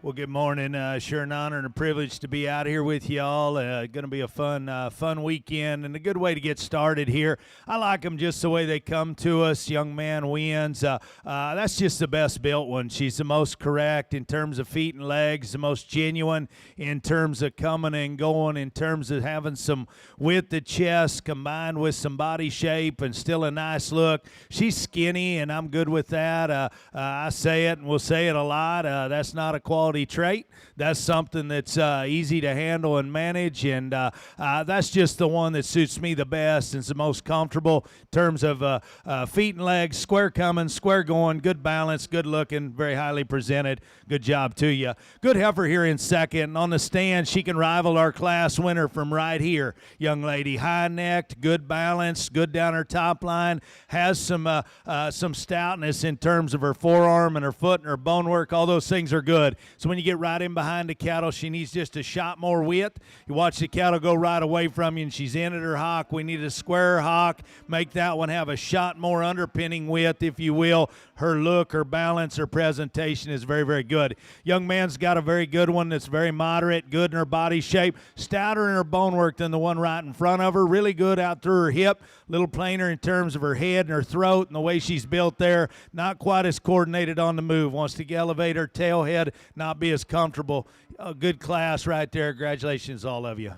Well, good morning. Sure an honor and a privilege to be out here with y'all. Going to be a fun weekend and a good way to get started here. I like them just the way they come to us. Young man wins. That's just the best built one. She's the most correct in terms of feet and legs, the most genuine in terms of coming and going, in terms of having some width of chest combined with some body shape and still a nice look. She's skinny, and I'm good with that. I say it, and we'll say it a lot. That's not a quality trait. That's something that's easy to handle and manage, and that's just the one that suits me the best and is the most comfortable in terms of feet and legs, square coming, square going, good balance, good looking, very highly presented. Good job to you. Good heifer here in second. On the stand, she can rival our class winner from right here. Young lady, high-necked, good balance, good down her top line, has some stoutness in terms of her forearm and her foot and her bone work. All those things are good. So when you get right in behind the cattle, she needs just a shot more width. You watch the cattle go right away from you, and she's in at her hock. We need a square hock, make that one have a shot more underpinning width, if you will. Her look, her balance, her presentation is very, very good. Young man's got a very good one that's very moderate, good in her body shape, stouter in her bone work than the one right in front of her, really good out through her hip, a little plainer in terms of her head and her throat and the way she's built there, not quite as coordinated on the move, wants to elevate her tail head, not be as comfortable. A good class right there. Congratulations, all of you.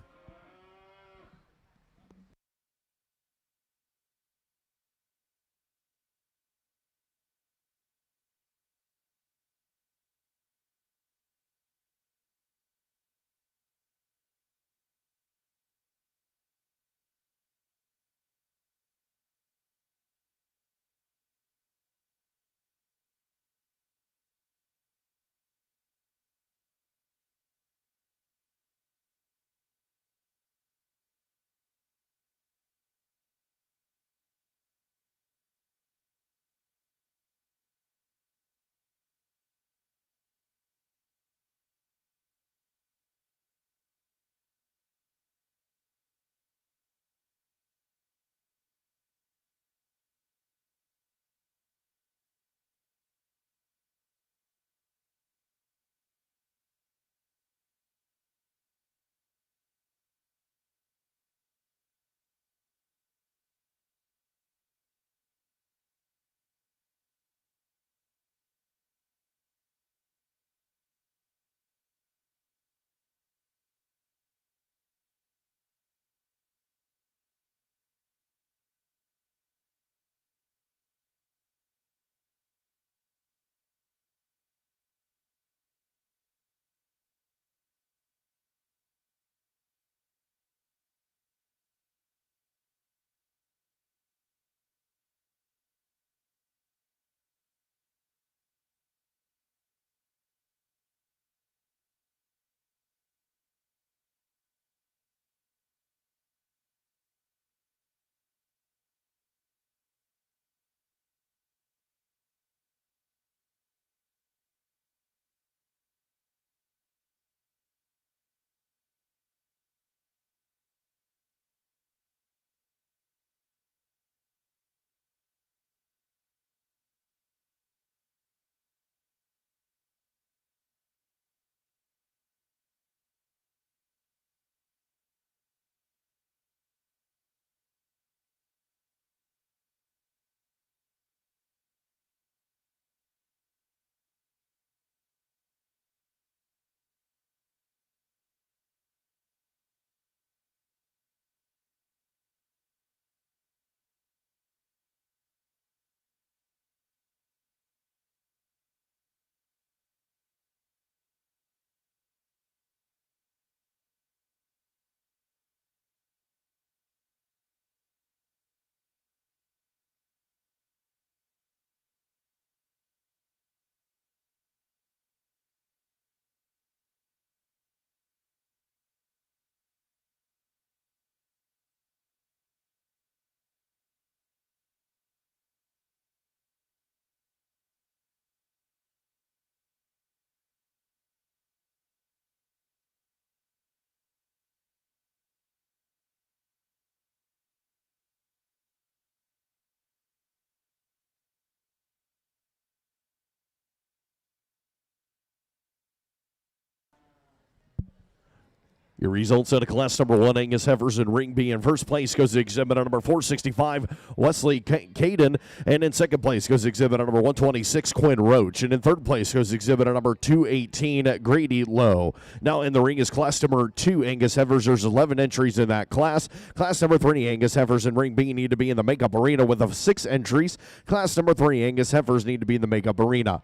Your results out of class number 1, Angus Heifers in Ring B. In first place goes exhibit number 465, Wesley Caden. And in second place goes exhibit number 126, Quinn Roach. And in third place goes exhibit number 218, Grady Lowe. Now in the ring is class number 2, Angus Heifers. There's 11 entries in that class. Class number 3, Angus Heifers in Ring B need to be in the makeup arena with 6 entries. Class number 3, Angus Heifers need to be in the makeup arena.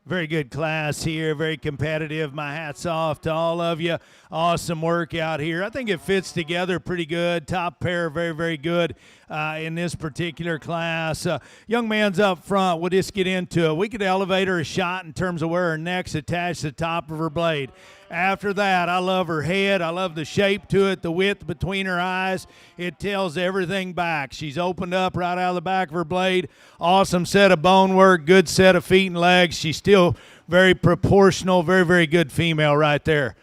Very good class here, very competitive. My hat's off to all of you. Awesome work out here. I think it fits together pretty good. Top pair, very, very good in this particular class. Young man's up front. We'll just get into it. We could elevate her a shot in terms of where her neck's attached to the top of her blade. After that, I love her head. I love the shape to it, the width between her eyes. It tells everything back. She's opened up right out of the back of her blade. Awesome set of bone work, good set of feet and legs. She's still very proportional, very, very good female right there.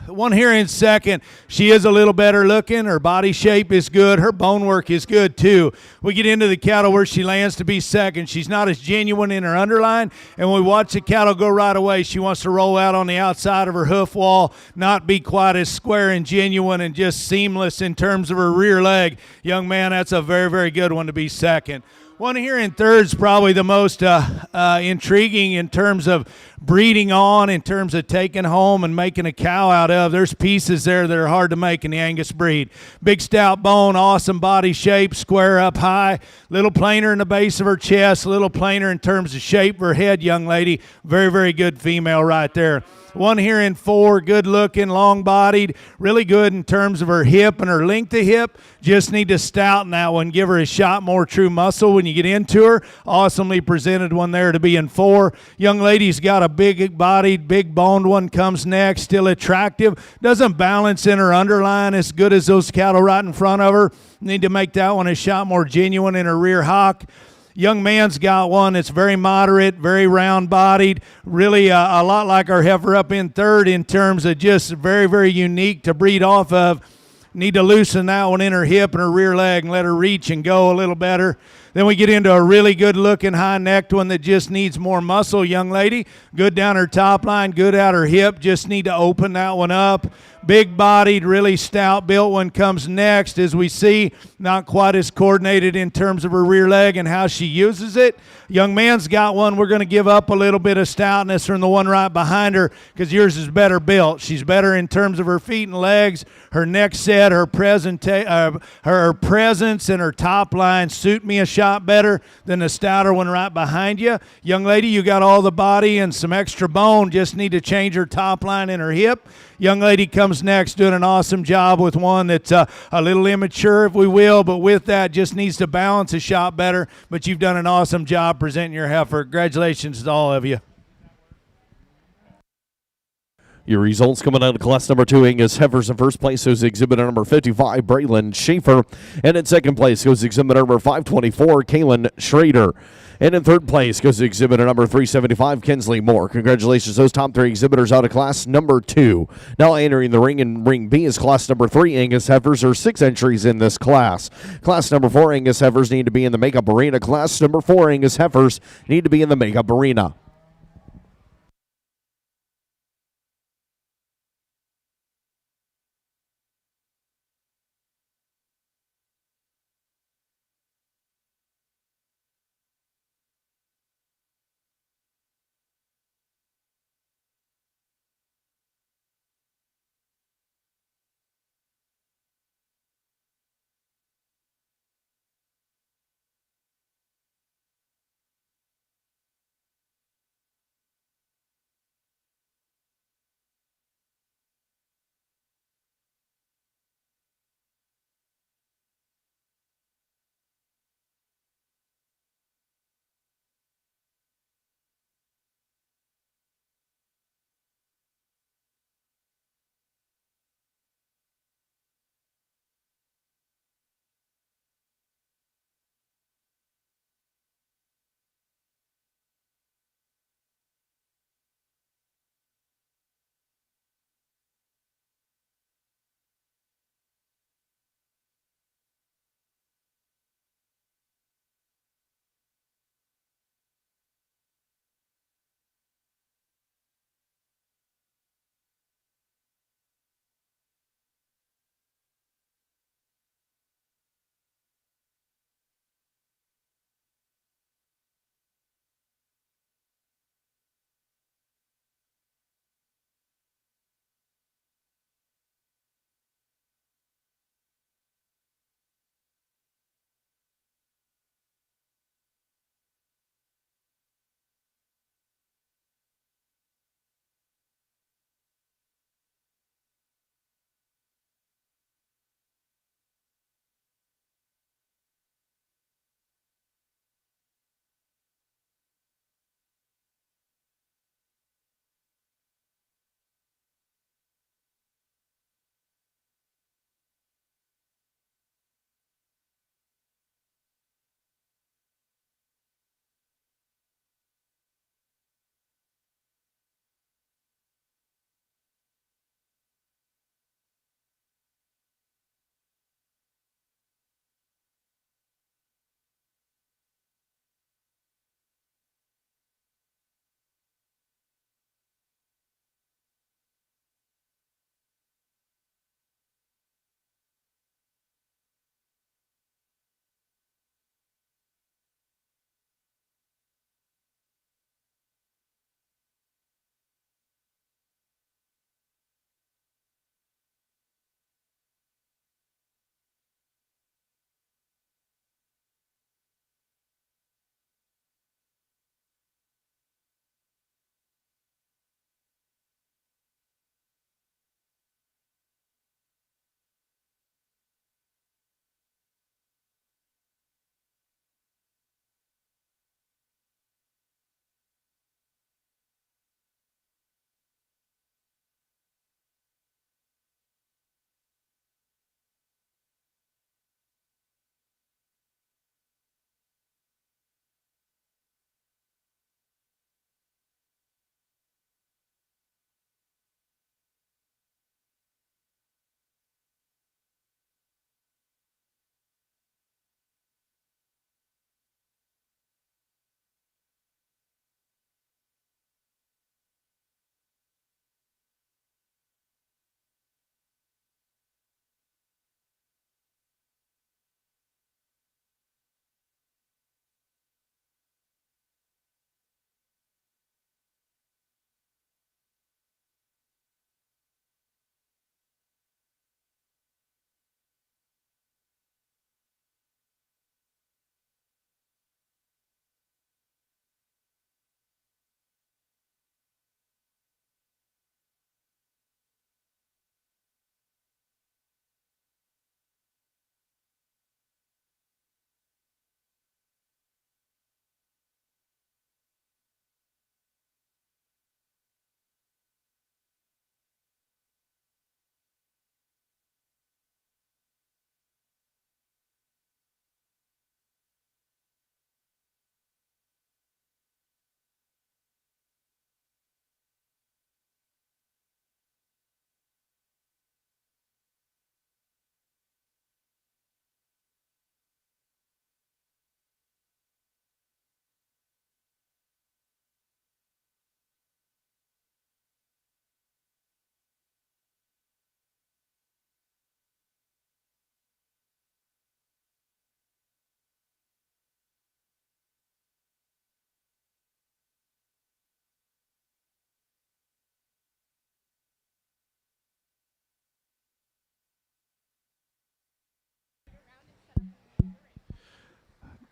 One here in second, she is a little better looking. Her body shape is good. Her bone work is good too. We get into the cattle where she lands to be second. She's not as genuine in her underline, and when we watch the cattle go right away, she wants to roll out on the outside of her hoof wall, not be quite as square and genuine and just seamless in terms of her rear leg. Young man, that's a very, very good one to be second. One here in third is probably the most intriguing in terms of breeding on, in terms of taking home and making a cow out of. There's pieces there that are hard to make in the Angus breed. Big stout bone, awesome body shape, square up high, little plainer in the base of her chest, a little plainer in terms of shape of her head, young lady. Very, very good female right there. One here in four, good looking, long bodied, really good in terms of her hip and her length of hip. Just need to stouten that one, give her a shot more true muscle when you get into her. Awesomely presented one there to be in four. Young lady's got a big bodied, big boned one comes next, still attractive. Doesn't balance in her underline as good as those cattle right in front of her. Need to make that one a shot more genuine in her rear hock. Young man's got one that's very moderate, very round-bodied, really a lot like our heifer up in third in terms of just very, very unique to breed off of. Need to loosen that one in her hip and her rear leg and let her reach and go a little better. Then we get into a really good-looking high-necked one that just needs more muscle, young lady. Good down her top line, good out her hip. Just need to open that one up. Big-bodied, really stout-built one comes next. As we see, not quite as coordinated in terms of her rear leg and how she uses it. Young man's got one. We're going to give up a little bit of stoutness from the one right behind her because yours is better built. She's better in terms of her feet and legs, her neck set, her presence and her top line suit me a shot better than the stouter one right behind you. Young lady, you got all the body and some extra bone. Just need to change her top line and her hip. Young lady comes next, doing an awesome job with one that's a little immature, if we will, but with that just needs to balance a shot better. But you've done an awesome job presenting your heifer. Congratulations to all of you. Your results coming out of class number 2, Angus Heifers. In first place goes exhibitor number 55, Braylon Schaefer. And in second place goes exhibitor number 524, Kaylin Schrader. And in third place goes exhibitor number 375, Kinsley Moore. Congratulations, those top 3 exhibitors out of class number 2. Now entering the ring in Ring B is class number 3, Angus Heifers. There are 6 entries in this class. Class number 4, Angus Heifers need to be in the makeup arena. Class number 4, Angus Heifers need to be in the makeup arena.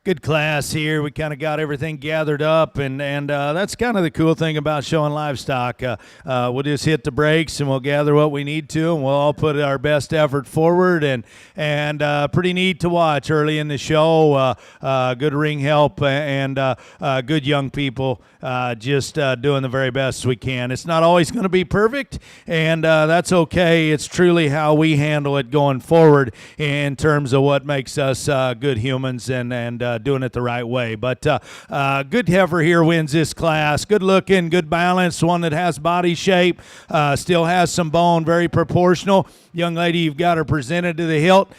Good class here. We kind of got everything gathered up, and that's kind of the cool thing about showing livestock. We'll just hit the brakes and we'll gather what we need to, and we'll all put our best effort forward. And pretty neat to watch early in the show. Good ring help and good young people just doing the very best we can. It's not always going to be perfect, and that's okay. It's truly how we handle it going forward in terms of what makes us good humans and doing it the right way. But good heifer here wins this class. Good looking, good balance, one that has body shape, still has some bone, very proportional. Young lady, you've got her presented to the hilt.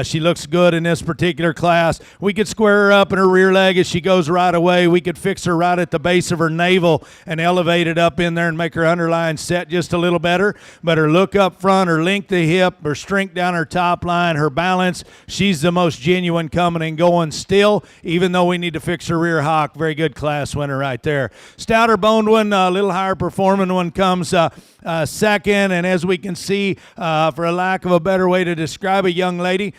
She looks good in this particular class. We could square her up in her rear leg as she goes right away. We could fix her right at the base of her navel and elevate it up in there and make her underline set just a little better. But her look up front, her length of hip, her strength down her top line, her balance, she's the most genuine coming and going still, even though we need to fix her rear hock. Very good class winner right there. Stouter boned one, a little higher performing one comes second, and as we can see, for a lack of a better way to describe a young lady,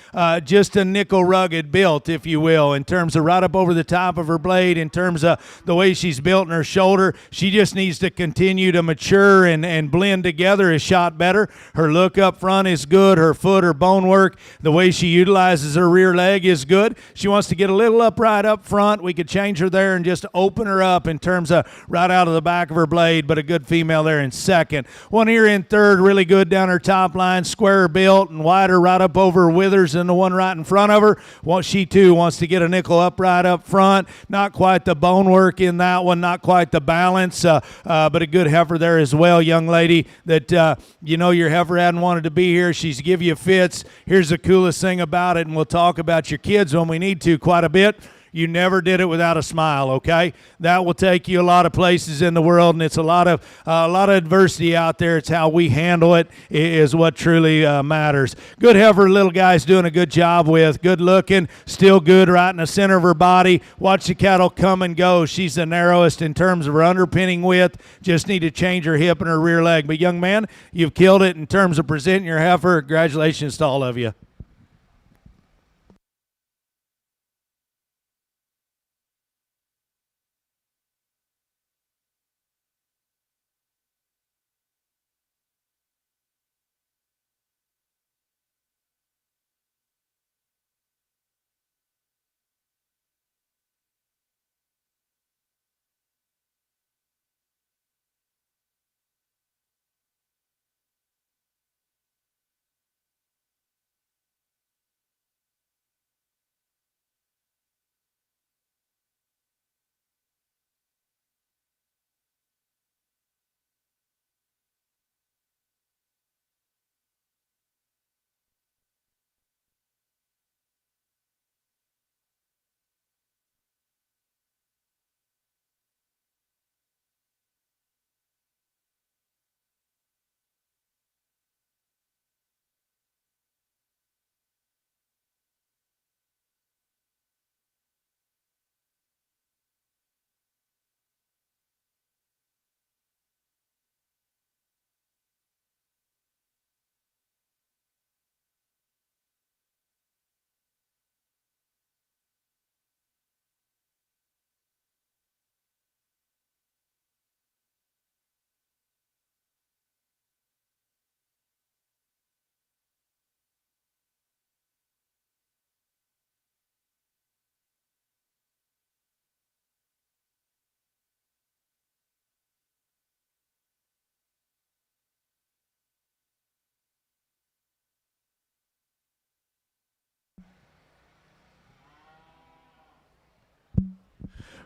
just a nickel rugged built, if you will, in terms of right up over the top of her blade, in terms of the way she's built in her shoulder. She just needs to continue to mature and blend together a shot better. Her look up front is good. Her foot, her bone work, the way she utilizes her rear leg is good. She wants to get a little upright up front. We could change her there and just open her up in terms of right out of the back of her blade, but a good female there in second. One here in third, really good down her top line, square built and wider right up over her withers than the one right in front of her. Well, she too wants to get a nickel upright up front. Not quite the bone work in that one, not quite the balance, but a good heifer there as well, young lady, that you know your heifer hadn't wanted to be here. She's give you fits. Here's the coolest thing about it, and we'll talk about your kids when we need to quite a bit. You never did it without a smile, okay? That will take you a lot of places in the world, and it's a lot of adversity out there. It's how we handle it is what truly matters. Good heifer, little guy's doing a good job with. Good looking, still good right in the center of her body. Watch the cattle come and go. She's the narrowest in terms of her underpinning width. Just need to change her hip and her rear leg. But young man, you've killed it in terms of presenting your heifer. Congratulations to all of you.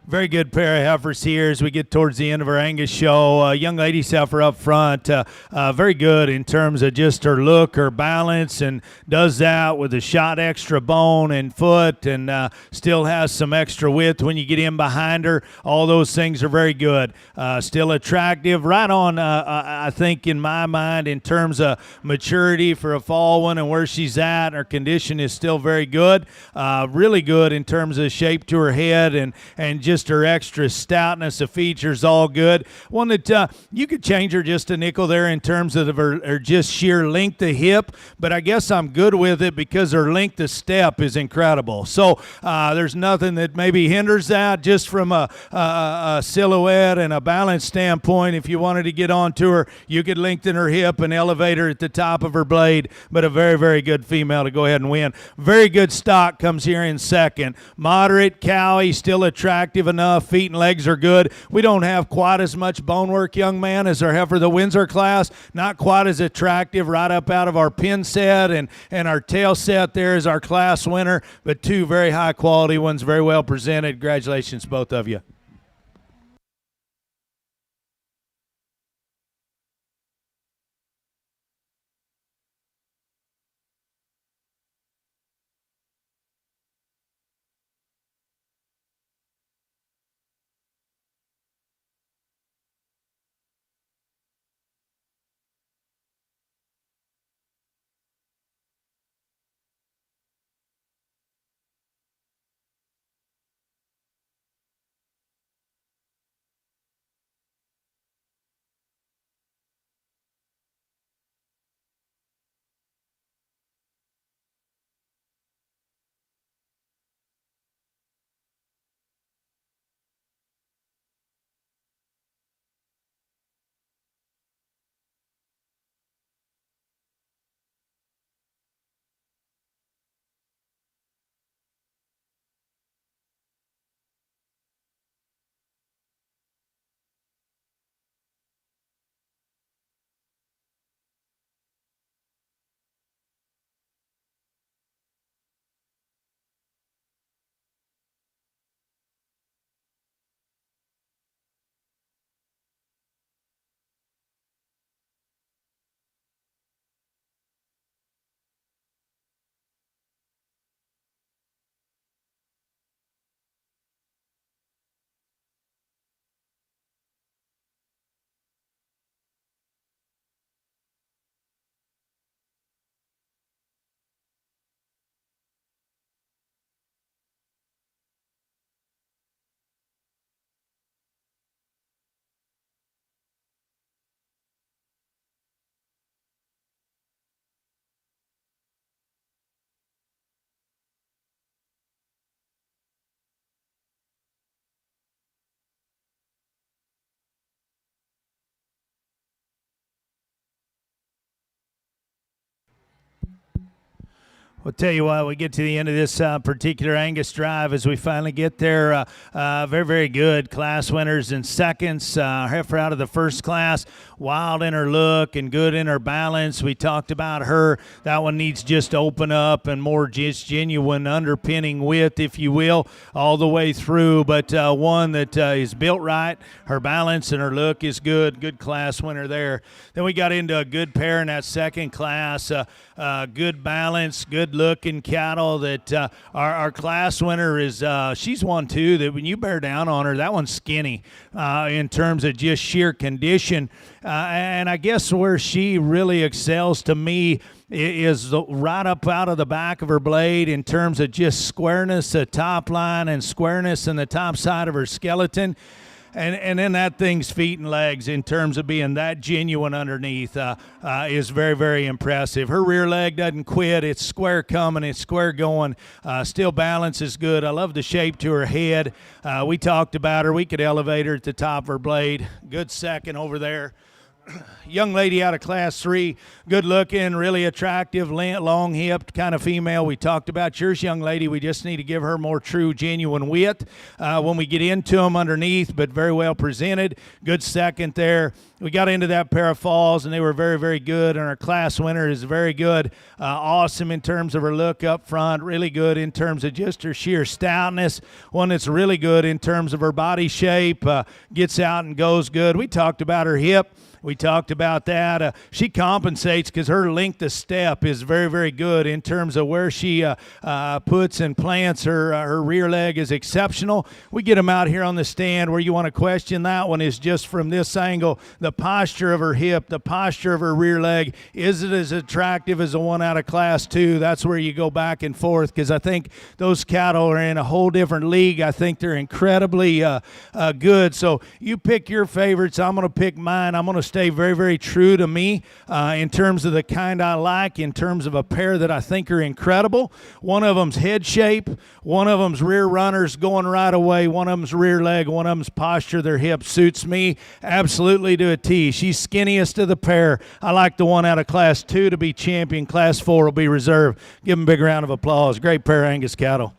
Very good pair of heifers here as we get towards the end of our Angus show. Young lady's heifer up front, very good in terms of just her look, her balance, and does that with a shot extra bone and foot, and still has some extra width when you get in behind her. All those things are very good. Still attractive, right on, I think, in my mind, in terms of maturity for a fall one and where she's at. Her condition is still very good. Really good in terms of shape to her head and just just her extra stoutness of features, all good. One that you could change her just a nickel there in terms of her just sheer length of hip, but I guess I'm good with it because her length of step is incredible. So there's nothing that maybe hinders that. Just from a silhouette and a balance standpoint, if you wanted to get onto her, you could lengthen her hip and elevate her at the top of her blade, but a very, very good female to go ahead and win. Very good stock comes here in second. Moderate, cowy, still attractive enough. Feet and legs are good. We don't have quite as much bone work, young man, as our heifer that wins our class. Not quite as attractive right up out of our pin set and our tail set there is our class winner, but two very high quality ones, very well presented. Congratulations, both of you. We'll tell you what, we get to the end of this particular Angus drive as we finally get there. Very, very good class winners in seconds. Heifer out of the first class, wild in her look and good in her balance. We talked about her. That one needs just to open up and more just genuine underpinning width, if you will, all the way through. But one that is built right. Her balance and her look is good. Good class winner there. Then we got into a good pair in that second class. Good balance, good looking cattle that our class winner is she's one too that when you bear down on her, that one's skinny in terms of just sheer condition, and I guess where she really excels to me is right up out of the back of her blade in terms of just squareness, the top line, and squareness in the top side of her skeleton. And then that thing's feet and legs in terms of being that genuine underneath is very, very impressive. Her rear leg doesn't quit. It's square coming. It's square going. Still balance is good. I love the shape to her head. We talked about her. We could elevate her at the top of her blade. Good second over there. Young lady out of class 3, good looking, really attractive, long hipped kind of female. We talked about yours, young lady. We just need to give her more true, genuine width when we get into them underneath, but very well presented. Good second there. We got into that pair of falls, and they were very, very good, and our class winner is very good. Awesome in terms of her look up front, really good in terms of just her sheer stoutness, one that's really good in terms of her body shape, gets out and goes good. We talked about her hip. We talked about that. She compensates because her length of step is very, very good in terms of where she puts and plants her rear leg is exceptional. We get them out here on the stand where you want to question that one is just from this angle. The posture of her hip, the posture of her rear leg. Is it as attractive as the one out of Class 2? That's where you go back and forth, because I think those cattle are in a whole different league. I think they're incredibly good. So you pick your favorites. I'm going to pick mine. I'm going to stay very, very true to me in terms of the kind I like, in terms of a pair that I think are incredible. One of them's head shape. One of them's rear runners going right away. One of them's rear leg. One of them's posture. Their hip suits me absolutely to a T. She's skinniest of the pair. I like the one out of Class 2 to be champion. Class 4 will be reserved. Give them a big round of applause. Great pair of Angus cattle.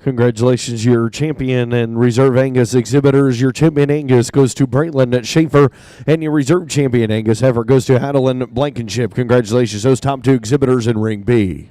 Congratulations, your champion and reserve Angus exhibitors. Your champion Angus goes to Braitland at Schaefer, and your reserve champion Angus Heifer goes to Hadelin Blankenship. Congratulations, those top two exhibitors in Ring B.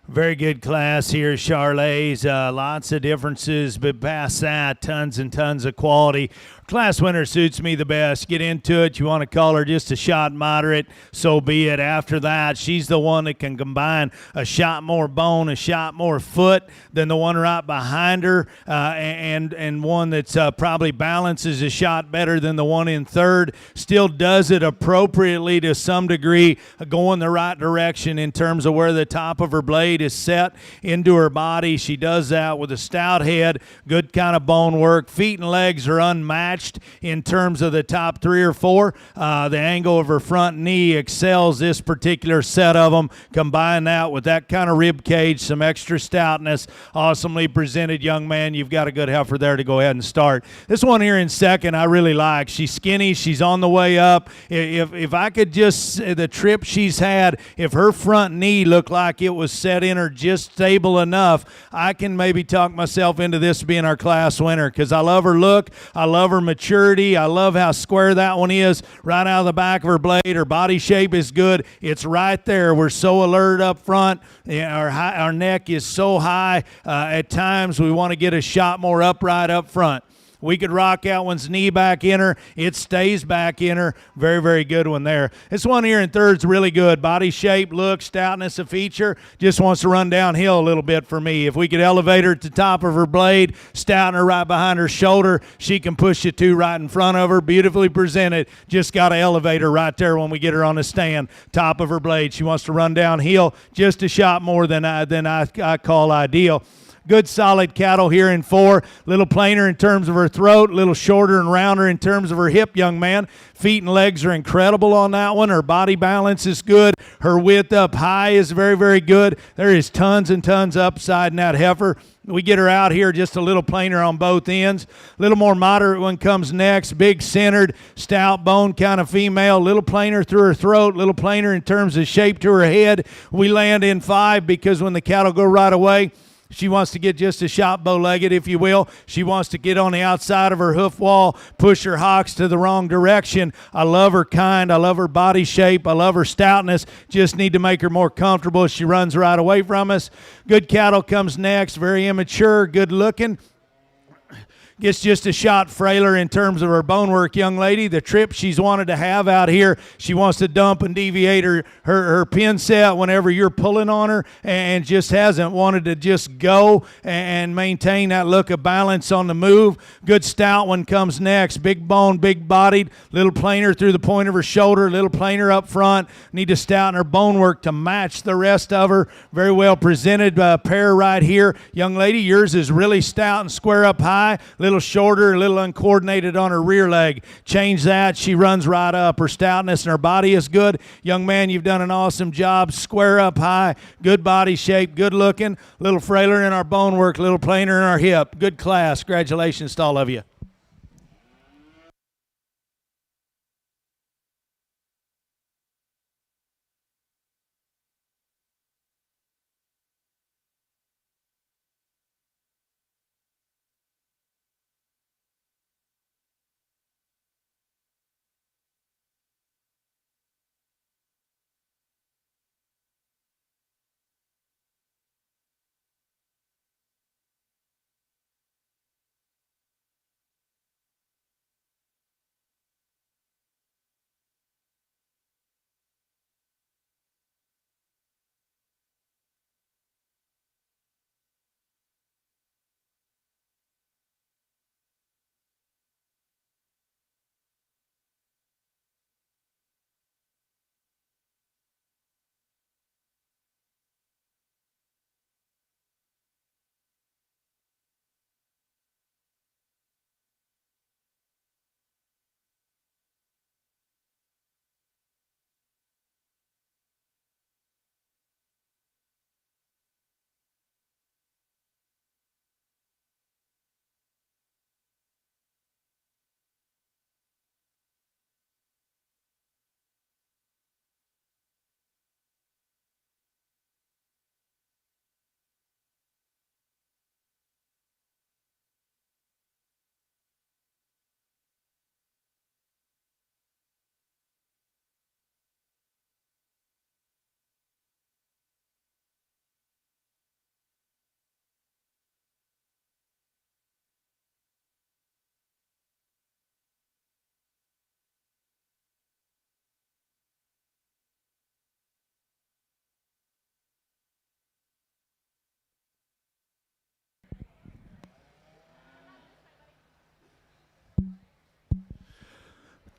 Very good class here, Charlais. Lots of differences, but past that, tons and tons of quality. Class winner suits me the best. Get into it. You want to call her just a shot moderate, so be it. After that, she's the one that can combine a shot more bone, a shot more foot than the one right behind her, and one that's probably balances a shot better than the one in third. Still does it appropriately to some degree, going the right direction in terms of where the top of her blade is set into her body. She does that with a stout head, good kind of bone work. Feet and legs are unmatched in terms of the top 3 or 4. The angle of her front knee excels this particular set of them. Combine that with that kind of rib cage, some extra stoutness. Awesomely presented, young man. You've got a good heifer there to go ahead and start. This one here in second I really like. She's skinny. She's on the way up. If I could just, the trip she's had, if her front knee looked like it was set in her just stable enough, I can maybe talk myself into this being our class winner, because I love her look. I love her maturity. I love how square that one is right out of the back of her blade. Her body shape is good. It's right there. We're so alert up front. Our neck is so high. At times we want to get a shot more upright up front. We could rock that one's knee back in her. It stays back in her. Very, very good one there. This one here in third's really good. Body shape, look, stoutness, a feature. Just wants to run downhill a little bit for me. If we could elevate her at the top of her blade, stouten her right behind her shoulder, she can push you two right in front of her. Beautifully presented. Just got to elevate her right there when we get her on the stand. Top of her blade. She wants to run downhill just a shot more than I call ideal. Good solid cattle here in 4. Little plainer in terms of her throat, a little shorter and rounder in terms of her hip, young man. Feet and legs are incredible on that one. Her body balance is good. Her width up high is very, very good. There is tons and tons upside in that heifer. We get her out here just a little plainer on both ends. A little more moderate one comes next. Big centered, stout bone kind of female. Little plainer through her throat. Little plainer in terms of shape to her head. We land in 5 because when the cattle go right away, she wants to get just a shot bow-legged, if you will. She wants to get on the outside of her hoof wall, push her hocks to the wrong direction. I love her kind. I love her body shape. I love her stoutness. Just need to make her more comfortable as she runs right away from us. Good cattle comes next. Very immature, good looking. Gets just a shot frailer in terms of her bone work, young lady. The trip she's wanted to have out here, she wants to dump and deviate her pin set whenever you're pulling on her, and just hasn't wanted to just go and maintain that look of balance on the move. Good stout one comes next. Big bone, big bodied, little plainer through the point of her shoulder, little plainer up front. Need to stouten her bone work to match the rest of her. Very well presented pair right here. Young lady, yours is really stout and square up high. Little shorter, a little uncoordinated on her rear leg. Change that. She runs right up. Her stoutness and her body is good. Young man, you've done an awesome job. Square up high. Good body shape. Good looking. Little frailer in our bone work. Little plainer in our hip. Good class. Congratulations to all of you.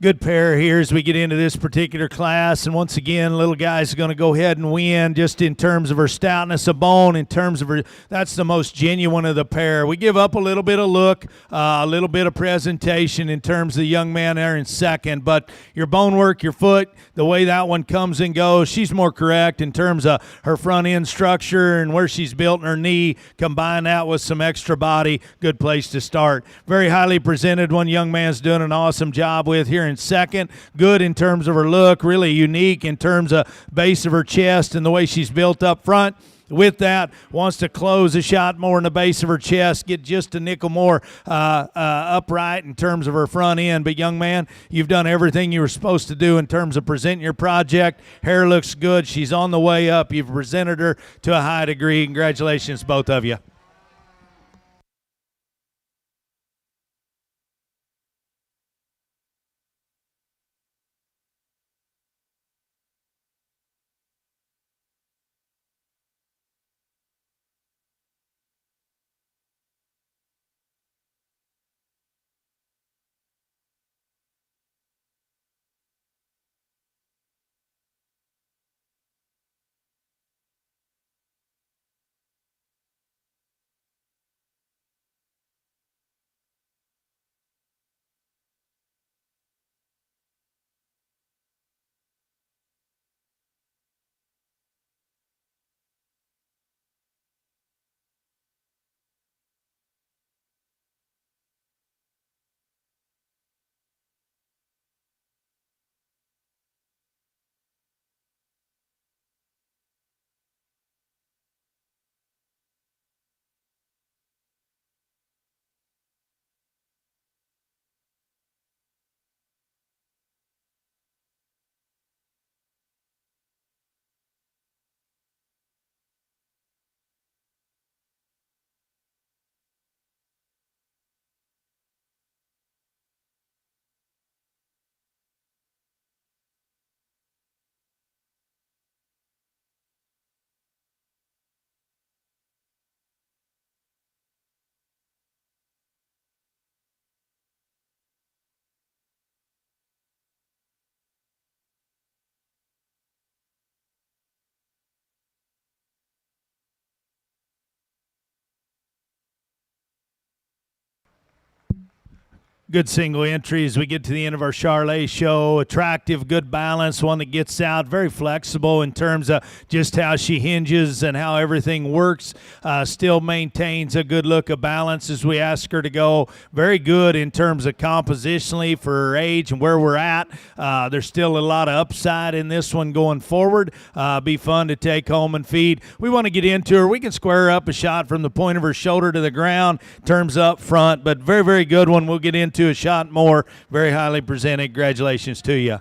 Good pair here as we get into this particular class. And once again, little guy's going to go ahead and win just in terms of her stoutness of bone, in terms of her, that's the most genuine of the pair. We give up a little bit of look, a little bit of presentation in terms of the young man there in second. But your bone work, your foot, the way that one comes and goes, she's more correct in terms of her front end structure and where she's built in her knee. Combine that with some extra body, good place to start. Very highly presented one young man's doing an awesome job with here in second. Good in terms of her look, really unique in terms of base of her chest and the way she's built up front. With that, wants to close a shot more in the base of her chest, get just a nickel more upright in terms of her front end. But young man, you've done everything you were supposed to do in terms of presenting your project. Hair looks good. She's on the way up. You've presented her to a high degree. Congratulations, both of you. Good single entry as we get to the end of our Charlet show. Attractive, good balance, one that gets out, very flexible in terms of just how she hinges and how everything works. Still maintains a good look of balance as we ask her to go. Very good in terms of compositionally for her age and where we're at. There's still a lot of upside in this one going forward. Be fun to take home and feed. We want to get into her. We can square her up a shot from the point of her shoulder to the ground, terms up front, but very, very good one. We'll get into a shot more. Very highly presented. Congratulations to you.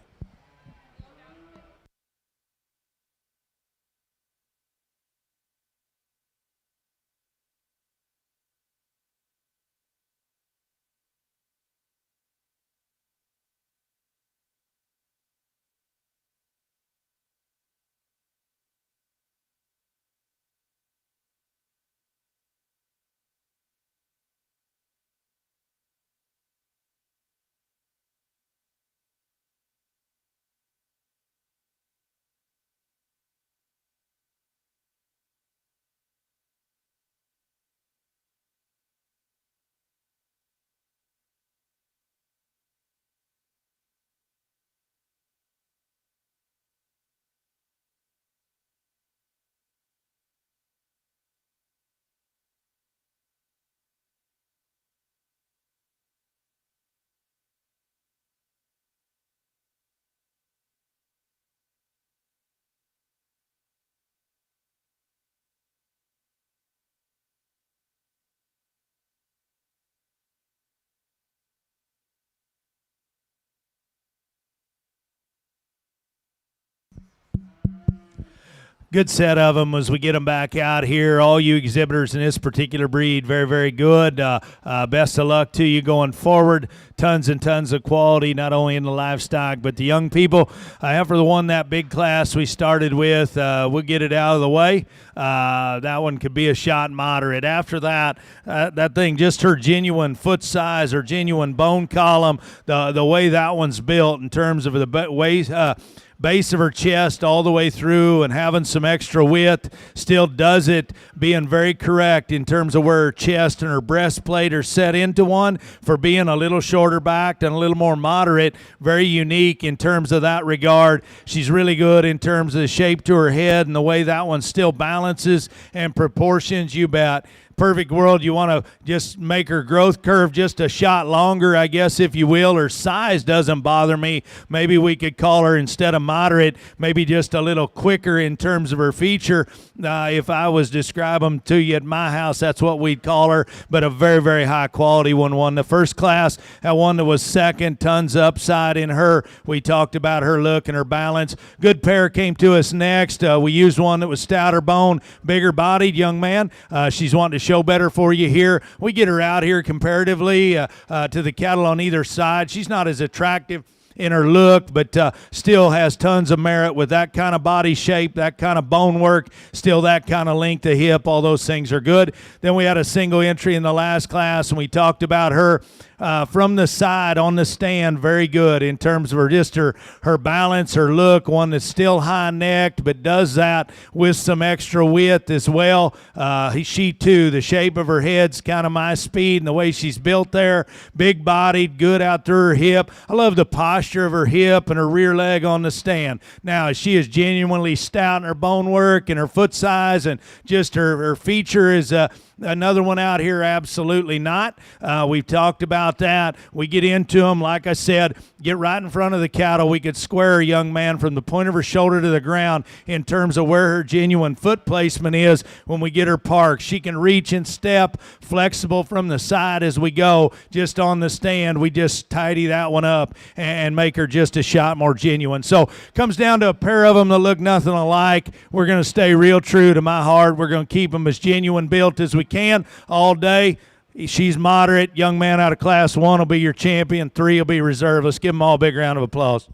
Good set of them as we get them back out here. All you exhibitors in this particular breed, very, very good. Best of luck to you going forward. Tons and tons of quality, not only in the livestock, but the young people. After the one, that big class we started with, we'll get it out of the way. That one could be a shot moderate. After that, that thing, just her genuine foot size or genuine bone column, the way that one's built in terms of the ways, base of her chest all the way through and having some extra width, still does it being very correct in terms of where her chest and her breastplate are set into one for being a little shorter backed and a little more moderate. Very unique in terms of that regard. She's really good in terms of the shape to her head and the way that one still balances and proportions, you bet. Perfect world, you want to just make her growth curve just a shot longer, I guess, if you will. Her size doesn't bother me. Maybe we could call her, instead of moderate, maybe just a little quicker in terms of her feature. If I was describing them to you at my house, that's what we'd call her, but a very, very high quality one. Won the first class, that one that was second, tons of upside in her. We talked about her look and her balance. Good pair came to us next. We used one that was stouter bone, bigger bodied young man. She's wanting to show better for you here. We get her out here comparatively to the cattle on either side. She's not as attractive in her look, but still has tons of merit with that kind of body shape, that kind of bone work, still that kind of length of hip. All those things are good. Then we had a single entry in the last class, and we talked about her from the side on the stand. Very good in terms of her balance, her look, one that's still high-necked but does that with some extra width as well. She too, the shape of her head's kind of my speed and the way she's built there. Big-bodied, good out through her hip. I love the posture of her hip and her rear leg on the stand. Now, she is genuinely stout in her bone work and her foot size, and just her feature is another one out here, absolutely not. We've talked about that. We get into them, like I said, get right in front of the cattle. We could square a young man from the point of her shoulder to the ground in terms of where her genuine foot placement is when we get her parked. She can reach and step, flexible from the side as we go. Just on the stand, we just tidy that one up and make her just a shot more genuine. So comes down to a pair of them that look nothing alike. We're going to stay real true to my heart. We're going to keep them as genuine built as we can all day. She's moderate. Young man out of class 1 will be your champion. 3 will be reserve. Let's give them all a big round of applause.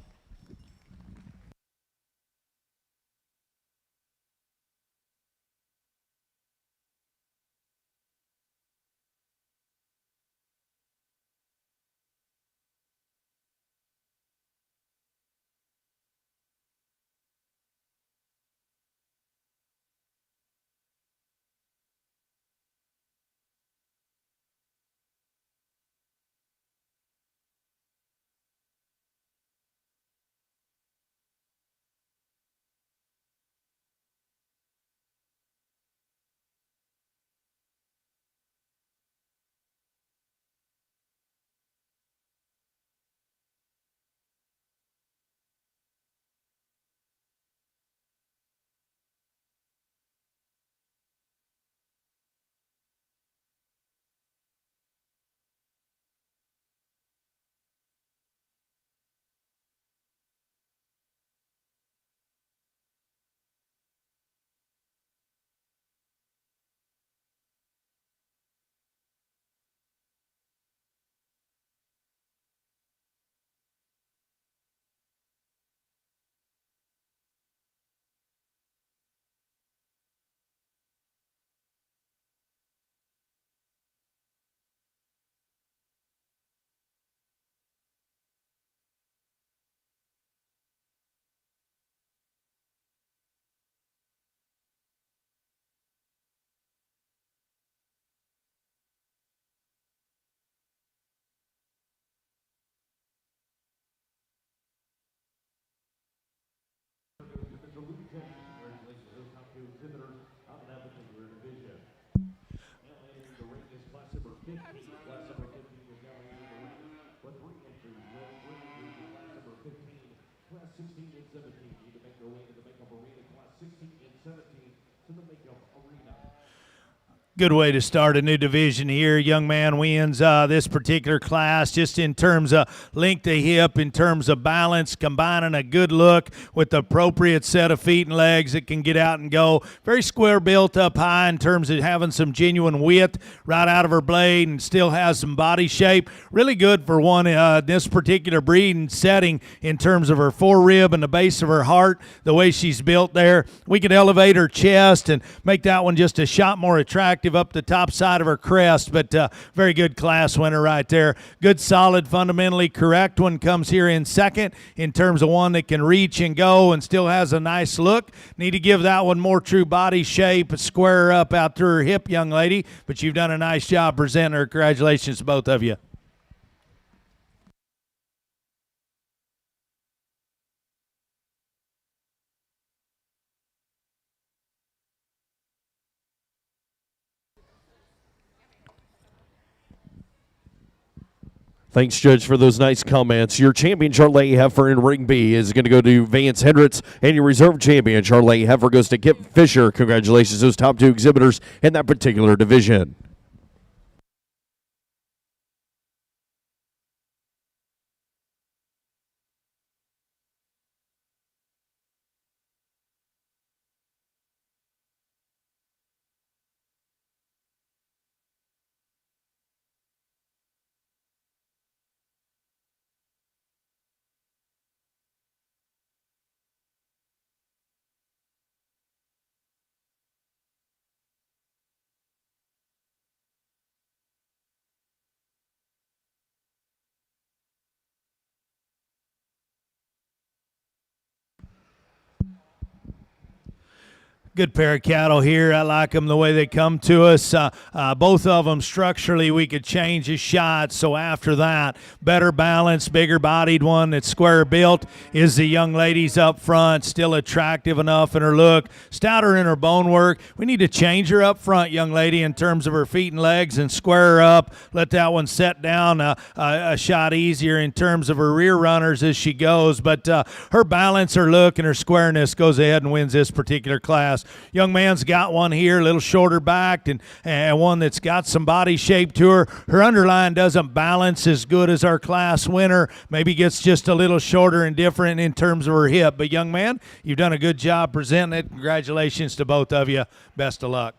Good way to start a new division here. Young man wins this particular class just in terms of length of hip, in terms of balance, combining a good look with the appropriate set of feet and legs that can get out and go. Very square built up high in terms of having some genuine width right out of her blade and still has some body shape. Really good for one this particular breed and setting in terms of her forerib and the base of her heart, the way she's built there. We could elevate her chest and make that one just a shot more attractive up the top side of her crest, but very good class winner right there. Good, solid, fundamentally correct one comes here in second in terms of one that can reach and go and still has a nice look. Need to give that one more true body shape, square her up out through her hip, young lady, but you've done a nice job presenting her. Congratulations to both of you. Thanks, Judge, for those nice comments. Your champion, Charlie Heifer in Ring B, is going to go to Vance Hendricks, and your reserve champion, Charlie Heifer, goes to Kip Fisher. Congratulations, those top two exhibitors in that particular division. Good pair of cattle here. I like them the way they come to us. Both of them structurally, we could change a shot. So after that, better balance, bigger bodied one that's square built is the young ladies up front. Still attractive enough in her look, stouter in her bone work. We need to change her up front, young lady, in terms of her feet and legs and square her up. Let that one set down a shot easier in terms of her rear runners as she goes. But her balance, her look, and her squareness goes ahead and wins this particular class. Young man's got one here, a little shorter backed, and one that's got some body shape to her. Her underline doesn't balance as good as our class winner. Maybe gets just a little shorter and different in terms of her hip. But young man, you've done a good job presenting it. Congratulations to both of you. Best of luck.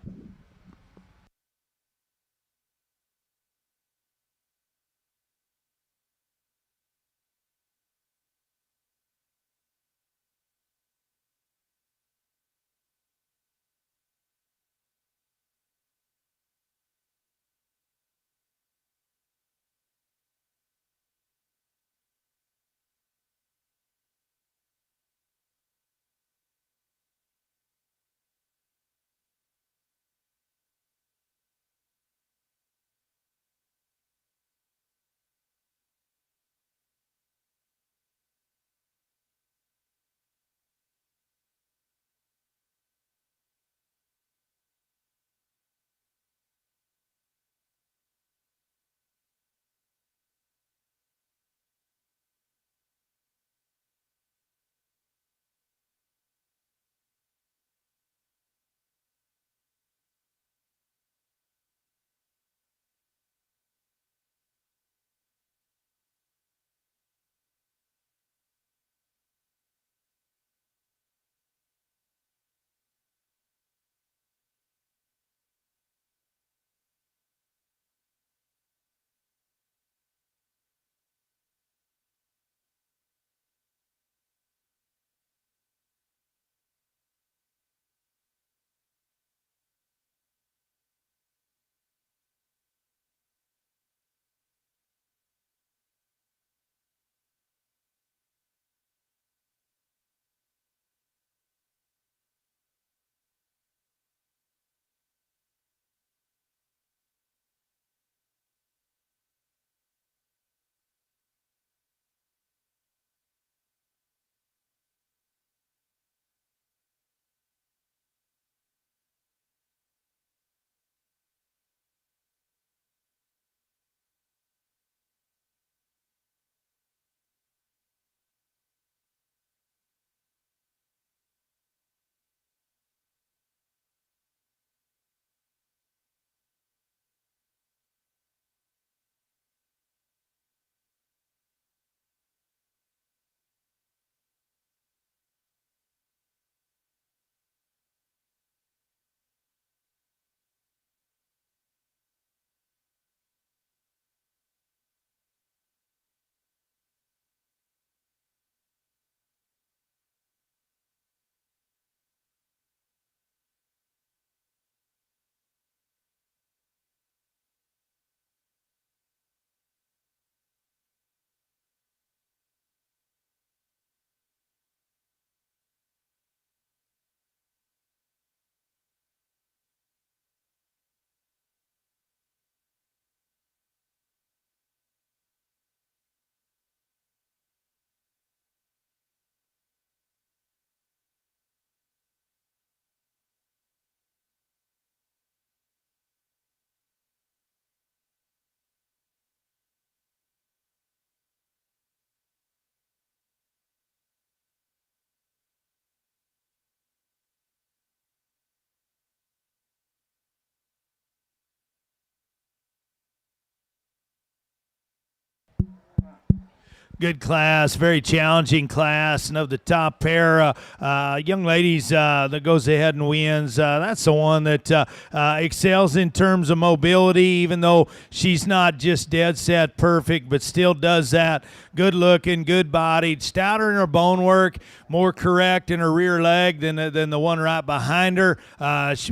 Good class, very challenging class, and of the top pair, young ladies that goes ahead and wins. That's the one that excels in terms of mobility, even though she's not just dead set perfect, but still does that. Good looking, good bodied, stouter in her bone work, more correct in her rear leg than the one right behind her.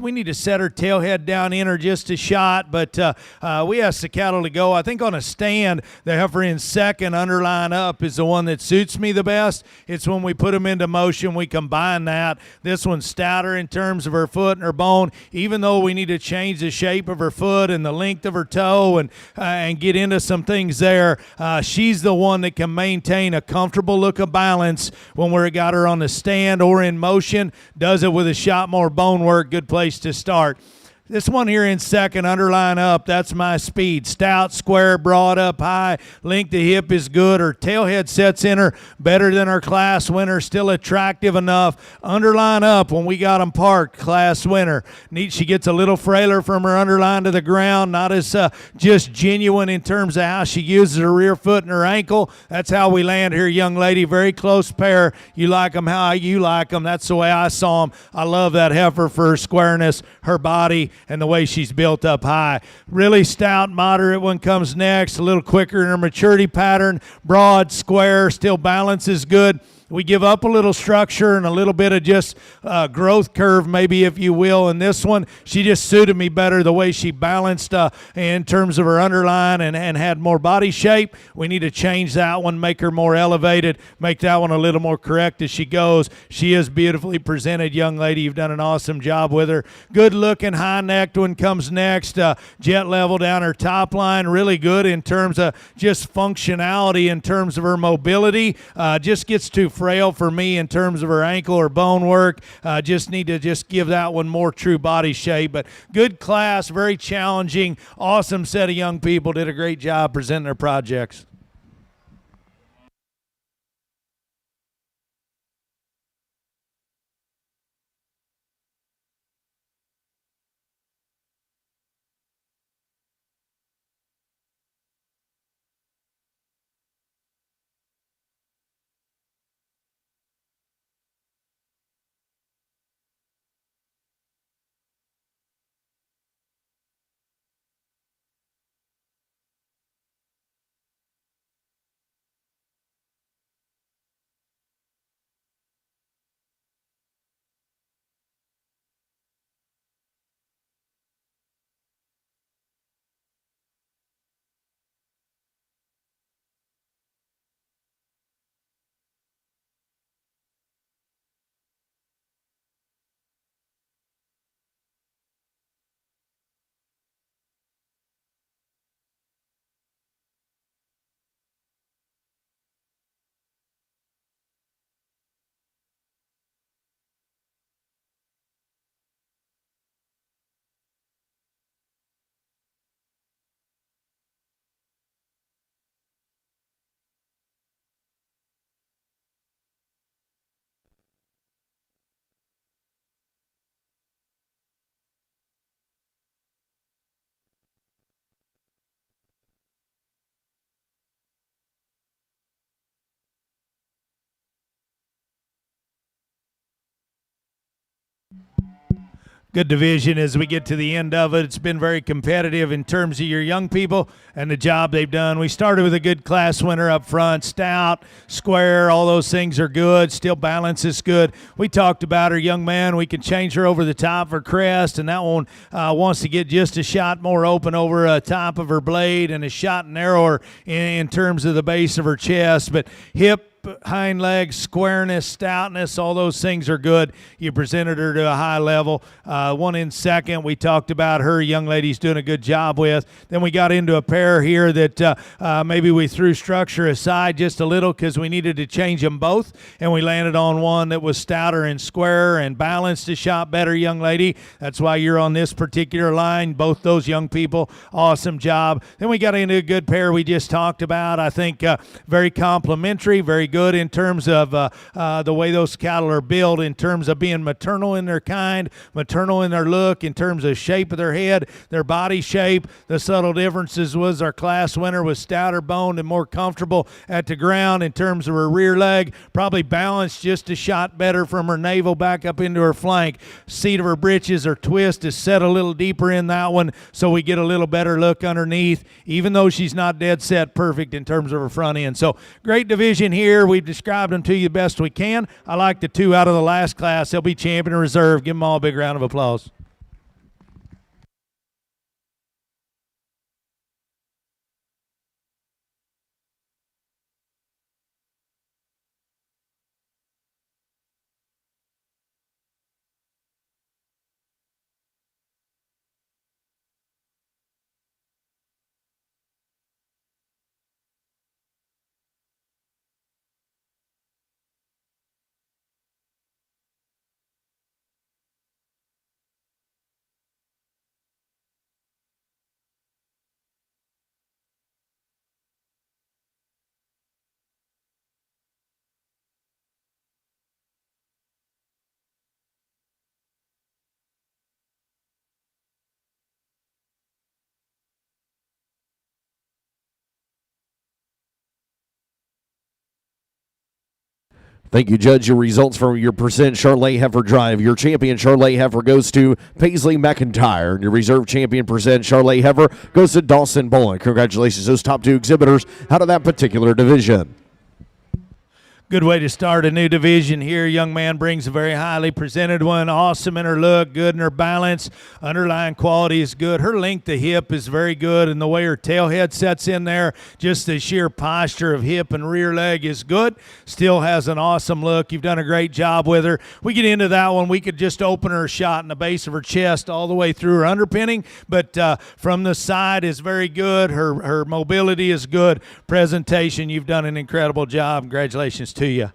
We need to set her tail head down in her just a shot, but we asked the cattle to go. I think on a stand, the heifer in second, underline up, is the one that suits me the best. It's when we put them into motion, we combine that. This one's stouter in terms of her foot and her bone, even though we need to change the shape of her foot and the length of her toe and get into some things there. She's the one that can maintain a comfortable look of balance when we're got her on the stand or in motion. Does it with a shot more bone work. Good place to start. This one here in second, underline up, that's my speed. Stout, square, broad, up high. Length of hip is good. Her tail head sets in her better than her class winner. Still attractive enough. Underline up when we got them parked, class winner. Neat, she gets a little frailer from her underline to the ground. Not as just genuine in terms of how she uses her rear foot and her ankle. That's how we land here, young lady. Very close pair. You like them how you like them. That's the way I saw them. I love that heifer for her squareness, her body, and the way she's built up high. Really stout, moderate one comes next, a little quicker in her maturity pattern, broad, square, still balance is good. We give up a little structure and a little bit of just growth curve, maybe, if you will. In this one, she just suited me better the way she balanced in terms of her underline and had more body shape. We need to change that one, make her more elevated, make that one a little more correct as she goes. She is beautifully presented, young lady. You've done an awesome job with her. Good looking, high-necked one comes next. Jet level down her top line, really good in terms of just functionality, in terms of her mobility. Just gets too frail for me in terms of her ankle or bone work. Just need to just give that one more true body shape. But good class, very challenging, awesome set of young people. Did a great job presenting their projects. Good division as we get to the end of it. It's been very competitive in terms of your young people and the job they've done. We started with a good class winner up front. Stout, square, all those things are good. Still balance is good. We talked about her, young man. We can change her over the top of her crest, and that one wants to get just a shot more open over the top of her blade and a shot narrower in terms of the base of her chest. But hip, hind legs, squareness, stoutness, all those things are good. You presented her to a high level. One in second, we talked about her. Young lady's doing a good job with. Then we got into a pair here that maybe we threw structure aside just a little because we needed to change them both, and we landed on one that was stouter and square and balanced a shot better, young lady. That's why you're on this particular line. Both those young people, awesome job. Then we got into a good pair we just talked about. I think very complimentary, very good in terms of the way those cattle are built, in terms of being maternal in their kind, maternal in their look, in terms of shape of their head, their body shape. The subtle differences was our class winner was stouter boned and more comfortable at the ground. In terms of her rear leg, probably balanced just a shot better from her navel back up into her flank. Seat of her britches or twist is set a little deeper in that one, so we get a little better look underneath, even though she's not dead set perfect in terms of her front end. So great division here. We've described them to you the best we can. I like the two out of the last class. They'll be champion and reserve. Give them all a big round of applause. Thank you, Judge. Your results from your percent Charlotte Heifer Drive. Your champion Charlotte Heifer goes to Paisley McIntyre. And your reserve champion percent Charlotte Heifer goes to Dawson Bowen. Congratulations, those top two exhibitors out of that particular division. Good way to start a new division here. Young man brings a very highly presented one. Awesome in her look, good in her balance. Underlying quality is good. Her length of hip is very good, and the way her tail head sets in there, just the sheer posture of hip and rear leg is good. Still has an awesome look. You've done a great job with her. We get into that one, we could just open her shot in the base of her chest all the way through her underpinning, but from the side is very good. Her mobility is good. Presentation, you've done an incredible job. Congratulations to you.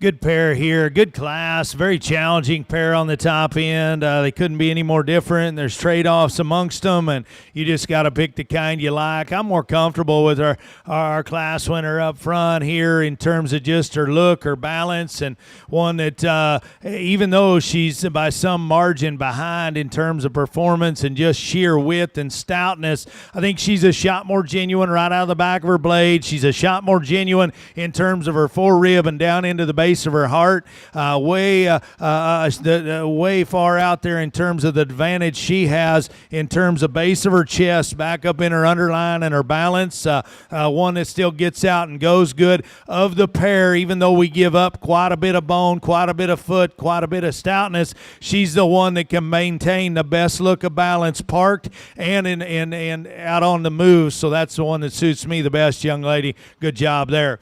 Good pair here, good class, very challenging pair on the top end. They couldn't be any more different. There's trade-offs amongst them, and you just got to pick the kind you like. I'm more comfortable with our class winner up front here in terms of just her look, her balance, and one that even though she's by some margin behind in terms of performance and just sheer width and stoutness, I think she's a shot more genuine right out of the back of her blade. She's a shot more genuine in terms of her forerib and down into the base of her heart, way far out there in terms of the advantage she has in terms of base of her chest, back up in her underline and her balance. One that still gets out and goes good. Of the pair, even though we give up quite a bit of bone, quite a bit of foot, quite a bit of stoutness, she's the one that can maintain the best look of balance parked and out on the move. So that's the one that suits me the best, young lady. Good job there.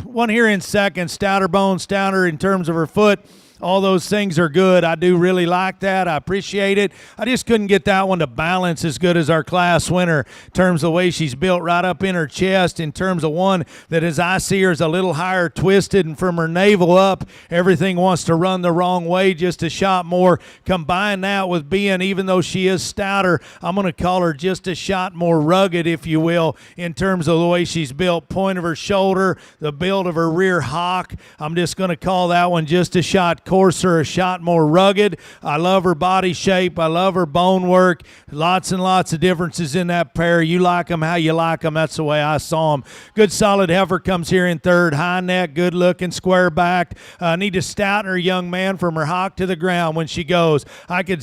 One here in second, stouter bone, stouter in terms of her foot. All those things are good. I do really like that. I appreciate it. I just couldn't get that one to balance as good as our class winner in terms of the way she's built right up in her chest, in terms of one that, as I see her, is a little higher twisted, and from her navel up, everything wants to run the wrong way just a shot more. Combine that with being, even though she is stouter, I'm going to call her just a shot more rugged, if you will, in terms of the way she's built. Point of her shoulder, the build of her rear hock. I'm just going to call that one just a shot coarser, a shot more rugged. I love her body shape. I love her bone work. Lots and lots of differences in that pair. You like them how you like them. That's the way I saw them. Good solid heifer comes here in third. High neck, good looking, square backed. Need to stouten her, young man, from her hock to the ground when she goes. I could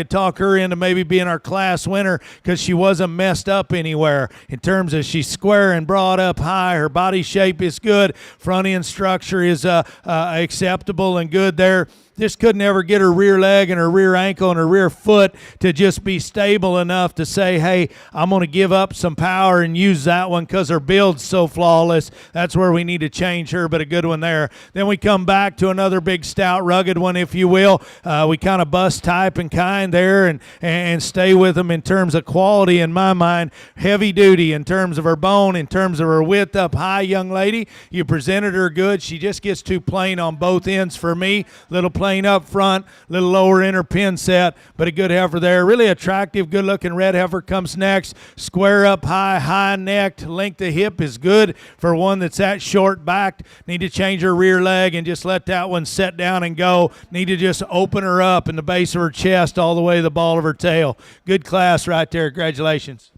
talk her into maybe being our class winner because she wasn't messed up anywhere in terms of she's square and broad up high. Her body shape is good. Front end structure is acceptable and good there. Just couldn't ever get her rear leg and her rear ankle and her rear foot to just be stable enough to say, hey, I'm going to give up some power and use that one because her build's so flawless. That's where we need to change her, but a good one there. Then we come back to another big, stout, rugged one, if you will. We kind of bust type and kind there and stay with them in terms of quality, in my mind. Heavy duty in terms of her bone, in terms of her width up high, young lady. You presented her good. She just gets too plain on both ends for me. Little plain up front, little lower inner pin set, but a good heifer there. Really attractive, good looking red heifer comes next. Square up high, high necked, length of hip is good for one that's that short backed. Need to change her rear leg and just let that one set down and go. Need to just open her up in the base of her chest all the way to the ball of her tail. Good class right there. Congratulations.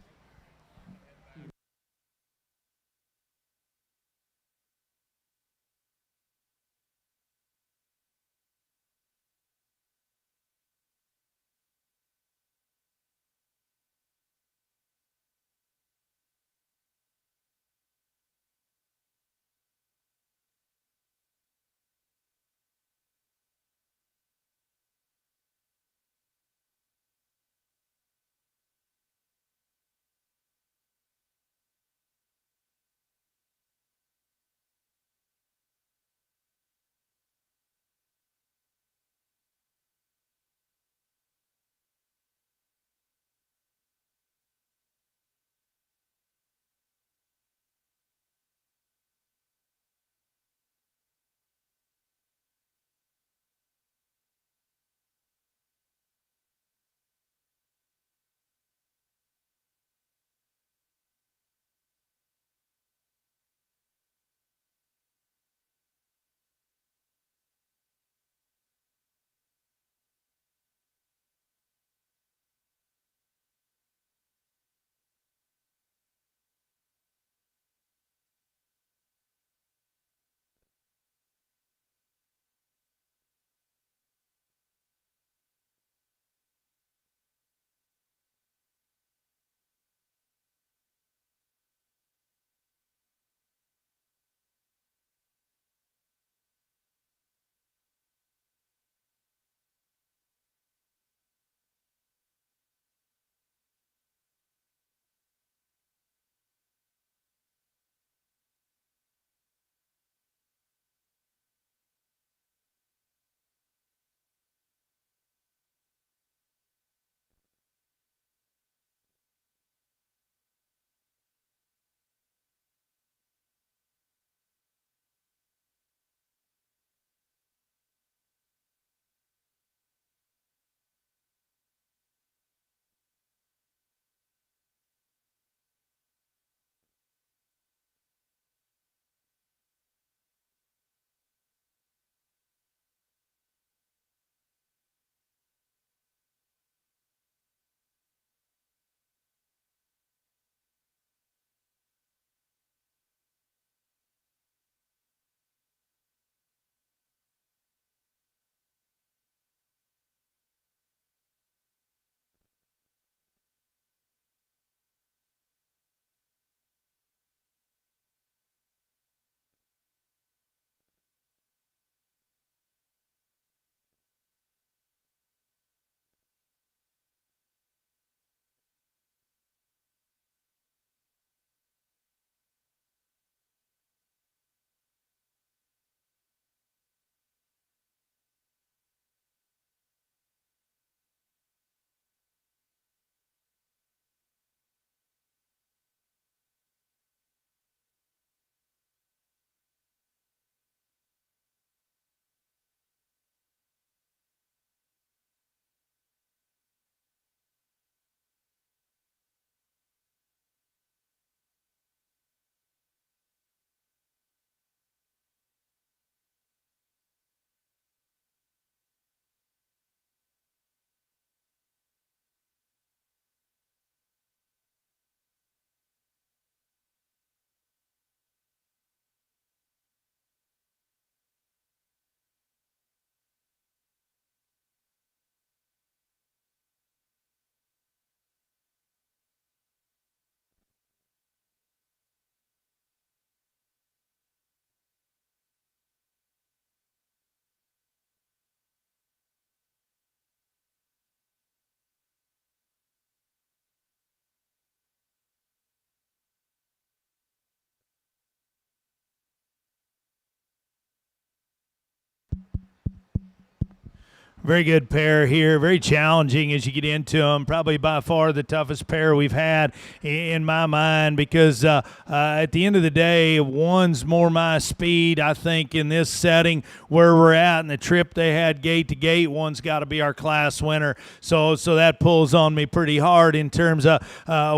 Very good pair here. Very challenging as you get into them. Probably by far the toughest pair we've had in my mind because at the end of the day, one's more my speed. I think in this setting where we're at and the trip they had gate to gate, one's got to be our class winner. So that pulls on me pretty hard in terms of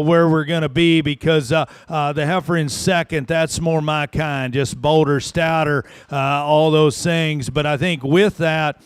where we're going to be because the Heifer in second, that's more my kind, just bolder, stouter, all those things. But I think with that,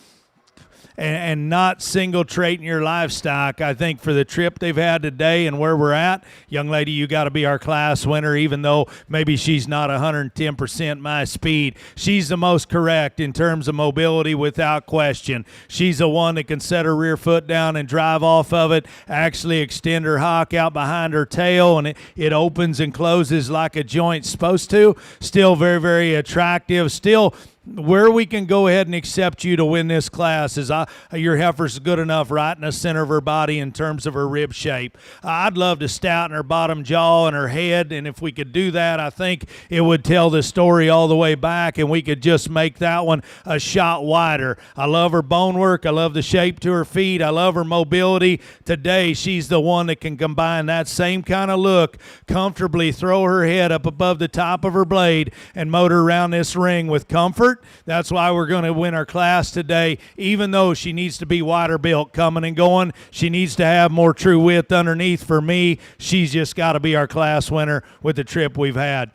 and not single trait in your livestock. I think for the trip they've had today and where we're at, young lady, you got to be our class winner, even though maybe she's not 110% my speed. She's the most correct in terms of mobility without question. She's the one that can set her rear foot down and drive off of it, actually extend her hock out behind her tail, and it opens and closes like a joint's supposed to. Still very, very attractive. Still where we can go ahead and accept you to win this class is your heifer's good enough right in the center of her body in terms of her rib shape. I'd love to stouten her bottom jaw and her head, and if we could do that, I think it would tell the story all the way back, and we could just make that one a shot wider. I love her bone work. I love the shape to her feet. I love her mobility. Today, she's the one that can combine that same kind of look, comfortably throw her head up above the top of her blade, and motor around this ring with comfort. That's why we're going to win our class today. Even though she needs to be wider built coming and going, she needs to have more true width underneath for me. She's just got to be our class winner with the trip we've had.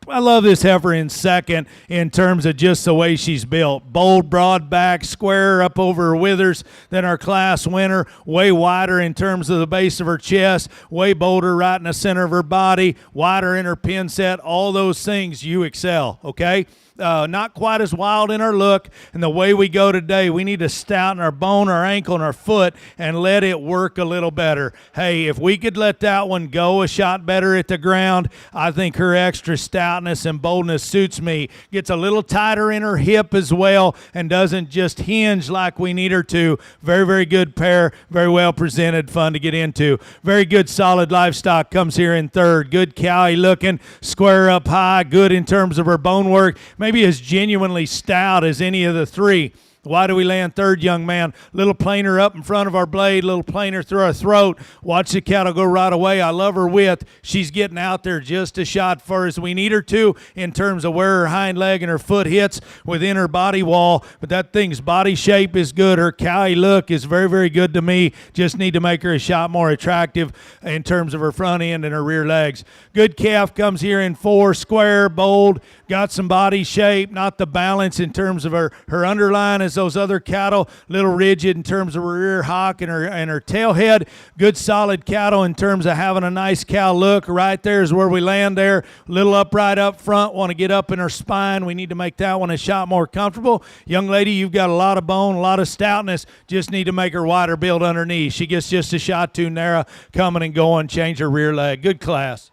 I love this heifer in second in terms of just the way she's built. Bold, broad back, square up over her withers than our class winner. Way wider in terms of the base of her chest. Way bolder right in the center of her body. Wider in her pin set. All those things you excel, okay? Not quite as wild in our look, and the way we go today, we need to stouten our bone, our ankle, and our foot and let it work a little better. Hey, if we could let that one go a shot better at the ground, I think her extra stoutness and boldness suits me. Gets a little tighter in her hip as well and doesn't just hinge like we need her to. Very, very good pair, very well presented, fun to get into. Very good solid livestock comes here in third. Good cowy looking, square up high, good in terms of her bone work. Maybe as genuinely stout as any of the three. Why do we land third, young man? Little planer up in front of our blade, little planer through our throat. Watch the cattle go right away. I love her width. She's getting out there just a shot far as we need her to in terms of where her hind leg and her foot hits within her body wall. But that thing's body shape is good. Her cowy look is very, very good to me. Just need to make her a shot more attractive in terms of her front end and her rear legs. Good calf comes here in four, square, bold, got some body shape, not the balance in terms of her underline as those other cattle, little rigid in terms of her rear hock and her tail head. Good solid cattle in terms of having a nice cow look. Right there is where we land there. Little upright up front, want to get up in her spine. We need to make that one a shot more comfortable. Young lady, you've got a lot of bone, a lot of stoutness. Just need to make her wider build underneath. She gets just a shot too narrow coming and going. Change her rear leg. Good class.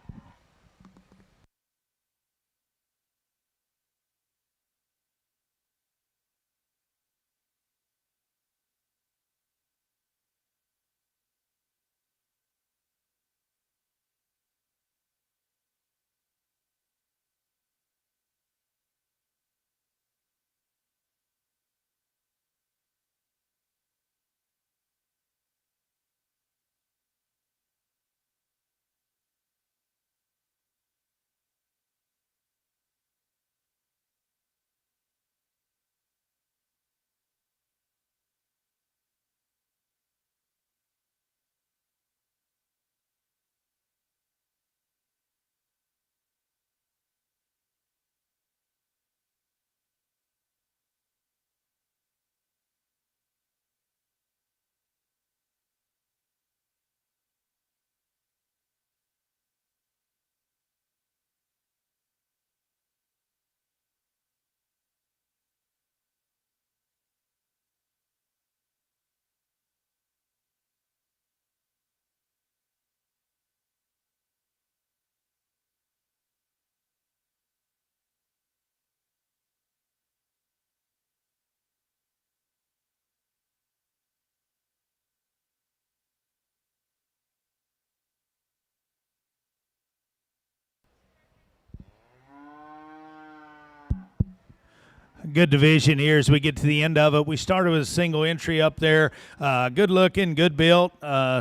Good division here as we get to the end of it. We started with a single entry up there. Good looking, good built,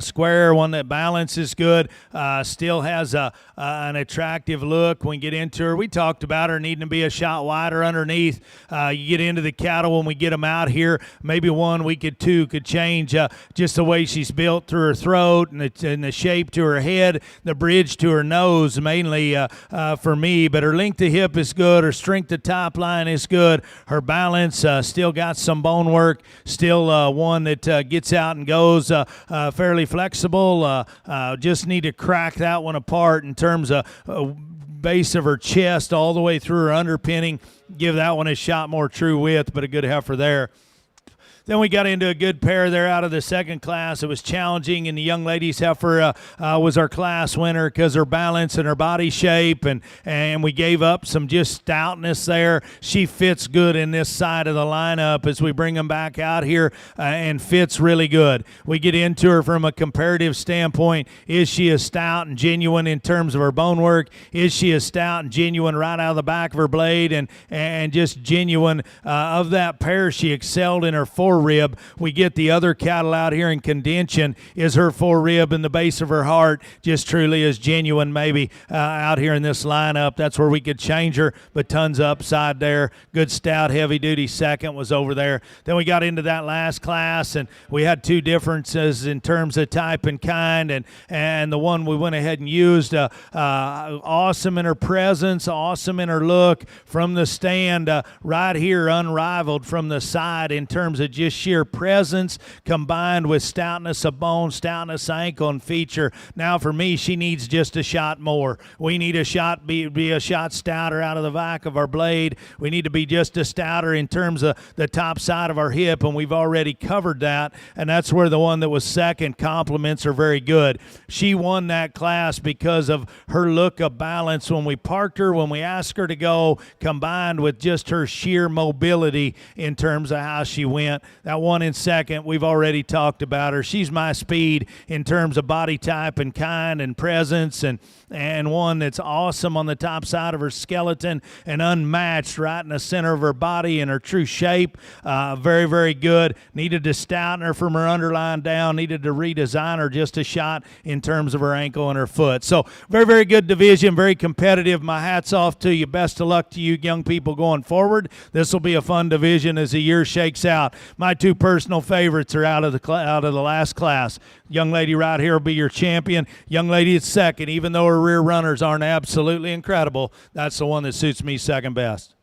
square, one that balances good, still has an attractive look. When we get into her, we talked about her needing to be a shot wider underneath. You get into the cattle when we get them out here, maybe one we could change just the way she's built through her throat and the shape to her head, the bridge to her nose mainly for me. But her length of hip is good. Her strength of top line is good. Her balance still got some bone work, still one that gets out and goes fairly flexible. Just need to crack that one apart in terms of base of her chest all the way through her underpinning. Give that one a shot more true width, but a good heifer there. Then we got into a good pair there out of the second class. It was challenging, and the young lady's heifer was our class winner because her balance and her body shape, and we gave up some just stoutness there. She fits good in this side of the lineup as we bring them back out here and fits really good. We get into her from a comparative standpoint. Is she a stout and genuine in terms of her bone work? Is she a stout and genuine right out of the back of her blade and just genuine of that pair? She excelled in her rib. We get the other cattle out here in contention. Is her rib in the base of her heart just truly as genuine maybe out here in this lineup? That's where we could change her, but tons of upside there. Good stout heavy duty second was over there. Then we got into that last class, and we had two differences in terms of type and kind, and the one we went ahead and used awesome in her presence, awesome in her look from the stand, right here unrivaled from the side in terms of just sheer presence combined with stoutness of bone, stoutness of ankle and feature. Now for me, she needs just a shot more. We need a shot, be a shot stouter out of the back of our blade. We need to be just a stouter in terms of the top side of our hip, and we've already covered that, and that's where the one that was second compliments are very good. She won that class because of her look of balance when we parked her, when we asked her to go, combined with just her sheer mobility in terms of how she went. That one in second, we've already talked about her. She's my speed in terms of body type and kind and presence, and one that's awesome on the top side of her skeleton and unmatched right in the center of her body and her true shape. Very, very good. Needed to stouten her from her underline down. Needed to redesign her just a shot in terms of her ankle and her foot. So very, very good division, very competitive. My hat's off to you. Best of luck to you young people going forward. This will be a fun division as the year shakes out. My two personal favorites are out of the last class. Young lady right here will be your champion. Young lady at second, even though her rear runners aren't absolutely incredible, that's the one that suits me second best.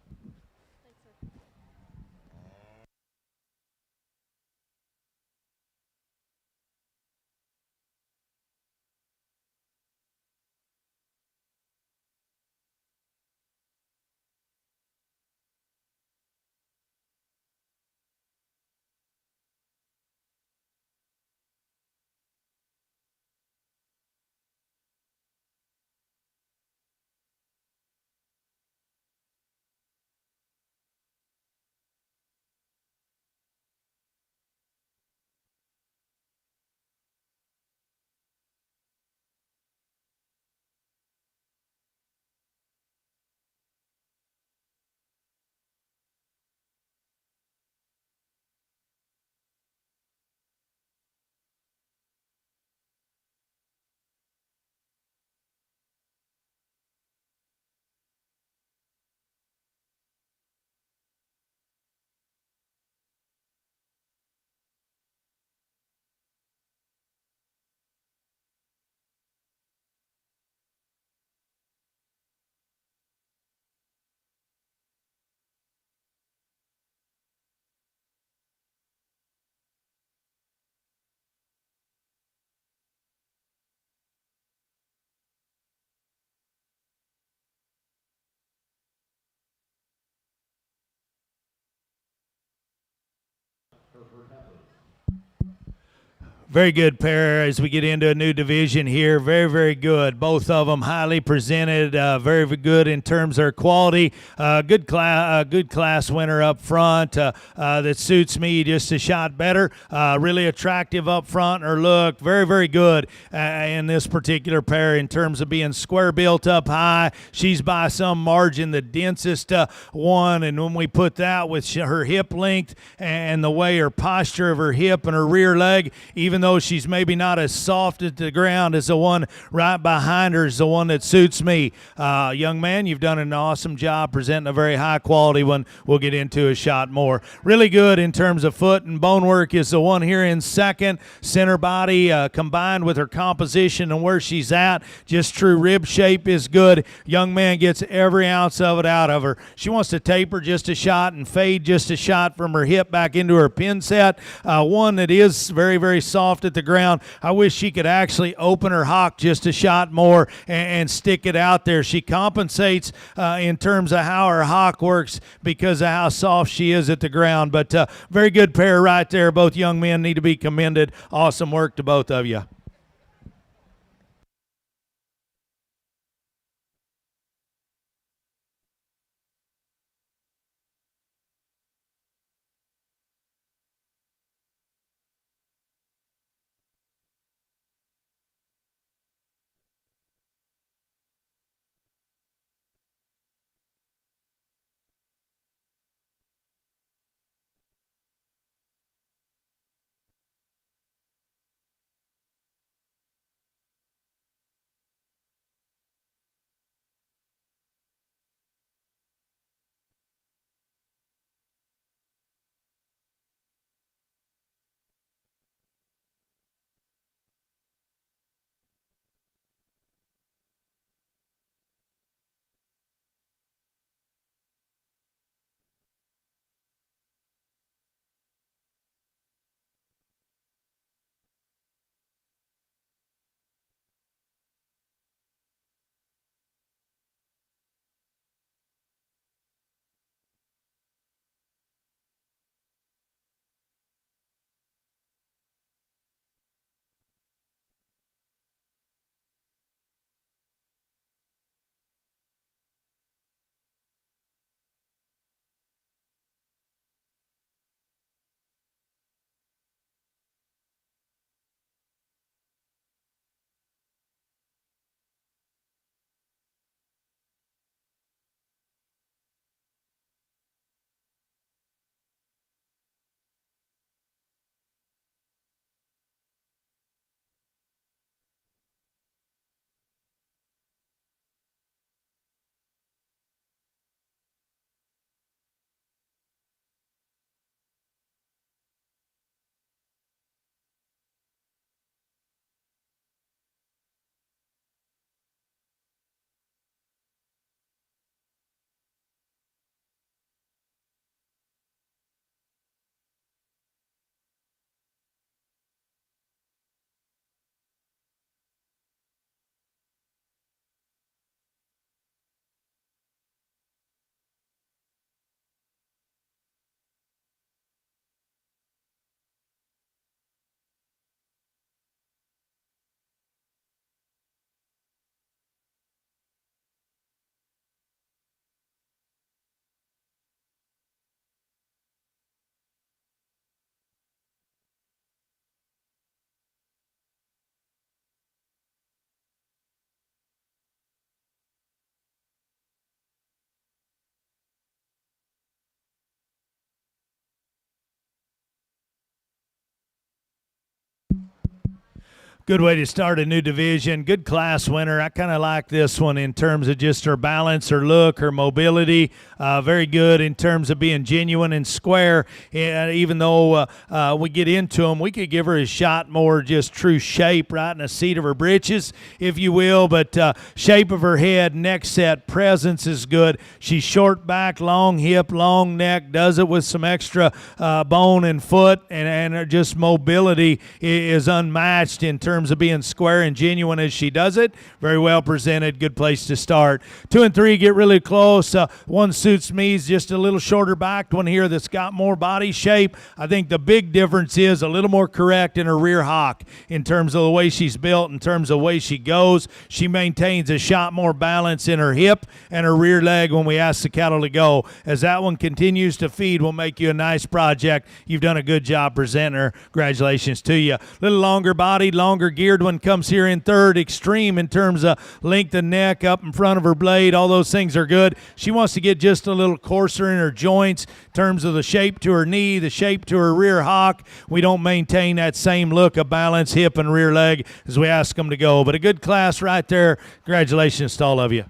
Very good pair as we get into a new division here. Very, very good. Both of them highly presented. Very, very good in terms of their quality. Good class winner up front that suits me just a shot better. Really attractive up front. Her look very, very good in this particular pair in terms of being square built up high. She's by some margin the densest one, and when we put that with her hip length and the way her posture of her hip and her rear leg, even though she's maybe not as soft at the ground as the one right behind her, is the one that suits me. Young man, you've done an awesome job presenting a very high quality one. We'll get into a shot more. Really good in terms of foot and bone work is the one here in second. Center body combined with her composition and where she's at, just true rib shape is good. Young man gets every ounce of it out of her. She wants to taper just a shot and fade just a shot from her hip back into her pin set. One that is very, very soft at the ground. I wish she could actually open her hock just a shot more and stick it out there. She compensates in terms of how her hock works because of how soft she is at the ground. But very good pair right there. Both young men need to be commended. Awesome work to both of you. Good way to start a new division. Good class winner. I kind of like this one in terms of just her balance, her look, her mobility. Very good in terms of being genuine and square. And even though we get into them, we could give her a shot more just true shape right in the seat of her britches, if you will. But shape of her head, neck set, presence is good. She's short back, long hip, long neck, does it with some extra bone and foot, and her just mobility is unmatched in terms terms of being square and genuine as she does it. Very well presented. Good place to start. 2 and 3 get really close. One suits me. Is just a little shorter backed one here that's got more body shape. I think the big difference is a little more correct in her rear hock in terms of the way she's built, in terms of the way she goes. She maintains a shot more balance in her hip and her rear leg when we ask the cattle to go. As that one continues to feed, will make you a nice project. You've done a good job presenting her. Congratulations to you. Little longer bodied, longer geared one comes here in third. Extreme in terms of length of neck, up in front of her blade. All those things are good. She wants to get just a little coarser in her joints in terms of the shape to her knee, the shape to her rear hock. We don't maintain that same look of balance, hip and rear leg as we ask them to go. But a good class right there. Congratulations to all of you.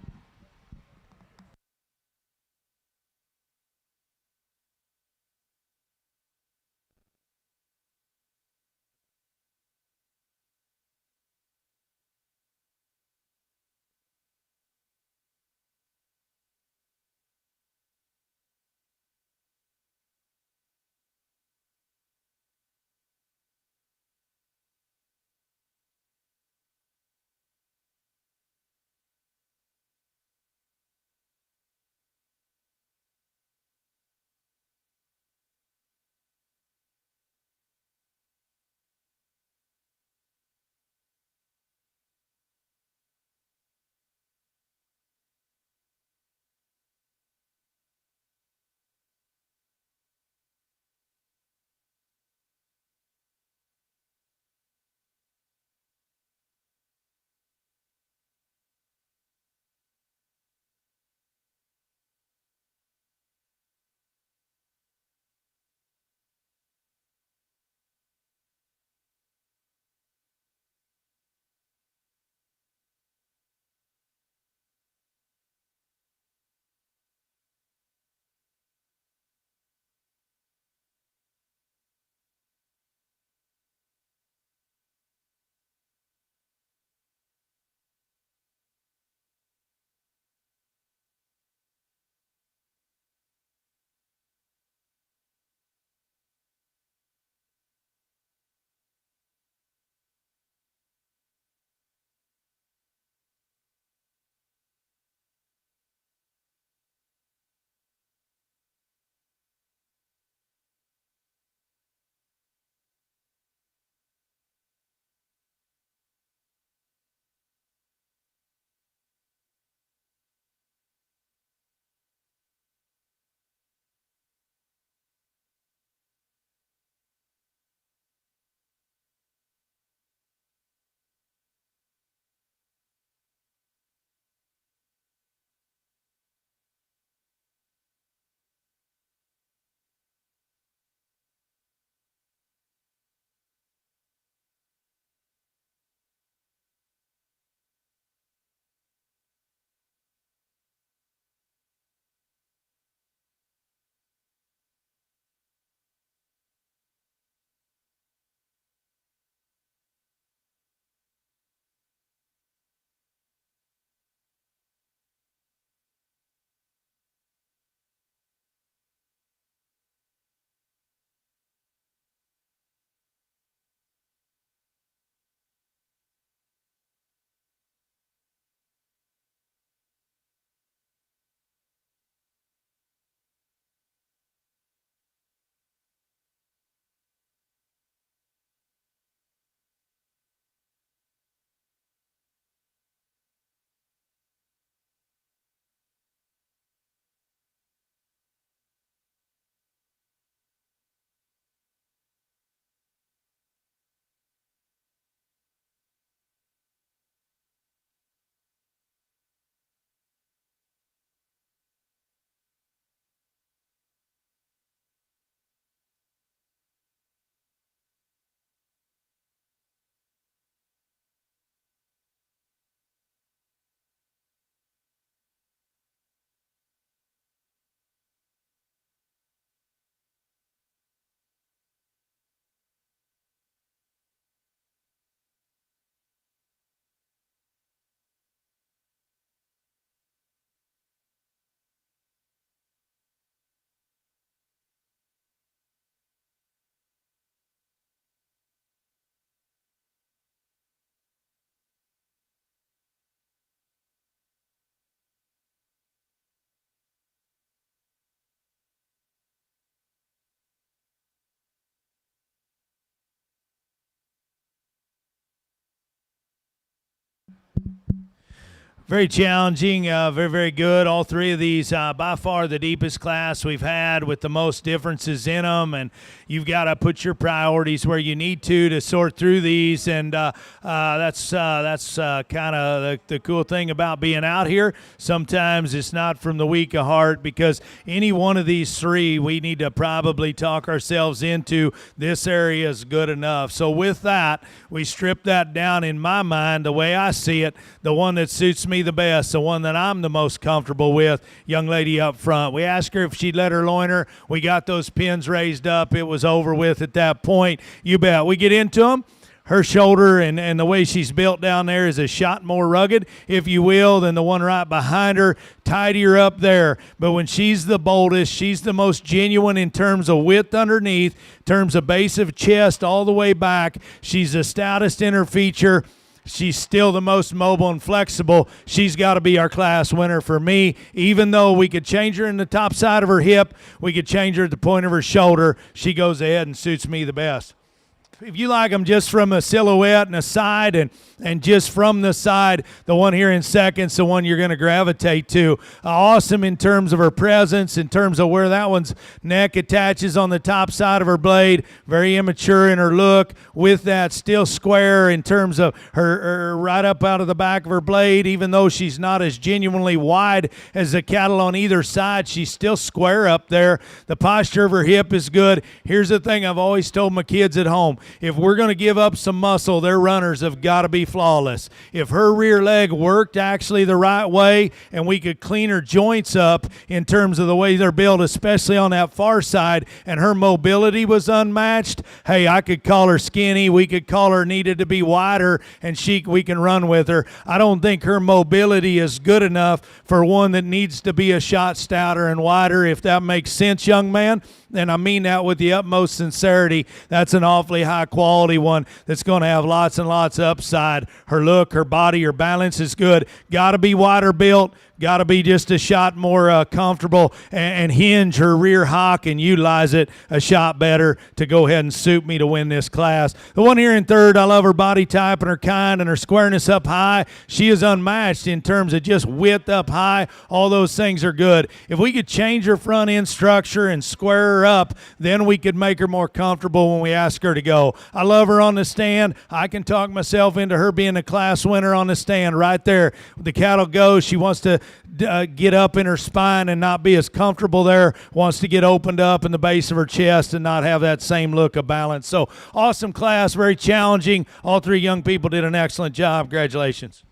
Very challenging, very, very good. All three of these, by far the deepest class we've had with the most differences in them. And you've got to put your priorities where you need to sort through these. And that's kind of the cool thing about being out here. Sometimes it's not from the weak of heart, because any one of these three, we need to probably talk ourselves into this area is good enough. So with that, we strip that down. In my mind, the way I see it, the one that suits me the best, the one that I'm the most comfortable with, young lady up front. We asked her if she'd let her loiner. We got those pins raised up. It was over with at that point. You bet. We get into them. Her shoulder and the way she's built down there is a shot more rugged, if you will, than the one right behind her. Tidier up there. But when she's the boldest, she's the most genuine in terms of width underneath, in terms of base of chest all the way back. She's the stoutest in her feature. She's still the most mobile and flexible. She's got to be our class winner for me. Even though we could change her in the top side of her hip, we could change her at the point of her shoulder, she goes ahead and suits me the best. If you like them just from a silhouette and a side and just from the side, the one here in second's the one you're going to gravitate to. Awesome in terms of her presence, in terms of where that one's neck attaches on the top side of her blade. Very immature in her look. With that, still square in terms of her right up out of the back of her blade. Even though she's not as genuinely wide as the cattle on either side, she's still square up there. The posture of her hip is good. Here's the thing I've always told my kids at home. If we're going to give up some muscle, their runners have got to be flawless. If her rear leg worked actually the right way and we could clean her joints up in terms of the way they're built, especially on that far side, and her mobility was unmatched, hey, I could call her skinny. We could call her needed to be wider, and we can run with her. I don't think her mobility is good enough for one that needs to be a shot stouter and wider, if that makes sense, young man. And I mean that with the utmost sincerity. That's an awfully high quality one that's going to have lots and lots of upside. Her look, her body, her balance is good. Got to be wider built. Got to be just a shot more comfortable and hinge her rear hock and utilize it a shot better to go ahead and suit me to win this class. The one here in third, I love her body type and her kind and her squareness up high. She is unmatched in terms of just width up high. All those things are good. If we could change her front end structure and square her up, then we could make her more comfortable when we ask her to go. I love her on the stand. I can talk myself into her being a class winner on the stand right there. The cattle go. She wants to get up in her spine and not be as comfortable there, wants to get opened up in the base of her chest and not have that same look of balance. So awesome class, very challenging. All three young people did an excellent job. Congratulations.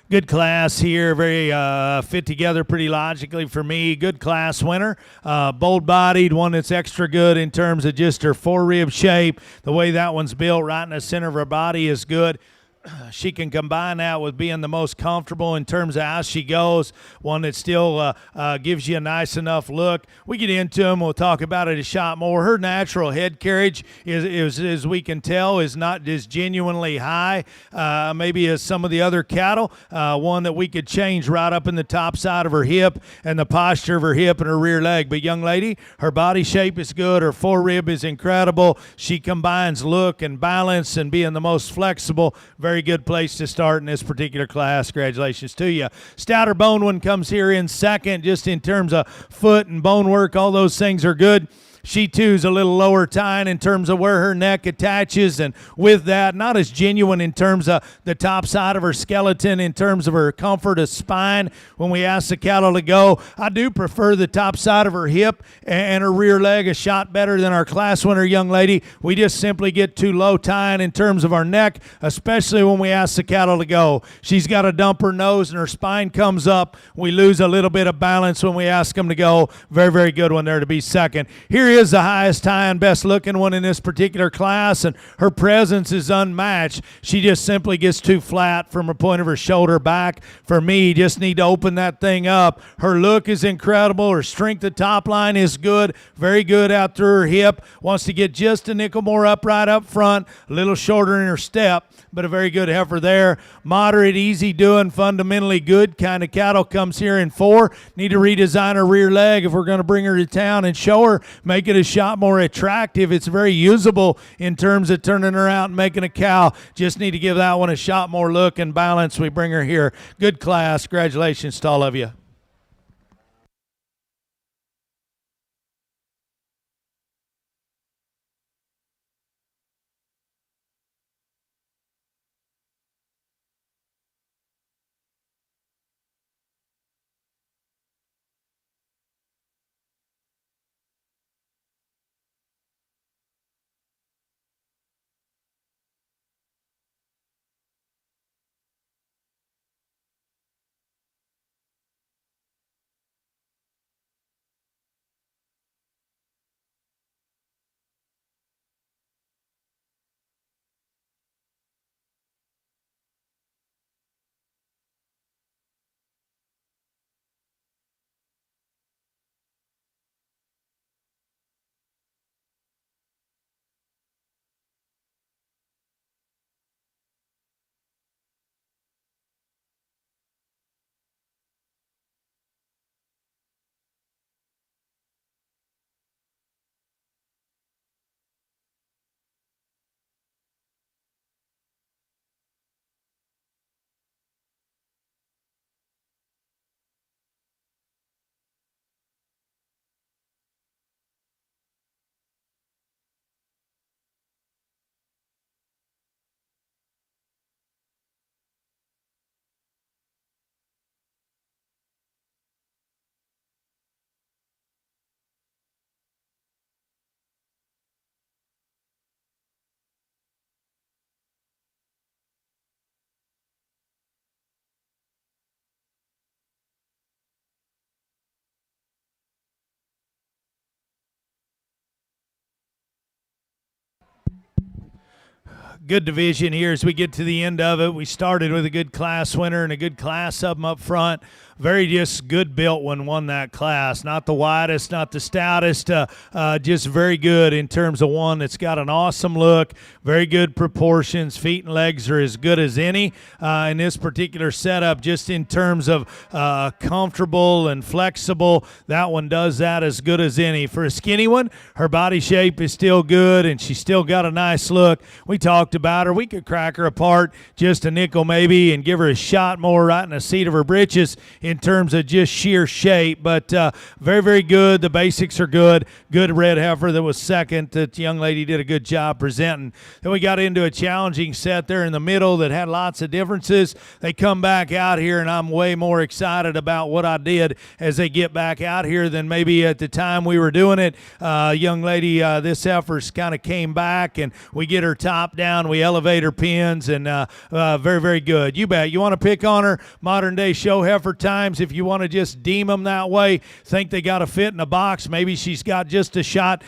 Good class here, very fit together pretty logically for me. Good class winner, bold-bodied, one that's extra good in terms of just her forerib shape. The way that one's built right in the center of her body is good. She can combine that with being the most comfortable in terms of how she goes, one that still gives you a nice enough look. We get into them. We'll talk about it a shot more. Her natural head carriage is as we can tell, is not as genuinely high, maybe as some of the other cattle. One that we could change right up in the top side of her hip and the posture of her hip and her rear leg. But young lady, her body shape is good. Her forerib is incredible. She combines look and balance and being the most flexible. Very good place to start in this particular class. Congratulations to you. Stouter bone one comes here in second, just in terms of foot and bone work. All those things are good. She, too, is a little lower tine in terms of where her neck attaches, and with that, not as genuine in terms of the top side of her skeleton, in terms of her comfort of spine. When we ask the cattle to go, I do prefer the top side of her hip and her rear leg a shot better than our class winner young lady. We just simply get too low tine in terms of our neck, especially when we ask the cattle to go. She's got to dump her nose and her spine comes up. We lose a little bit of balance when we ask them to go. Very, very good one there to be second. Here is the highest tie and best looking one in this particular class, and her presence is unmatched. She just simply gets too flat from the point of her shoulder back. For me, just need to open that thing up. Her look is incredible. Her strength of top line is good. Very good out through her hip. Wants to get just a nickel more upright up front, a little shorter in her step, but a very good heifer there. Moderate, easy doing, fundamentally good kind of cattle comes here in 4. Need to redesign her rear leg if we're going to bring her to town and show her, make it a shot more attractive. It's very usable in terms of turning her out and making a cow. Just need to give that one a shot more look and balance. We bring her here. Good class. Congratulations to all of you. Good division here as we get to the end of it. We started with a good class winner and a good class of them up front. Very just good built one won that class. Not the widest, not the stoutest, just very good in terms of one that's got an awesome look, very good proportions. Feet and legs are as good as any in this particular setup, just in terms of comfortable and flexible. That one does that as good as any. For a skinny one, her body shape is still good and she's still got a nice look. We talked about her. We could crack her apart just a nickel maybe and give her a shot more right in the seat of her britches in terms of just sheer shape, but very, very good. The basics are good. Good red heifer that was second. That young lady did a good job presenting. Then we got into a challenging set there in the middle that had lots of differences. They come back out here, and I'm way more excited about what I did as they get back out here than maybe at the time we were doing it. Young lady, this heifer's kind of came back, and we get her top down down. We elevate her pins, and very, very good. You bet. You want to pick on her modern-day show heifer times. If you want to just deem them that way, think they got to fit in a box. Maybe she's got just a shot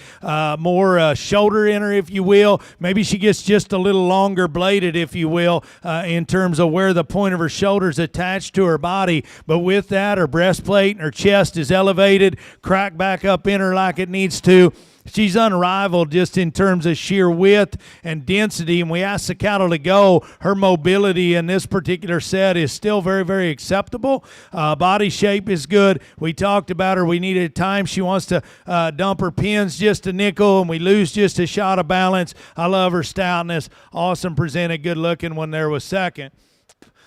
more shoulder in her, if you will. Maybe she gets just a little longer bladed, if you will, in terms of where the point of her shoulder is attached to her body. But with that, her breastplate and her chest is elevated, cracked back up in her like it needs to. She's unrivaled just in terms of sheer width and density. And we asked the cattle to go. Her mobility in this particular set is still very, very acceptable. Body shape is good. We talked about her. We needed time. She wants to dump her pins just a nickel, and we lose just a shot of balance. I love her stoutness. Awesome presented, good looking when there was second.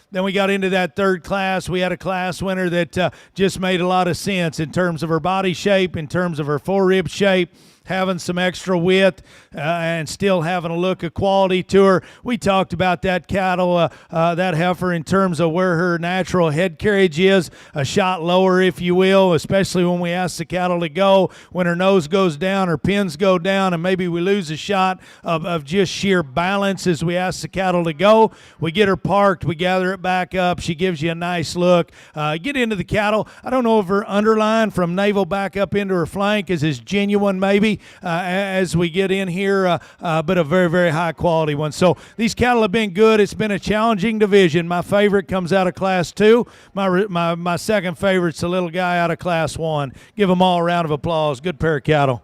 Then we got into that third class. We had a class winner that just made a lot of sense in terms of her body shape, in terms of her forerib shape, having some extra width and still having a look of quality to her. We talked about that cattle, that heifer, in terms of where her natural head carriage is, a shot lower, if you will, especially when we ask the cattle to go. When her nose goes down, her pins go down, and maybe we lose a shot of just sheer balance as we ask the cattle to go. We get her parked. We gather it back up. She gives you a nice look. Get into the cattle. I don't know if her underline from navel back up into her flank is as genuine, maybe, as we get in here, but a very, very high quality one. So these cattle have been good. It's been a challenging division. My favorite comes out of Class 2. My second favorite's the little guy out of Class 1. Give them all a round of applause. Good pair of cattle.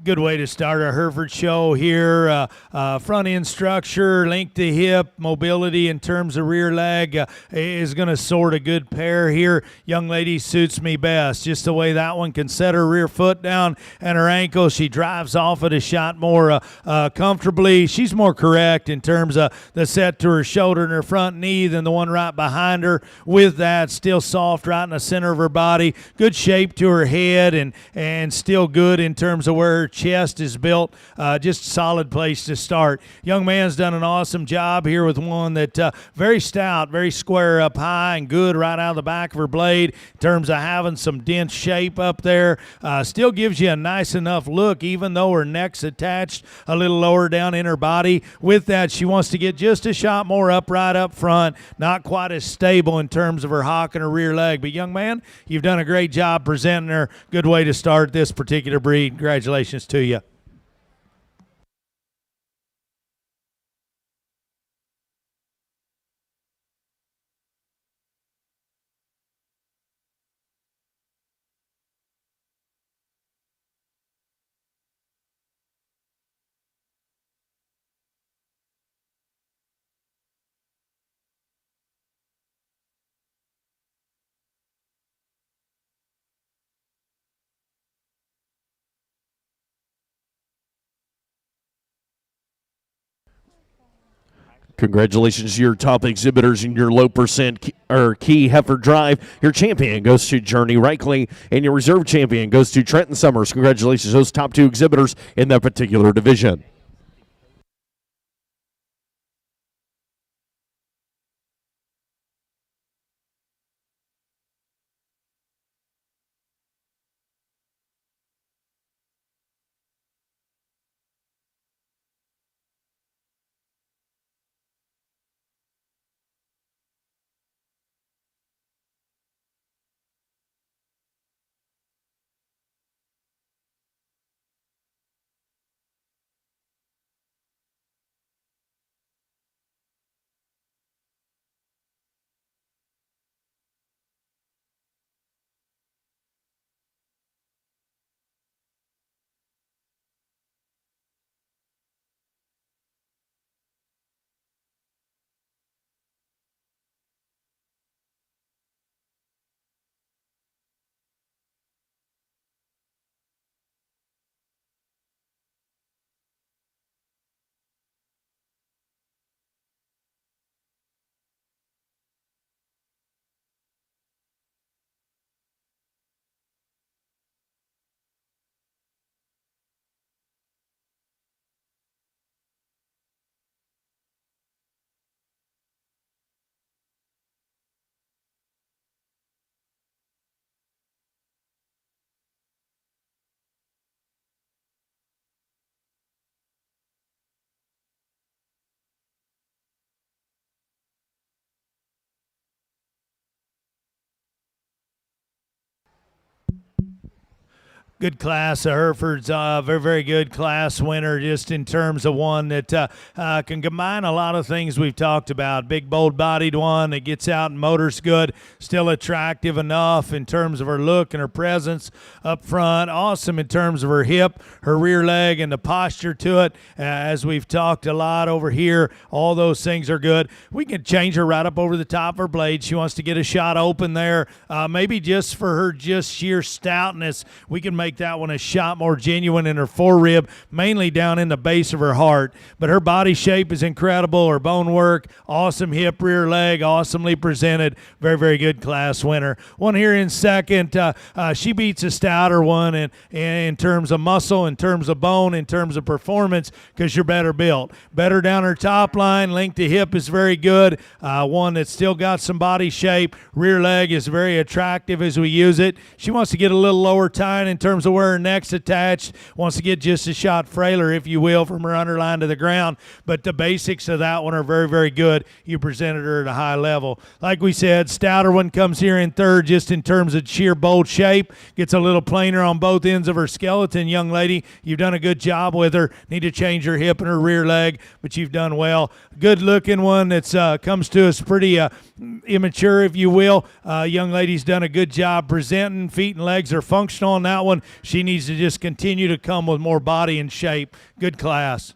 Good way to start our Hereford show here. Front end structure, length to hip, mobility in terms of rear leg is going to sort a good pair here. Young lady suits me best. Just the way that one can set her rear foot down and her ankle. She drives off at a shot more comfortably. She's more correct in terms of the set to her shoulder and her front knee than the one right behind her. With that, still soft right in the center of her body. Good shape to her head and still good in terms of where her chest is built. Just a solid place to start. Young man's done an awesome job here with one that very stout, very square up high and good right out of the back of her blade in terms of having some dense shape up there. Still gives you a nice enough look even though her neck's attached a little lower down in her body. With that, she wants to get just a shot more upright up front, not quite as stable in terms of her hock and her rear leg. But young man, you've done a great job presenting her. Good way to start this particular breed. Congratulations to you. Congratulations to your top exhibitors in your low percent key heifer drive. Your champion goes to Journey Reichley, and your reserve champion goes to Trenton Summers. Congratulations to those top two exhibitors in that particular division. Good class. Hereford's very, very good class winner, just in terms of one that can combine a lot of things we've talked about. Big, bold-bodied one that gets out and motors good, still attractive enough in terms of her look and her presence up front. Awesome in terms of her hip, her rear leg, and the posture to it. As we've talked a lot over here, all those things are good. We can change her right up over the top of her blade. She wants to get a shot open there. Maybe just for her just sheer stoutness, we can make that one a shot more genuine in her forerib, mainly down in the base of her heart. But her body shape is incredible. Her bone work, awesome hip, rear leg, awesomely presented. Very, very good class winner. One here in second. She beats a stouter one in terms of muscle, in terms of bone, in terms of performance, because you're better built. Better down her top line. Length to hip is very good. One that's still got some body shape. Rear leg is very attractive as we use it. She wants to get a little lower tine in terms of where her neck's attached. Wants to get just a shot frailer, if you will, from her underline to the ground. But the basics of that one are very, very good. You presented her at a high level. Like we said, stouter one comes here in third just in terms of sheer bold shape. Gets a little plainer on both ends of her skeleton, young lady. You've done a good job with her. Need to change her hip and her rear leg, but you've done well. Good looking one that's comes to us pretty immature, if you will. Young lady's done a good job presenting. Feet and legs are functional on that one. She needs to just continue to come with more body and shape. Good class.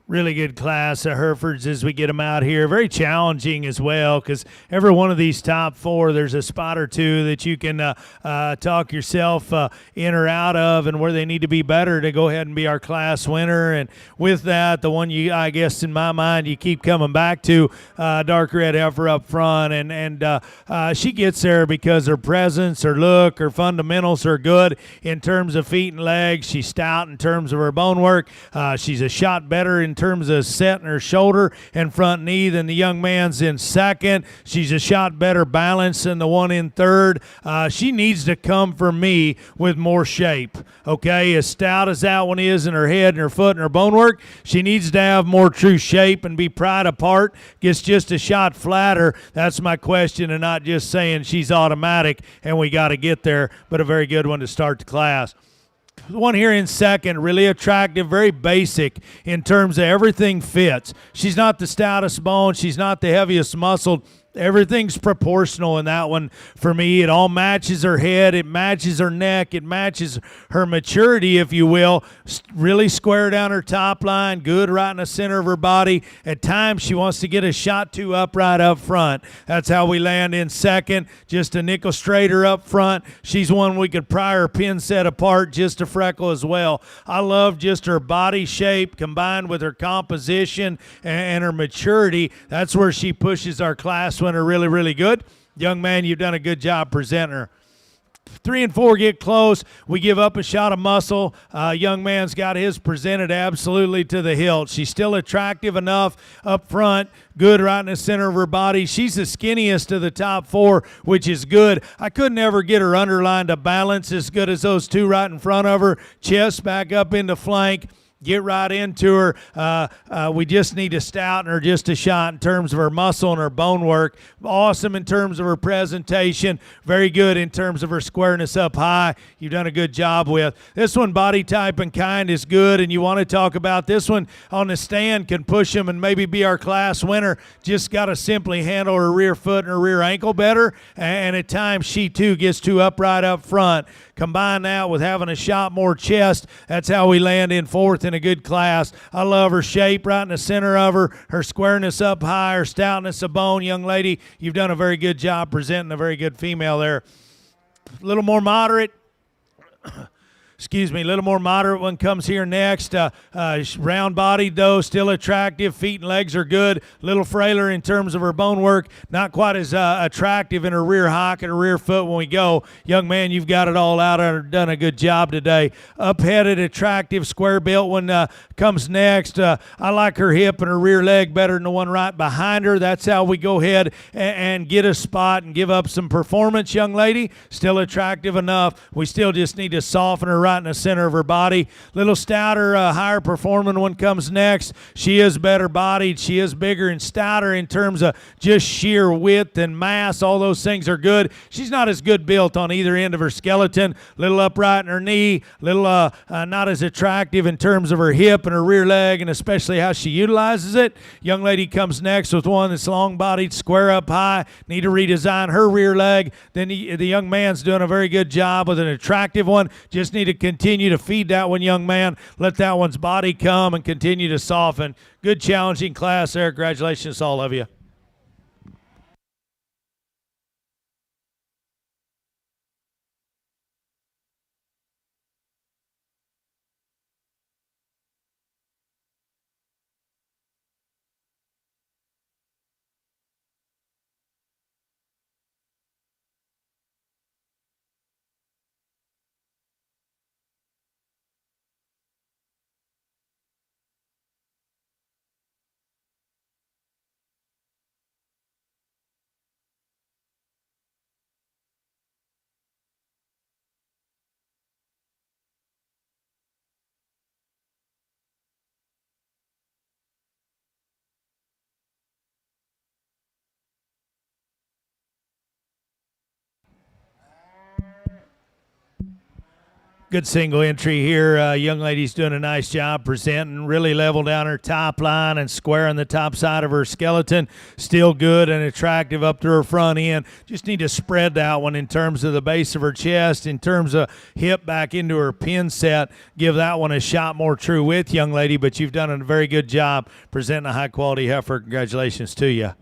Really good class of Herefords as we get them out here. Very challenging as well because every one of these top four, there's a spot or two that you can talk yourself in or out of and where they need to be better to go ahead and be our class winner. And with that, the one you, I guess in my mind, you keep coming back to, dark red heifer up front. And she gets there because her presence, her look, her fundamentals are good in terms of feet and legs. She's stout in terms of her bone work. She's a shot better in terms of setting her shoulder and front knee than the young man's in second. She's a shot better balance than the one in third. She needs to come for me with more shape. Okay, as stout as that one is in her head and her foot and her bone work, she needs to have more true shape and be pried apart. Gets just a shot flatter. That's my question, and not just saying she's automatic and we got to get there, but a very good one to start the class. One here in second, really attractive, very basic in terms of everything fits. She's not the stoutest bone. She's not the heaviest muscled. Everything's proportional in that one for me. It all matches her head. It matches her neck. It matches her maturity, if you will. Really square down her top line. Good right in the center of her body. At times, she wants to get a shot too upright up front. That's how we land in second. Just a nickel straighter up front. She's one we could pry her pin set apart just a freckle as well. I love just her body shape combined with her composition and her maturity. That's where she pushes our class winner really, really good. Young man, you've done a good job presenting her. 3 and 4 get close. We give up a shot of muscle. Young man's got his presented absolutely to the hilt. She's still attractive enough up front. Good right in the center of her body. She's the skinniest of the top four, which is good. I couldn't ever get her underline to balance as good as those two right in front of her. Chest back up into flank. Get right into her. We just need to stouten her just a shot in terms of her muscle and her bone work. Awesome in terms of her presentation. Very good in terms of her squareness up high. You've done a good job with. This one, body type and kind, is good, and you want to talk about this one on the stand, can push him and maybe be our class winner. Just got to simply handle her rear foot and her rear ankle better, and at times she too gets too upright up front. Combine that with having a shot more chest. That's how we land in fourth in a good class. I love her shape right in the center of her squareness up high, her stoutness of bone. Young lady, you've done a very good job presenting a very good female there. A little more moderate. Excuse me, a little more moderate one comes here next. Round-bodied, though, still attractive. Feet and legs are good. A little frailer in terms of her bone work. Not quite as attractive in her rear hock and her rear foot when we go. Young man, you've got it all out and done a good job today. Up-headed, attractive, square-built one comes next. I like her hip and her rear leg better than the one right behind her. That's how we go ahead and get a spot and give up some performance, young lady. Still attractive enough. We still just need to soften her right in the center of her body. Little stouter, higher performing one comes next. She is better bodied. She is bigger and stouter in terms of just sheer width and mass. All those things are good. She's not as good built on either end of her skeleton. Little upright in her knee. Little not as attractive in terms of her hip and her rear leg, and especially how she utilizes it. Young lady comes next with one that's long-bodied, square up high. Need to redesign her rear leg. Then the young man's doing a very good job with an attractive one. Just need to continue to feed that one, young man. Let that one's body come and continue to soften. Good challenging class there. Congratulations to all of you. Good single entry here. Young lady's doing a nice job presenting, really level down her top line and squaring the top side of her skeleton. Still good and attractive up to her front end. Just need to spread that one in terms of the base of her chest, in terms of hip back into her pin set. Give that one a shot more true width, young lady, but you've done a very good job presenting a high-quality heifer. Congratulations to you.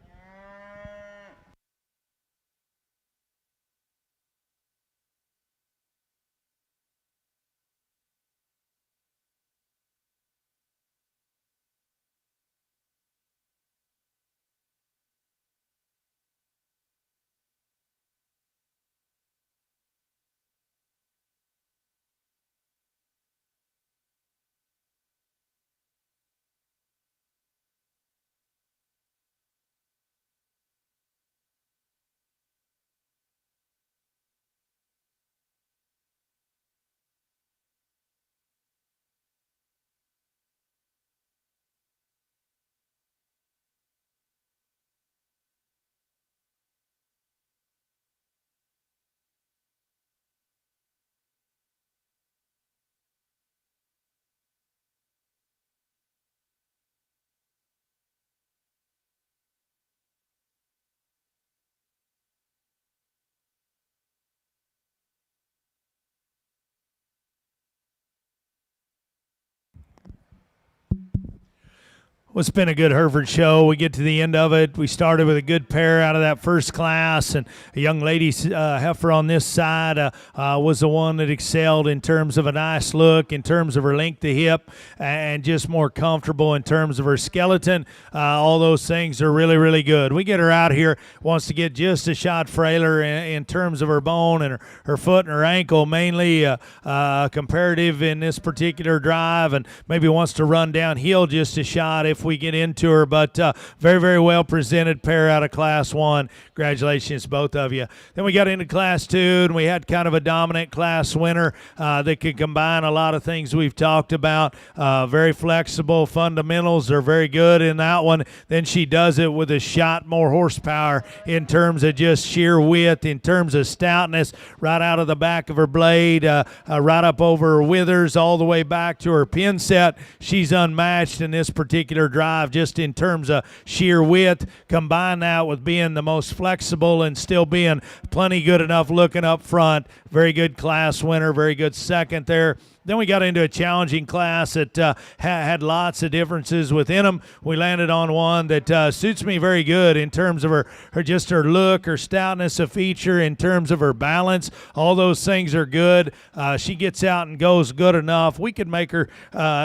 Well, it's been a good Hereford show. We get to the end of it. We started with a good pair out of that first class, and a young lady heifer on this side was the one that excelled in terms of a nice look, in terms of her length of hip, and just more comfortable in terms of her skeleton. All those things are really, really good. We get her out here, wants to get just a shot frailer in terms of her bone and her foot and her ankle, mainly comparative in this particular drive, and maybe wants to run downhill just a shot if we get into her, but very, very well presented pair out of Class 1. Congratulations, both of you. Then we got into Class 2, and we had kind of a dominant class winner that could combine a lot of things we've talked about. Very flexible fundamentals are very good in that one. Then she does it with a shot more horsepower in terms of just sheer width, in terms of stoutness, right out of the back of her blade, right up over her withers, all the way back to her pin set. She's unmatched in this particular drive just in terms of sheer width. Combine that with being the most flexible and still being plenty good enough looking up front. Very good class winner, very good second there. Then we got into a challenging class that had lots of differences within them. We landed on one that suits me very good in terms of her just her look, her stoutness of feature, in terms of her balance. All those things are good. She gets out and goes good enough. We could make her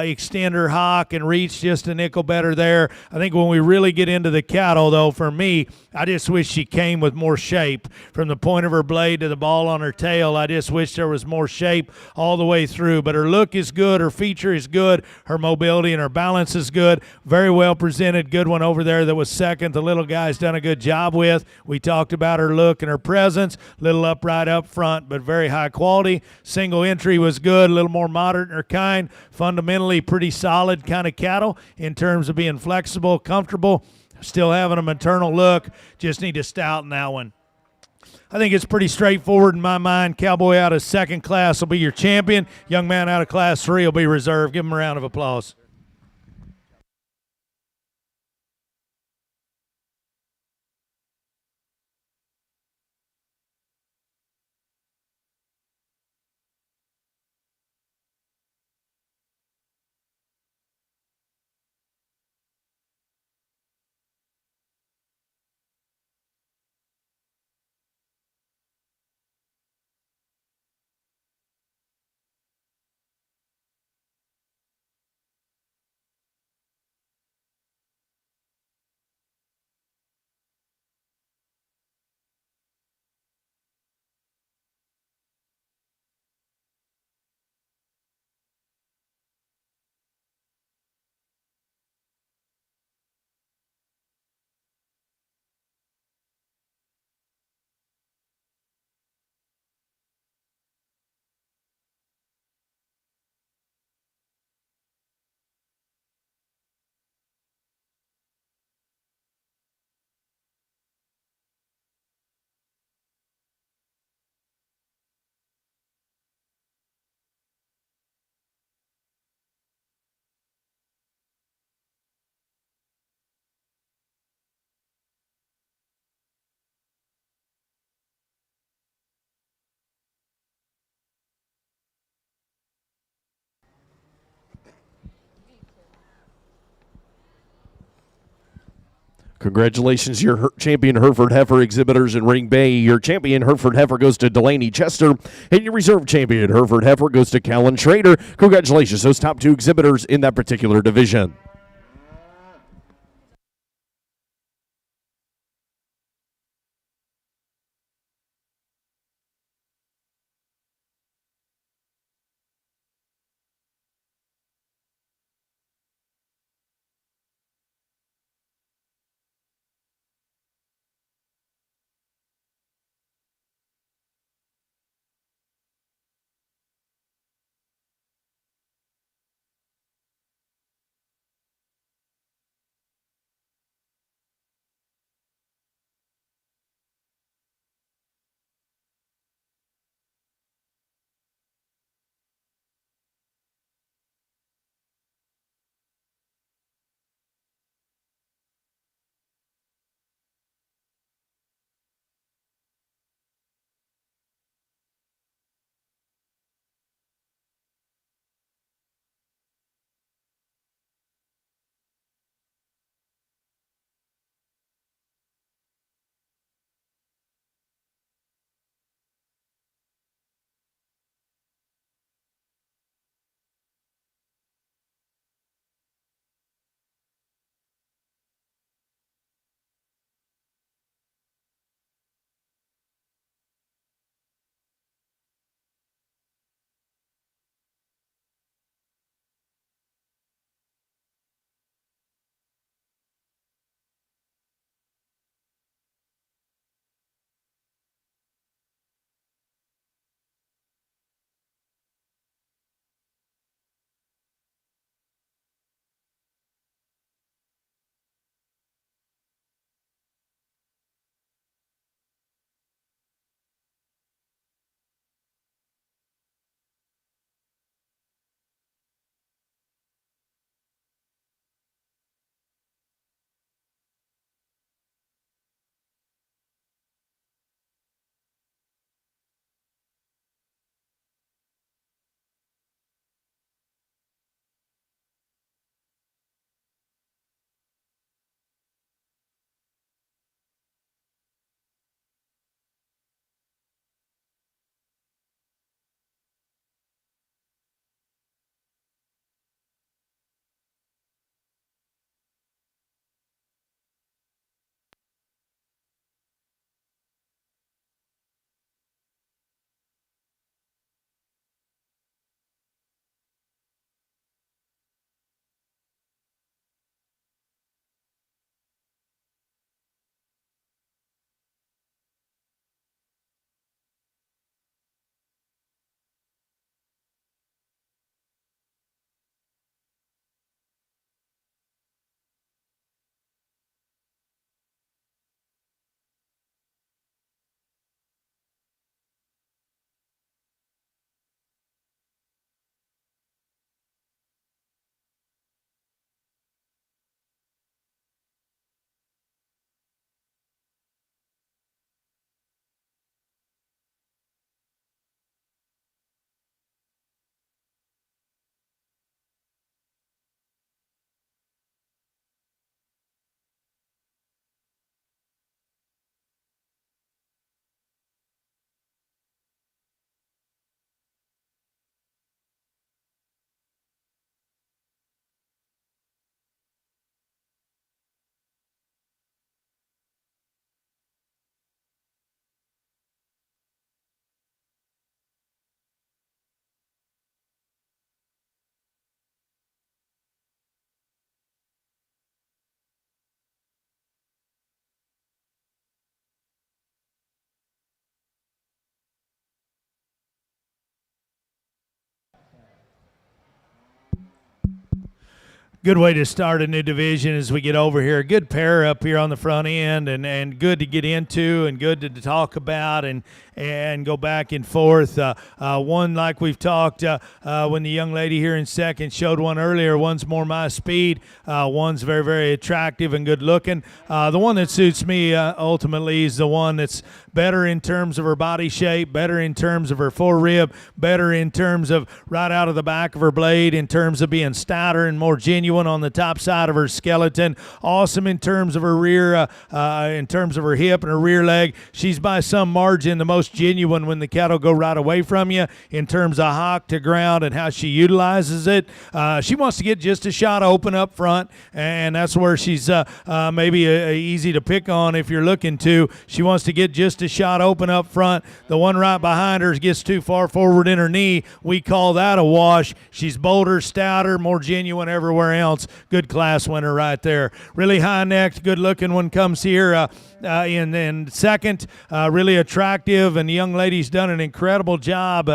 extend her hock and reach just a nickel better there. I think when we really get into the cattle, though, for me, I just wish she came with more shape from the point of her blade to the ball on her tail. I just wish there was more shape all the way through. But her look is good, her feature is good, her mobility and her balance is good. Very well presented. Good one over there that was second. The little guy's done a good job with. We talked about her look and her presence. Little upright up front, but very high quality. Single entry was good, a little more moderate in her kind. Fundamentally pretty solid kind of cattle in terms of being flexible, comfortable, still having a maternal look. Just need to stouten that one. I think it's pretty straightforward in my mind. Cowboy out of second class will be your champion. Young man out of class 3 will be reserved. Give him a round of applause. Congratulations, your champion Hereford Heifer exhibitors in Ring Bay. Your champion Hereford Heifer goes to Delaney Chester, and your reserve champion Hereford Heifer goes to Callan Schrader. Congratulations, those top 2 exhibitors in that particular division. Good way to start a new division as we get over here. Good pair up here on the front end, and good to get into and good to talk about and go back and forth. One, like we've talked, when the young lady here in second showed one earlier, one's more my speed. One's very, very attractive and good looking. The one that suits me ultimately is the one that's better in terms of her body shape, better in terms of her forerib, better in terms of right out of the back of her blade, in terms of being stouter and more genuine on the top side of her skeleton. Awesome in terms of her rear, in terms of her hip and her rear leg. She's by some margin the most genuine when the cattle go right away from you in terms of hock to ground and how she utilizes it. She wants to get just a shot open up front, and that's where she's maybe easy to pick on if you're looking to. She wants to get just a shot open up front. The one right behind her gets too far forward in her knee. We call that a wash. She's bolder, stouter, more genuine everywhere else. Good class winner right there. Really high-necked, good-looking one comes here in second. Really attractive, and the young lady's done an incredible job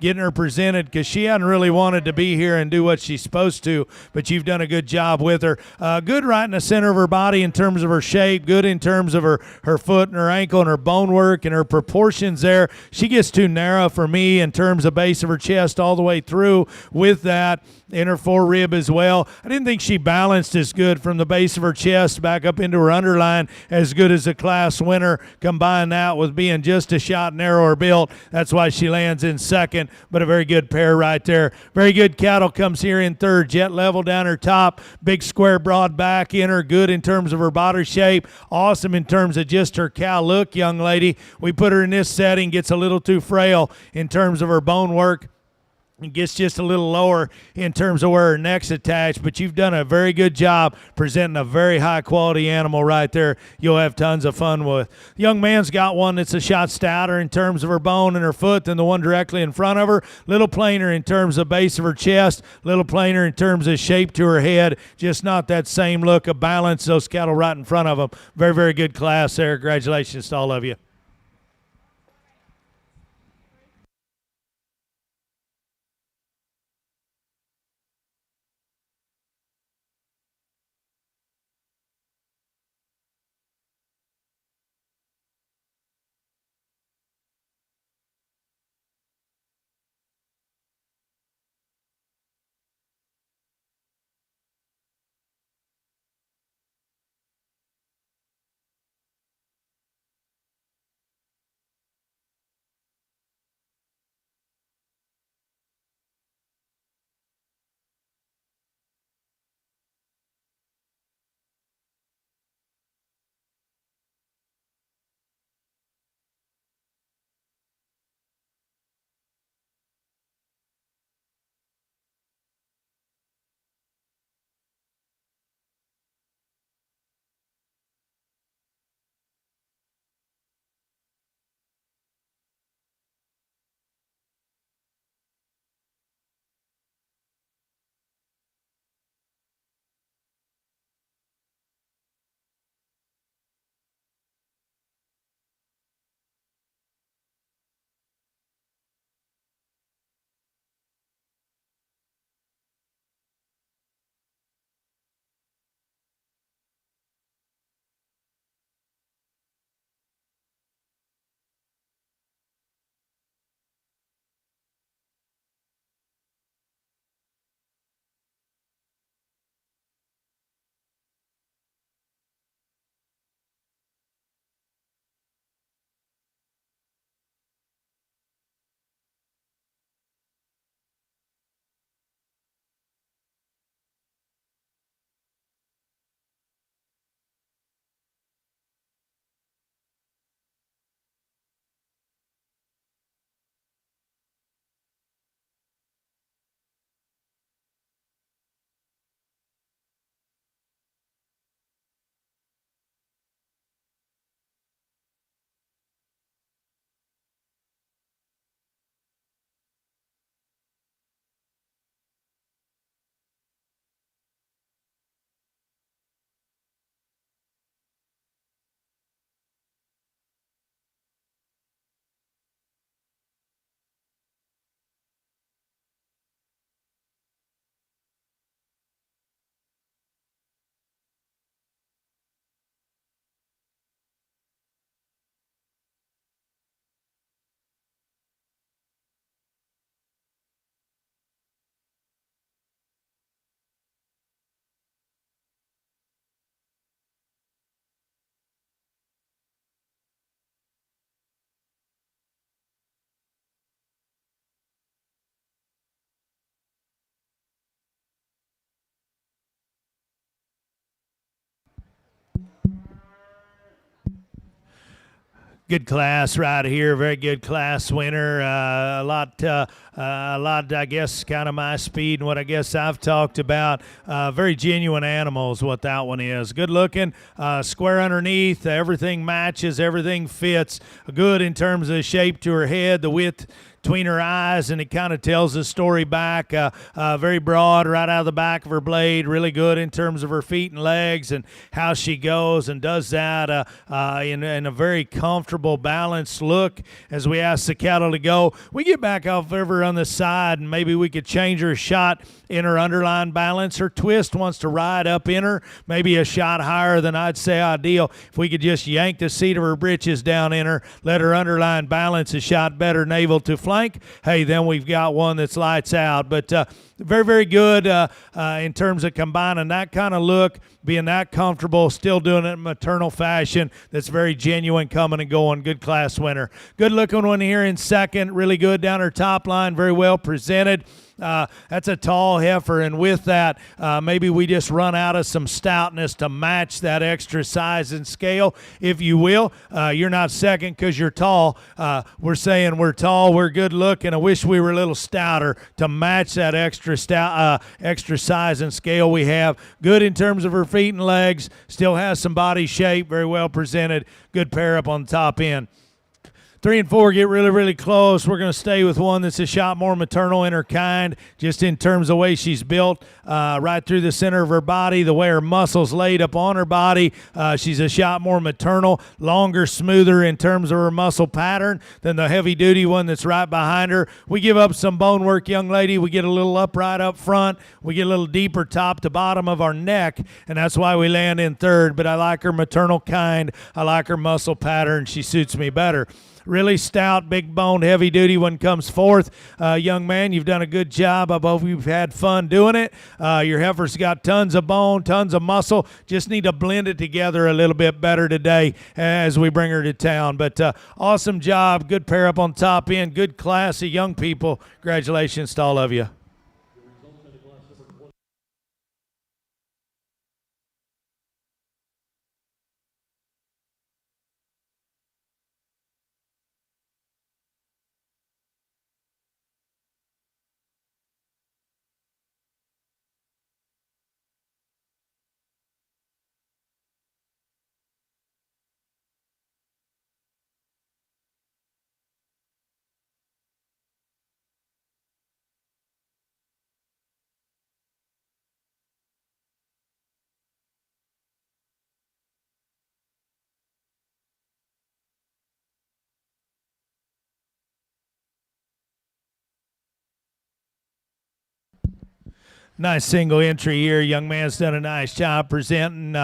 getting her presented because she hadn't really wanted to be here and do what she's supposed to, but you've done a good job with her. Good right in the center of her body in terms of her shape, good in terms of her foot and her ankle and her bone work and her proportions there. She gets too narrow for me in terms of base of her chest all the way through with that. In her forerib as well. I didn't think she balanced as good from the base of her chest back up into her underline as good as a class winner. Combine that with being just a shot narrower built. That's why she lands in second, but a very good pair right there. Very good cattle comes here in third. Jet level down her top. Big square broad back in her. Good in terms of her body shape. Awesome in terms of just her cow look, young lady. We put her in this setting. Gets a little too frail in terms of her bone work. It gets just a little lower in terms of where her neck's attached, but you've done a very good job presenting a very high-quality animal right there you'll have tons of fun with. The young man's got one that's a shot stouter in terms of her bone and her foot than the one directly in front of her. Little plainer in terms of base of her chest, little plainer in terms of shape to her head, just not that same look of balance, those cattle right in front of them. Very, very good class there. Congratulations to all of you. Good class right here. Very good class winner. A lot, I guess, kind of my speed and what I guess I've talked about. Very genuine animals, what that one is. Good looking, square underneath. Everything matches, everything fits. Good in terms of the shape to her head, the width between her eyes, and it kind of tells the story back. Very broad right out of the back of her blade. Really good in terms of her feet and legs and how she goes and does that in a very comfortable, balanced look as we ask the cattle to go. We get back off over on the side, and maybe we could change her shot in her underline balance. Her twist wants to ride up in her, maybe a shot higher than I'd say ideal. If we could just yank the seat of her britches down in her, let her underline balance a shot better navel to flank, hey, then we've got one that's lights out. But very, very good in terms of combining that kind of look, being that comfortable, still doing it in maternal fashion. That's very genuine, coming and going. Good class winner. Good looking one here in second. Really good down her top line. Very well presented. That's a tall heifer, and with that, maybe we just run out of some stoutness to match that extra size and scale, if you will. You're not second because you're tall. We're saying we're tall, we're good looking. I wish we were a little stouter to match that extra size and scale we have. Good in terms of her feet and legs. Still has some body shape. Very well presented. Good pair up on the top end. 3 and 4 get really, really close. We're going to stay with one that's a shot more maternal in her kind, just in terms of the way she's built, right through the center of her body, the way her muscles laid up on her body. She's a shot more maternal, longer, smoother in terms of her muscle pattern than the heavy-duty one that's right behind her. We give up some bone work, young lady. We get a little upright up front. We get a little deeper top to bottom of our neck, and that's why we land in third. But I like her maternal kind. I like her muscle pattern. She suits me better. Really stout, big-boned, heavy-duty one comes fourth. Young man, you've done a good job. I hope you've had fun doing it. Your heifer's got tons of bone, tons of muscle. Just need to blend it together a little bit better today as we bring her to town. But awesome job. Good pair up on top end. Good class of young people. Congratulations to all of you. Nice single entry here. Young man's done a nice job presenting.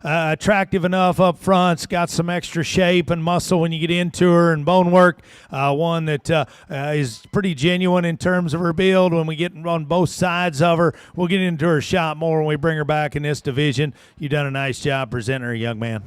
Attractive enough up front. It's got some extra shape and muscle when you get into her, and bone work. One that is pretty genuine in terms of her build. When we get on both sides of her, we'll get into her shot more when we bring her back in this division. You've done a nice job presenting her, young man.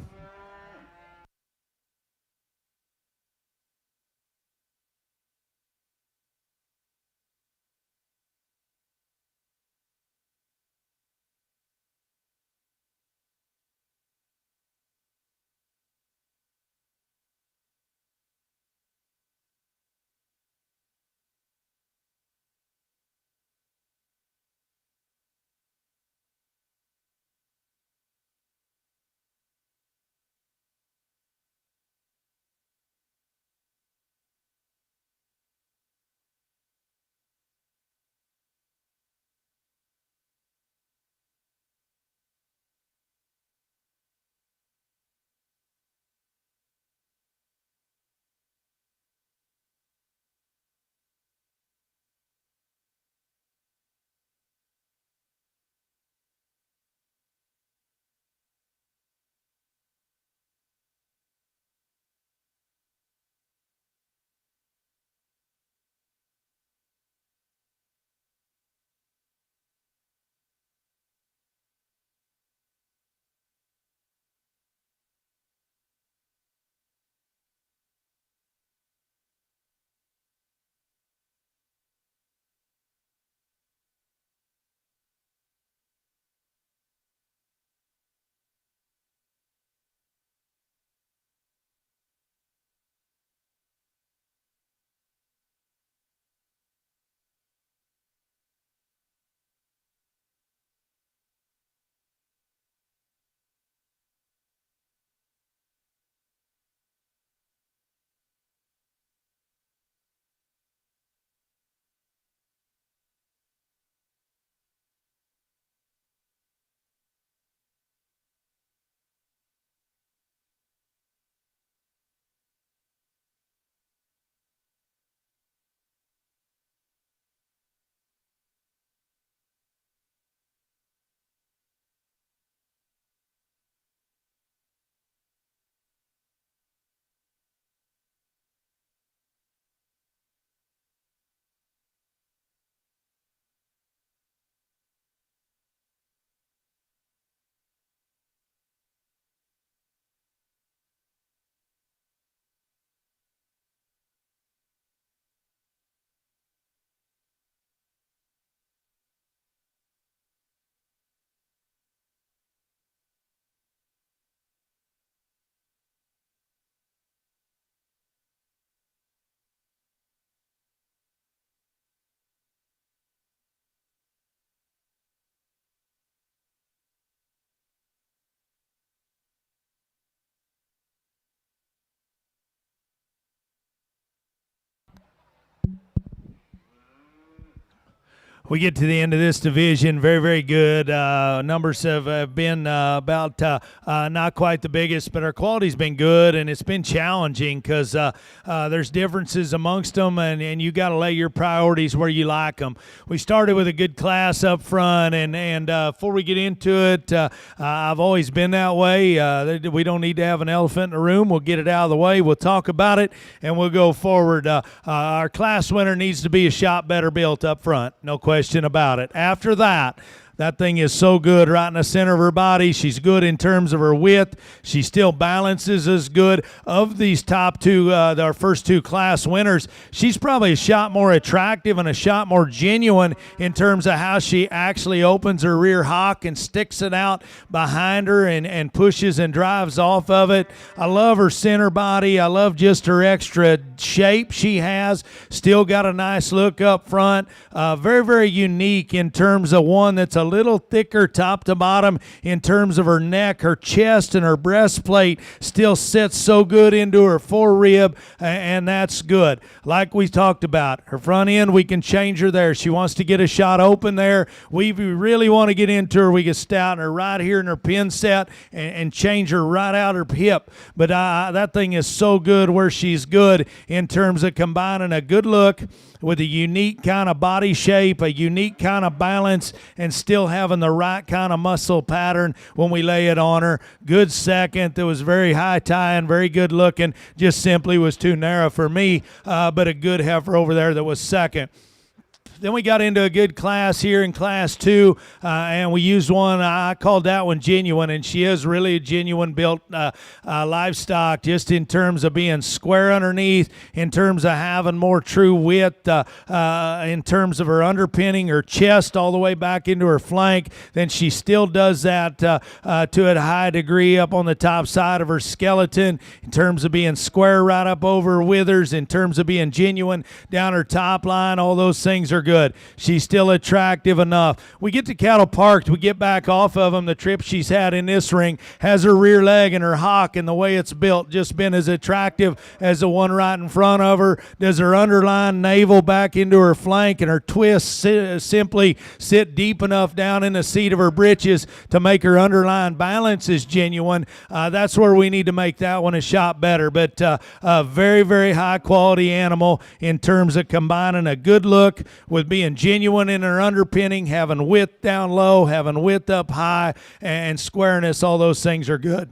We get to the end of this division, very, very good. Numbers have been about not quite the biggest, but our quality's been good, and it's been challenging because there's differences amongst them, and you got to lay your priorities where you like them. We started with a good class up front, and before we get into it, I've always been that way. We don't need to have an elephant in the room. We'll get it out of the way. We'll talk about it, and we'll go forward. Our class winner needs to be a shot better built up front, no question about it. After that thing is so good right in the center of her body. She's good in terms of her width. She still balances as good. Of these top two, our first two class winners, she's probably a shot more attractive and a shot more genuine in terms of how she actually opens her rear hock and sticks it out behind her and pushes and drives off of it. I love her center body. I love just her extra shape she has. Still got a nice look up front. Very, very unique in terms of one that's a little thicker top to bottom in terms of her neck. Her chest and her breastplate still sits so good into her forerib, and that's good. Like we talked about, her front end, we can change her there. She wants to get a shot open there. We really want to get into her. We can stout her right here in her pin set and change her right out her hip. But that thing is so good where she's good in terms of combining a good look with a unique kind of body shape, a unique kind of balance, and still having the right kind of muscle pattern when we lay it on her. Good second. That was very high tying, very good looking. Just simply was too narrow for me, but a good heifer over there that was second. Then we got into a good class here in Class 2, and we used one. I called that one genuine, and she is really a genuine built livestock just in terms of being square underneath, in terms of having more true width, in terms of her underpinning, her chest all the way back into her flank. Then she still does that to a high degree up on the top side of her skeleton in terms of being square right up over her withers, in terms of being genuine down her top line. All those things are good. She's still attractive enough. We get to cattle parked. We get back off of them. The trip she's had in this ring has her rear leg and her hock and the way it's built just been as attractive as the one right in front of her. Does her underline navel back into her flank and her twist simply sit deep enough down in the seat of her britches to make her underline balance is genuine. That's where we need to make that one a shot better. But a very, very high quality animal in terms of combining a good look with being genuine in her underpinning, having width down low, having width up high, and squareness. All those things are good.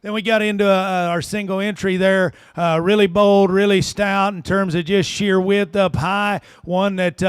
Then we got into our single entry there, really bold, really stout in terms of just sheer width up high. One that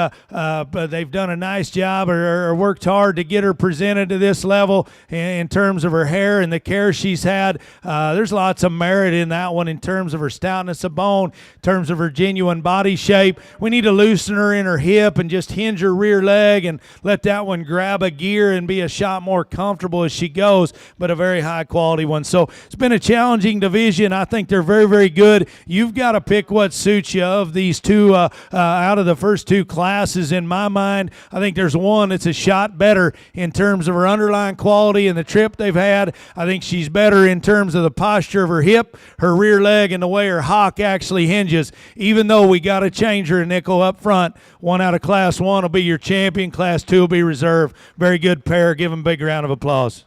they've done a nice job or worked hard to get her presented to this level in terms of her hair and the care she's had. There's lots of merit in that one in terms of her stoutness of bone, in terms of her genuine body shape. We need to loosen her in her hip and just hinge her rear leg and let that one grab a gear and be a shot more comfortable as she goes, but a very high quality one. So it's been a challenging division. I think they're very, very good. You've got to pick what suits you of these two out of the first two classes. In my mind, I think there's one that's a shot better in terms of her underlying quality and the trip they've had. I think she's better in terms of the posture of her hip, her rear leg, and the way her hock actually hinges, even though we got to change her nickel up front. One out of Class 1 will be your champion. Class 2 will be reserve. Very good pair. Give them a big round of applause.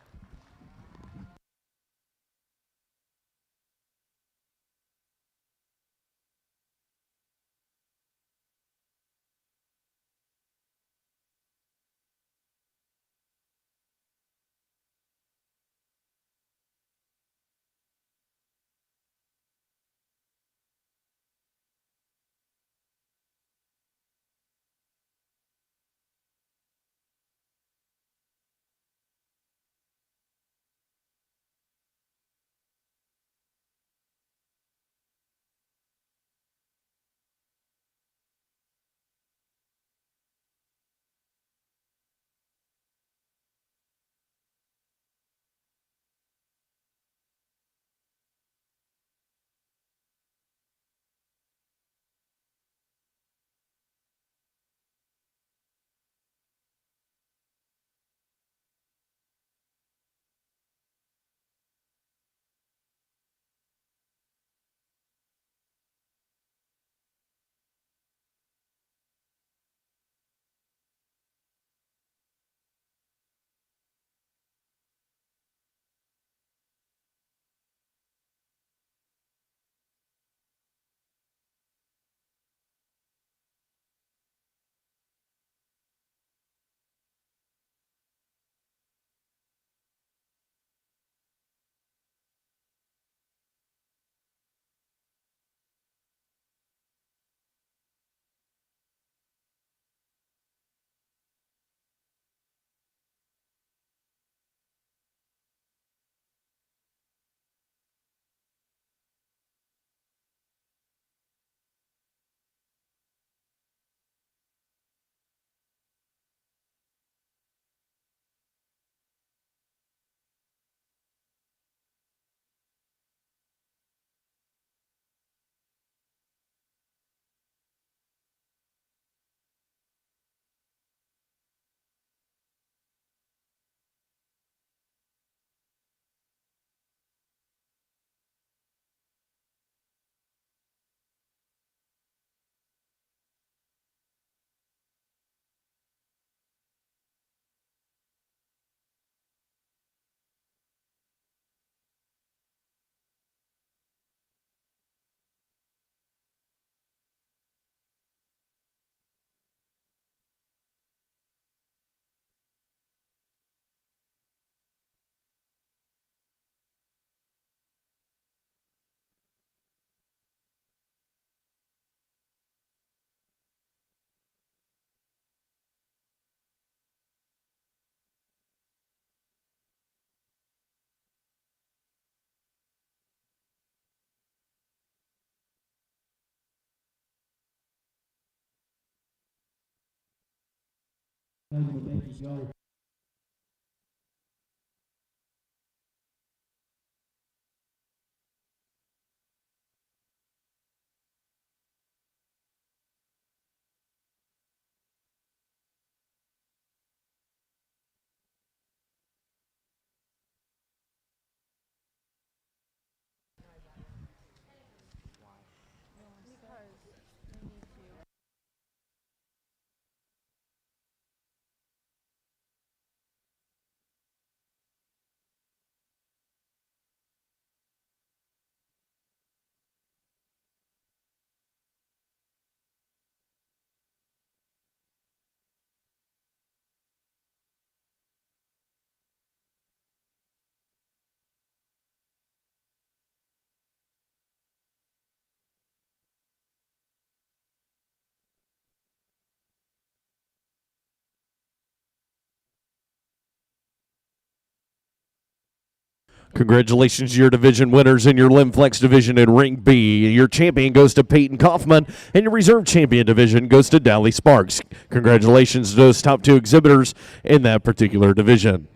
Congratulations to your division winners in your Limb Flex division in Ring B. Your champion goes to Peyton Kaufman, and your reserve champion division goes to Dally Sparks. Congratulations to those top two exhibitors in that particular division.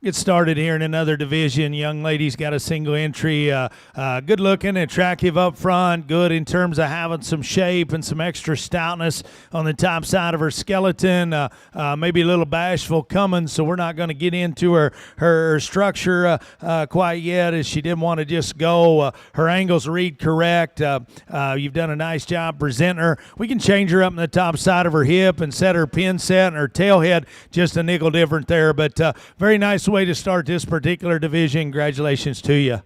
Get started here in another division. Young lady's got a single entry. Good looking, attractive up front. Good in terms of having some shape and some extra stoutness on the top side of her skeleton. Maybe a little bashful coming, so we're not going to get into her structure quite yet, as she didn't want to just go. Her angles read correct. You've done a nice job presenting her. We can change her up in the top side of her hip and set her pin set and her tail head just a nickel different there. But very nice way to start this particular division. Congratulations to you.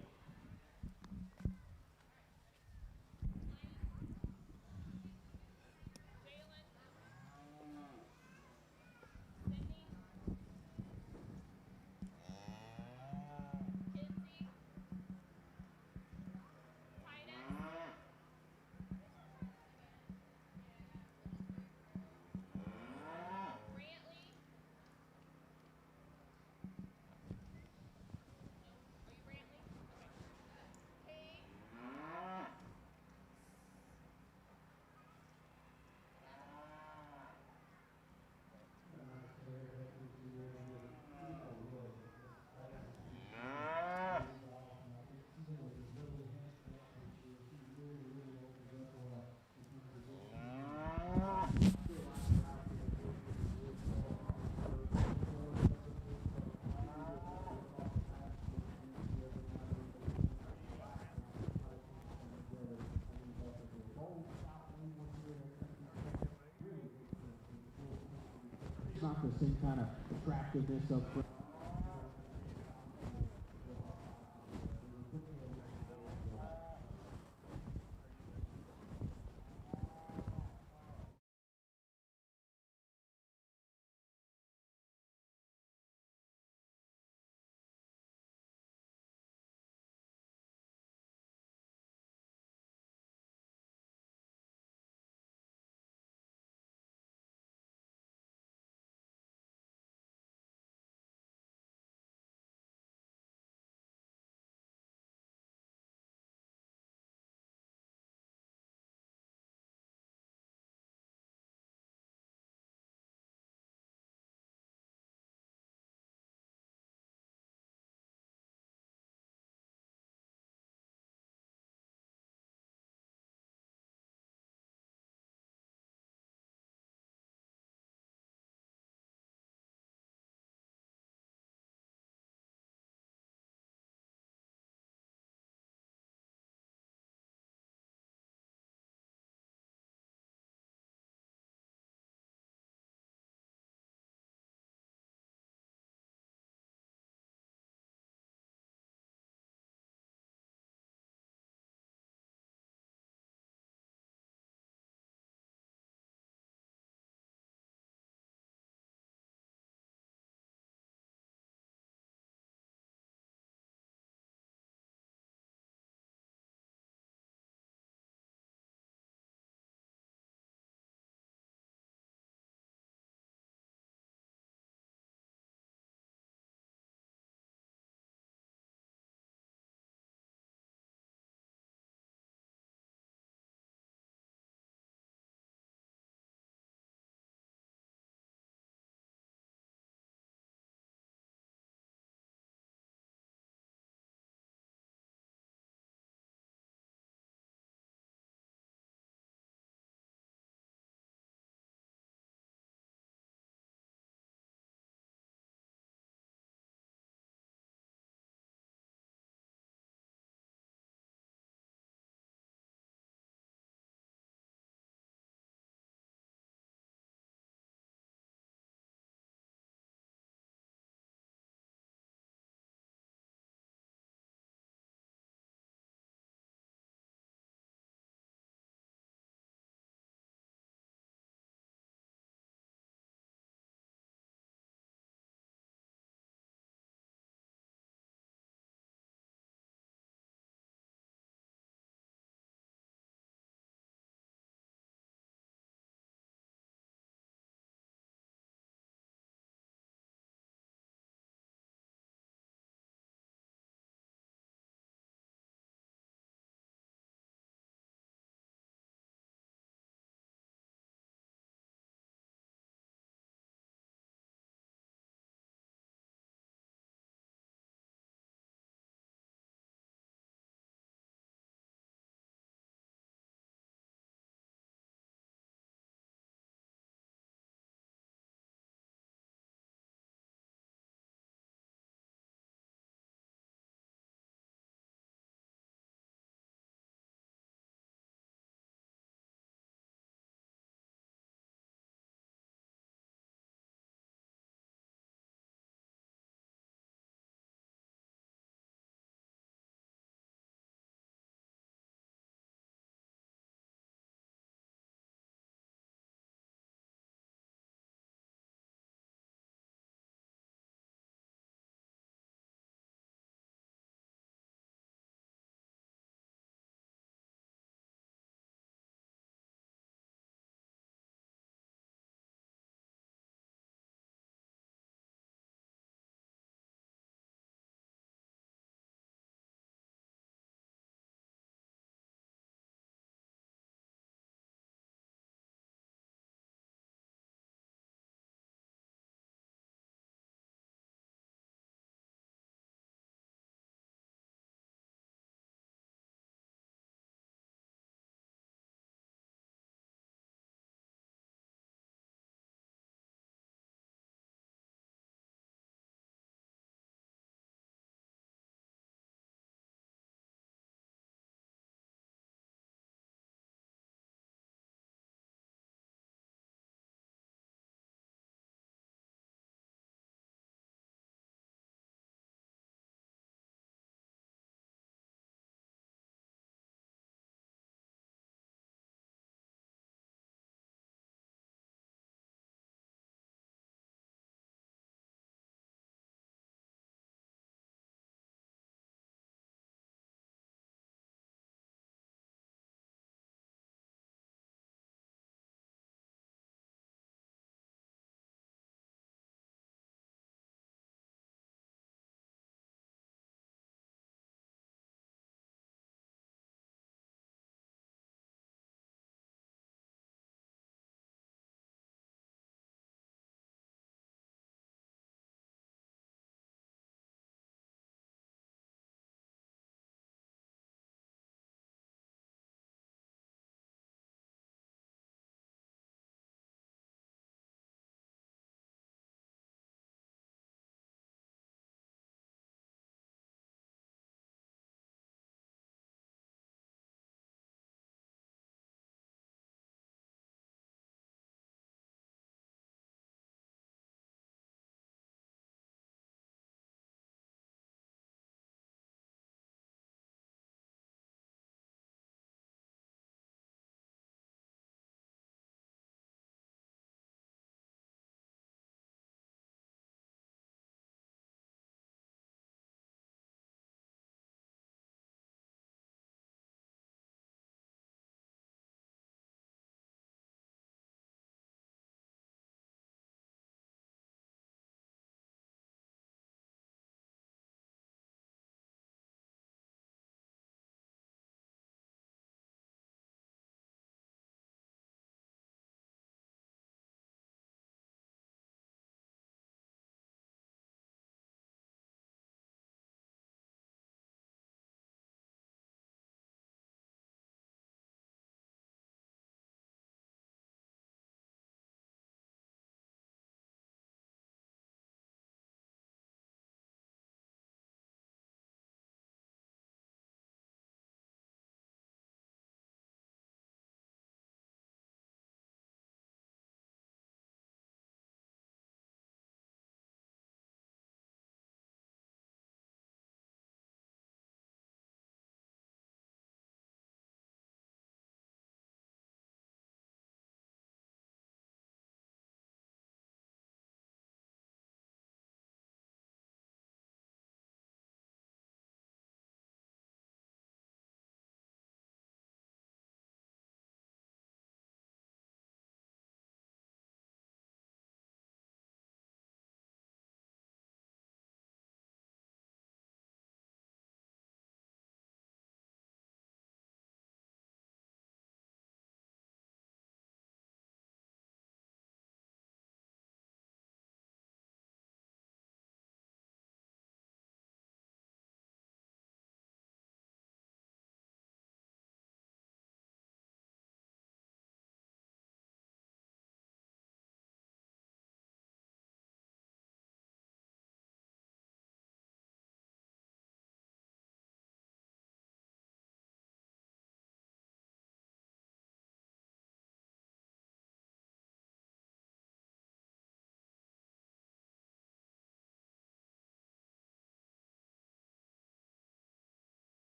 Not the same kind of attractiveness of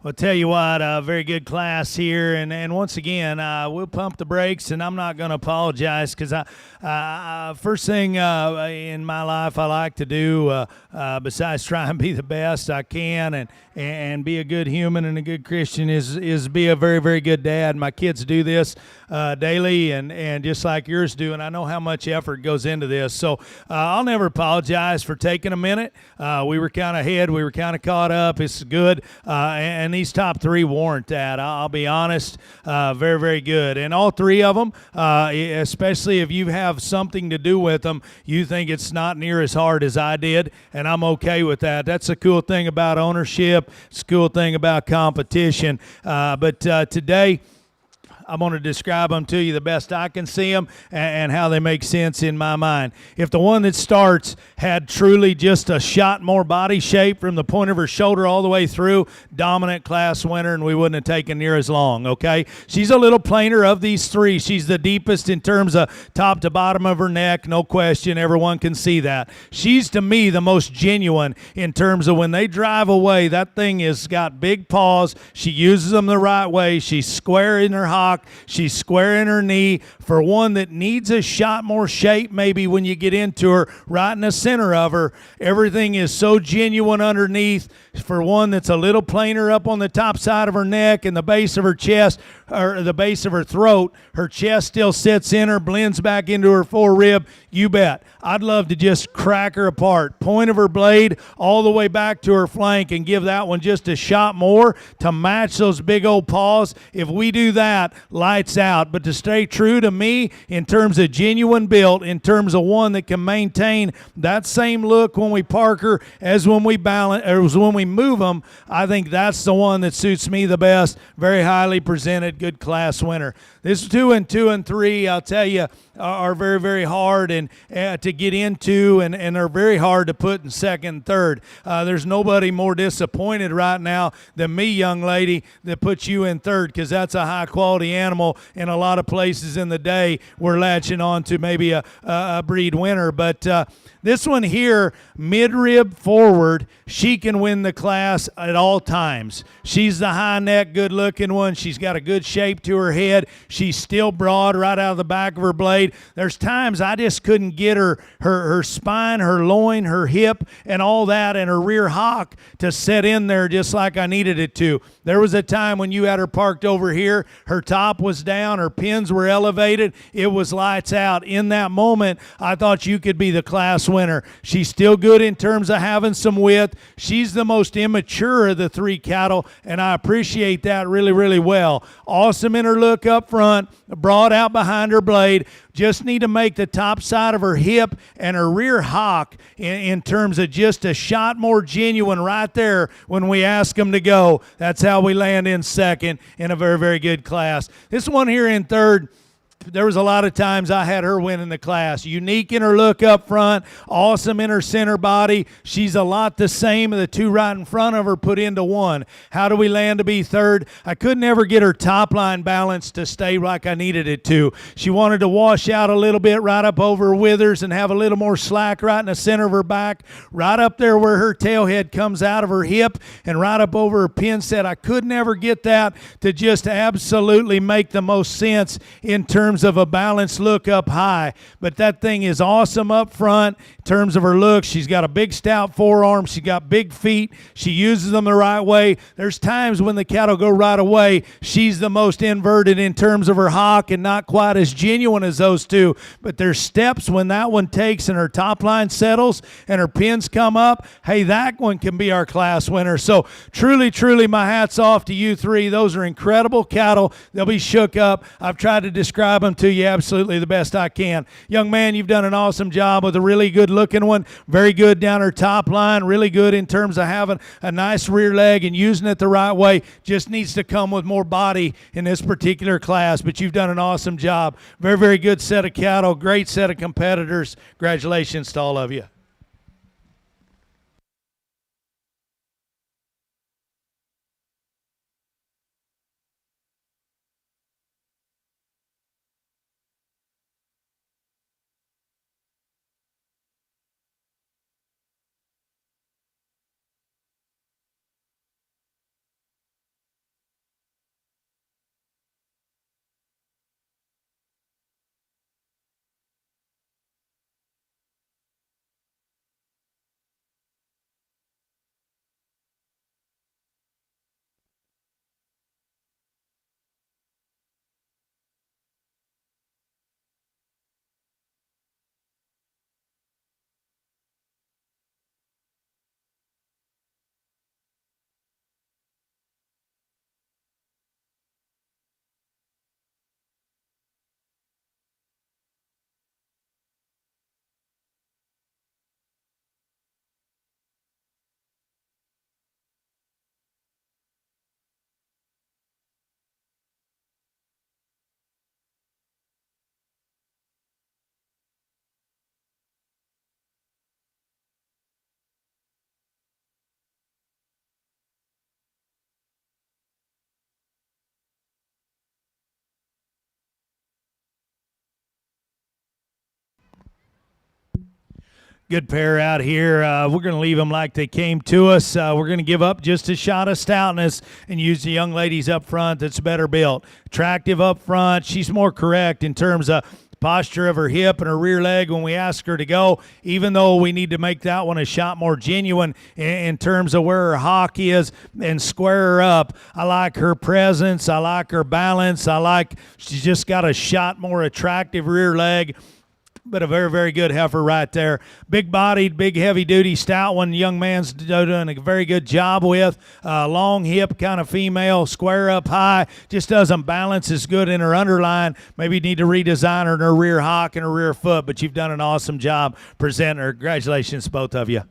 Well, tell you what, very good class here, and once again, we'll pump the brakes, and I'm not going to apologize because first thing in my life I like to do, besides try and be the best I can and be a good human and a good Christian, is be a very, very good dad. My kids do this daily, and just like yours do, and I know how much effort goes into this. So I'll never apologize for taking a minute. We were kind of ahead, we were kind of caught up. It's good, and these top three warrant that. I'll be honest, very, very good. And all three of them, especially if you have something to do with them, you think it's not near as hard as I did, and I'm okay with that. That's a cool thing about ownership. It's a cool thing about competition. But today, I'm going to describe them to you the best I can see them and how they make sense in my mind. If the one that starts had truly just a shot more body shape from the point of her shoulder all the way through, dominant class winner, and we wouldn't have taken near as long, okay? She's a little plainer of these three. She's the deepest in terms of top to bottom of her neck, no question. Everyone can see that. She's, to me, the most genuine in terms of when they drive away, that thing has got big paws. She uses them the right way. She's square in her hock. She's square in her knee. For one that needs a shot more shape, maybe when you get into her, right in the center of her, everything is so genuine underneath. For one that's a little plainer up on the top side of her neck and the base of her chest, or the base of her throat, her chest still sits in her, blends back into her forerib. You bet. I'd love to just crack her apart. Point of her blade all the way back to her flank and give that one just a shot more to match those big old paws. If we do that, lights out. But to stay true to me in terms of genuine built, in terms of one that can maintain that same look when we park her as when we balance, or as when we move them, I think that's the one that suits me the best. Very highly presented, good class winner. This 2 and 2 and 3, I'll tell you, are very, very hard and to get into, and they're very hard to put in second and third. There's nobody more disappointed right now than me, young lady, that puts you in third, because that's a high-quality animal. In a lot of places in the day, we're latching on to maybe a breed winner. But this one here, mid-rib forward, she can win the class at all times. She's the high-neck, good-looking one. She's got a good shape to her head. She's still broad right out of the back of her blade. There's times I just couldn't get her spine, her loin, her hip, and all that, and her rear hock to set in there just like I needed it to. There was a time when you had her parked over here, her top was down, her pins were elevated, it was lights out. In that moment, I thought you could be the class winner. She's still good in terms of having some width. She's the most immature of the three cattle, and I appreciate that really, really well. Awesome in her look up front, broad out behind her blade. Just need to make the top side of her hip and her rear hock in terms of just a shot more genuine right there when we ask them to go. That's how we land in second in a very, very good class. This one here in third, there was a lot of times I had her winning the class. Unique in her look up front, awesome in her center body. She's a lot the same of the two right in front of her put into one. How do we land to be third? I couldn't ever get her top line balance to stay like I needed it to. She wanted to wash out a little bit right up over her withers and have a little more slack right in the center of her back, right up there where her tail head comes out of her hip and right up over her pin set. I could never get that to just absolutely make the most sense in terms of a balanced look up high. But that thing is awesome up front in terms of her look. She's got a big stout forearm. She's got big feet. She uses them the right way. There's times when the cattle go right away. She's the most inverted in terms of her hock and not quite as genuine as those two. But there's steps when that one takes and her top line settles and her pins come up. Hey, that one can be our class winner. So truly, truly, my hat's off to you three. Those are incredible cattle. They'll be shook up. I've tried to describe them to you absolutely the best I can. Young man, you've done an awesome job with a really good looking one. Very good down her top line. Really good in terms of having a nice rear leg and using it the right way. Just needs to come with more body in this particular class, but you've done an awesome job. Very, very good set of cattle. Great set of competitors. Congratulations to all of you. Good pair out here. We're going to leave them like they came to us. We're going to give up just a shot of stoutness and use the young ladies up front that's better built. Attractive up front. She's more correct in terms of posture of her hip and her rear leg when we ask her to go, even though we need to make that one a shot more genuine in terms of where her hock is and square her up. I like her presence. I like her balance. I like she's just got a shot more attractive rear leg. But a very, very good heifer right there. Big-bodied, big, heavy-duty, stout one. Young man's doing a very good job with. Long hip kind of female, square up high. Just doesn't balance as good in her underline. Maybe you need to redesign her in her rear hock and her rear foot, but you've done an awesome job presenting her. Congratulations, both of you.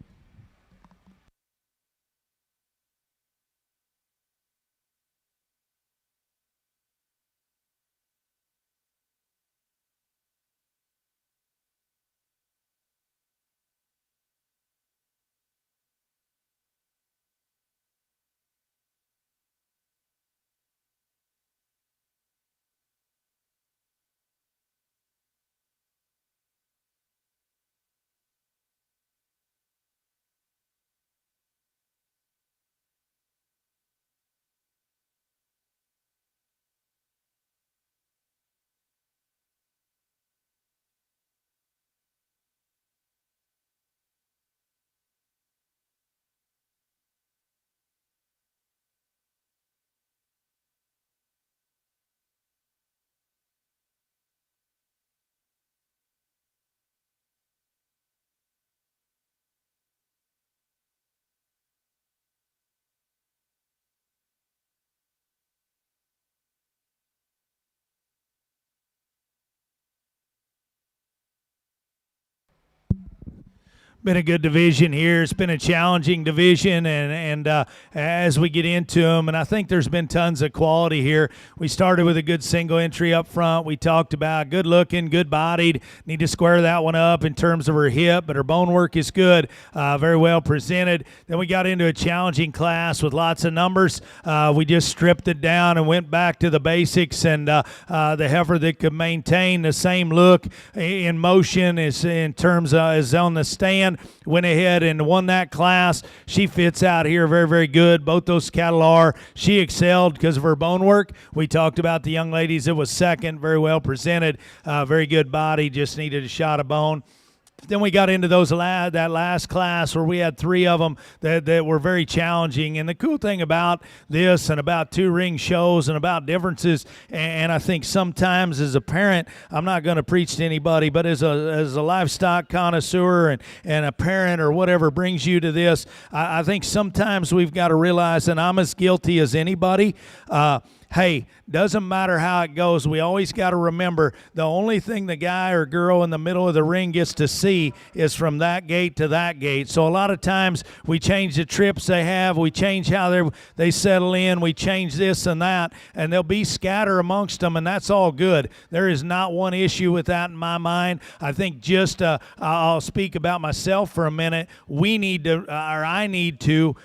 Been a good division here. It's been a challenging division, and as we get into them, and I think there's been tons of quality here. We started with a good single entry up front. We talked about good looking, good bodied. Need to square that one up in terms of her hip, but her bone work is good, very well presented. Then we got into a challenging class with lots of numbers. We just stripped it down and went back to the basics, and the heifer that could maintain the same look in motion as in terms of as on the stand went ahead and won that class. She fits out here very, very good. Both those cattle are. She excelled because of her bone work. We talked about the young ladies that was second, very well presented, very good body, just needed a shot of bone. Then we got into that last class where we had three of them that were very challenging. And the cool thing about this and about two-ring shows and about differences, and I think sometimes as a parent, I'm not going to preach to anybody, but as a livestock connoisseur and a parent or whatever brings you to this, I think sometimes we've got to realize, and I'm as guilty as anybody, hey, doesn't matter how it goes. We always got to remember the only thing the guy or girl in the middle of the ring gets to see is from that gate to that gate. So a lot of times we change the trips they have. We change how they settle in. We change this and that, and there'll be scatter amongst them, and that's all good. There is not one issue with that in my mind. I think just I'll speak about myself for a minute. We need to, or I need to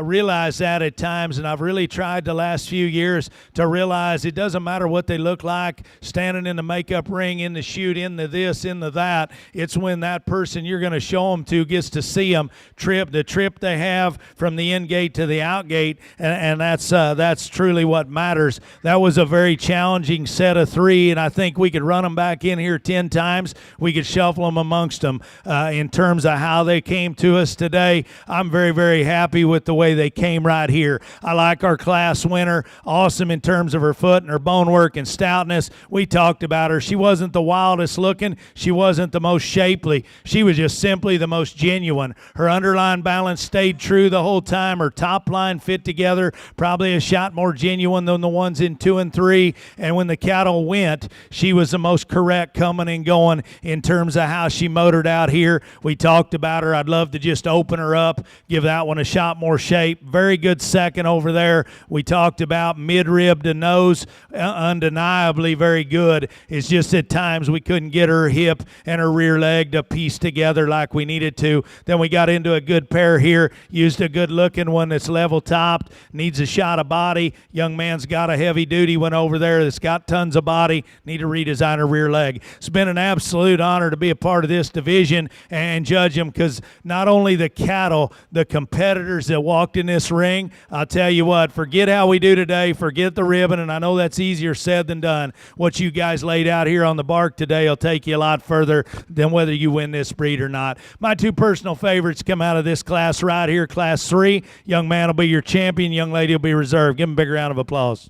realize that at times, and I've really tried the last few years to realize it doesn't matter what they look like, standing in the makeup ring, in the chute, in the this, in the that. It's when that person you're going to show them to gets to see them the trip they have from the in gate to the out gate, and that's truly what matters. That was a very challenging set of three, and I think we could run them back in here 10 times. We could shuffle them amongst them in terms of how they came to us today. I'm very, very happy with the way they came right here. I like our class winner. Awesome in terms of her foot and her bone work and stoutness. We talked about her. She wasn't the wildest looking. She wasn't the most shapely. She was just simply the most genuine. Her underline balance stayed true the whole time. Her top line fit together, probably a shot more genuine than the ones in 2 and 3. And when the cattle went, she was the most correct coming and going in terms of how she motored out here. We talked about her. I'd love to just open her up, give that one a shot more shape. Very good second over there. We talked about mid good rib to nose, undeniably very good. It's just at times we couldn't get her hip and her rear leg to piece together like we needed to. Then we got into a good pair here, used a good looking one that's level topped, needs a shot of body. Young man's got a heavy duty one over there that's got tons of body, need to redesign her rear leg. It's been an absolute honor to be a part of this division and judge them, because not only the cattle, the competitors that walked in this ring, I'll tell you what, forget how we do today, forget the ribbon, and I know that's easier said than done. What you guys laid out here on the bark today will take you a lot further than whether you win this breed or not. My two personal favorites come out of this class right here, Class 3. Young man will be your champion, young lady will be reserved. Give him a big round of applause.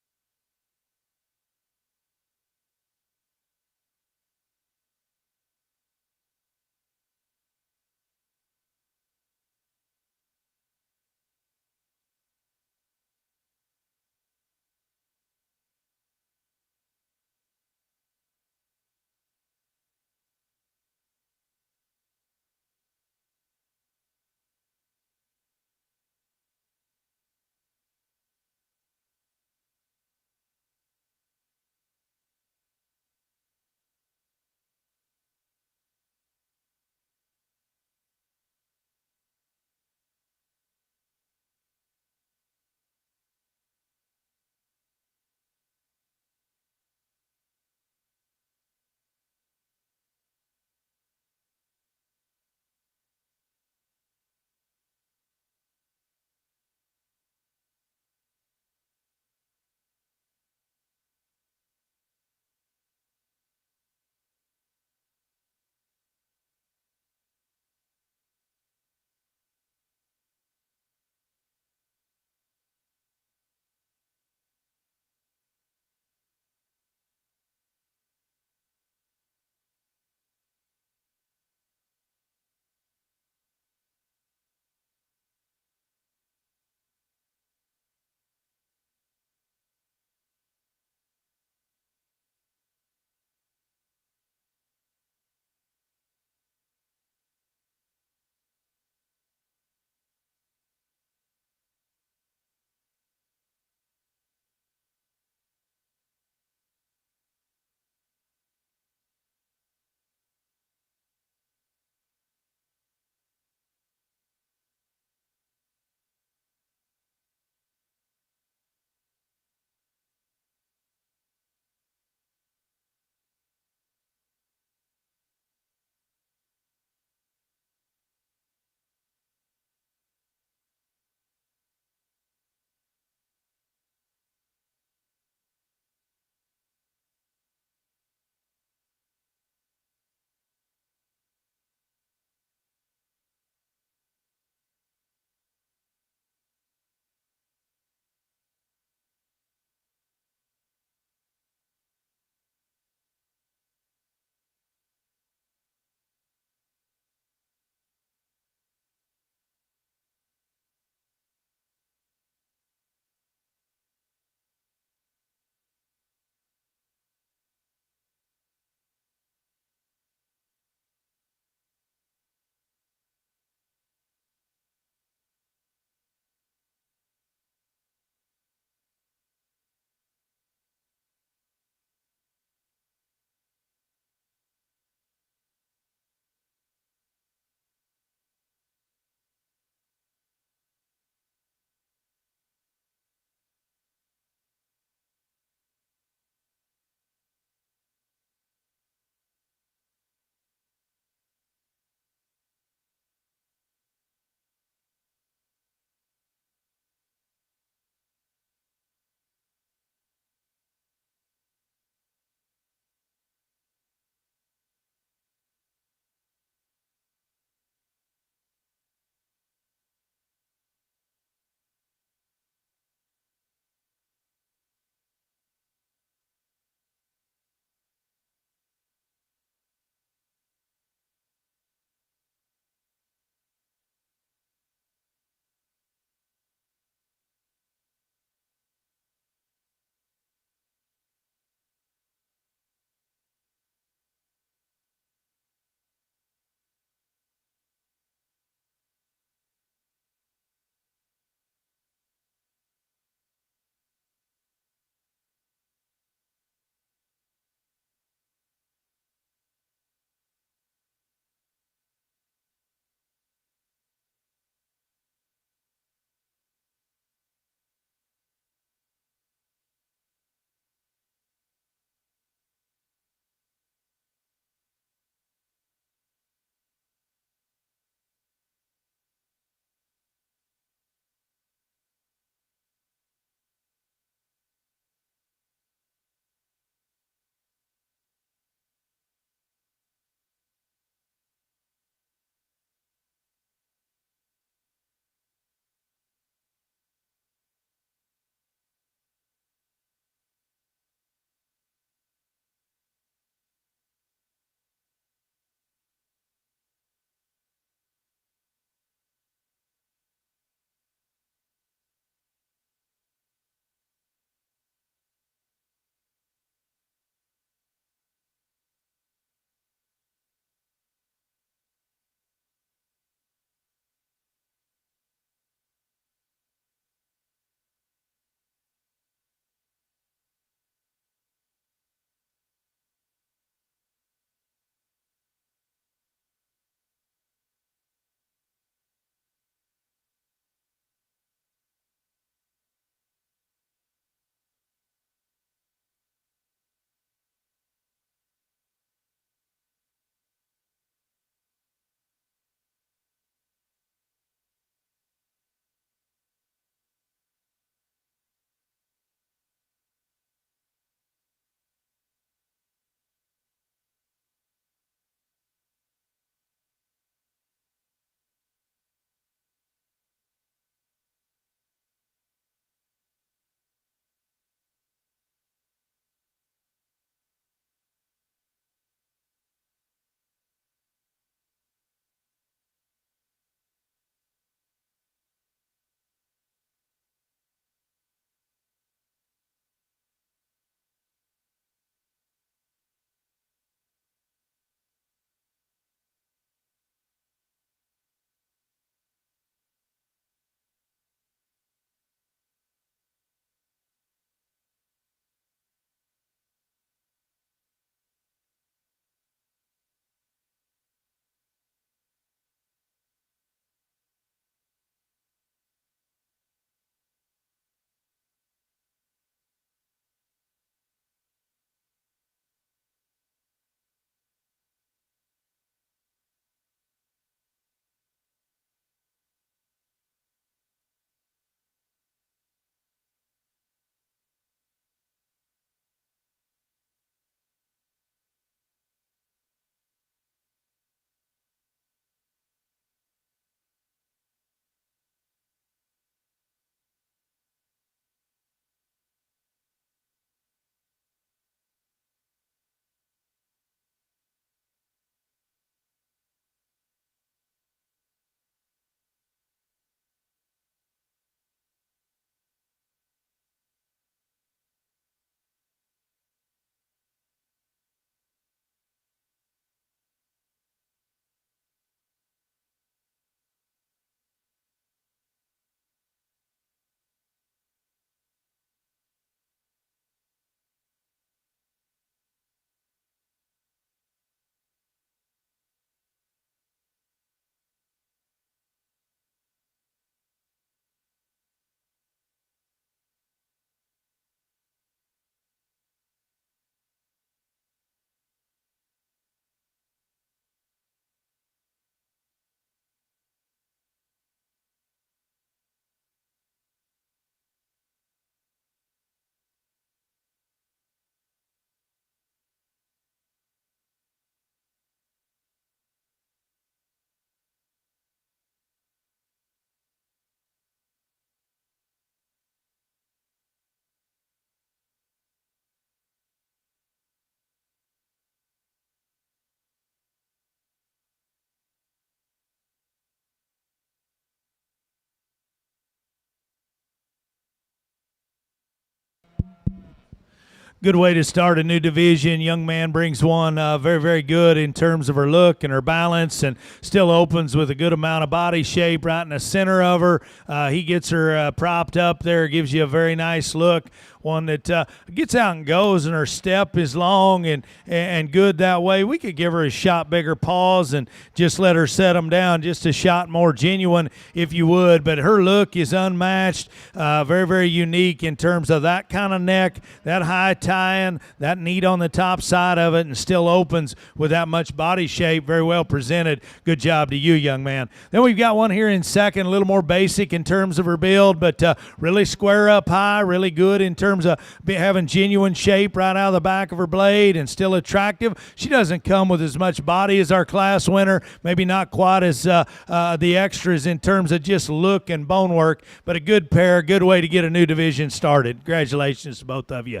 Good way to start a new division. Young man brings one very, very good in terms of her look and her balance, and still opens with a good amount of body shape right in the center of her. He gets her propped up there, gives you a very nice look. One that gets out and goes, and her step is long and good that way. We could give her a shot bigger pause and just let her set them down just a shot more genuine if you would. But her look is unmatched, very, very unique in terms of that kind of neck, that high tie-in, that neat on the top side of it, and still opens with that much body shape. Very well presented. Good job to you, young man. Then we've got one here in second, a little more basic in terms of her build, but really square up high, really good in terms of having genuine shape right out of the back of her blade and still attractive. She doesn't come with as much body as our class winner, maybe not quite as the extras in terms of just look and bone work, but a good pair, good way to get a new division started. Congratulations to both of you.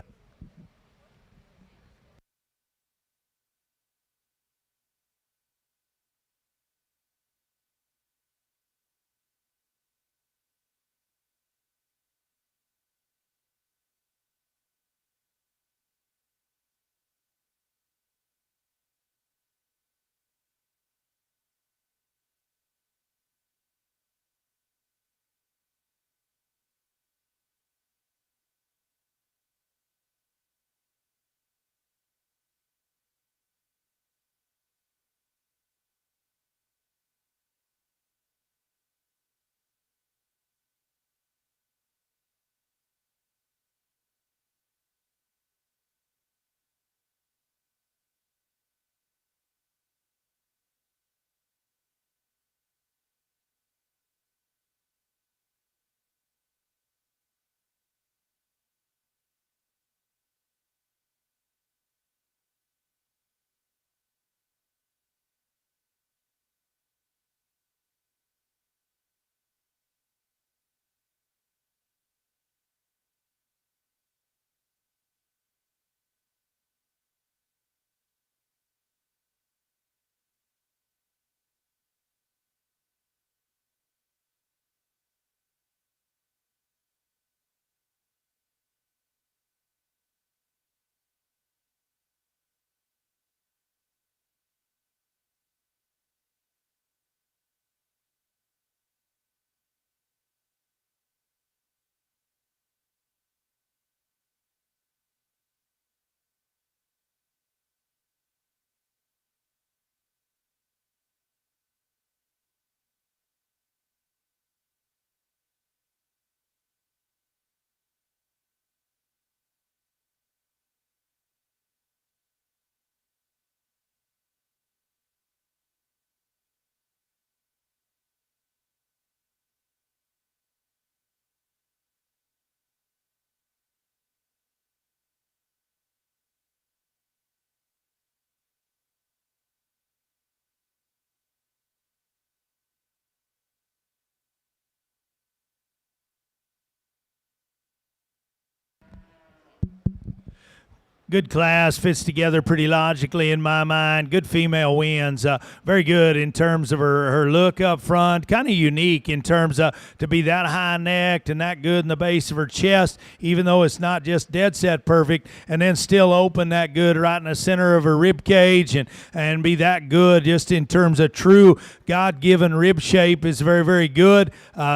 Good class, fits together pretty logically in my mind. Good female wins. Very good in terms of her look up front. Kind of unique in terms of to be that high necked and that good in the base of her chest, even though it's not just dead set perfect, and then still open that good right in the center of her rib cage and be that good just in terms of true God-given rib shape is very, very good.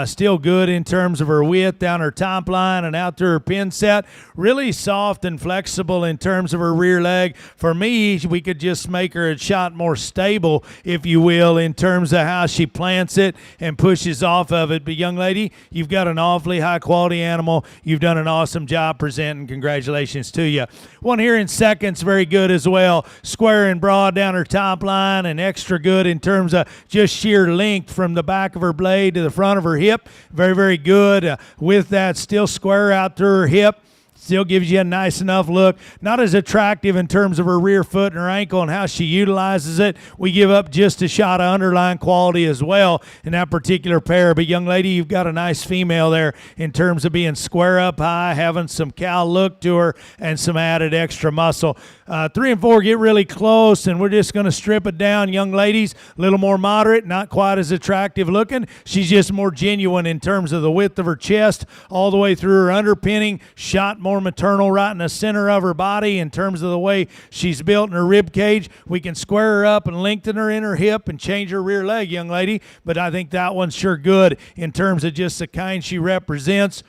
Still good in terms of her width down her top line and out to her pin set. Really soft and flexible in terms of her rear leg. For me, we could just make her a shot more stable, if you will, in terms of how she plants it and pushes off of it. But young lady, you've got an awfully high quality animal. You've done an awesome job presenting. Congratulations to you. One here in seconds, very good as well. Square and broad down her top line and extra good in terms of just sheer length from the back of her blade to the front of her hip. Very, very good. With that, still square out to her hip. Still gives you a nice enough look. Not as attractive in terms of her rear foot and her ankle and how she utilizes it. We give up just a shot of underline quality as well in that particular pair. But young lady, you've got a nice female there in terms of being square up high, having some cow look to her and some added extra muscle. 3 and 4 get really close, and we're just going to strip it down. Young ladies, a little more moderate, not quite as attractive looking. She's just more genuine in terms of the width of her chest all the way through her underpinning, shot more maternal right in the center of her body in terms of the way she's built in her rib cage. We can square her up and lengthen her in her hip and change her rear leg, young lady. But I think that one's sure good in terms of just the kind she represents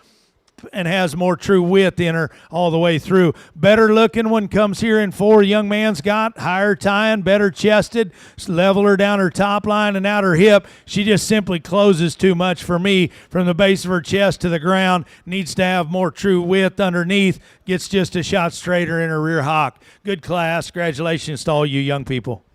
and has more true width in her all the way through. Better looking one comes here in 4. Young man's got higher tying, better chested, level her down her top line and out her hip. She just simply closes too much for me from the base of her chest to the ground. Needs to have more true width underneath. Gets just a shot straighter in her rear hock. Good class. Congratulations to all you young people.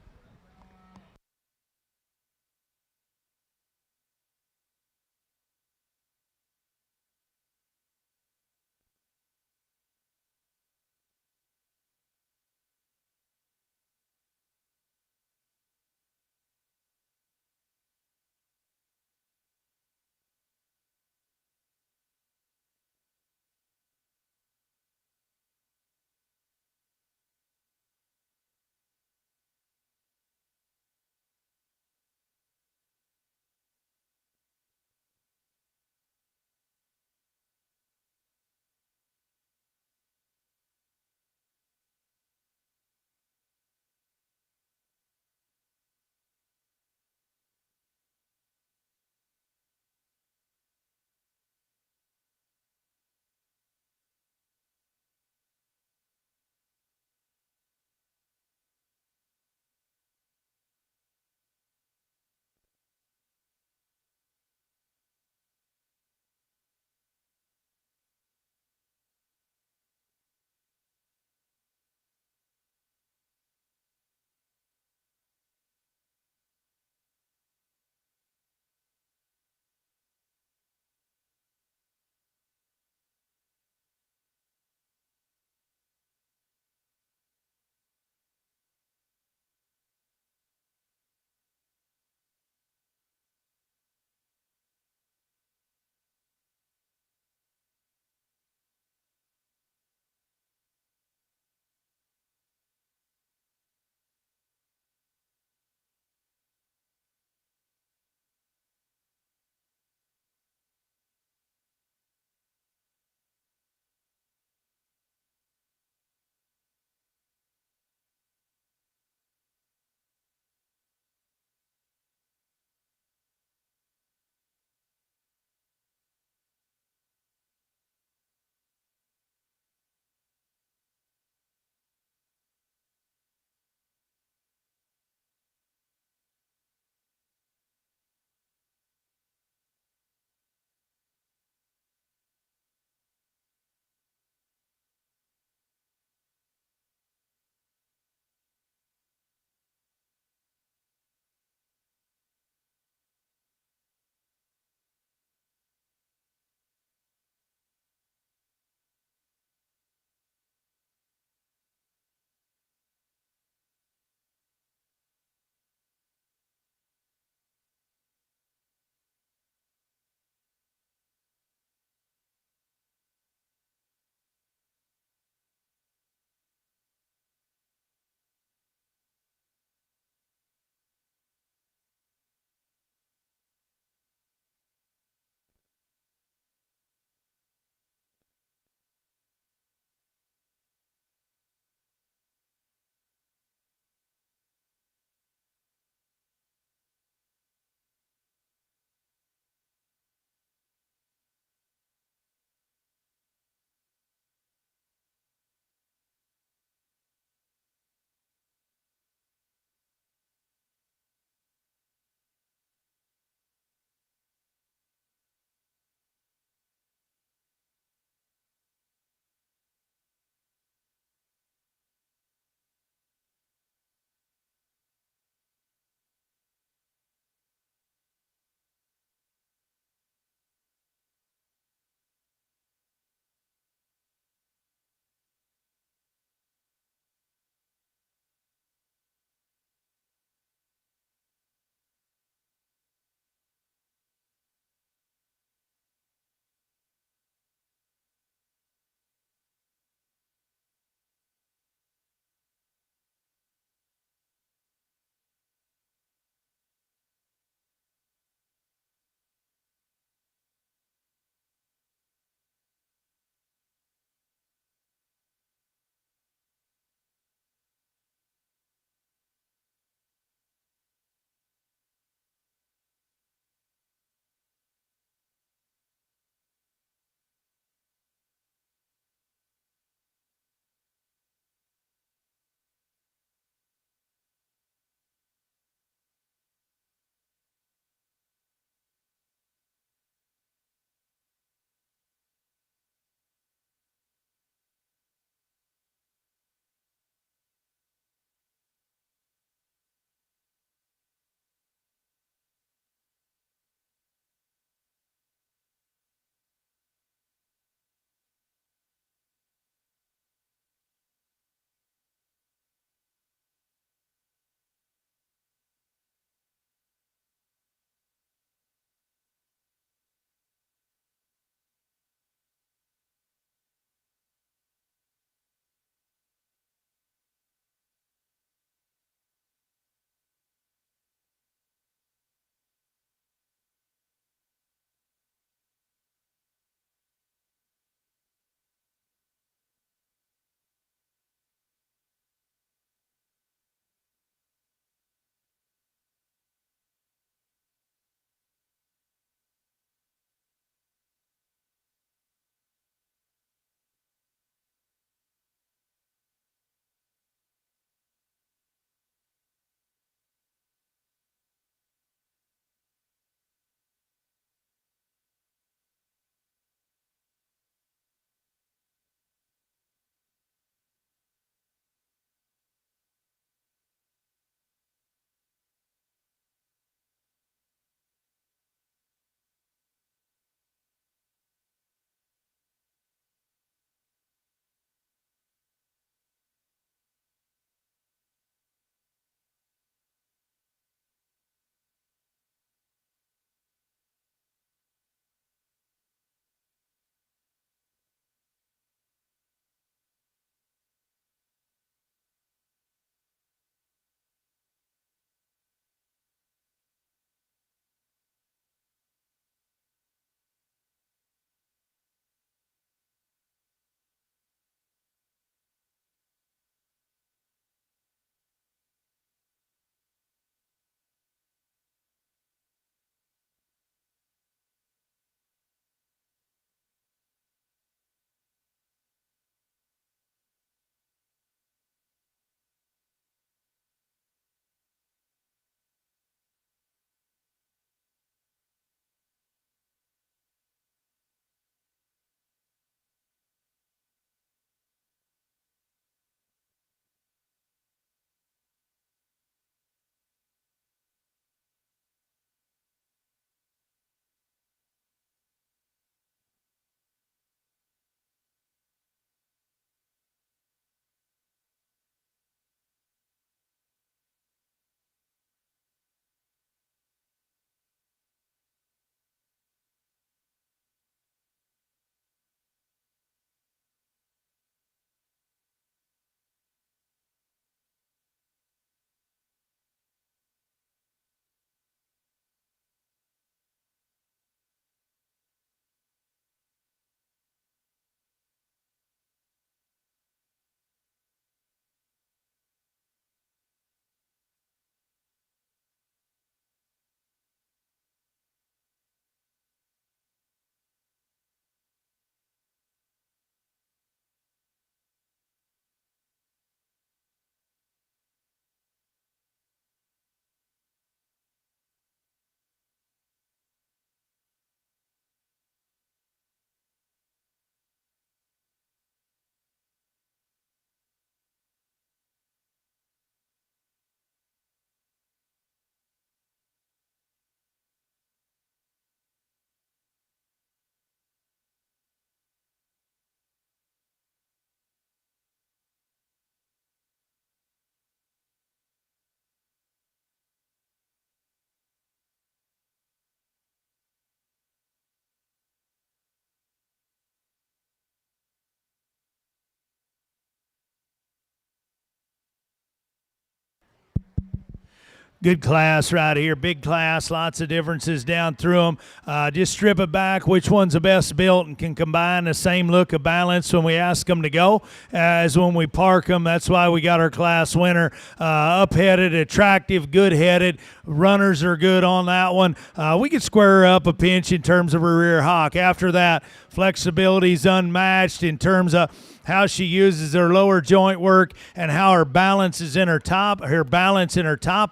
Good class right here. Big class. Lots of differences down through them. Just strip it back. Which one's the best built and can combine the same look of balance when we ask them to go as when we park them. That's why we got our class winner. Up-headed, attractive, good-headed. Runners are good on that one. We could square her up a pinch in terms of her rear hock. After that, flexibility is unmatched in terms of how she uses her lower joint work and how her balance is in her top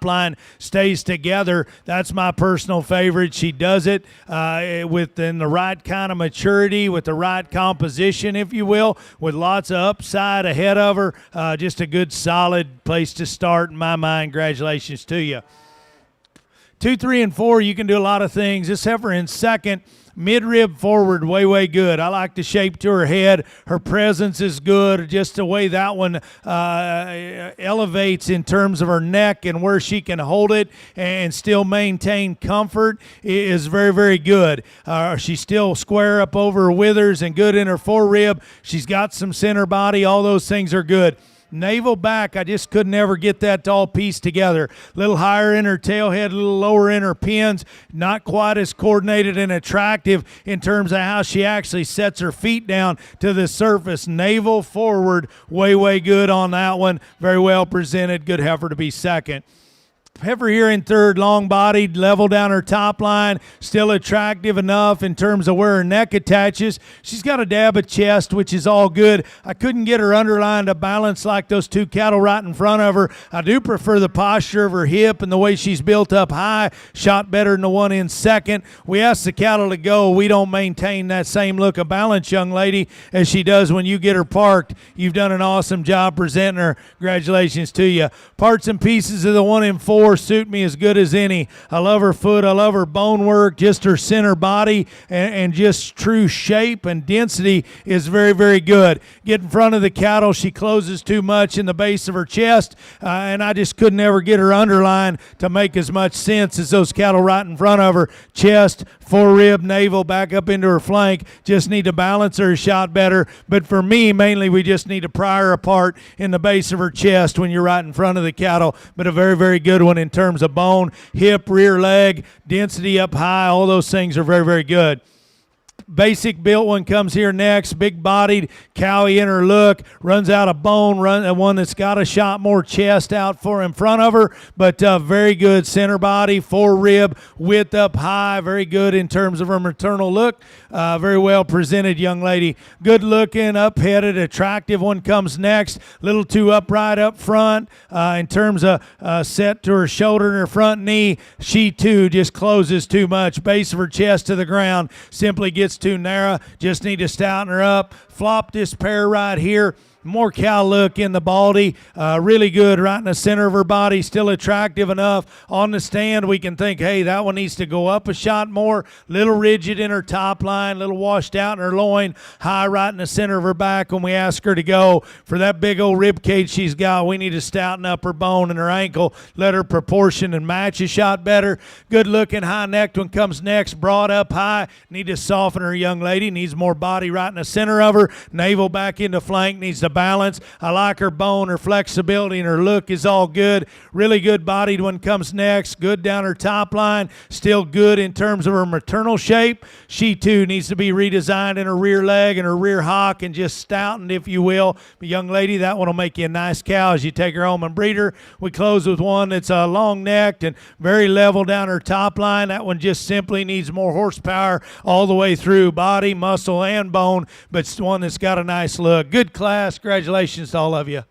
line stays together. That's my personal favorite. She does it within the right kind of maturity, with the right composition, if you will, with lots of upside ahead of her. Just a good, solid place to start in my mind. Congratulations to you. 2, 3, and 4, you can do a lot of things. This heifer in second. Mid-rib forward, way good. I like the shape to her head. Her presence is good. Just the way that one elevates in terms of her neck and where she can hold it and still maintain comfort is very good. She's still square up over her withers and good in her forerib. She's got some center body. All those things are good. Navel back, I just could never get that all pieced together. A little higher in her tailhead, a little lower in her pins. Not quite as coordinated and attractive in terms of how she actually sets her feet down to the surface. Navel forward, way good on that one. Very well presented. Good heifer to be second. Heifer here in third, long-bodied, level down her top line, still attractive enough in terms of where her neck attaches. She's got a dab of chest, which is all good. I couldn't get her underline to balance like those two cattle right in front of her. I do prefer the posture of her hip and the way she's built up high. Shot better than the one in second. We ask the cattle to go. We don't maintain that same look of balance, young lady, as she does when you get her parked. You've done an awesome job presenting her. Congratulations to you. Parts and pieces of the one in 4 suit me as good as any. I love her foot. I love her bone work. Just her center body and just true shape and density is very good. Get in front of the cattle. She closes too much in the base of her chest, and I just couldn't ever get her underline to make as much sense as those cattle right in front of her. Chest, forerib, navel, back up into her flank. Just need to balance her a shot better. But for me, mainly, we just need to pry her apart in the base of her chest when you're right in front of the cattle. But a very good one in terms of bone, hip, rear leg, density up high. All those things are very good. Basic built one comes here next. Big bodied, cowy in her look, runs out of bone, one that's got a shot more chest out for in front of her, but very good center body, forerib, width up high, very good in terms of her maternal look. Very well presented young lady. Good looking, up-headed, attractive one comes next. Little too upright up front in terms of set to her shoulder and her front knee. She too just closes too much. Base of her chest to the ground simply gets too narrow. Just need to stouten her up. Flop this pair right here. More cow look in the baldy. Really good right in the center of her body. Still attractive enough. On the stand, we can think, hey, that one needs to go up a shot more. Little rigid in her top line. Little washed out in her loin. High right in the center of her back when we ask her to go. For that big old rib cage she's got, we need to stouten up her bone and her ankle. Let her proportion and match a shot better. Good looking, high-necked one comes next. Broad up high. Need to soften her, young lady. Needs more body right in the center of her. Navel back into flank. Needs to balance. I like her bone, her flexibility, and her look is all good. Really good bodied one comes next. Good down her top line. Still good in terms of her maternal shape. She too needs to be redesigned in her rear leg and her rear hock and just stoutened, if you will. But young lady, that one will make you a nice cow as you take her home and breed her. We close with one that's long necked and very level down her top line. That one just simply needs more horsepower all the way through, body, muscle, and bone, but it's one that's got a nice look. Good class. Congratulations to all of you.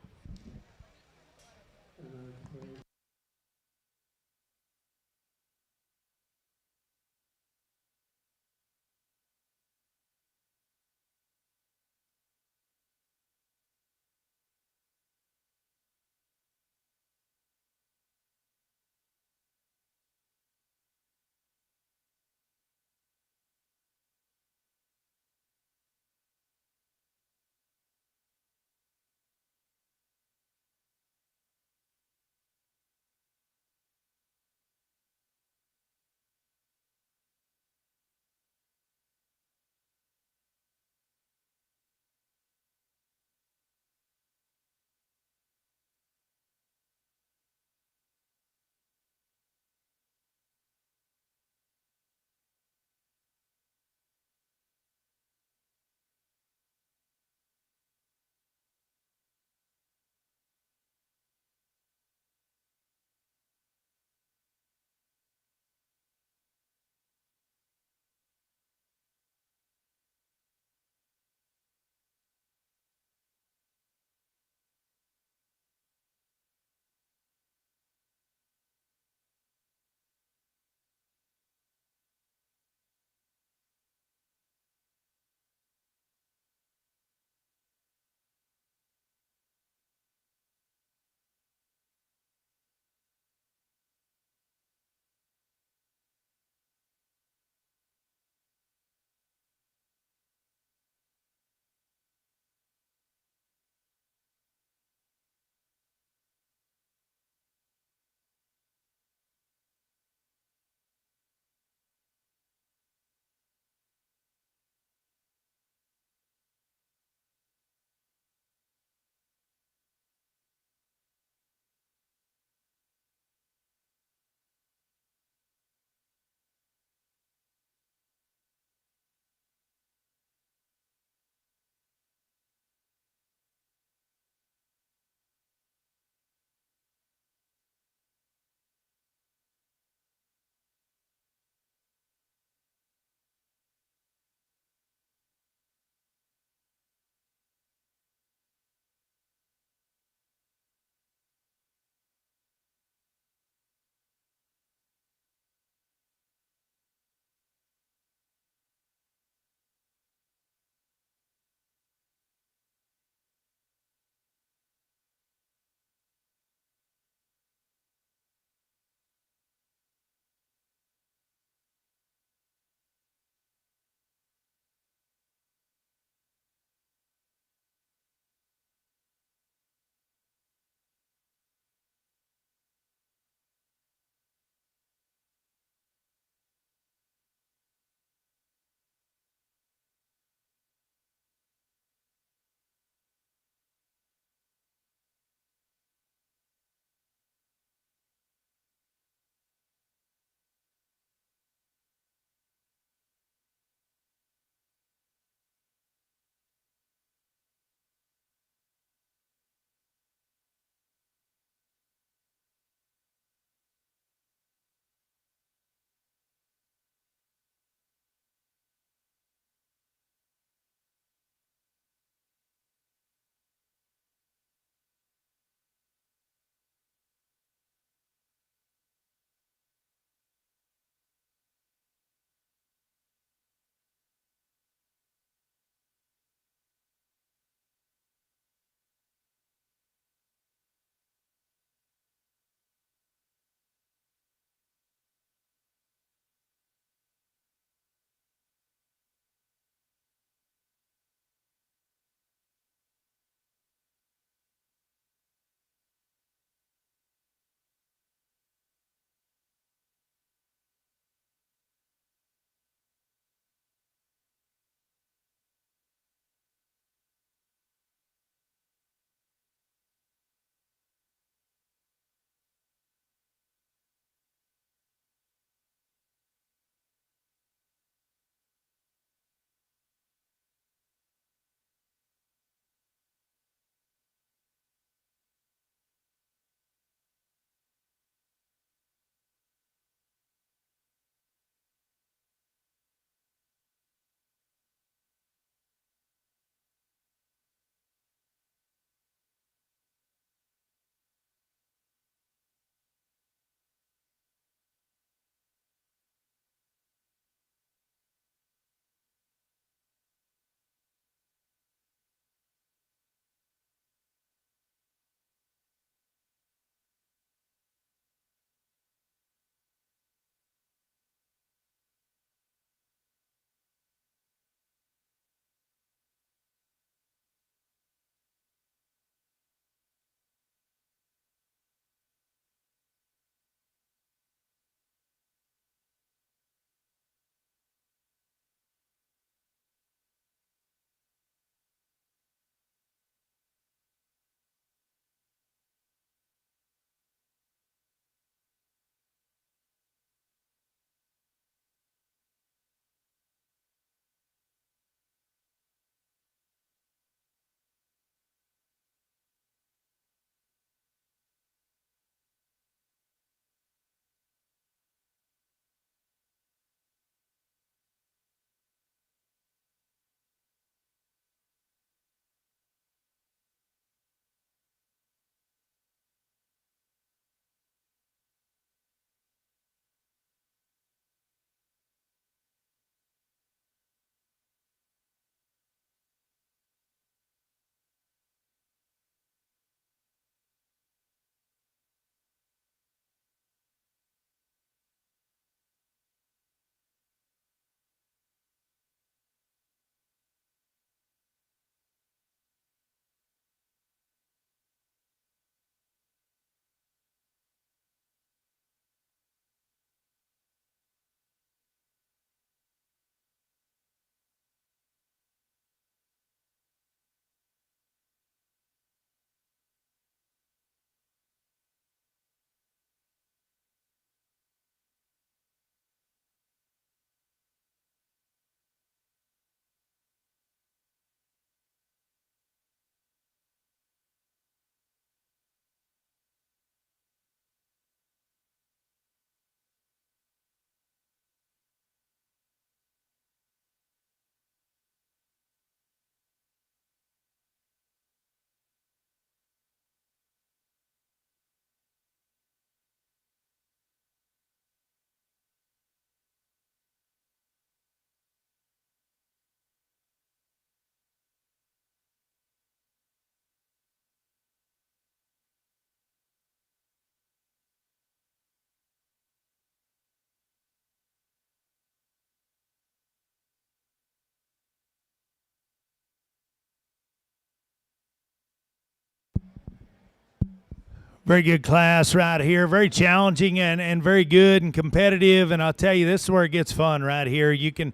Very good class right here. Very challenging and very good and competitive. And I'll tell you, this is where it gets fun right here. You can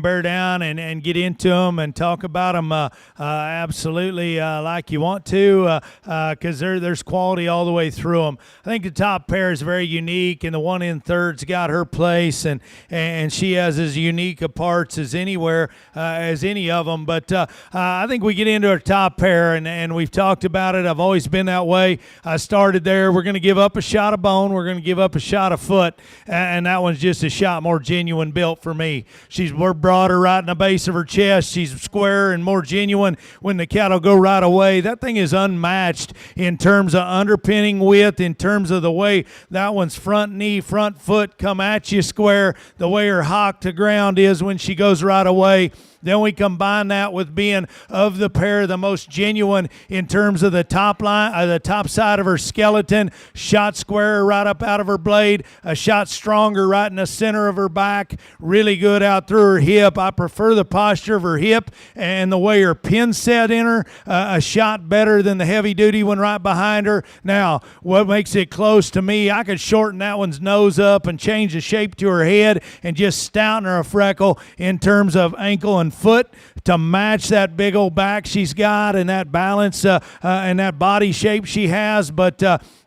bear down and get into them and talk about them absolutely like you want to because there's quality all the way through them. I think the top pair is very unique, and the one in third's got her place, and she has as unique a parts as anywhere as any of them. But I think we get into our top pair, and we've talked about it. I've always been that way. I started there. We're going to give up a shot of bone. We're going to give up a shot of foot, and that one's just a shot more genuine built for me. She's more broader right in the base of her chest. She's squarer and more genuine when the cattle go right away. That thing is unmatched in terms of underpinning width, in terms of the way that one's front knee, front foot come at you square, the way her hock to ground is when she goes right away. Then we combine that with being of the pair the most genuine in terms of the top line, the top side of her skeleton, shot square right up out of her blade, a shot stronger right in the center of her back, really good out through her hip. I prefer the posture of her hip and the way her pin set in her, a shot better than the heavy duty one right behind her. Now, what makes it close to me, I could shorten that one's nose up and change the shape to her head and just stouten her a freckle in terms of ankle and foot to match that big old back she's got and that balance and that body shape she has. But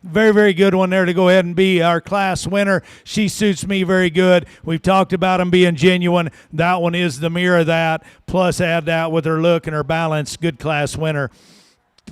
very, very good one there to go ahead and be our class winner. She suits me very good. We've talked about them being genuine. That one is the mirror of that. Plus add that with her look and her balance. Good class winner.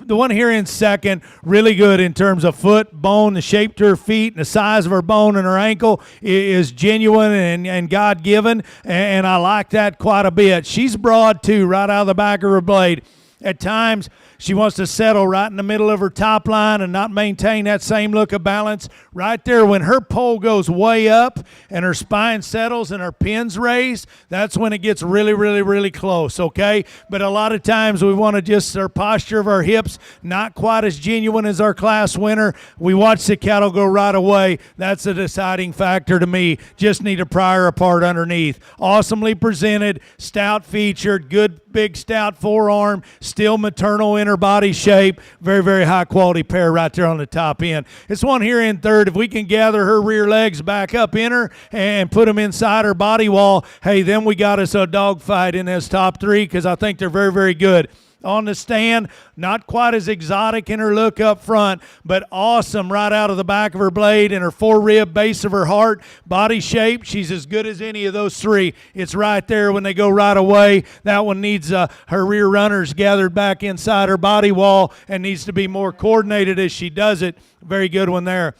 The one here in second, really good in terms of foot, bone, the shape to her feet, and the size of her bone and her ankle is genuine and God-given, and I like that quite a bit. She's broad, too, right out of the back of her blade. At times, she wants to settle right in the middle of her top line and not maintain that same look of balance. Right there, when her pole goes way up and her spine settles and her pin's raised, that's when it gets really, really, really close, okay? But a lot of times we want to just, our posture of our hips, not quite as genuine as our class winner. We watch the cattle go right away. That's a deciding factor to me. Just need to pry her apart underneath. Awesomely presented, stout featured, good big stout forearm, still maternal in her body shape. Very, very high quality pair right there on the top end. It's one here in third. If we can gather her rear legs back up in her and put them inside her body wall, hey, then we got us a dogfight in this top three because I think they're very, very good. On the stand, not quite as exotic in her look up front, but awesome right out of the back of her blade and her four-rib base of her heart. Body shape, she's as good as any of those three. It's right there when they go right away. That one needs her rear runners gathered back inside her body wall and needs to be more coordinated as she does it. Very good one there.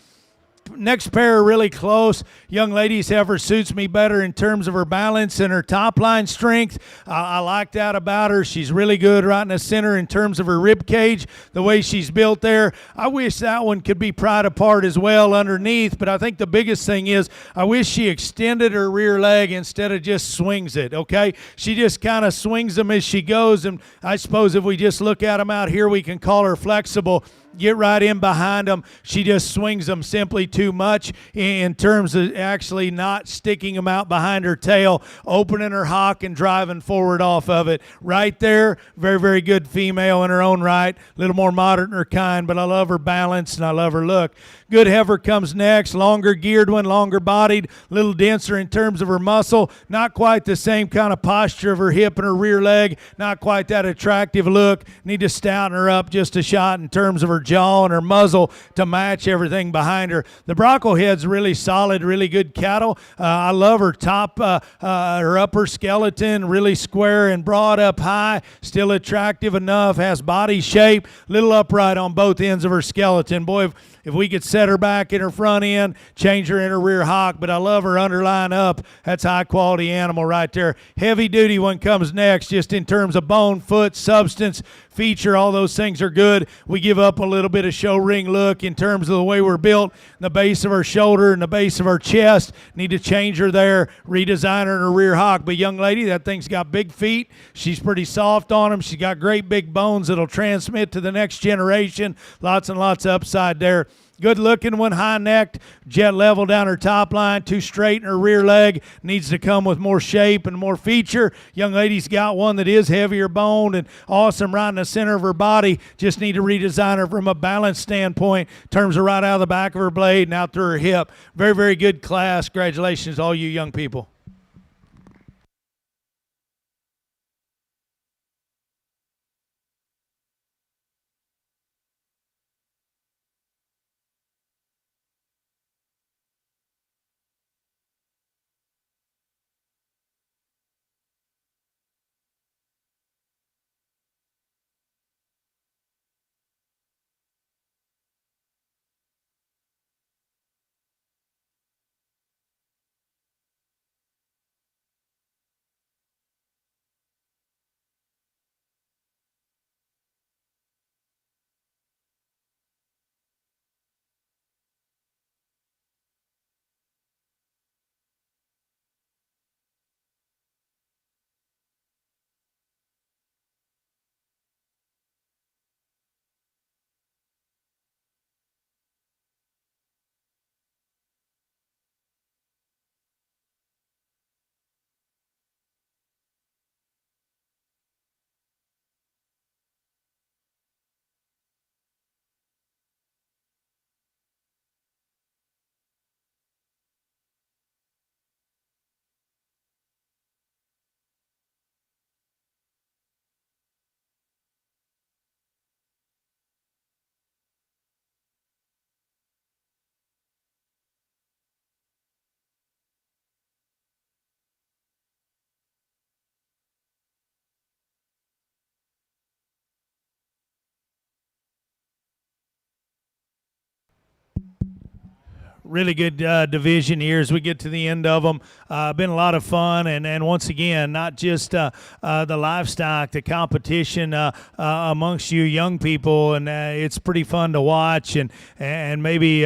Next pair are really close. Young lady's heifer suits me better in terms of her balance and her top line strength. I like that about her. She's really good right in the center in terms of her rib cage, the way she's built there. I wish that one could be pried apart as well underneath, but I think the biggest thing is I wish she extended her rear leg instead of just swings it, okay? She just kind of swings them as she goes, and I suppose if we just look at them out here, we can call her flexible. Get right in behind them. She just swings them simply too much in terms of actually not sticking them out behind her tail, opening her hock and driving forward off of it. Right there, very, very good female in her own right. A little more modern in her kind, but I love her balance and I love her look. Good heifer comes next, longer geared one, longer bodied, a little denser in terms of her muscle. Not quite the same kind of posture of her hip and her rear leg. Not quite that attractive look. Need to stouten her up just a shot in terms of her jaw and her muzzle to match everything behind her. The Bronco head's really solid, really good cattle. I love her top, her upper skeleton, really square and broad up high, still attractive enough, has body shape, little upright on both ends of her skeleton. Boy, if we could set her back in her front end, change her in her rear hock, but I love her underline up. That's high quality animal right there. Heavy duty one comes next, just in terms of bone, foot, substance, feature, all those things are good. We give up a little bit of show ring look in terms of the way we're built, the base of our shoulder and the base of our chest. Need to change her there, redesign her in her rear hock. But young lady, that thing's got big feet. She's pretty soft on them. She's got great big bones that'll transmit to the next generation. Lots and lots of upside there. Good looking one, high necked, jet level down her top line, too straight in her rear leg. Needs to come with more shape and more feature. Young lady's got one that is heavier boned and awesome right in the center of her body. Just need to redesign her from a balance standpoint. Terms her right out of the back of her blade and out through her hip. Very, very good class. Congratulations to all you young people. Really good division here as we get to the end of them. Been a lot of fun, and once again, not just the livestock, the competition amongst you young people, and it's pretty fun to watch. And maybe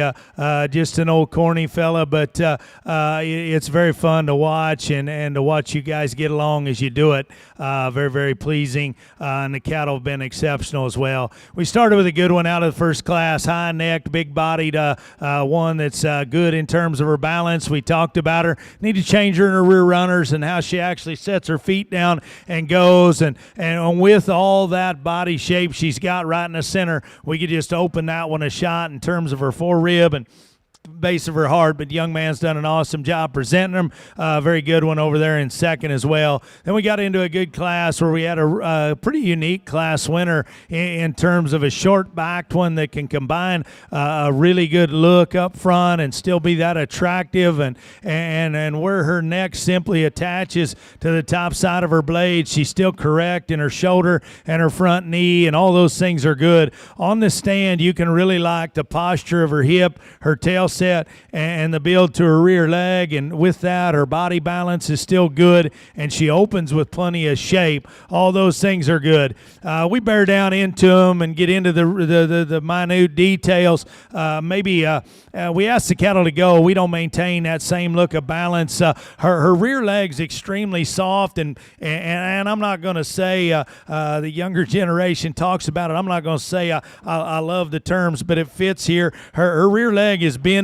just an old corny fella, but it's very fun to watch and to watch you guys get along as you do it. Very, very pleasing, and the cattle have been exceptional as well. We started with a good one out of the first class, high-necked, big-bodied one that's good in terms of her balance. We talked about her. Need to change her in her rear runners and how she actually sets her feet down and goes. And with all that body shape she's got right in the center, we could just open that one a shot in terms of her forerib and base of her heart. But the young man's done an awesome job presenting them. Very good one over there in second as well. Then we got into a good class where we had a pretty unique class winner in terms of a short-backed one that can combine a really good look up front and still be that attractive, and where her neck simply attaches to the top side of her blade, she's still correct in her shoulder and her front knee, and all those things are good. On the stand, you can really like the posture of her hip, her tail set, and the build to her rear leg, and with that, her body balance is still good, and she opens with plenty of shape. All those things are good. We bear down into them and get into the minute details. Maybe we ask the cattle to go. We don't maintain that same look of balance. Her rear leg's extremely soft, and I'm not going to say the younger generation talks about it. I'm not going to say I love the terms, but it fits here. Her rear leg is bendy,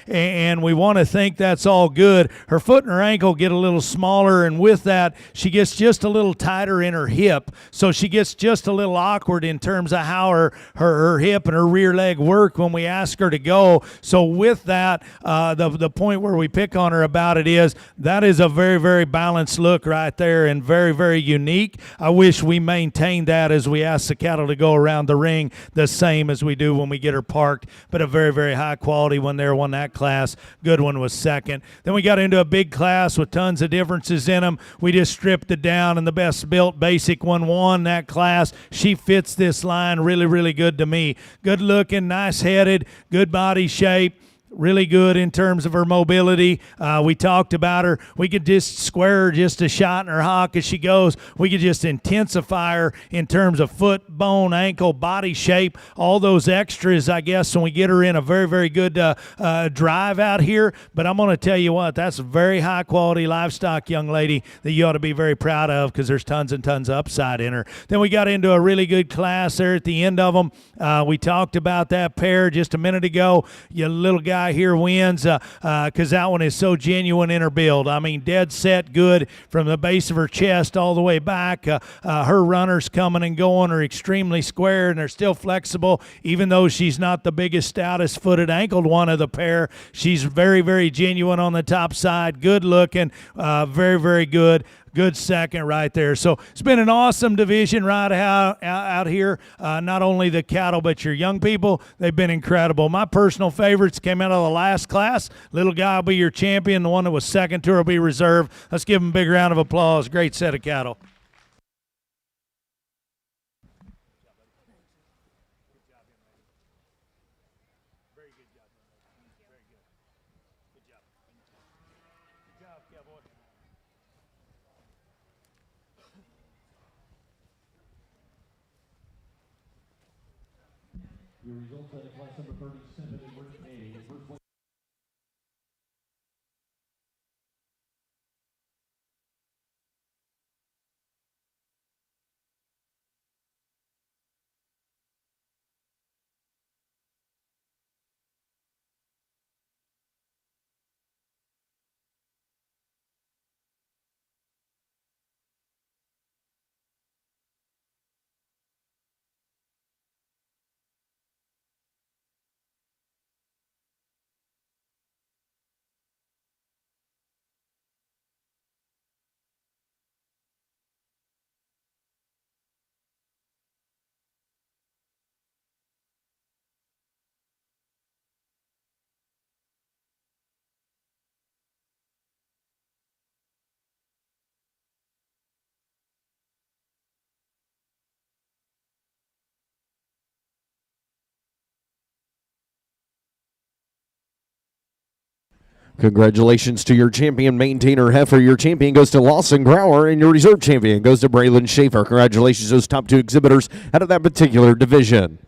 and we want to think that's all good. Her foot and her ankle get a little smaller, and with that, she gets just a little tighter in her hip, so she gets just a little awkward in terms of how her hip and her rear leg work when we ask her to go. So with that, the point where we pick on her about it is that is a very, very balanced look right there, and very, very unique. I wish we maintained that as we ask the cattle to go around the ring the same as we do when we get her parked, but a very, very high quality one there, won that class. Good one was second. Then we got into a big class with tons of differences in them. We just stripped it down, and the best built basic one won that class. She fits this line really, really good to me. Good looking, nice headed, good body shape. really good in terms of her mobility. We talked about her. We could just square her just a shot in her hock as she goes. We could just intensify her in terms of foot, bone, ankle, body shape, all those extras, I guess, when we get her in a very, very good drive out here. But I'm going to tell you what, that's a very high-quality livestock young lady that you ought to be very proud of because there's tons and tons of upside in her. Then we got into a really good class there at the end of them. We talked about that pair just a minute ago. Your little guy here wins because that one is so genuine in her build. I mean, dead set good from the base of her chest all the way back. Her runners coming and going are extremely square and they're still flexible, even though she's not the biggest, stoutest footed ankled one of the pair. She's very, very genuine on the top side, good looking, very, very good. Good second right there. So it's been an awesome division right out here. Not only the cattle, but your young people, they've been incredible. My personal favorites came out of the last class. Little guy will be your champion. The one that was second to her will be reserved. Let's give him a big round of applause. Great set of cattle. Your results out of class number 37 in ring A. First place. Congratulations to your champion maintainer Heifer. Your champion goes to Lawson Grauer, and your reserve champion goes to Braylon Schaefer. Congratulations to those top two exhibitors out of that particular division.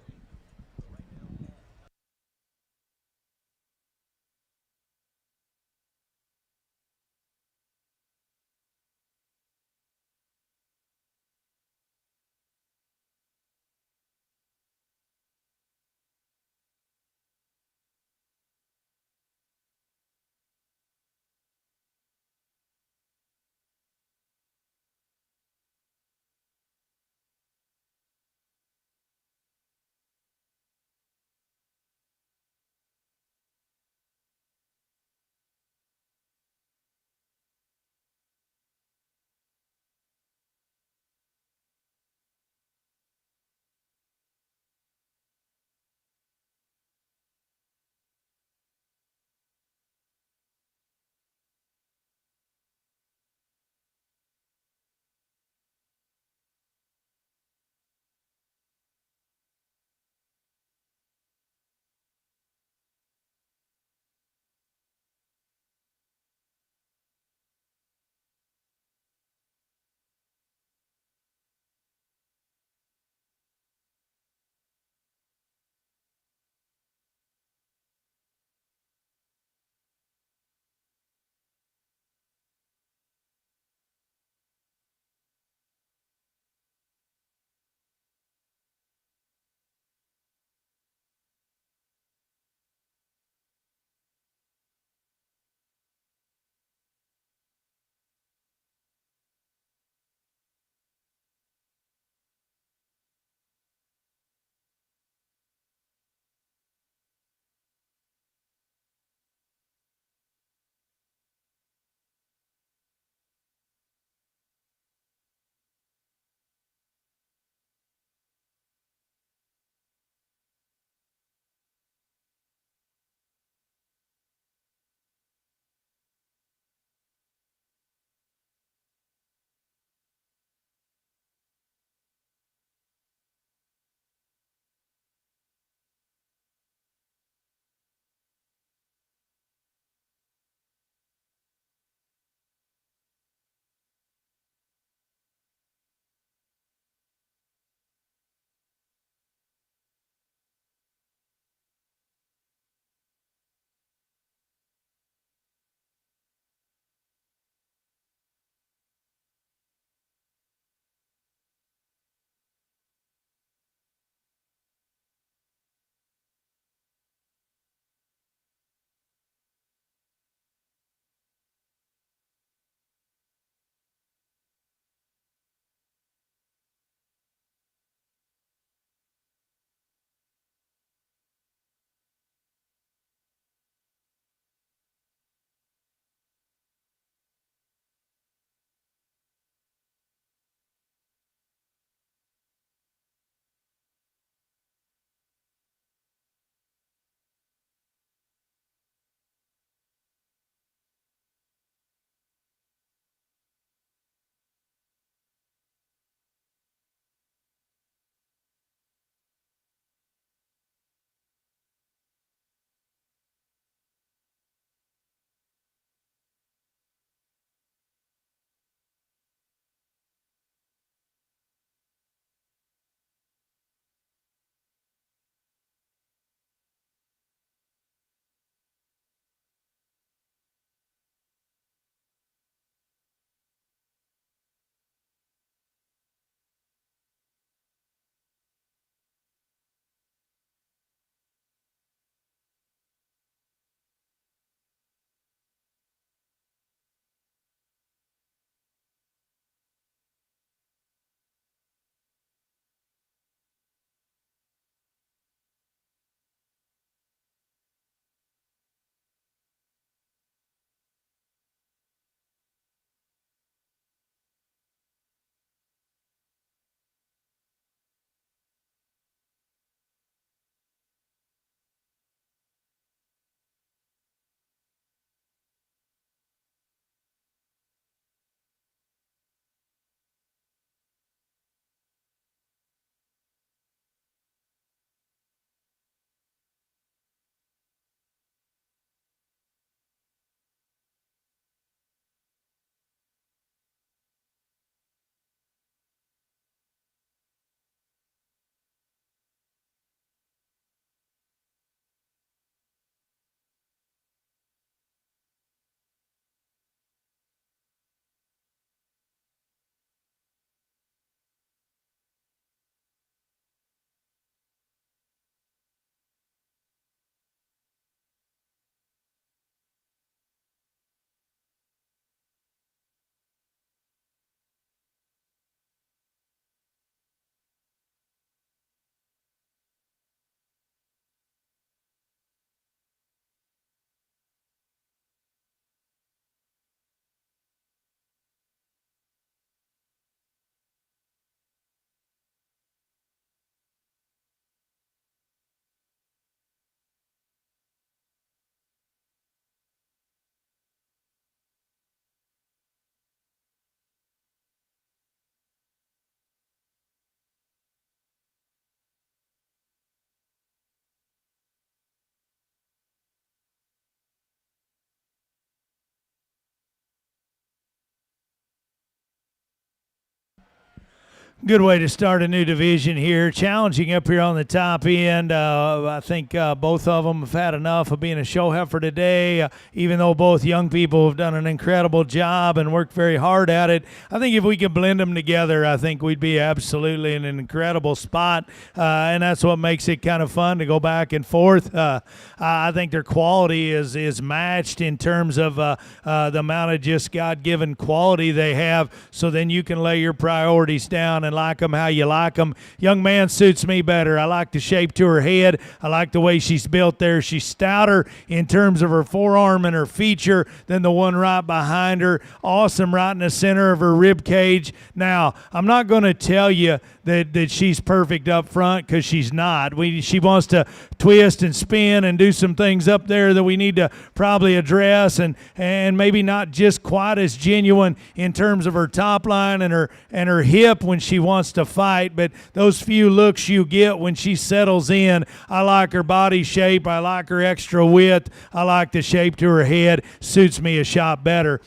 Good way to start a new division here. Challenging up here on the top end. I think both of them have had enough of being a show heifer today. Even though both young people have done an incredible job and worked very hard at it, I think if we could blend them together, I think we'd be absolutely in an incredible spot. And that's what makes it kind of fun to go back and forth. I think their quality is matched in terms of the amount of just God-given quality they have. So then you can lay your priorities down and like them how you like them. Young man suits me better. I like the shape to her head. I like the way she's built there. She's stouter in terms of her forearm and her feature than the one right behind her. Awesome right in the center of her rib cage. Now, I'm not going to tell you that she's perfect up front because she's not. She wants to twist and spin and do some things up there that we need to probably address and maybe not just quite as genuine in terms of her top line and her hip when she wants to fight, but those few looks you get when she settles in. I like her body shape. I like her extra width. I like the shape to her head. Suits me a shot better.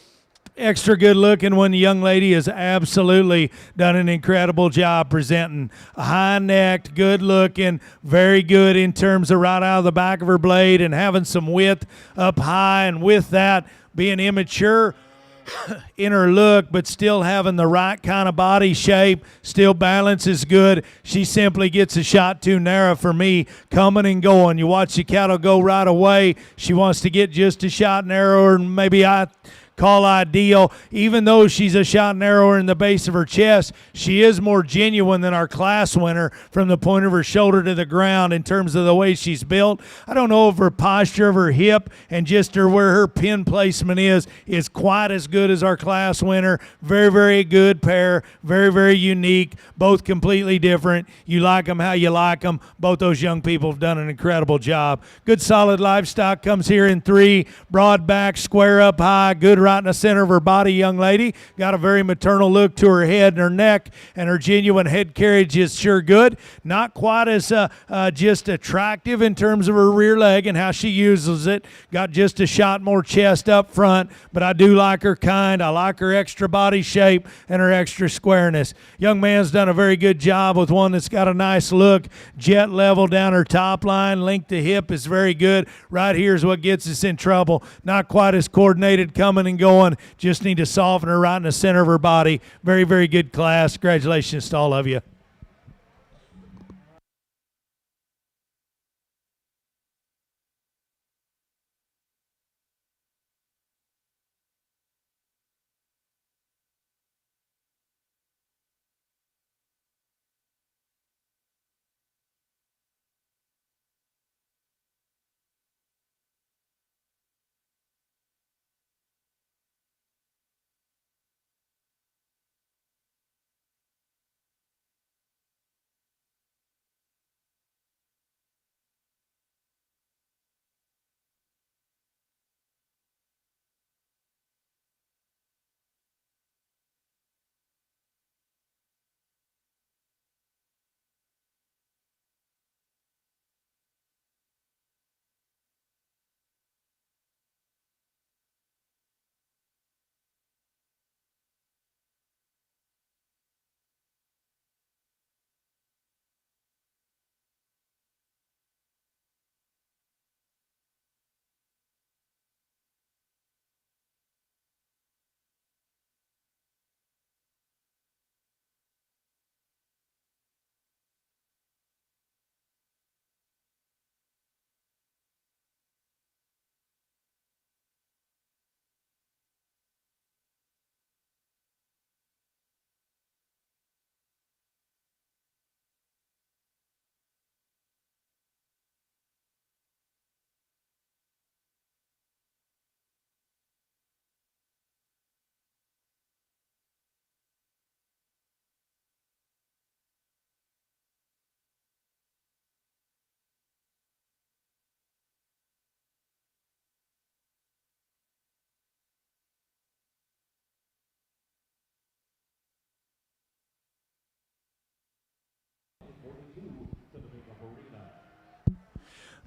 Extra good looking when the young lady has absolutely done an incredible job presenting. High necked, good looking, very good in terms of right out of the back of her blade and having some width up high, and with that being immature in her look, but still having the right kind of body shape, still balance is good. She simply gets a shot too narrow for me, coming and going. You watch the cattle go right away. She wants to get just a shot narrower, and maybe I call ideal. Even though she's a shot narrower in the base of her chest, she is more genuine than our class winner from the point of her shoulder to the ground in terms of the way she's built. I don't know if her posture of her hip and just where her pin placement is quite as good as our class winner. Very, very good pair. Very, very unique. Both completely different. You like them how you like them. Both those young people have done an incredible job. Good solid livestock comes here in 3. Broad back, square up high, good right in the center of her body, young lady. Got a very maternal look to her head and her neck, and her genuine head carriage is sure good. Not quite as just attractive in terms of her rear leg and how she uses it. Got just a shot more chest up front, but I do like her kind. I like her extra body shape and her extra squareness. Young man's done a very good job with one that's got a nice look. Jet level down her top line. Length to hip is very good. Right here is what gets us in trouble. Not quite as coordinated coming and going. Just need to soften her right in the center of her body. Very, very good class. Congratulations to all of you.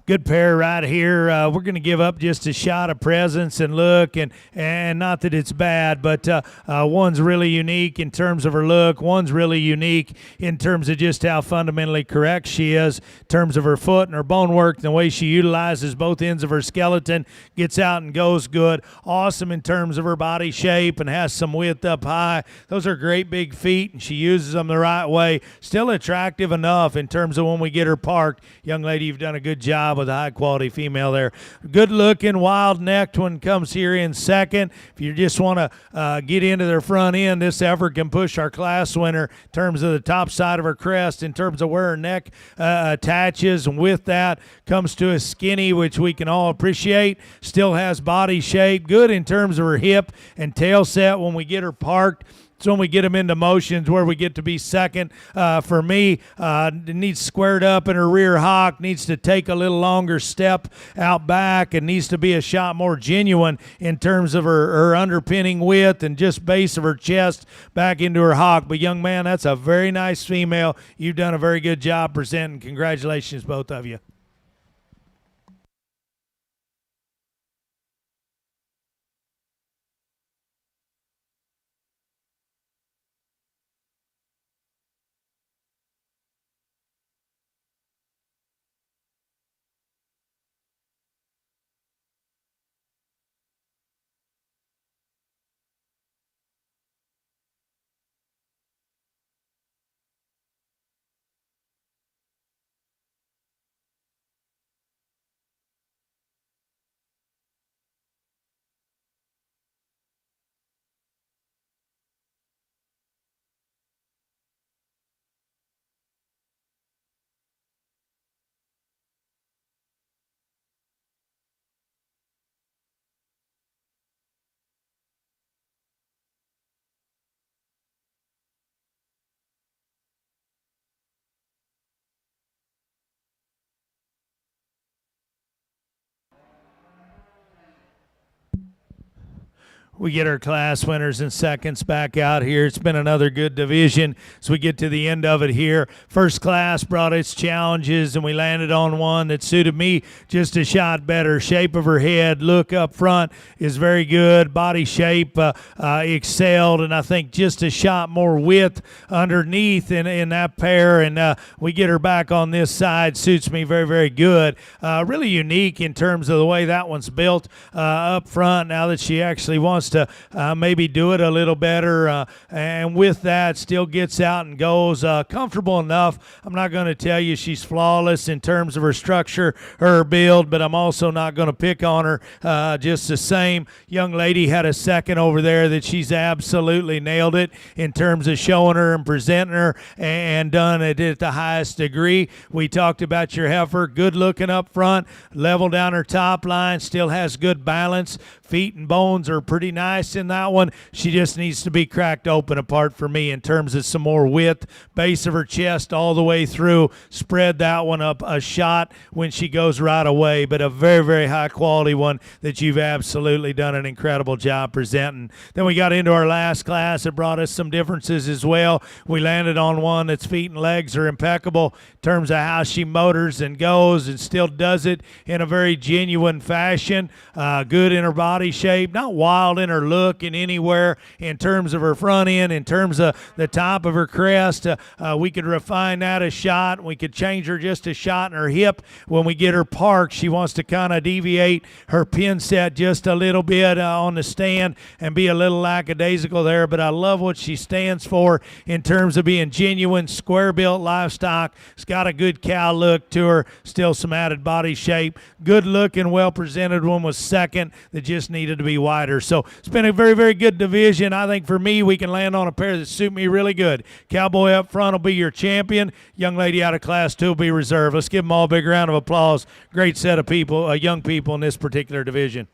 Good pair right here. We're going to give up just a shot of presence and look, and not that it's bad, but one's really unique in terms of her look. One's really unique in terms of just how fundamentally correct she is in terms of her foot and her bone work and the way she utilizes both ends of her skeleton, gets out and goes good. Awesome in terms of her body shape and has some width up high. Those are great big feet, and she uses them the right way. Still attractive enough in terms of when we get her parked. Young lady, you've done a good job with a high-quality female there. Good-looking, wild-necked one comes here in second. If you just want to get into their front end, this Heifer can push our class winner in terms of the top side of her crest, in terms of where her neck attaches, and with that comes to a skinny, which we can all appreciate. Still has body shape, good in terms of her hip and tail set when we get her parked. It's when we get them into motions where we get to be second. For me, it needs squared up in her rear hock, needs to take a little longer step out back, and needs to be a shot more genuine in terms of her underpinning width and just base of her chest back into her hock. But young man, that's a very nice female. You've done a very good job presenting. Congratulations, both of you. We get our class winners and seconds back out here. It's been another good division as we get to the end of it here. First class brought its challenges, and we landed on one that suited me just a shot better. Shape of her head, look up front is very good. Body shape excelled, and I think just a shot more width underneath in that pair. And we get her back on this side. Suits me very, very good. Really unique in terms of the way that one's built up front now that she actually wants to maybe do it a little better, and with that still gets out and goes comfortable enough. I'm not going to tell you she's flawless in terms of her structure, her build, but I'm also not going to pick on her just the same. Young lady had a second over there that she's absolutely nailed it in terms of showing her and presenting her, and done it at the highest degree. We talked about your Heifer, good looking up front, level down her top line, still has good balance. Feet and bones are pretty nice in that one. She just needs to be cracked open apart for me in terms of some more width. Base of her chest all the way through. Spread that one up a shot when she goes right away, but a very, very high quality one that you've absolutely done an incredible job presenting. Then we got into our last class. It brought us some differences as well. We landed on one that's feet and legs are impeccable in terms of how she motors and goes and still does it in a very genuine fashion. Good in her body shape, not wild in her look in anywhere in terms of her front end, in terms of the top of her crest. We could refine that a shot. We could change her just a shot in her hip. When we get her parked, she wants to kind of deviate her pin set just a little bit on the stand and be a little lackadaisical there, but I love what she stands for in terms of being genuine, square-built livestock. It's got a good cow look to her, still some added body shape. Good-looking, well-presented one was second that just needed to be wider. So it's been a very, very good division. I think for me, we can land on a pair that suit me really good. Cowboy up front will be your champion. Young lady out of class 2 will be reserved. Let's give them all a big round of applause. Great set of people, young people in this particular division.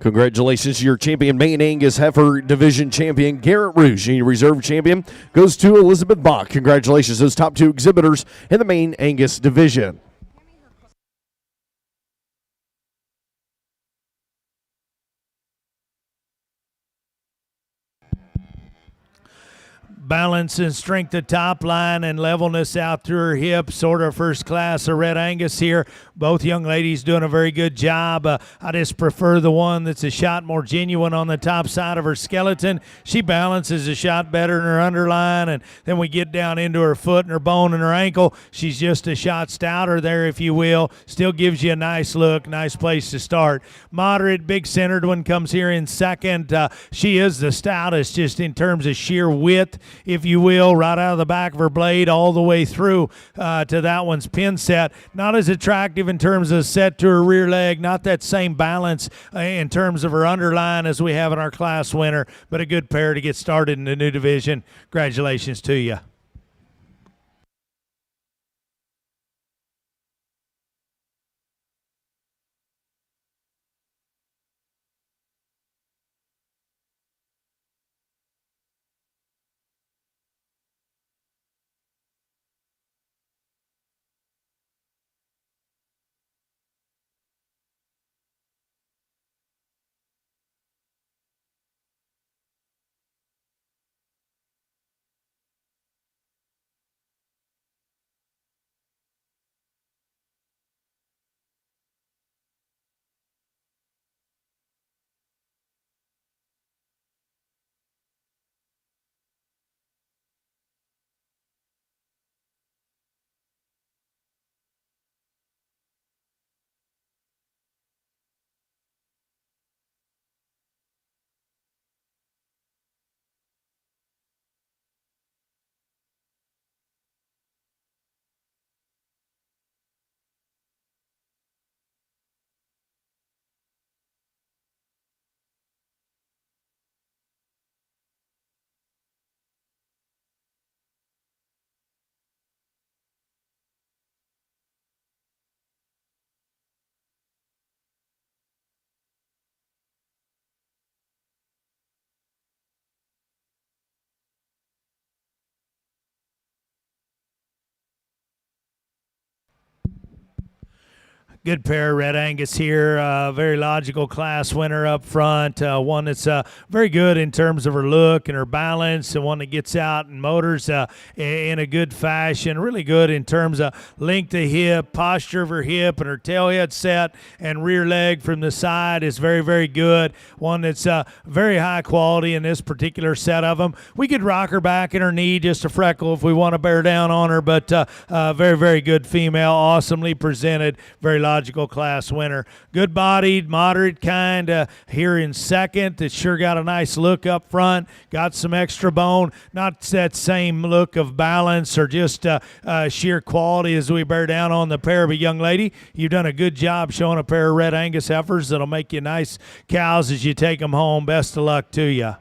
Congratulations to your champion, Maine Angus Heifer Division Champion, Garrett Rouge. And your reserve champion goes to Elizabeth Bach. Congratulations to those top two exhibitors in the Maine Angus Division. Balance and strength of top line and levelness out through her hips, sort of first class of Red Angus here. Both young ladies doing a very good job. I just prefer the one that's a shot more genuine on the top side of her skeleton. She balances a shot better in her underline, and then we get down into her foot and her bone and her ankle. She's just a shot stouter there, if you will. Still gives you a nice look, nice place to start. Moderate, big centered one comes here in second. She is the stoutest just in terms of sheer width, if you will, right out of the back of her blade all the way through to that one's pin set. Not as attractive in terms of set to her rear leg, not that same balance in terms of her underline as we have in our class winner, but a good pair to get started in the new division. Congratulations to you. Good pair, Red Angus here. Very logical class winner up front. One that's very good in terms of her look and her balance, and one that gets out and motors in a good fashion. Really good in terms of length of hip, posture of her hip, and her tail head set and rear leg from the side is very, very good. One that's very high quality in this particular set of them. We could rock her back in her knee just a freckle if we want to bear down on her, but very, very good female. Awesomely presented. Very logical class winner. Good bodied, moderate kind here in second. It sure got a nice look up front. Got some extra bone. Not that same look of balance or just sheer quality as we bear down on the pair. But young lady, you've done a good job showing a pair of Red Angus heifers that'll make you nice cows as you take them home. Best of luck to you.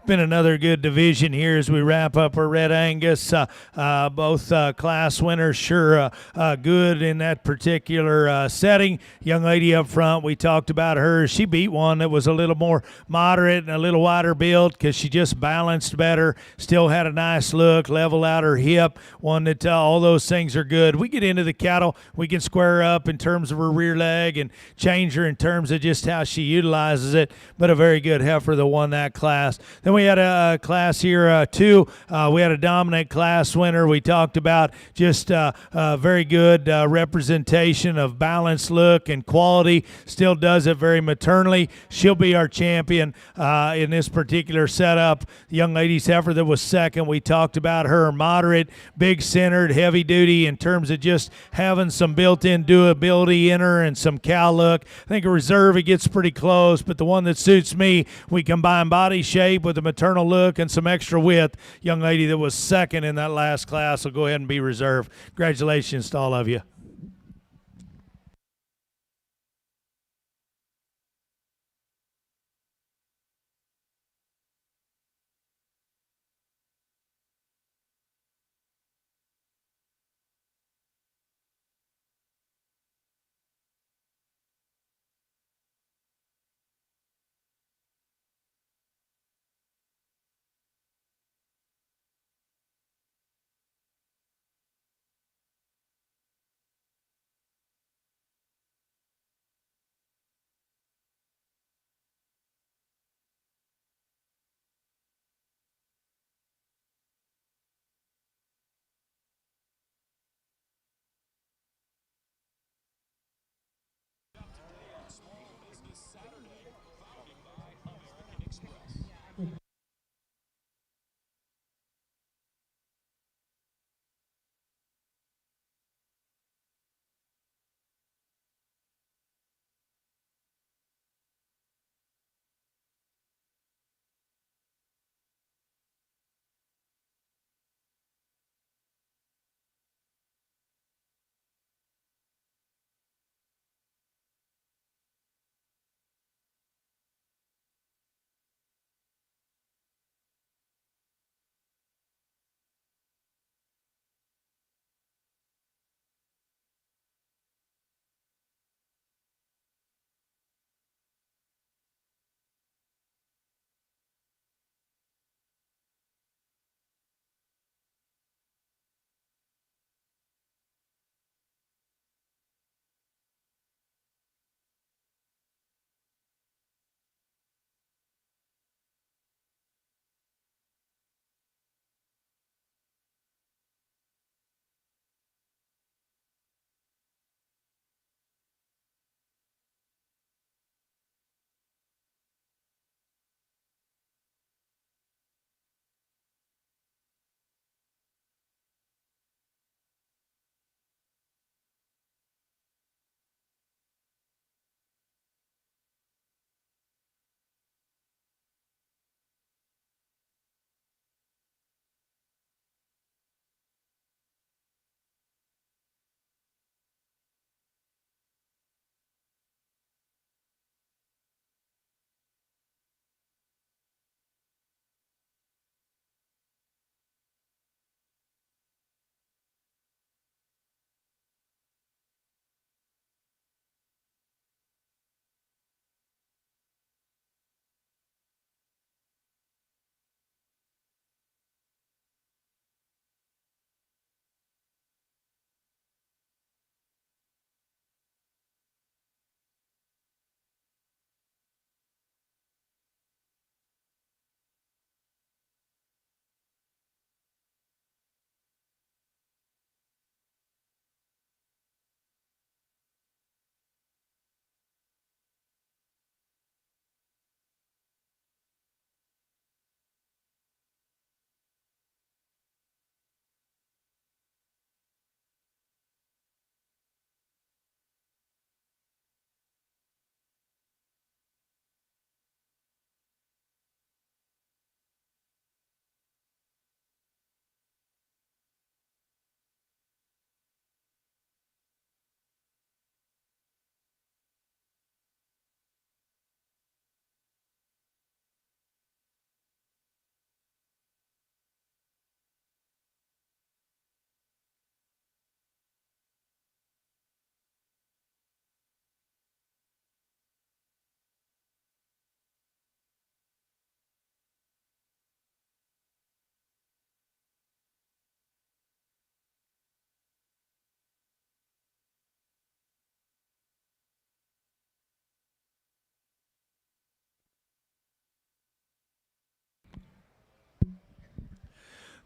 been another good division here as we wrap up our Red Angus. Both class winners sure good in that particular setting. Young lady up front, we talked about her. She beat one that was a little more moderate and a little wider build because she just balanced better, still had a nice look, level out her hip, one that all those things are good. We get into the cattle, we can square her up in terms of her rear leg and change her in terms of just how she utilizes it, but a very good heifer that won that class. Then we had a class here, too. We had a dominant class winner. We talked about just very good representation of balanced look and quality, still does it very maternally. She'll be our champion in this particular setup. The young lady's heifer that was second, we talked about her moderate, big centered, heavy duty in terms of just having some built-in doability in her and some cow look. I think a reserve, it gets pretty close, but the one that suits me, we combine body shape with a maternal look and some extra width. Young lady that was second in that last class will go ahead and be reserve. Congratulations to all of you.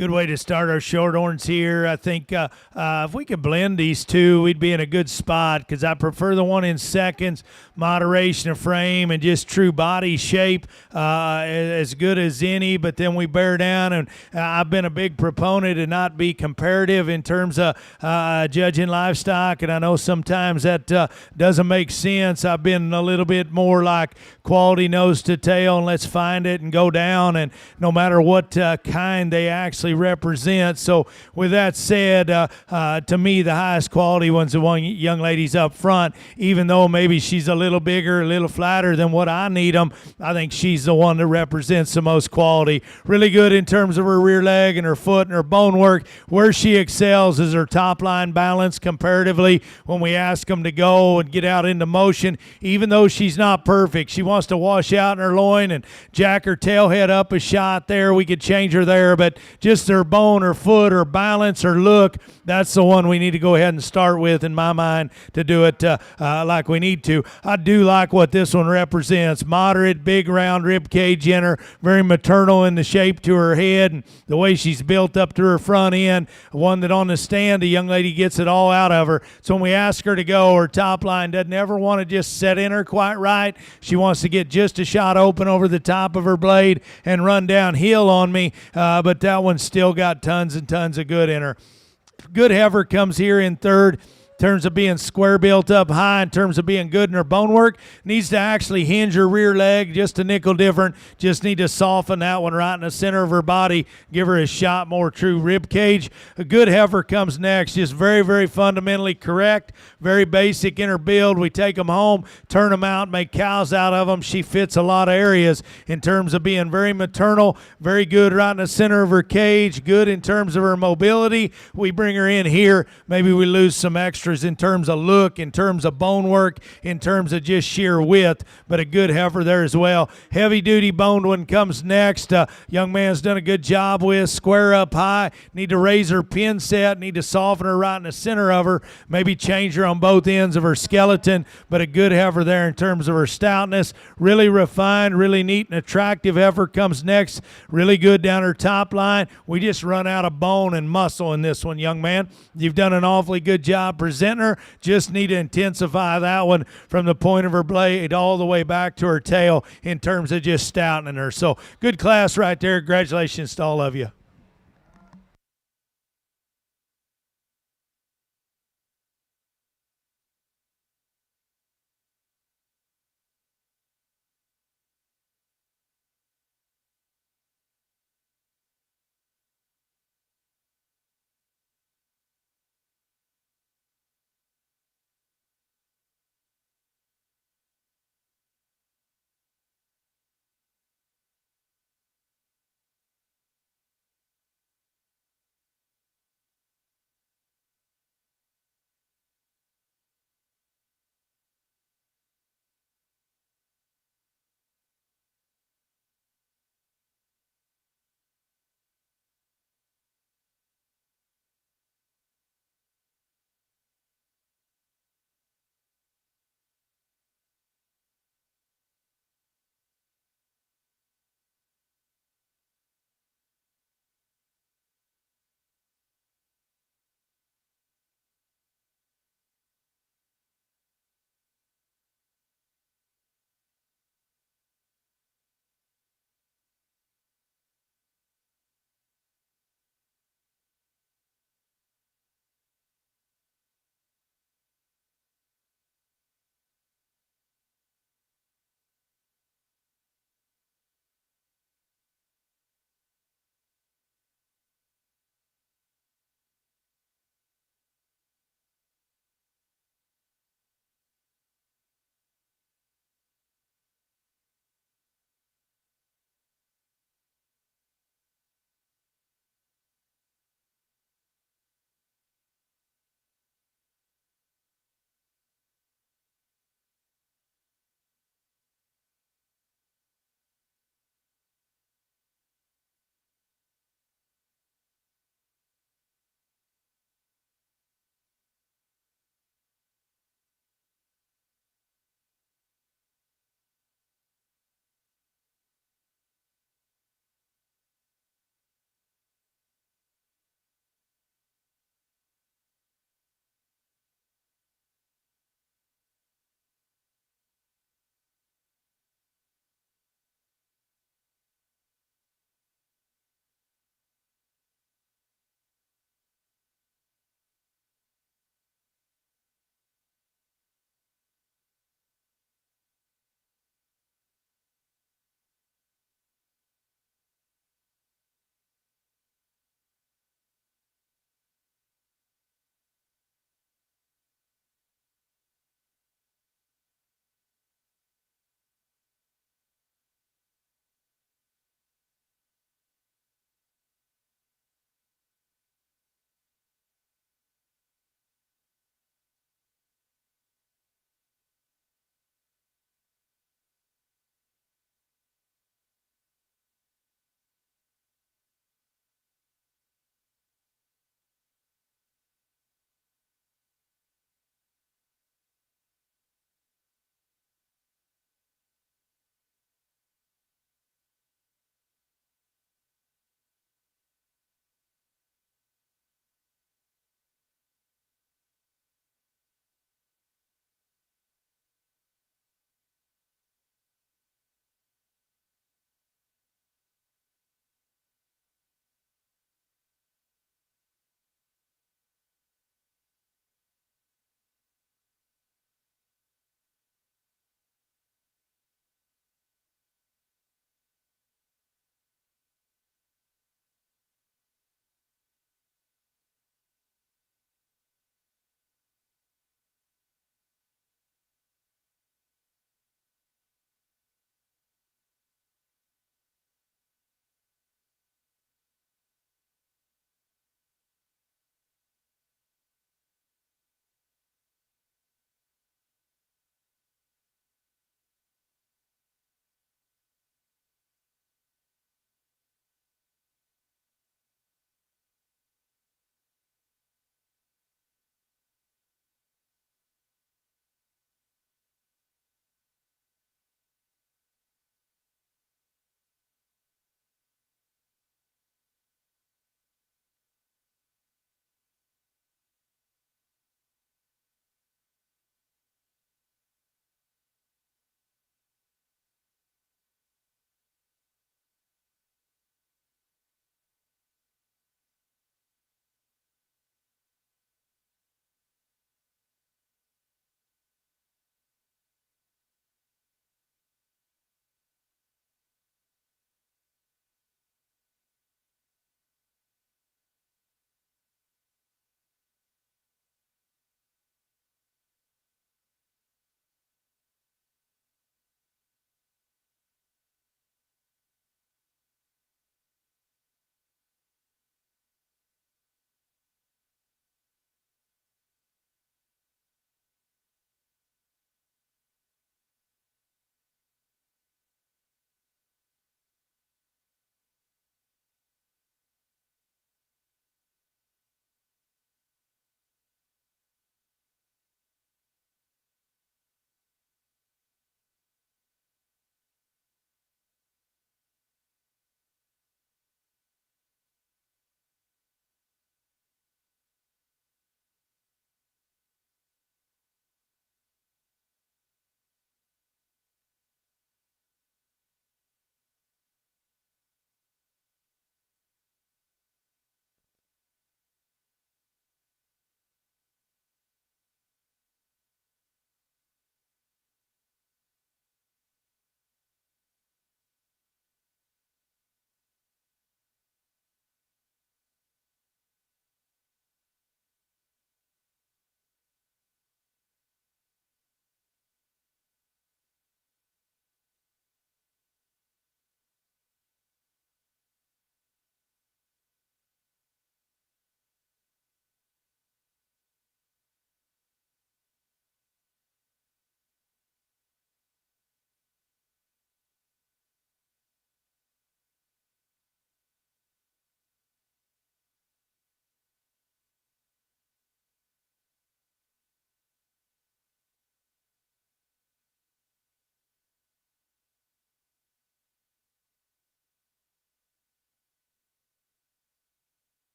Good way to start our shorthorns here. I think if we could blend these two, we'd be in a good spot because I prefer the one in seconds, moderation of frame and just true body shape as good as any, but then we bear down, and I've been a big proponent to not be comparative in terms of judging livestock, and I know sometimes that doesn't make sense. I've been a little bit more like quality nose to tail, and let's find it and go down, and no matter what kind they actually represent. So with that said, to me, the highest quality one's the one young lady's up front, even though maybe she's a little bigger, a little flatter than what I need them. I think she's the one that represents the most quality. Really good in terms of her rear leg and her foot and her bone work. Where she excels is her top line balance comparatively when we ask them to go and get out into motion. Even though she's not perfect, she wants to wash out in her loin and jack her tail head up a shot there. We could change her there, but just her bone, her foot, her balance, her look, that's the one we need to go ahead and start with in my mind to do it like we need to. I do like what this one represents. Moderate, big, round rib cage in her, very maternal in the shape to her head and the way she's built up to her front end. One that on the stand, the young lady gets it all out of her. So when we ask her to go, her top line doesn't ever want to just set in her quite right. She wants to get just a shot open over the top of her blade and run downhill on me, but that one's still got tons and tons of good in her. Good Heifer comes here in third. In terms of being square built up high, in terms of being good in her bone work, needs to actually hinge her rear leg just a nickel different. Just need to soften that one right in the center of her body, give her a shot more true rib cage. A Good Heifer comes next, just very, very fundamentally correct, very basic in her build. We take them home, turn them out, make cows out of them. She fits a lot of areas in terms of being very maternal, very good right in the center of her cage, good in terms of her mobility. We bring her in here, maybe we lose some extra in terms of look, in terms of bone work, in terms of just sheer width, but a good heifer there as well. Heavy duty boned one comes next. Young man's done a good job with square up high. Need to raise her pin set, need to soften her right in the center of her, maybe change her on both ends of her skeleton, but a good heifer there in terms of her stoutness. Really refined, really neat and attractive heifer comes next. Really good down her top line. We just run out of bone and muscle in this one, young man. You've done an awfully good job presenting her. Just need to intensify that one from the point of her blade all the way back to her tail in terms of just stoutening her. So good class right there. Congratulations to all of you.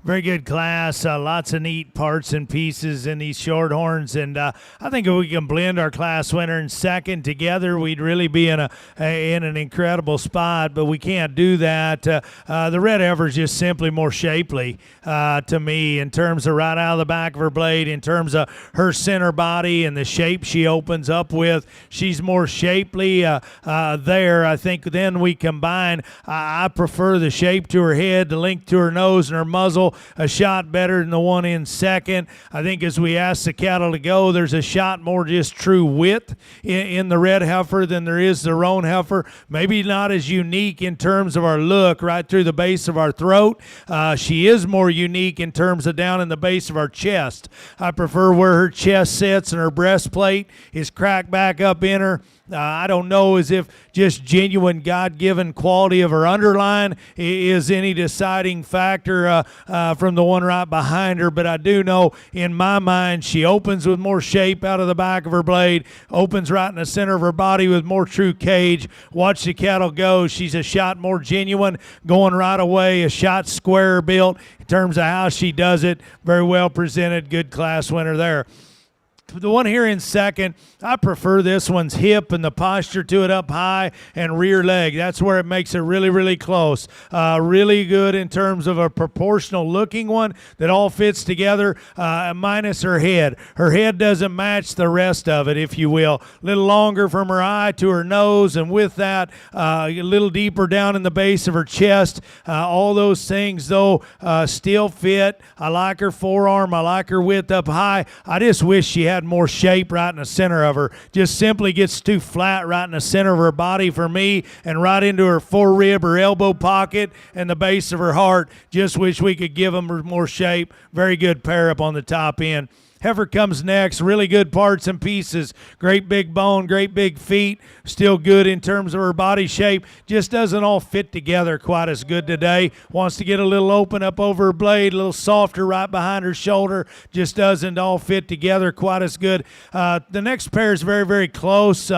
Very good class. Lots of neat parts and pieces in these shorthorns, and I think if we can blend our class winner and second together, we'd really be in an incredible spot. But we can't do that. The red heifer is just simply more shapely to me in terms of right out of the back of her blade, in terms of her center body and the shape she opens up with. She's more shapely there. I think then we combine. I prefer the shape to her head, the length to her nose, and her muzzle a shot better than the one in second. I think as we ask the cattle to go, there's a shot more just true width in the red heifer than there is the roan heifer. Maybe not as unique in terms of our look right through the base of our throat. She is more unique in terms of down in the base of our chest. I prefer where her chest sits and her breastplate is cracked back up in her. I don't know as if just genuine God-given quality of her underline is any deciding factor from the one right behind her, but I do know in my mind she opens with more shape out of the back of her blade, opens right in the center of her body with more true cage. Watch the cattle go. She's a shot more genuine, going right away, a shot square built in terms of how she does it. Very well presented, good class winner there. The one here in second, I prefer this one's hip and the posture to it up high and rear leg. That's where it makes it really, really close. Really good in terms of a proportional looking one that all fits together, minus her head. Her head doesn't match the rest of it, if you will. A little longer from her eye to her nose, and with that, a little deeper down in the base of her chest. All those things, though, still fit. I like her forearm. I like her width up high. I just wish she had more shape right in the center of her. Just simply gets too flat right in the center of her body for me, and right into her forearm, her elbow pocket, and the base of her heart. Just wish we could give them more shape. Very good pair up on the top end. Heifer comes next. Really good parts and pieces. Great big bone, great big feet. Still good in terms of her body shape. Just doesn't all fit together quite as good today. Wants to get a little open up over her blade, a little softer right behind her shoulder. Just doesn't all fit together quite as good. The next pair is very, very close.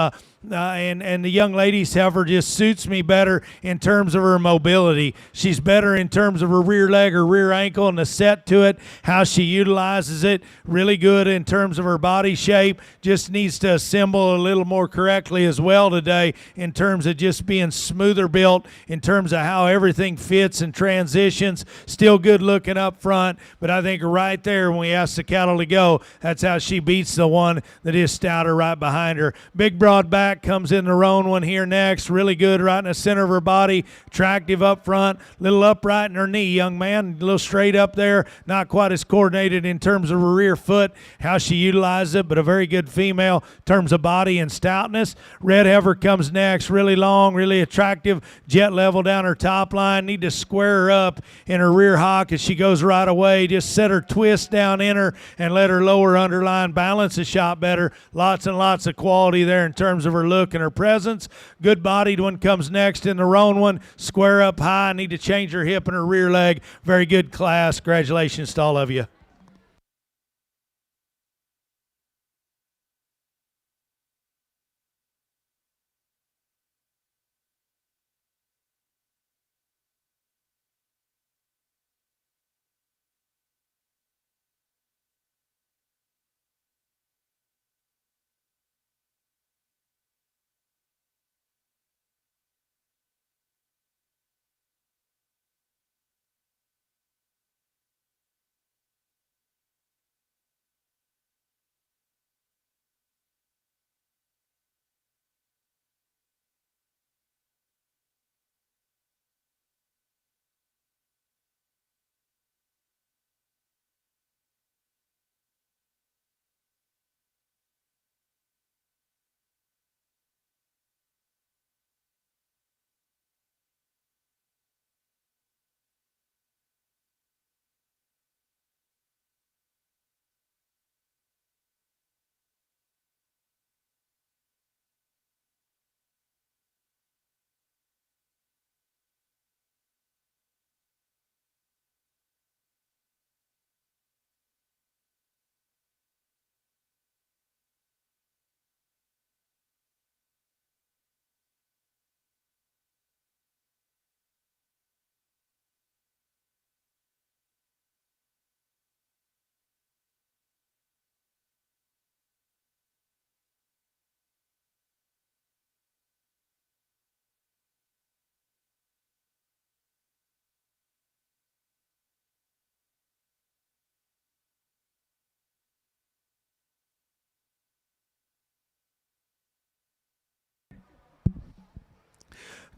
And the young lady's heifer just suits me better in terms of her mobility. She's better in terms of her rear leg, her rear ankle, and the set to it, how she utilizes it. Really good in terms of her body shape. Just needs to assemble a little more correctly as well today in terms of just being smoother built, in terms of how everything fits and transitions. Still good looking up front, but I think right there when we ask the cattle to go, that's how she beats the one that is stouter right behind her. Big broad back comes in the roan one here next. Really good right in the center of her body. Attractive up front. Little upright in her knee, young man. A little straight up there. Not quite as coordinated in terms of her rear foot, how she utilizes it, but a very good female in terms of body and stoutness. Red heifer comes next. Really long, really attractive. Jet level down her top line. Need to square her up in her rear hock as she goes right away. Just set her twist down in her and let her lower underline balance a shot better. Lots and lots of quality there in terms of her look and her presence. Good bodied one comes next in the roan one. Square up high. Need to change her hip and her rear leg. Very good class. Congratulations to all of you.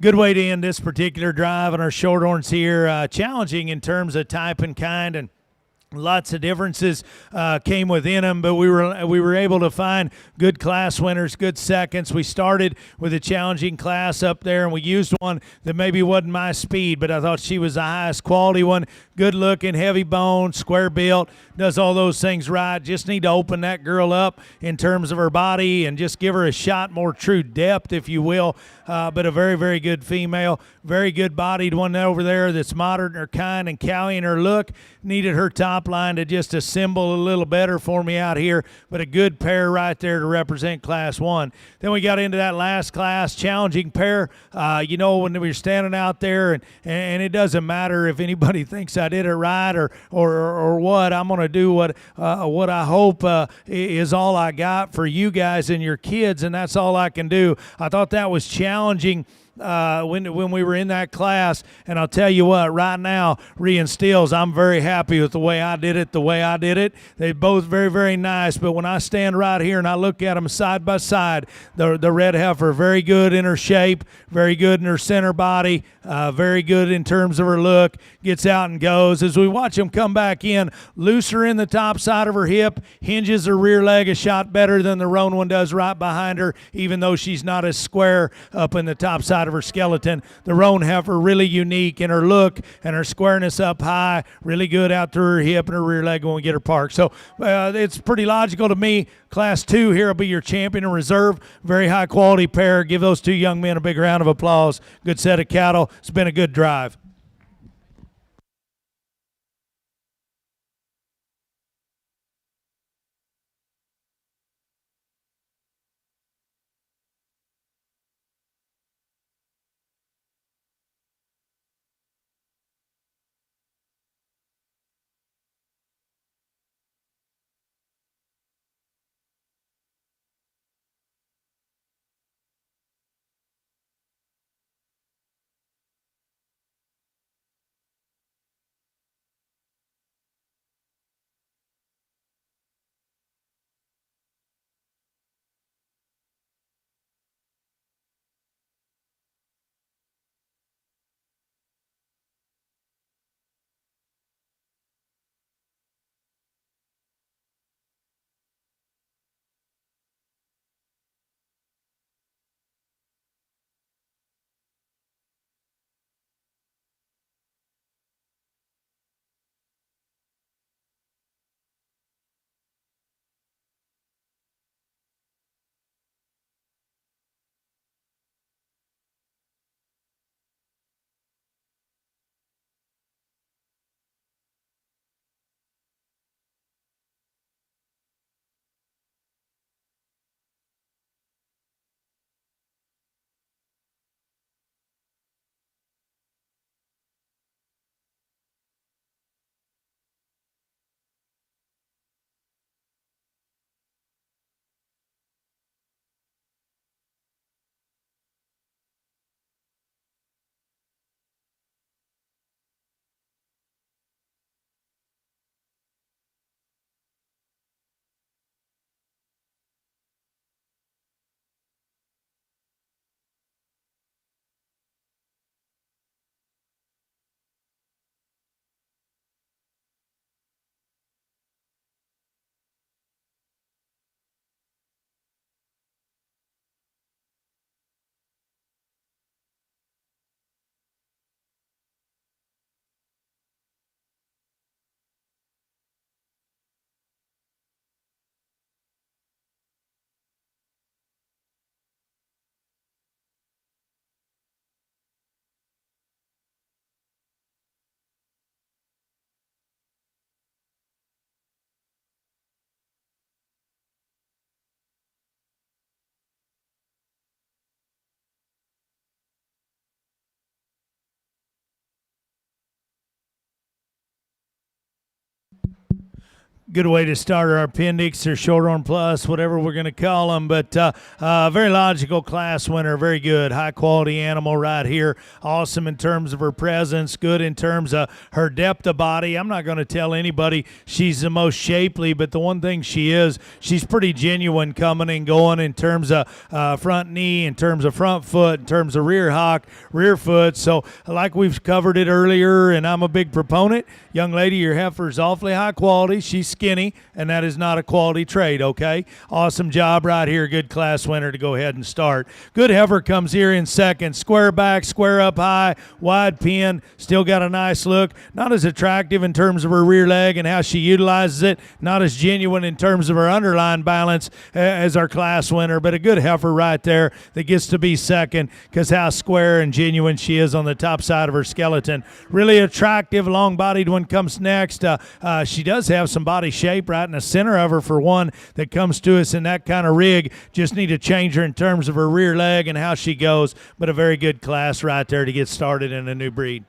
Good way to end this particular drive on our Shorthorns here. Challenging in terms of type and kind, and lots of differences came within them, but we were able to find good class winners, good seconds. We started with a challenging class up there, and we used one that maybe wasn't my speed, but I thought she was the highest quality one. Good looking, heavy bone, square built, does all those things right. Just need to open that girl up in terms of her body and just give her a shot, more true depth, if you will. But a very, very good female, very good bodied one over there that's modern in her kind and Callie in her look. Needed her top line to just assemble a little better for me out here, but a good pair right there to represent Class 1. Then we got into that last class, challenging pair. When we were standing out there, and it doesn't matter if anybody thinks I did it right or what. I'm going to do what I hope is all I got for you guys and your kids, and that's all I can do. I thought that was challenging when we were in that class, and I'll tell you what, right now, Rhea and Steels, I'm very happy with the way I did it. They're both very, very nice, but when I stand right here and I look at them side by side, the red heifer, very good in her shape, very good in her center body, very good in terms of her look, gets out and goes. As we watch them come back in, looser in the top side of her hip, hinges her rear leg a shot better than the roan one does right behind her, even though she's not as square up in the top side of her skeleton. The roan heifer really unique in her look and her squareness up high, really good out through her hip and her rear leg when we get her parked. So it's pretty logical to me. Class 2 here will be your champion in reserve. Very high quality pair. Give those two young men a big round of applause. Good set of cattle. It's been a good drive. Good way to start our appendix or Showdown Plus, whatever we're going to call them. But very logical class winner, very good, high quality animal right here. Awesome in terms of her presence, good in terms of her depth of body. I'm not going to tell anybody she's the most shapely, but the one thing she is, she's pretty genuine coming and going in terms of front knee, in terms of front foot, in terms of rear hock, rear foot. So like we've covered it earlier, and I'm a big proponent, young lady, your heifer's awfully high quality. She's skinny, and that is not a quality trait, okay? Awesome job right here. Good class winner to go ahead and start. Good heifer comes here in second. Square back, square up high, wide pin. Still got a nice look. Not as attractive in terms of her rear leg and how she utilizes it. Not as genuine in terms of her underline balance as our class winner, but a good heifer right there that gets to be second because how square and genuine she is on the top side of her skeleton. Really attractive, long-bodied one comes next. She does have some body shape right in the center of her for one that comes to us in that kind of rig. Just need to change her in terms of her rear leg and how she goes, but a very good class right there to get started in a new breed.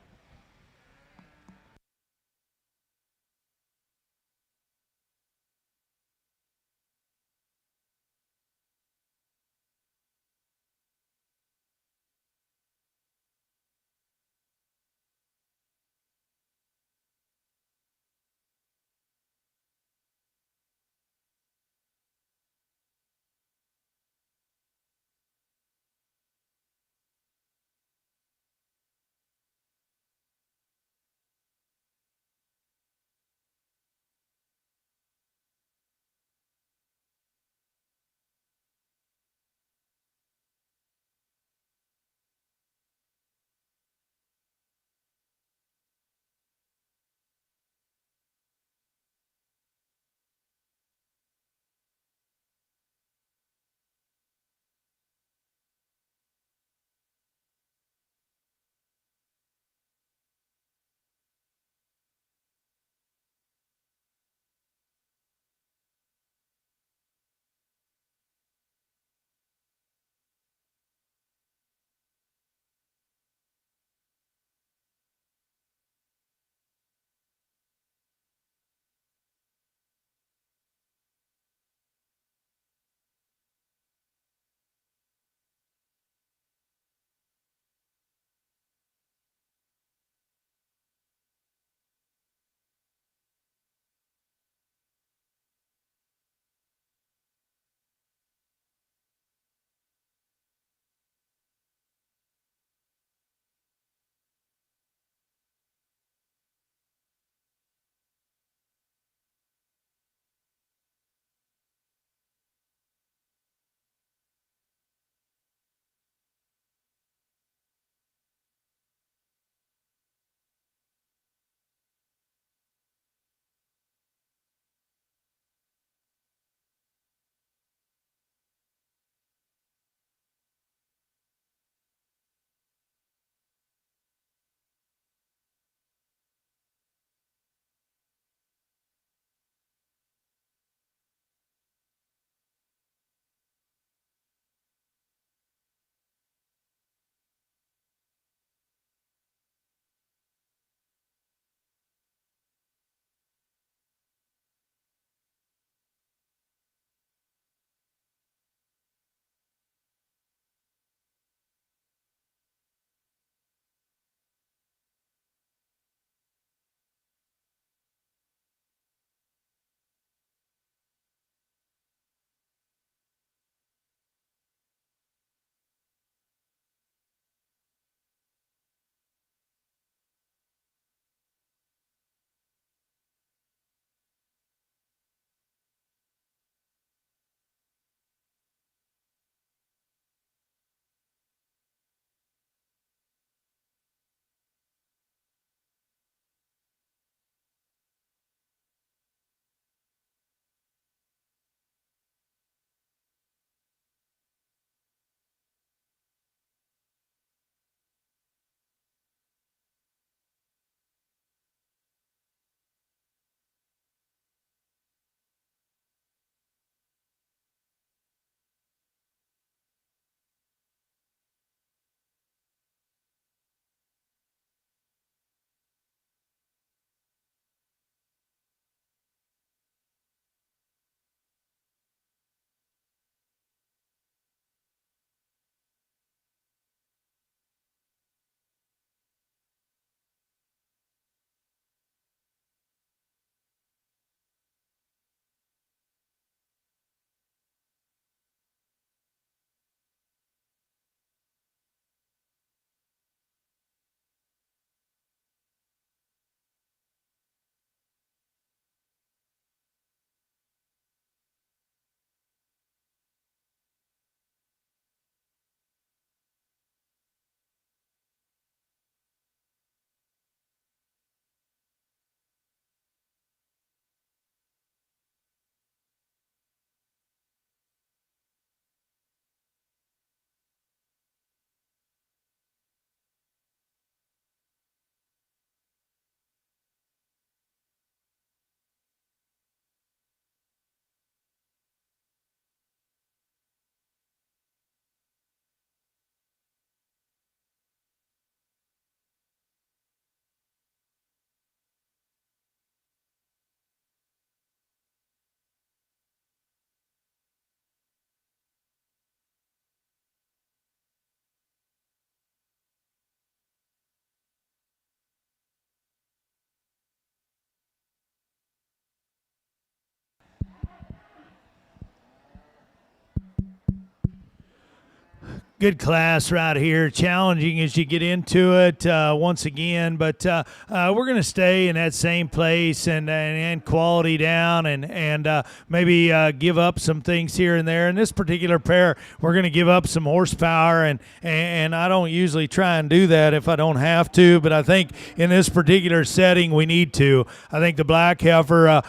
Good class right here. Challenging as you get into it once again, but we're going to stay in that same place and quality down and maybe give up some things here and there. In this particular pair, we're going to give up some horsepower, and I don't usually try and do that if I don't have to, but I think in this particular setting we need to. I think the black heifer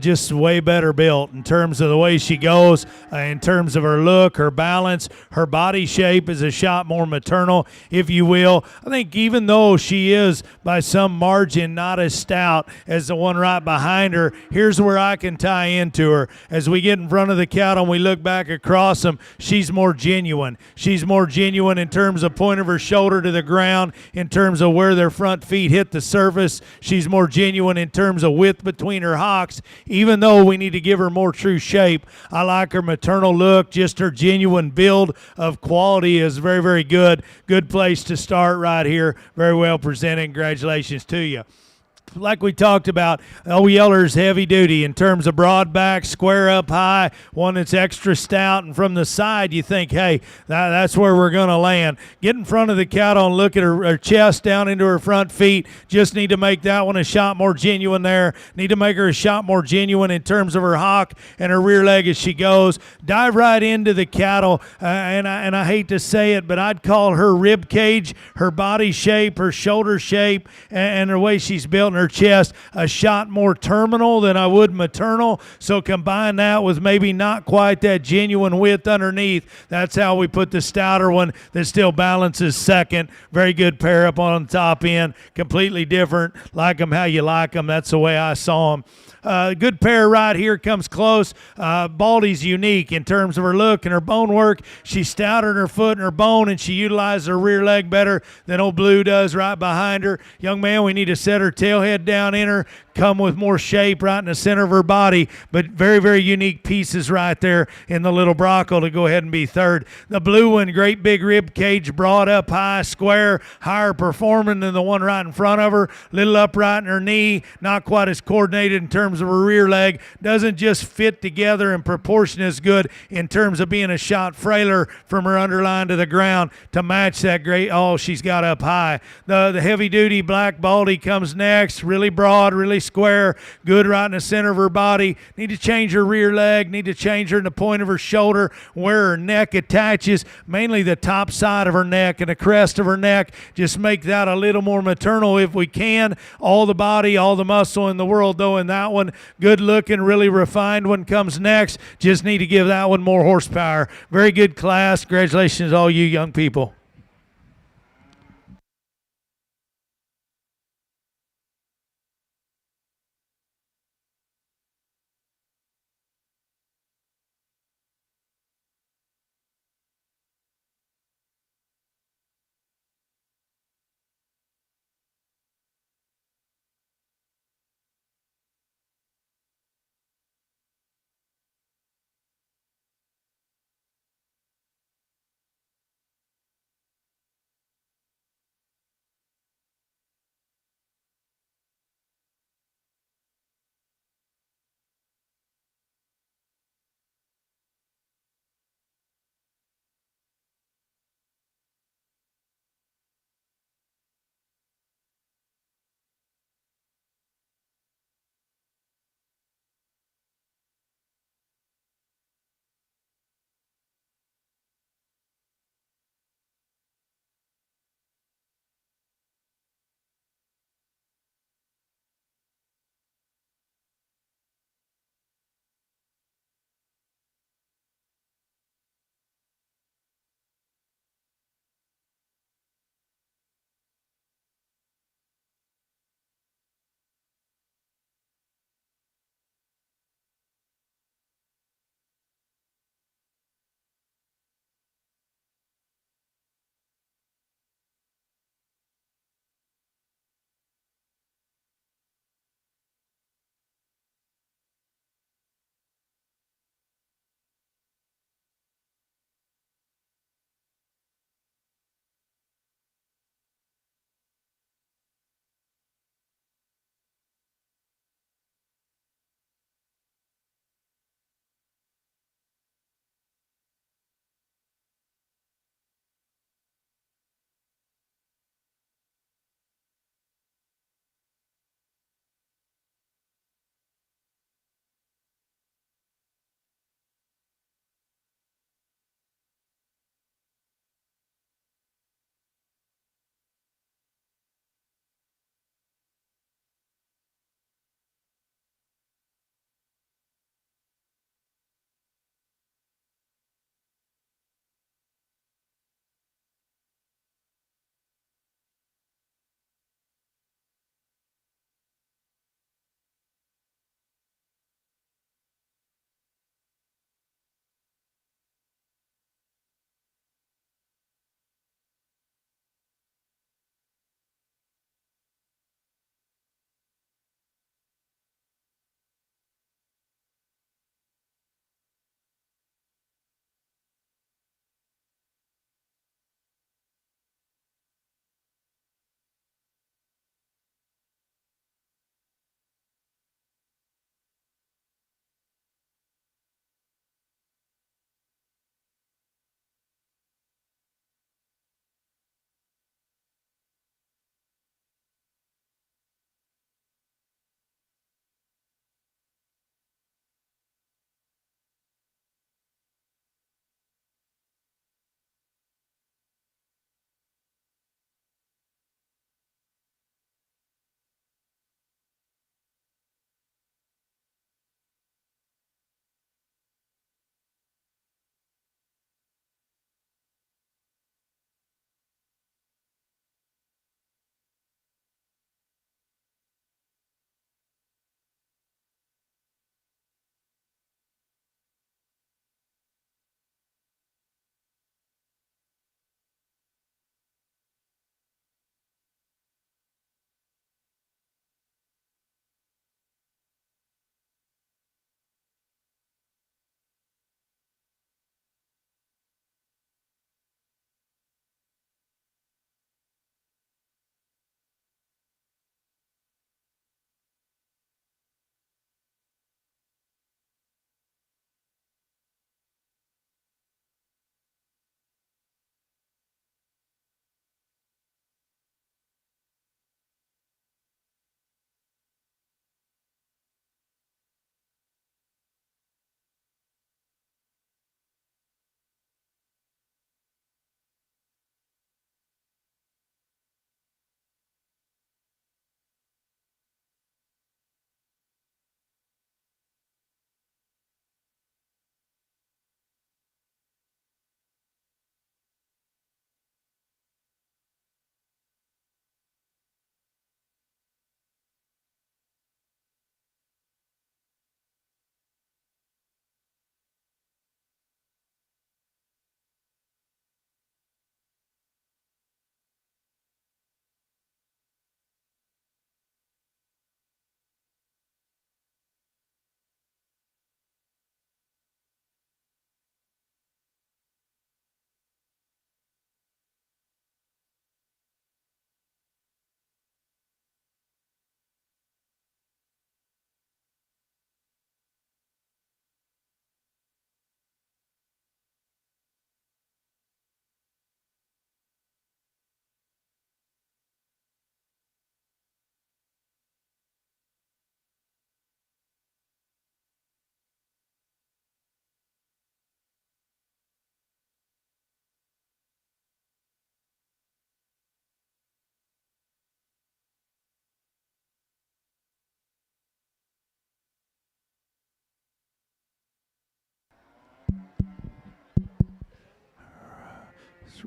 just way better built in terms of the way she goes, in terms of her look, her balance, her body shape is a shot more maternal, if you will. I think even though she is by some margin not as stout as the one right behind her, here's where I can tie into her. As we get in front of the cattle and we look back across them, she's more genuine. She's more genuine in terms of point of her shoulder to the ground, in terms of where their front feet hit the surface. She's more genuine in terms of width between her hocks, even though we need to give her more true shape. I like her maternal look, just her genuine build of quality is very, very good. Good place to start right here. Very well presented. Congratulations to you. Like we talked about, Old Yeller's heavy duty in terms of broad back, square up high, one that's extra stout, and from the side you think, hey, that's where we're going to land. Get in front of the cattle and look at her chest down into her front feet. Just need to make that one a shot more genuine there. Need to make her a shot more genuine in terms of her hock and her rear leg as she goes. Dive right into the cattle, and I hate to say it, but I'd call her rib cage, her body shape, her shoulder shape, and the way she's built in her chest a shot more terminal than I would maternal. So combine that with maybe not quite that genuine width underneath. That's how we put the stouter one that still balances second. Very good pair up on the top end. Completely different. Like them how you like them. That's the way I saw them. Good pair right here, comes close. Baldy's unique in terms of her look and her bone work. She's stouter in her foot and her bone, and she utilizes her rear leg better than old Blue does right behind her. Young man, we need to set her tail head down in her, come with more shape right in the center of her body, but very, very unique pieces right there in the little Bronco to go ahead and be third. The blue one, great big rib cage, broad up high, square, higher performing than the one right in front of her. Little upright in her knee, not quite as coordinated in terms of her rear leg. Doesn't just fit together and proportion as good in terms of being a shot frailer from her underline to the ground to match that great all she's got up high. The heavy duty black Baldy comes next, really broad, really square, good right in the center of her body. Need to change her rear leg, need to change her in the point of her shoulder, where her neck attaches, mainly the top side of her neck and the crest of her neck. Just make that a little more maternal if we can. All the body, all the muscle in the world though in that one. Good looking, really refined one comes next. Just need to give that one more horsepower. Very good class. Congratulations to all you young people.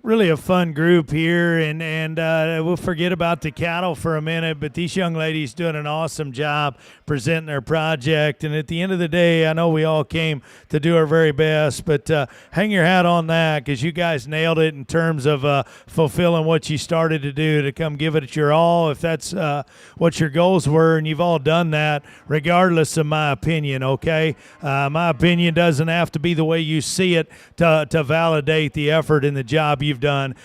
Really a fun group here, and we'll forget about the cattle for a minute, but these young ladies doing an awesome job presenting their project. And at the end of the day, I know we all came to do our very best, but hang your hat on that, because you guys nailed it in terms of fulfilling what you started to do, to come give it your all, if that's what your goals were, and you've all done that regardless of my opinion, okay? My opinion doesn't have to be the way you see it to validate the effort and the job you've done.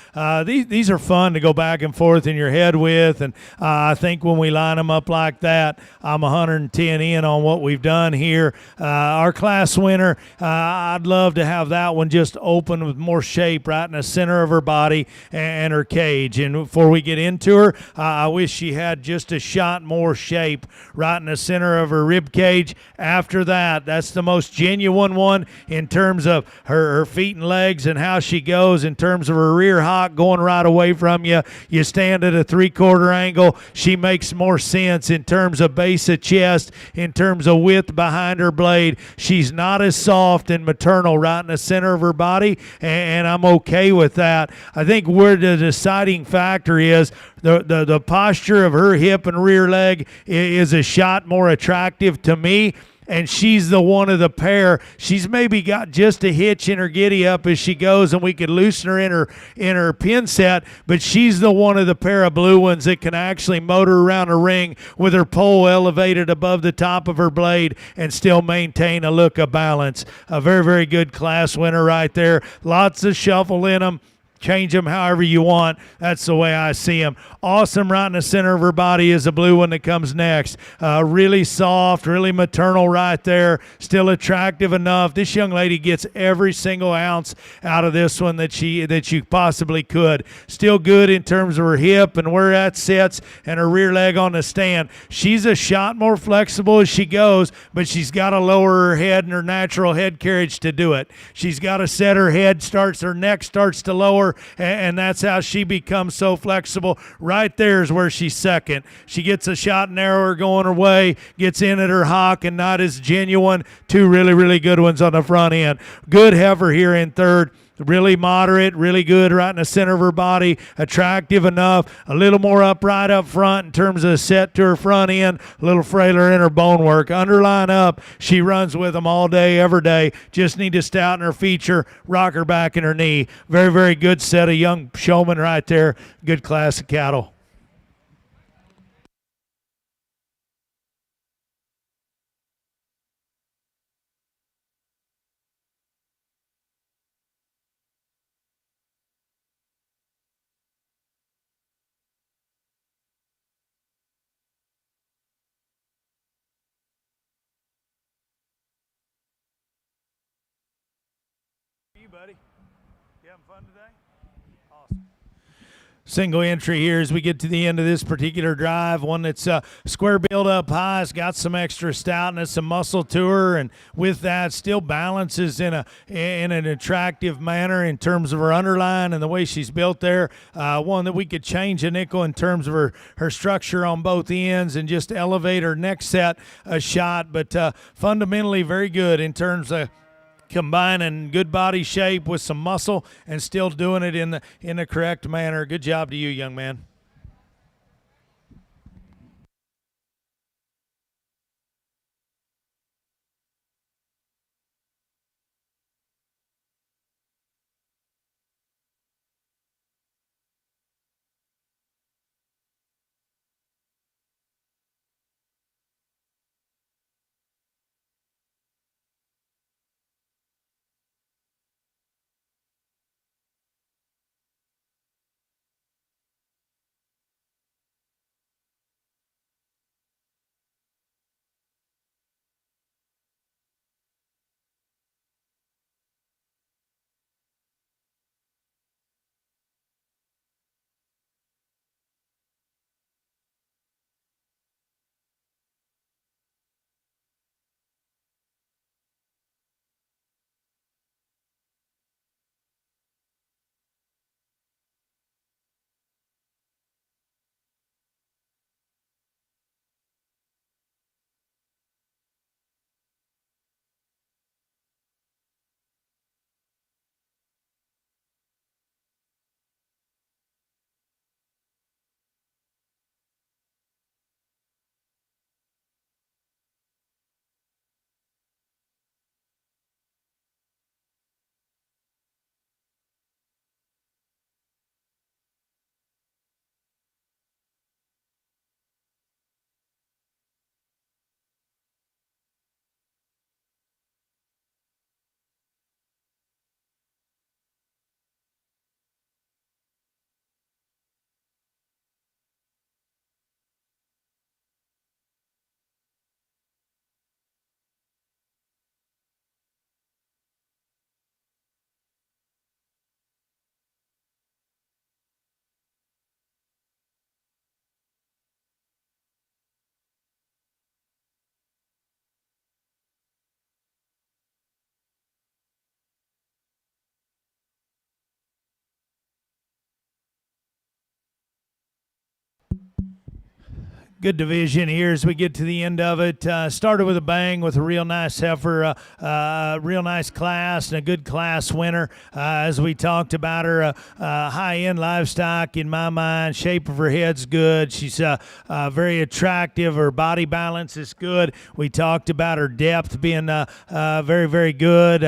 These are fun to go back and forth in your head with, and I think when we line them up like that, I'm 110 in on what we've done here. Our class winner, I'd love to have that one just open with more shape right in the center of her body and her cage. And before we get into her, I wish she had just a shot more shape right in the center of her rib cage. After that, that's the most genuine one in terms of her feet and legs and how she goes in terms of her rear hock going right away from you. You stand at a 3/4 angle. She makes more sense in terms of base of chest, in terms of width behind her blade. She's not as soft and maternal right in the center of her body, and I'm okay with that. I think where the deciding factor is the posture of her hip and rear leg is a shot more attractive to me. And she's the one of the pair. She's maybe got just a hitch in her giddy up as she goes, and we could loosen her in her pin set. But she's the one of the pair of blue ones that can actually motor around a ring with her pole elevated above the top of her blade and still maintain a look of balance. A very, very good class winner right there. Lots of shuffle in them. Change them however you want. That's the way I see them. Awesome right in the center of her body is the blue one that comes next. Really soft, really maternal right there. Still attractive enough. This young lady gets every single ounce out of this one that you possibly could. Still good in terms of her hip and where that sits and her rear leg on the stand. She's a shot more flexible as she goes, but she's got to lower her head and her natural head carriage to do it. She's got to set her head, her neck starts to lower, and that's how she becomes so flexible. Right there is where she's second. She gets a shot narrower going her way, gets in at her hock, and not as genuine. Two really, really good ones on the front end. Good heifer here in third. Really moderate, really good right in the center of her body, attractive enough, a little more upright up front in terms of the set to her front end, a little frailer in her bone work. Underline up, she runs with them all day, every day. Just need to stouten her feature, rock her back in her knee. Very, very good set of young showmen right there. Good class of cattle. You, buddy. You having fun today? Awesome. Single entry here as we get to the end of this particular drive. One that's square build up high. It's got some extra stoutness, some muscle to her, and with that still balances in an attractive manner in terms of her underline and the way she's built there. One that we could change a nickel in terms of her structure on both ends and just elevate her next set a shot. But fundamentally very good in terms of combining good body shape with some muscle and still doing it in the correct manner. Good job to you, young man. Good division here as we get to the end of it. Started with a bang with a real nice heifer, real nice class and a good class winner. As we talked about her, high-end livestock in my mind. Shape of her head's good. She's very attractive. Her body balance is good. We talked about her depth being very, very good.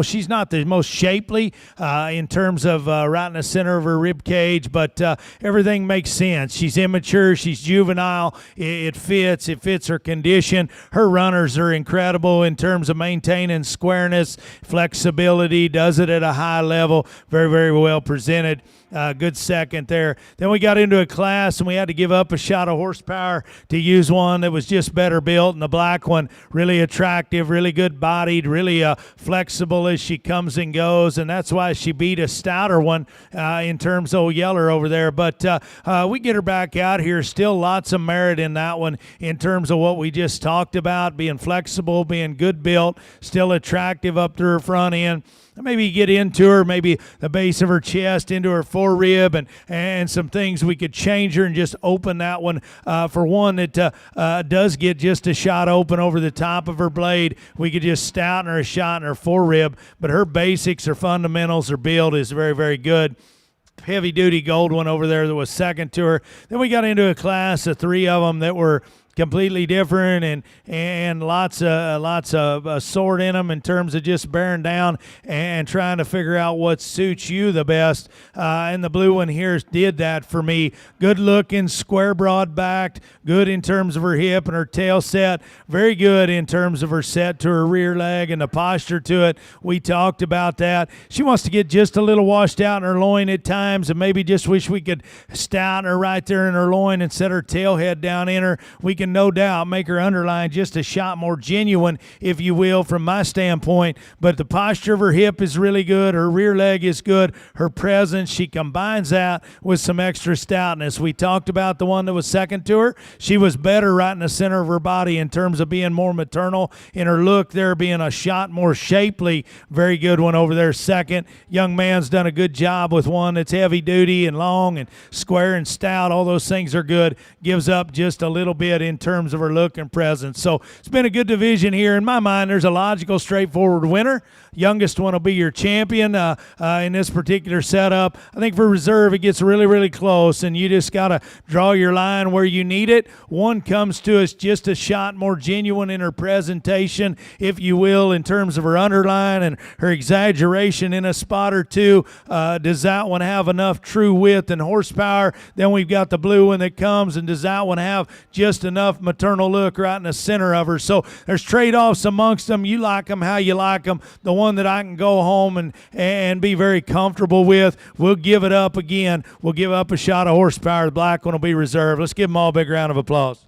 She's not the most shapely in terms of right in the center of her rib cage, but everything makes sense. She's immature. She's juvenile. It fits her condition. Her runners are incredible in terms of maintaining squareness, flexibility, does it at a high level, very, very well presented. Good second there. Then we got into a class and we had to give up a shot of horsepower to use one that was just better built, and the black one really attractive, really good bodied, really flexible as she comes and goes, and that's why she beat a stouter one in terms of Yeller over there. But we get her back out here. Still lots of merit in that one in terms of what we just talked about, being flexible, being good built, still attractive up to her front end. Maybe get into her, maybe the base of her chest, into her forerib, and some things we could change her and just open that one for one that does get just a shot open over the top of her blade. We could just stouten her a shot in her forerib, but her basics, her fundamentals, her build is very, very good. Heavy-duty gold one over there that was second to her. Then we got into a class of three of them that were completely different and lots of sort in them in terms of just bearing down and trying to figure out what suits you the best. And the blue one here did that for me. Good looking, square broad backed, good in terms of her hip and her tail set, very good in terms of her set to her rear leg and the posture to it. We talked about that. She wants to get just a little washed out in her loin at times, and maybe just wish we could stouten her right there in her loin and set her tail head down in her. We can no doubt make her underline just a shot more genuine, if you will, from my standpoint. But the posture of her hip is really good. Her rear leg is good. Her presence, she combines that with some extra stoutness. We talked about the one that was second to her. She was better right in the center of her body in terms of being more maternal in her look there, being a shot more shapely. Very good one over there second. Young man's done a good job with one that's heavy duty and long and square and stout. All those things are good. Gives up just a little bit in terms of her look and presence. So it's been a good division here. In my mind, there's a logical, straightforward winner. Youngest one will be your champion in this particular setup. I think for reserve, it gets really, really close, and you just got to draw your line where you need it. One comes to us just a shot more genuine in her presentation, if you will, in terms of her underline and her exaggeration in a spot or two. Does that one have enough true width and horsepower? Then we've got the blue one that comes, and does that one have just enough maternal look right in the center of her? So there's trade-offs amongst them. You like them how you like them. The one that I can go home and be very comfortable with, we'll give it up again. We'll give up a shot of horsepower. The black one will be reserved. Let's give them all a big round of applause.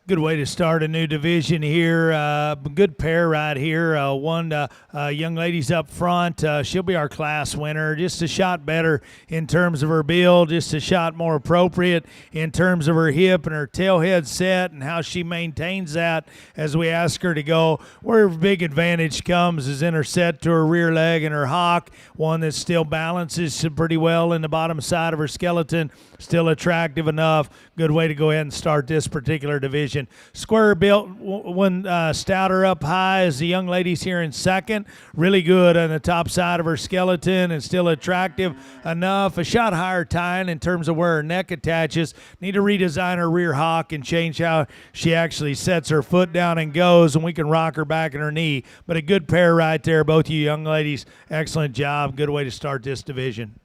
Good way to start a new division here. Good pair right here. One young lady's up front. She'll be our class winner. Just a shot better in terms of her build, just a shot more appropriate in terms of her hip and her tailhead set and how she maintains that as we ask her to go. Where her big advantage comes is in her set to her rear leg and her hock, one that still balances pretty well in the bottom side of her skeleton, still attractive enough. Good way to go ahead and start this particular division. Square built, one stouter up high as the young lady's here in second. Really good on the top side of her skeleton and still attractive enough. A shot higher tying in terms of where her neck attaches. Need to redesign her rear hock and change how she actually sets her foot down and goes, and we can rock her back in her knee. But a good pair right there, both you young ladies. Excellent job. Good way to start this division.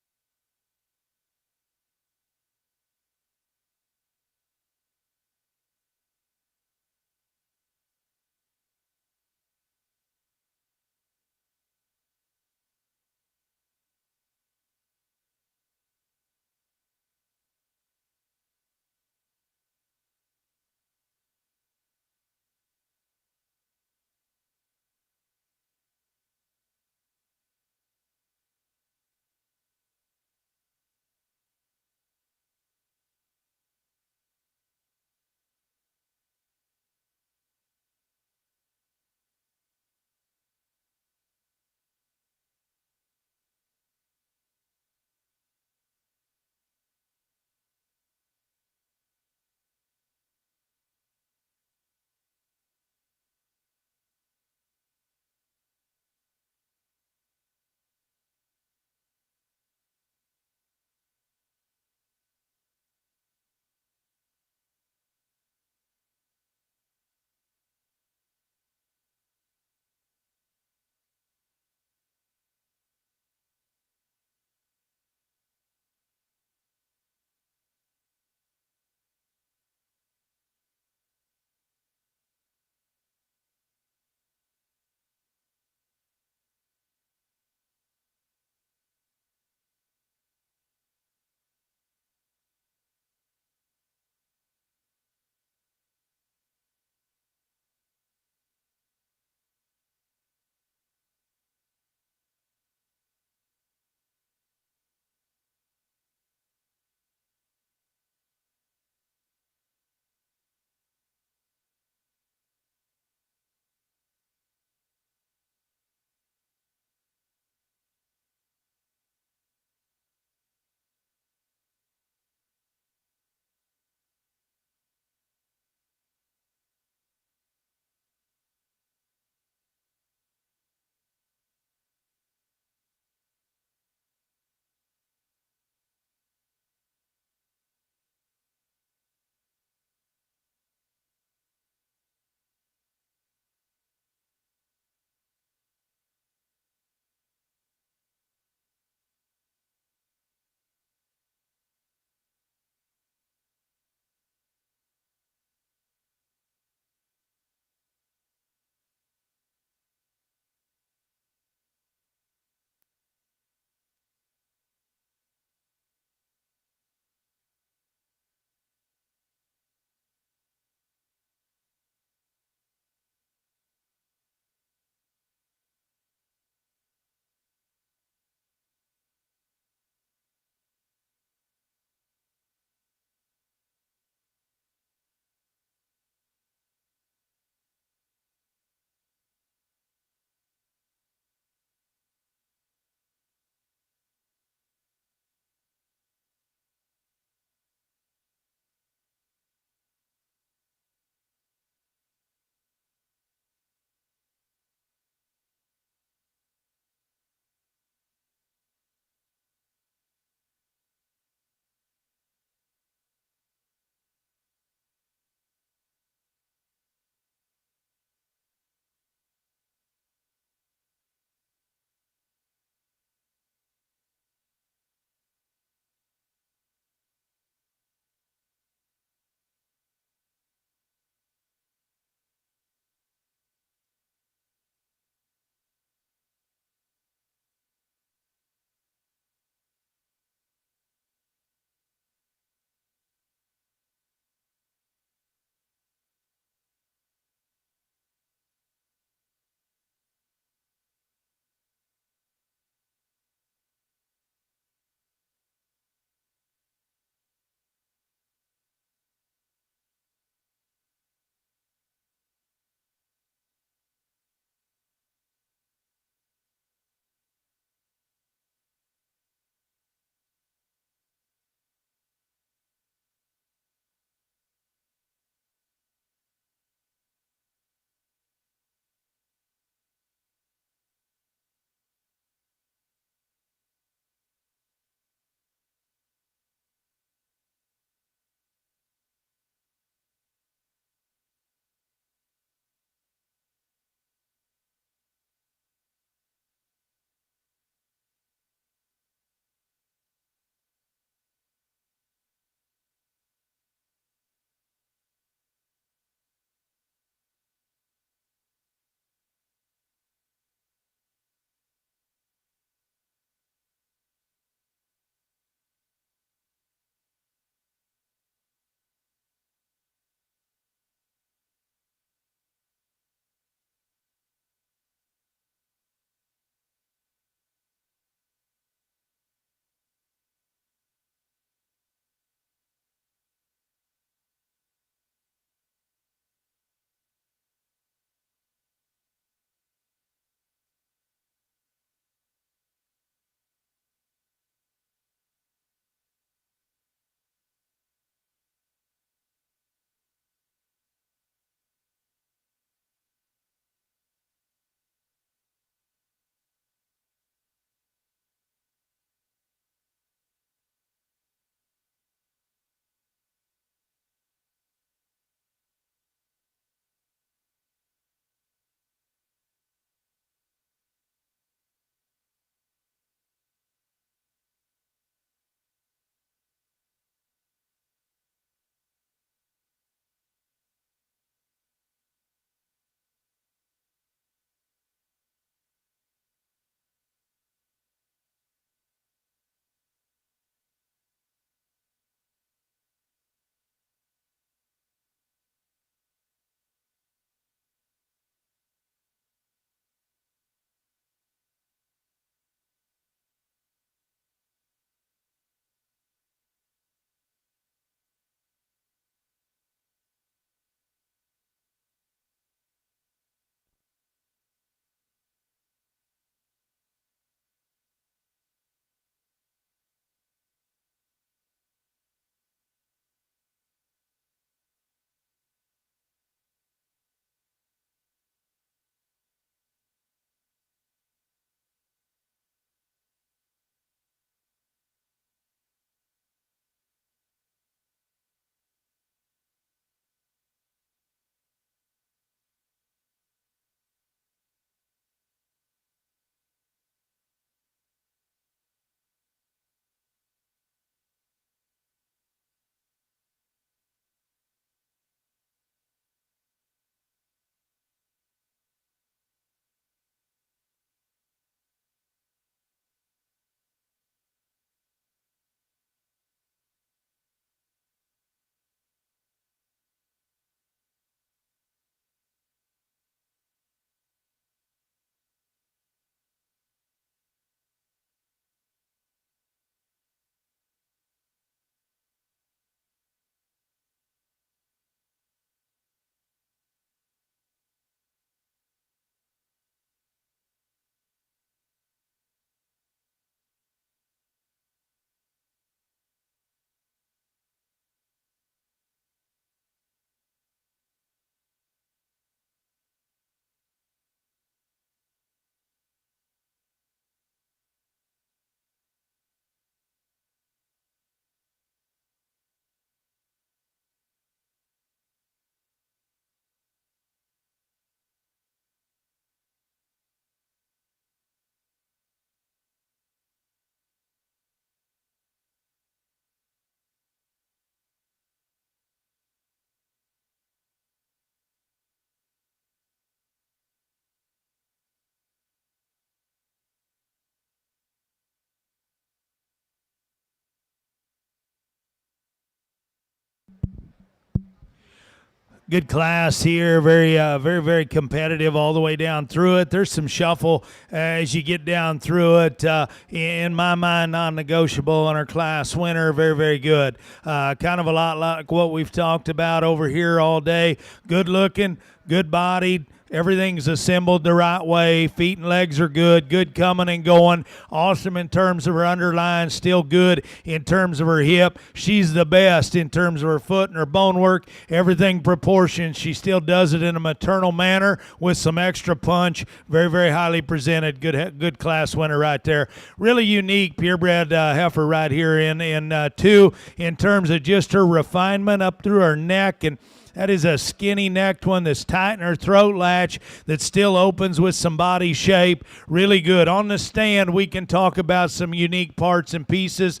Good class here, very competitive all the way down through it. There's some shuffle as you get down through it. In my mind, non-negotiable on our class winner. Very good. Kind of a lot like what we've talked about over here all day. Good looking, good bodied. Everything's assembled the right way. Feet and legs are good. Good coming and going. Awesome in terms of her underline. Still good in terms of her hip. She's the best in terms of her foot and her bone work. Everything proportioned. She still does it in a maternal manner with some extra punch. Very highly presented. Good class winner right there. Really unique purebred heifer right here in two in terms of just her refinement up through her neck, and that is a skinny-necked one that's tight in her throat latch that still opens with some body shape. Really good. On the stand, we can talk about some unique parts and pieces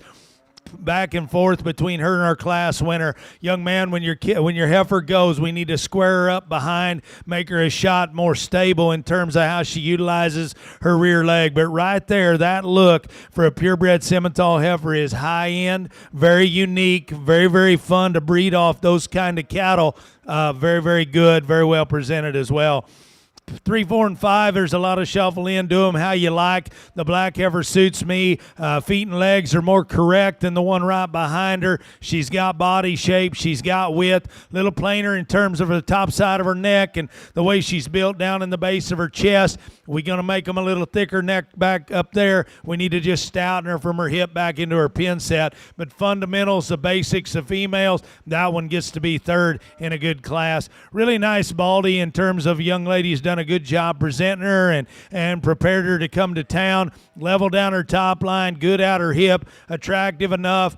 back and forth between her and our class winner. Young man, when your heifer goes, we need to square her up behind, make her a shot more stable in terms of how she utilizes her rear leg. But right there, that look for a purebred Simmental heifer is high end, very unique, very fun to breed off those kind of cattle. Very good, very well presented as well. 3, 4, and 5, there's a lot of shuffle in. Do them how you like. The black heifer suits me. Feet and legs are more correct than the one right behind her. She's got body shape. She's got width. Little plainer in terms of the top side of her neck and the way she's built down in the base of her chest. We're going to make them a little thicker neck back up there. We need to just stouten her from her hip back into her pin set. But fundamentals, the basics of females, that one gets to be third in a good class. Really nice baldy in terms of young ladies done a good job presenting her and prepared her to come to town. Level down her top line, good out her hip, attractive enough.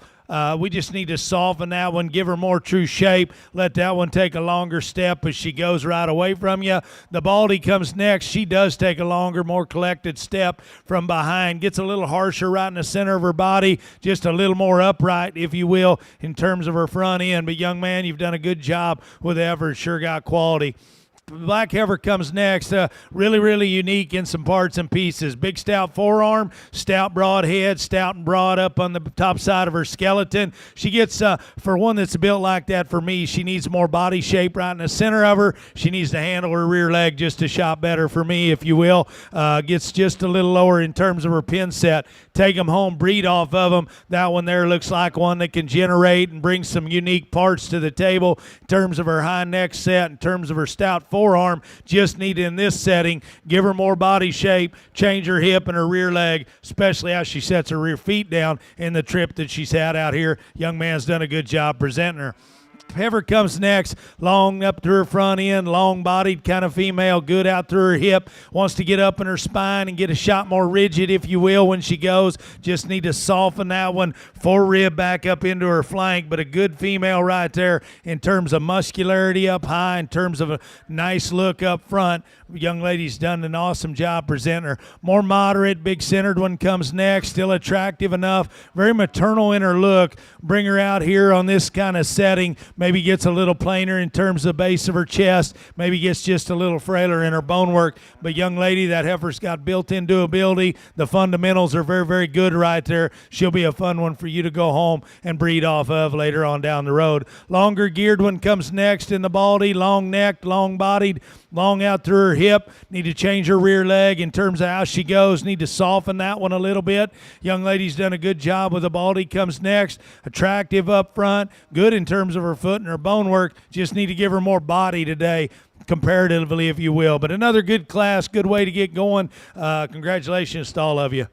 We just need to soften that one, give her more true shape, let that one take a longer step as she goes right away from you. The baldy comes next. She does take a longer, more collected step from behind, gets a little harsher right in the center of her body, just a little more upright, if you will, in terms of her front end. But young man, you've done a good job with Everett. Sure got quality. Black heifer comes next. Really unique in some parts and pieces. Big stout forearm, stout broad head, stout and broad up on the top side of her skeleton. She gets, for one that's built like that for me, she needs more body shape right in the center of her. She needs to handle her rear leg just a shot better for me, if you will. Gets just a little lower in terms of her pin set. Take them home, breed off of them. That one there looks like one that can generate and bring some unique parts to the table in terms of her high neck set, in terms of her stout forearm. Just need in this setting, give her more body shape, change her hip and her rear leg, especially how she sets her rear feet down in the trip that she's had out here. Young man's done a good job presenting her. Heifer comes next, long up through her front end, long-bodied kind of female, good out through her hip, wants to get up in her spine and get a shot more rigid, if you will, when she goes. Just need to soften that one, fore rib back up into her flank, but a good female right there in terms of muscularity up high, in terms of a nice look up front. Young lady's done an awesome job presenting her. More moderate, big centered one comes next, still attractive enough, very maternal in her look. Bring her out here on this kind of setting. Maybe gets a little plainer in terms of the base of her chest. Maybe gets just a little frailer in her bone work. But young lady, that heifer's got built-in doability. The fundamentals are very good right there. She'll be a fun one for you to go home and breed off of later on down the road. Longer geared one comes next in the baldy. Long necked, long bodied, long out through her hip. Need to change her rear leg in terms of how she goes. Need to soften that one a little bit. Young lady's done a good job with the baldy. Comes next. Attractive up front. Good in terms of her foot and her bone work. Just need to give her more body today, comparatively, if you will. But another good class, good way to get going. Congratulations to all of you.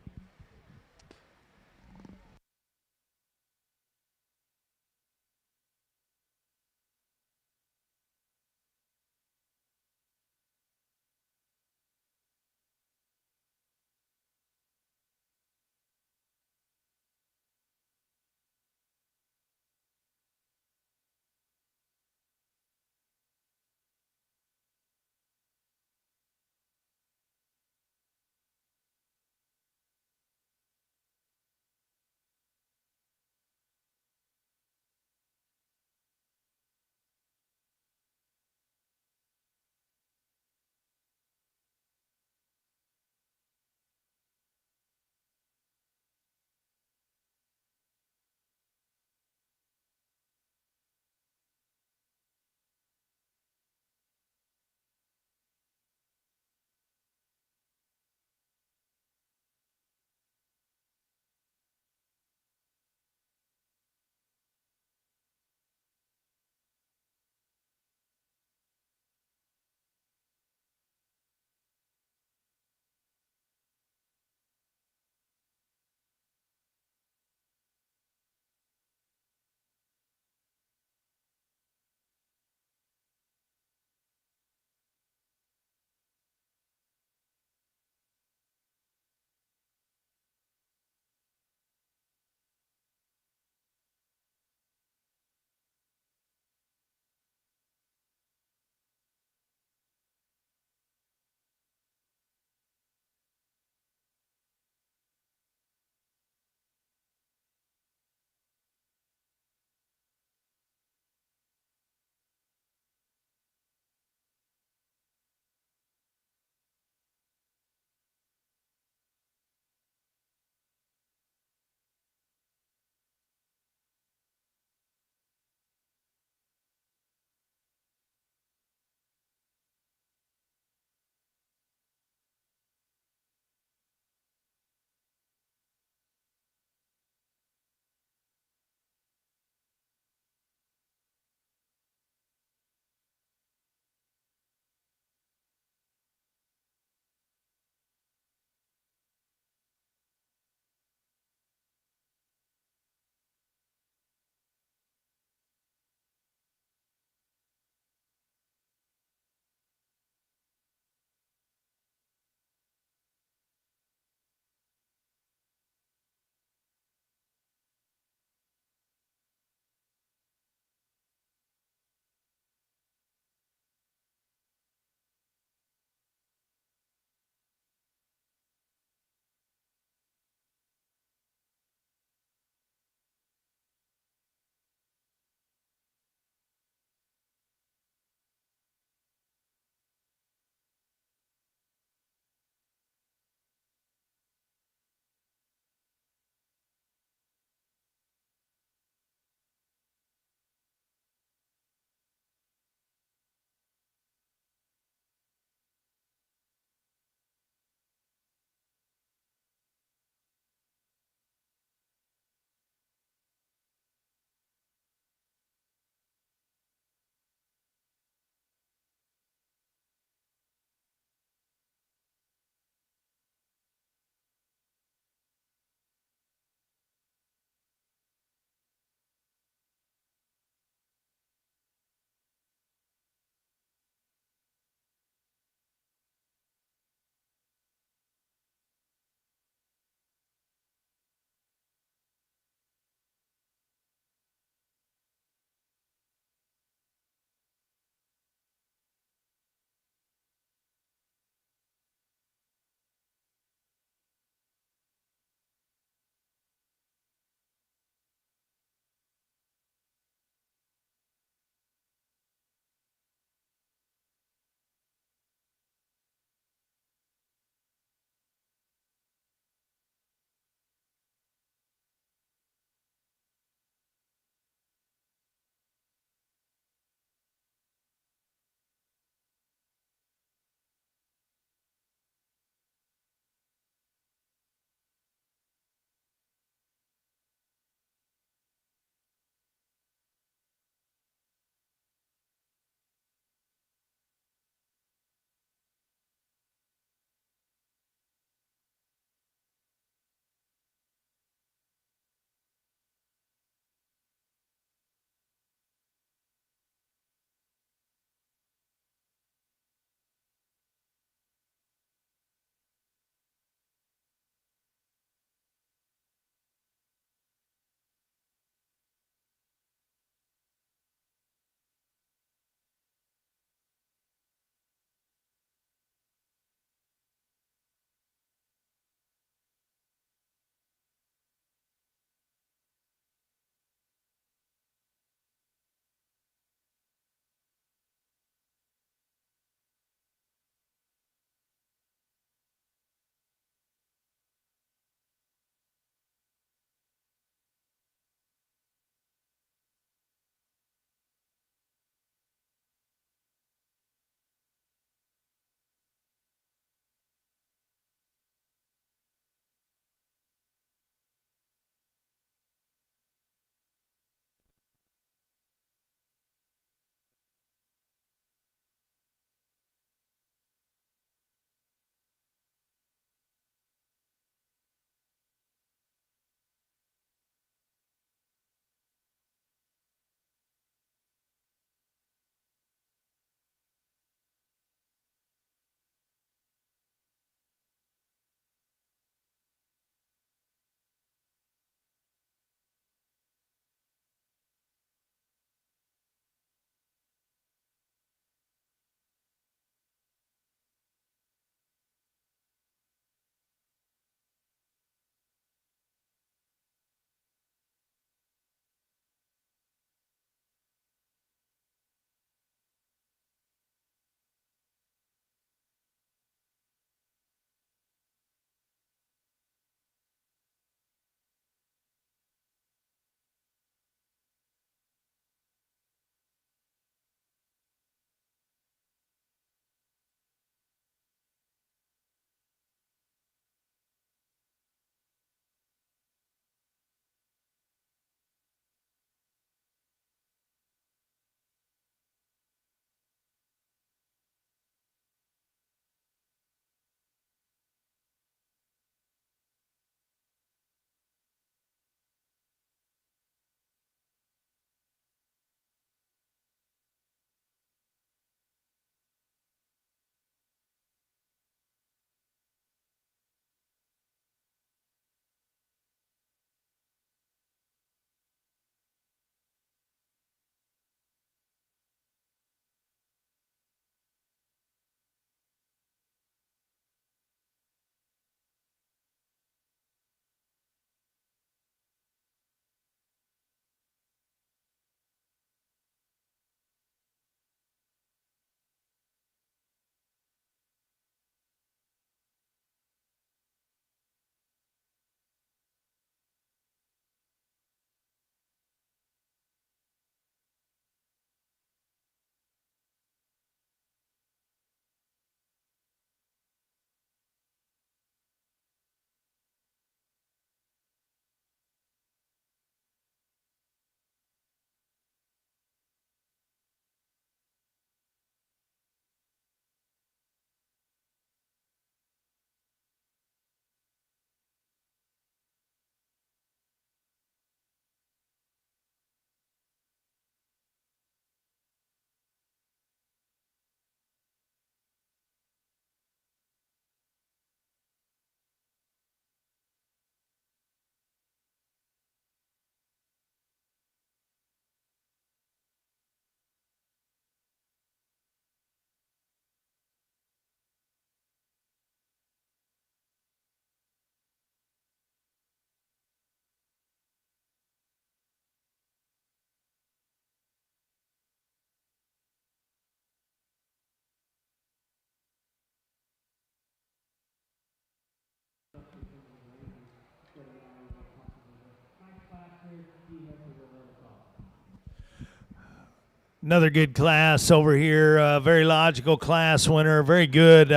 Another good class over here. Very logical class winner. Very good.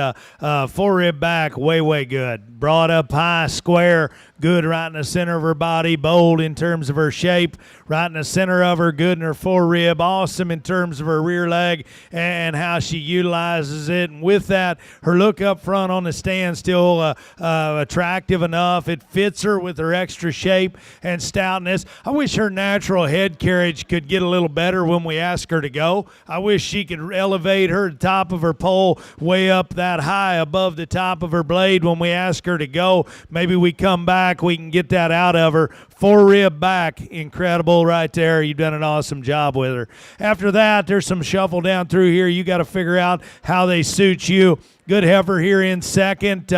Four-rib back, way good. Broad up high, square, good right in the center of her body. Bold in terms of her shape, right in the center of her. Good in her four-rib. Awesome in terms of her rear leg and how she utilizes it. And with that, her look up front on the stand still attractive enough. It fits her with her extra shape and stoutness. I wish her natural head carriage could get a little better when we ask her to go. I wish she could elevate her top of her pole way up that high above the top of her blade when we ask her to go. Maybe we come back, we can get that out of her. Four-rib back, incredible right there. You've done an awesome job with her. After that, there's some shuffle down through here. You got to figure out how they suit you. Good heifer here in second.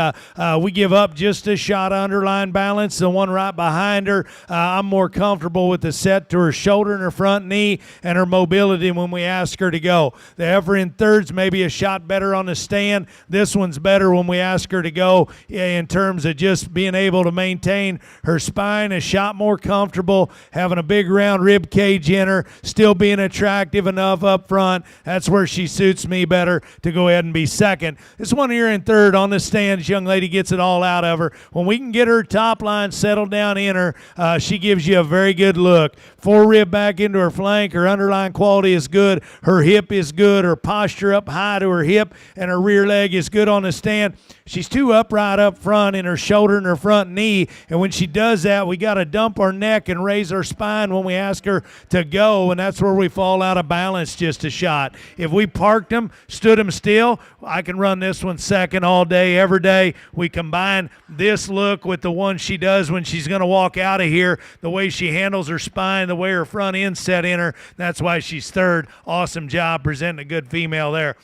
We give up just a shot of underline balance. The one right behind her, I'm more comfortable with the set to her shoulder and her front knee and her mobility when we ask her to go. The heifer in third's maybe a shot better on the stand. This one's better when we ask her to go in terms of just being able to maintain her spine, a shot more comfortable, having a big round rib cage in her, still being attractive enough up front. That's where she suits me better to go ahead and be second. This one here in third on the stand, this young lady gets it all out of her. When we can get her top line settled down in her, she gives you a very good look. Four rib back into her flank. Her underlying quality is good. Her hip is good. Her posture up high to her hip, and her rear leg is good on the stand. She's too upright up front in her shoulder and her front knee, and when she does that, we got to dump our neck and raise our spine when we ask her to go, and that's where we fall out of balance just a shot. If we parked them, stood them still, I can run this one second all day, every day. We combine this look with the one she does when she's going to walk out of here, the way she handles her spine, the way her front end set in her. That's why she's third. Awesome job presenting a good female there.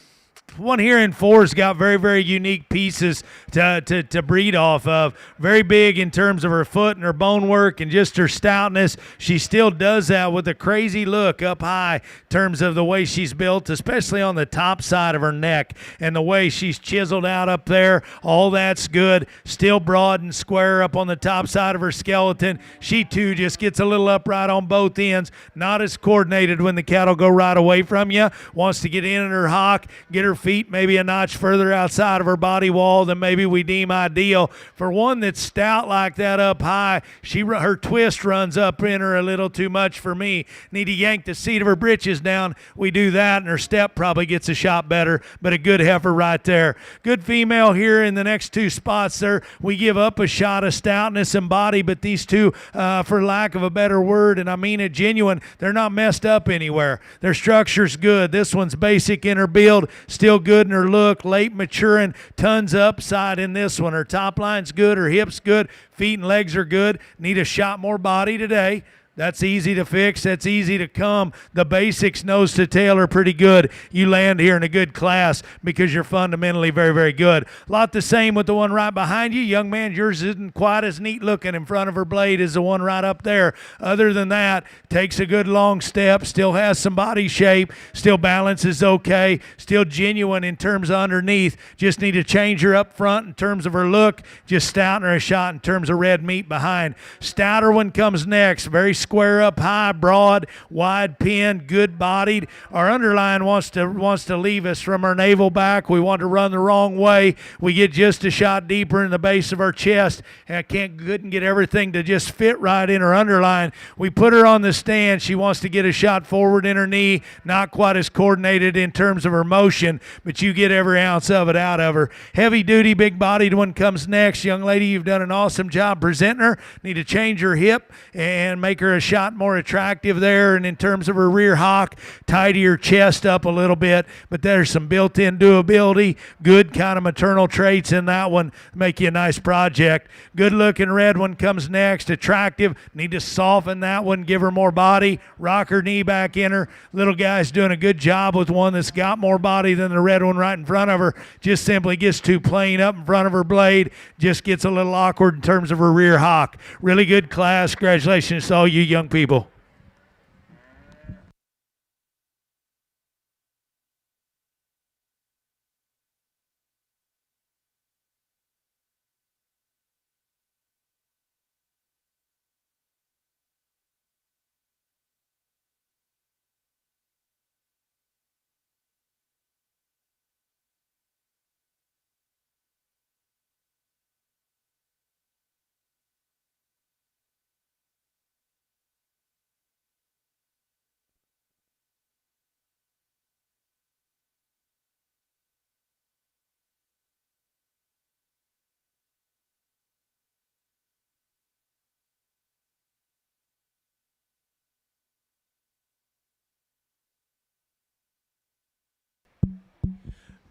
One here in four's got very, very unique pieces to breed off of. Very big in terms of her foot and her bone work and just her stoutness. She still does that with a crazy look up high in terms of the way she's built, especially on the top side of her neck and the way she's chiseled out up there. All that's good. Still broad and square up on the top side of her skeleton. She, too, just gets a little upright on both ends. Not as coordinated when the cattle go right away from you. Wants to get in her hock, get her feet maybe a notch further outside of her body wall than maybe we deem ideal. For one that's stout like that up high, her twist runs up in her a little too much for me. Need to yank the seat of her britches down. We do that, and her step probably gets a shot better, but a good heifer right there. Good female here in the next two spots there. We give up a shot of stoutness and body, but these two, for lack of a better word, and I mean it genuine, they're not messed up anywhere. Their structure's good. This one's basic in her build, still good in her look, late maturing, tons of upside in this one. Her top line's good, her hips good, feet and legs are good. Need a shot more body today. That's easy to fix. That's easy to come. The basics, nose to tail, are pretty good. You land here in a good class because you're fundamentally very, very good. A lot the same with the one right behind you. Young man, yours isn't quite as neat looking in front of her blade as the one right up there. Other than that, takes a good long step, still has some body shape, still balance is okay, still genuine in terms of underneath. Just need to change her up front in terms of her look. Just stouten her a shot in terms of red meat behind. Stouter one comes next. Very square up high, broad, wide pin, good bodied. Our underline wants to leave us from our navel back. We want to run the wrong way. We get just a shot deeper in the base of our chest, and I couldn't get everything to just fit right in her underline. We put her on the stand. She wants to get a shot forward in her knee, not quite as coordinated in terms of her motion, but you get every ounce of it out of her. Heavy duty, big bodied one comes next. Young lady, you've done an awesome job presenting her. Need to change her hip and make her a shot more attractive there, and in terms of her rear hock, tidy her chest up a little bit, but there's some built-in doability, good kind of maternal traits in that one, make you a nice project. Good looking red one comes next, attractive, need to soften that one, give her more body, rock her knee back in her. Little guy's doing a good job with one that's got more body than the red one right in front of her, just simply gets too plain up in front of her blade, just gets a little awkward in terms of her rear hock. Really good class. Congratulations to all you young people.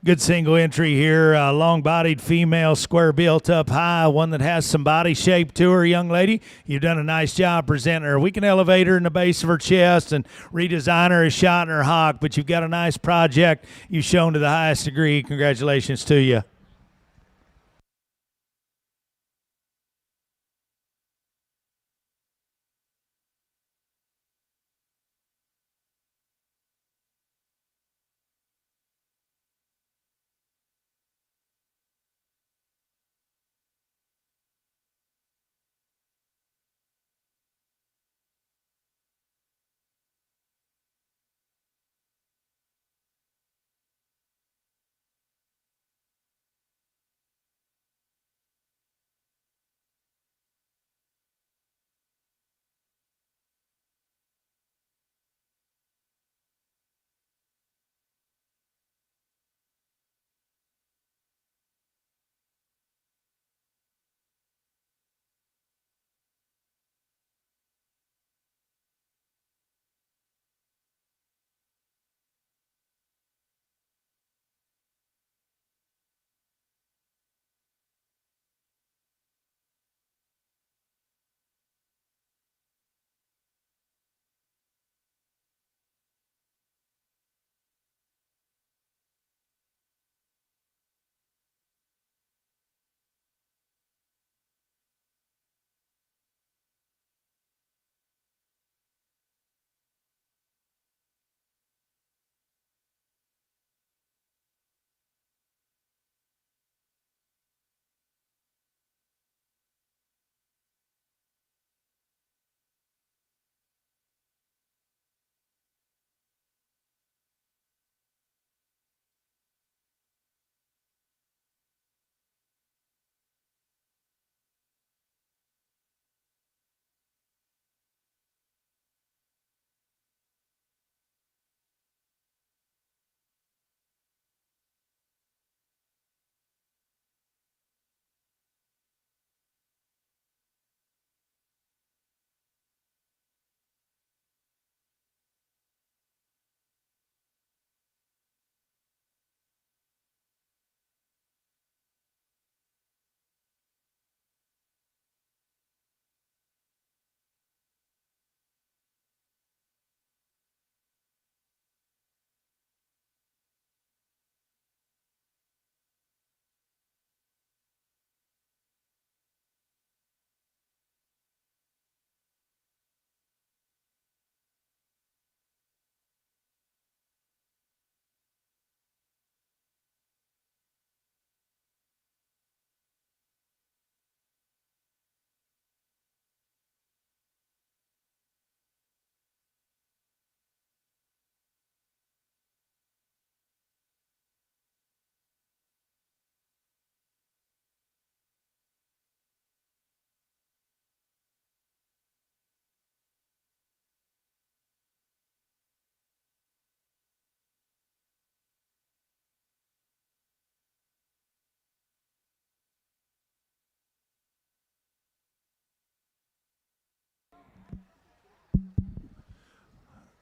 Good single entry here, long-bodied female, square built up high, one that has some body shape to her, young lady. You've done a nice job presenting her. We can elevate her in the base of her chest and redesign her a shot in her hock, but you've got a nice project you've shown to the highest degree. Congratulations to you.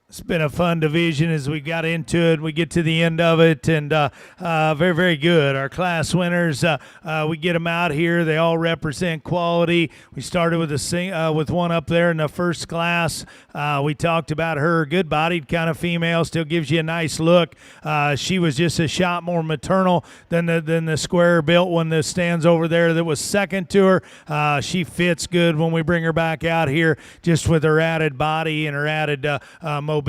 It's been a fun division as we got into it. We get to the end of it, and very, very good. Our class winners, we get them out here. They all represent quality. We started with with one up there in the first class. We talked about her, good-bodied kind of female, still gives you a nice look. She was just a shot more maternal than the square-built one that stands over there that was second to her. She fits good when we bring her back out here, just with her added body and her added mobility.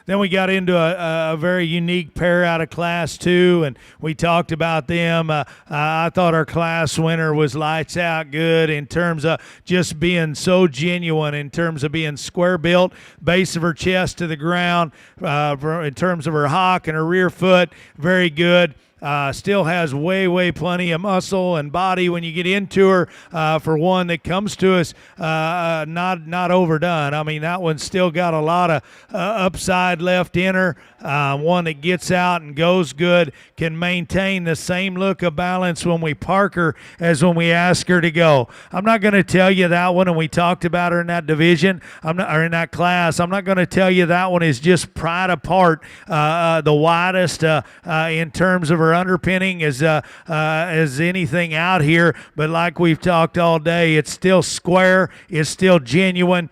Then we got into a very unique pair out of Class 2, and we talked about them. I thought our class winner was lights out good in terms of just being so genuine, in terms of being square built, base of her chest to the ground, in terms of her hock and her rear foot, very good. Still has way plenty of muscle and body when you get into her. For one that comes to us, not overdone. I mean, that one's still got a lot of upside left in her. One that gets out and goes good, can maintain the same look of balance when we park her as when we ask her to go. I'm not going to tell you that one, and we talked about her in that division, or in that class. I'm not going to tell you that one is just pried apart the widest in terms of her her underpinning as anything out here, but like we've talked all day, it's still square, it's still genuine.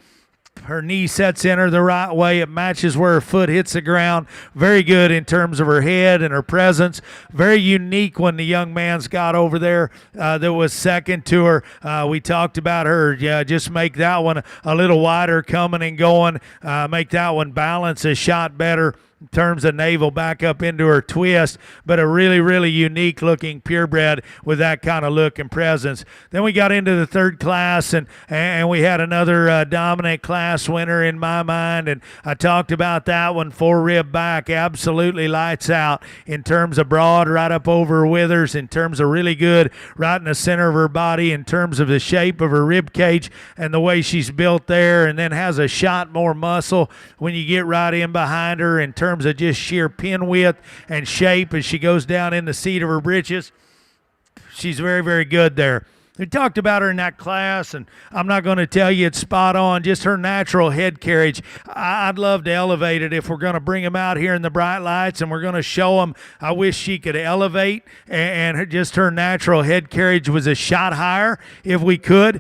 Her knee sets in her the right way. It matches where her foot hits the ground. Very good in terms of her head and her presence. Very unique when the young man's got over there that was second to her. We talked about her. Just make that one a little wider coming and going. Make that one balance a shot better in terms of navel back up into her twist, but a really, really unique looking purebred with that kind of look and presence. Then we got into the third class, and we had another dominant class winner in my mind, and I talked about that one, 4-rib back, absolutely lights out in terms of broad, right up over her withers, in terms of really good, right in the center of her body, in terms of the shape of her rib cage and the way she's built there, and then has a shot more muscle when you get right in behind her in terms of just sheer pin width and shape as she goes down in the seat of her britches. She's very, very good there. We talked about her in that class, and I'm not going to tell you it's spot on, just her natural head carriage. I'd love to elevate it if we're going to bring them out here in the bright lights and we're going to show them. I wish she could elevate, and just her natural head carriage was a shot higher if we could,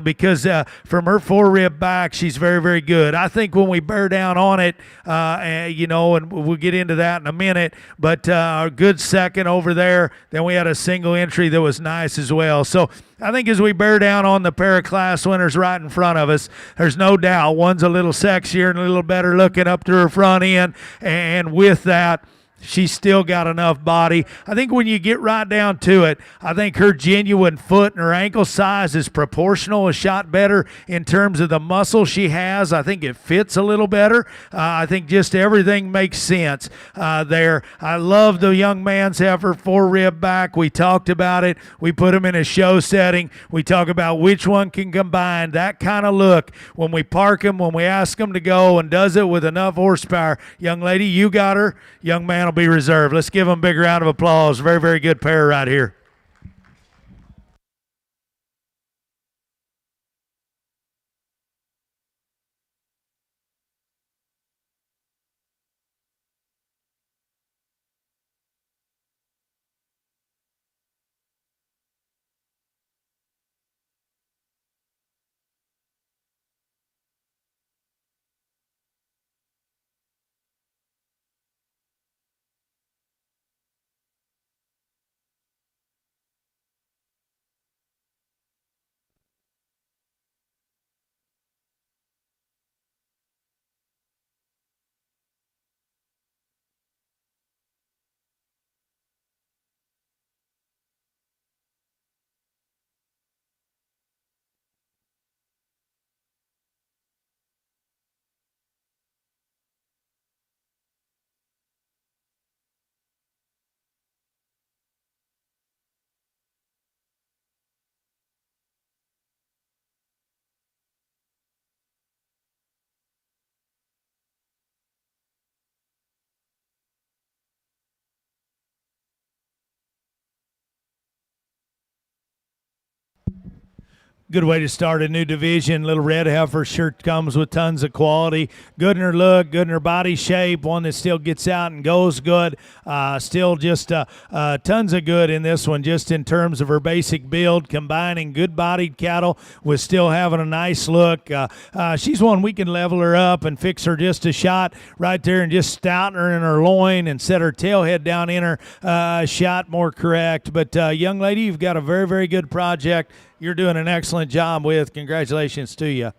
because from her 4-rib back, she's very, very good. I think when we bear down on it, and we'll get into that in a minute, but a good second over there. Then we had a single entry that was nice as well. So I think as we bear down on the pair of class winners right in front of us, there's no doubt one's a little sexier and a little better looking up to her front end, and with that, she's still got enough body. I think when you get right down to it, I think her genuine foot and her ankle size is proportional, a shot better in terms of the muscle she has. I think it fits a little better. I think just everything makes sense there. I love the young man's heifer, 4-rib back. We talked about it. We put him in a show setting. We talk about which one can combine that kind of look when we park him, when we ask him to go, and does it with enough horsepower. Young lady, you got her. Young man will be reserved. Let's give them a big round of applause. Very, very good pair right here. Good way to start a new division. Little red heifer sure comes with tons of quality. Good in her look, good in her body shape. One that still gets out and goes good. Still just tons of good in this one, just in terms of her basic build, combining good-bodied cattle with still having a nice look. She's one we can level her up and fix her just a shot right there and just stouten her in her loin and set her tail head down in her shot more correct. But young lady, you've got a very, very good project. You're doing an excellent job with. Congratulations to you.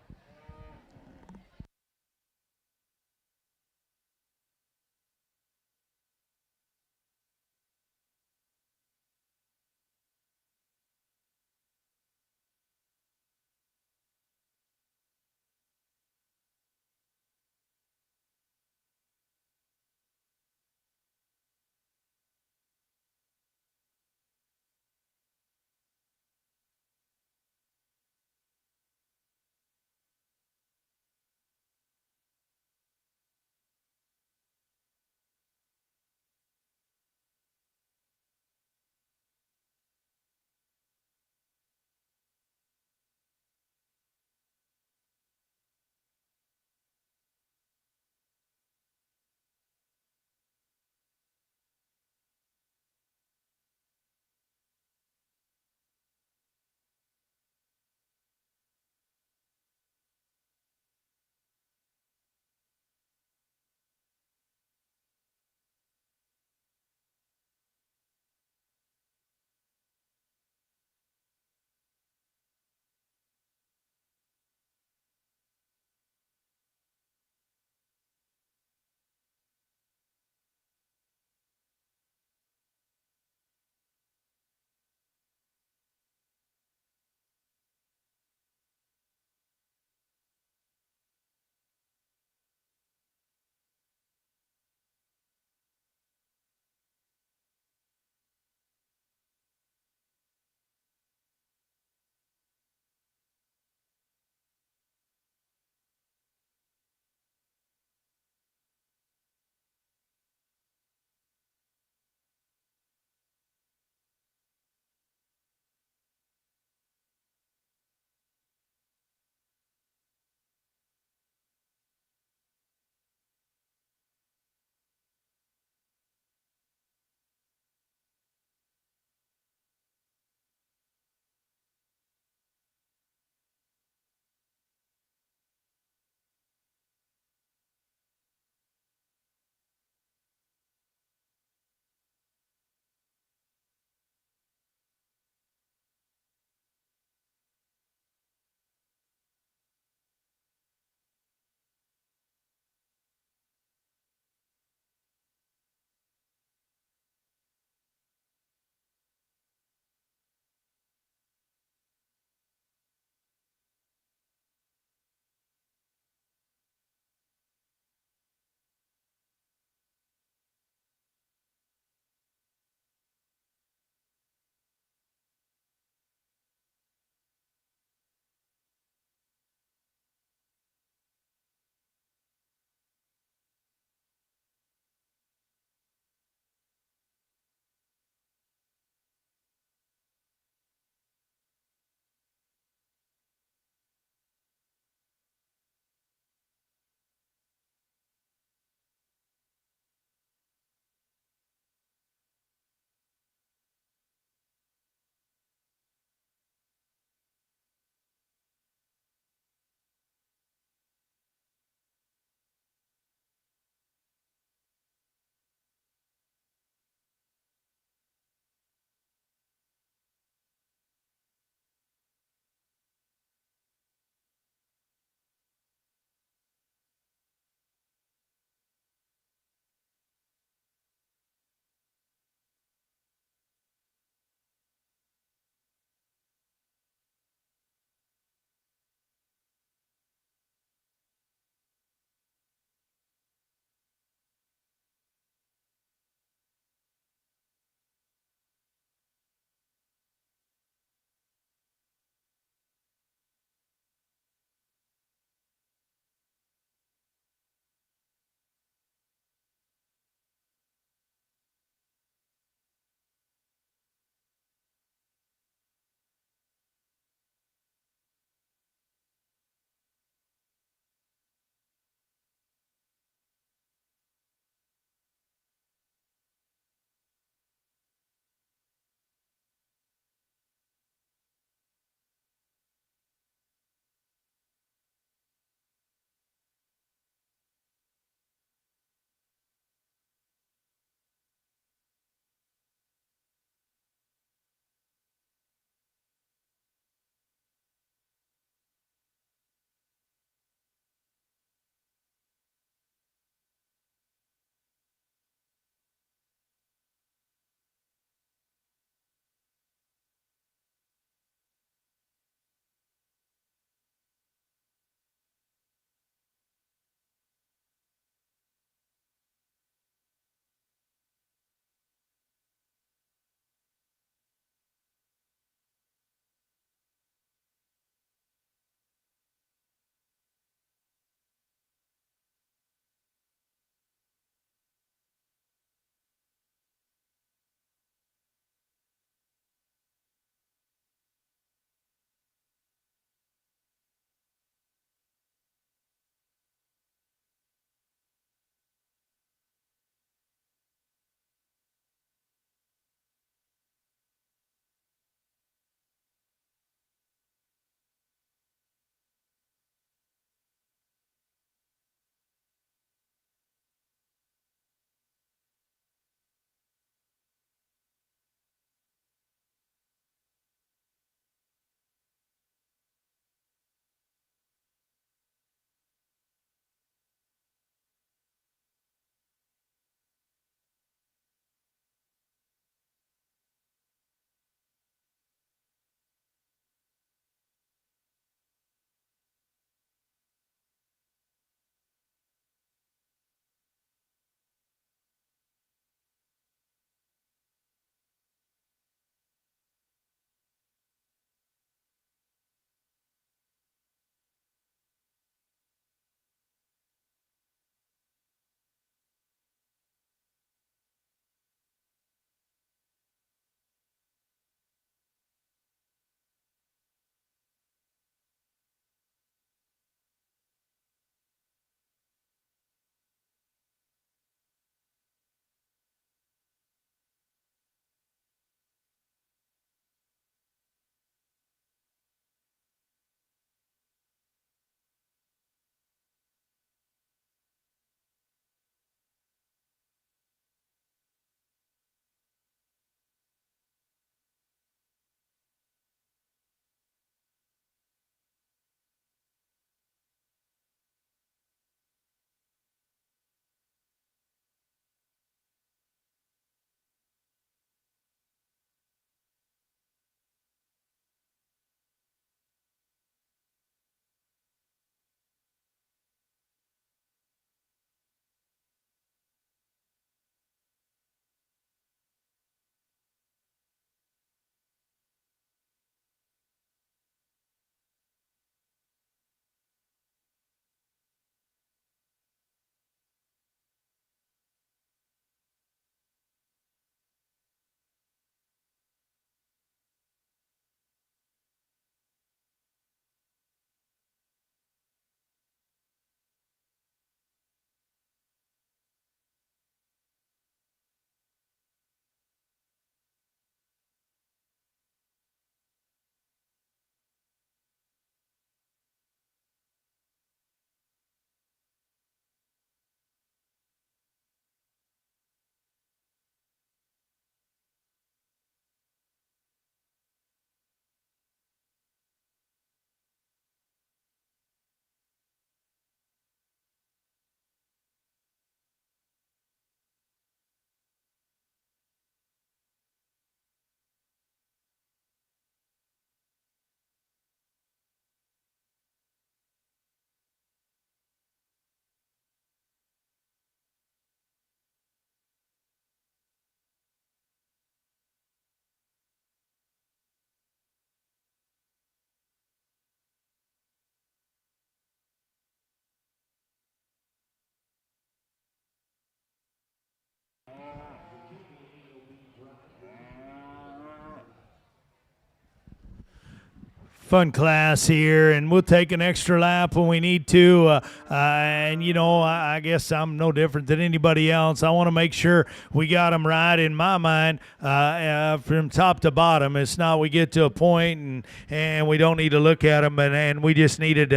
Fun class here, and we'll take an extra lap when we need to. And, you know, I guess I'm no different than anybody else. I want to make sure we got them right in my mind from top to bottom. It's not we get to a point and we don't need to look at them, and we just needed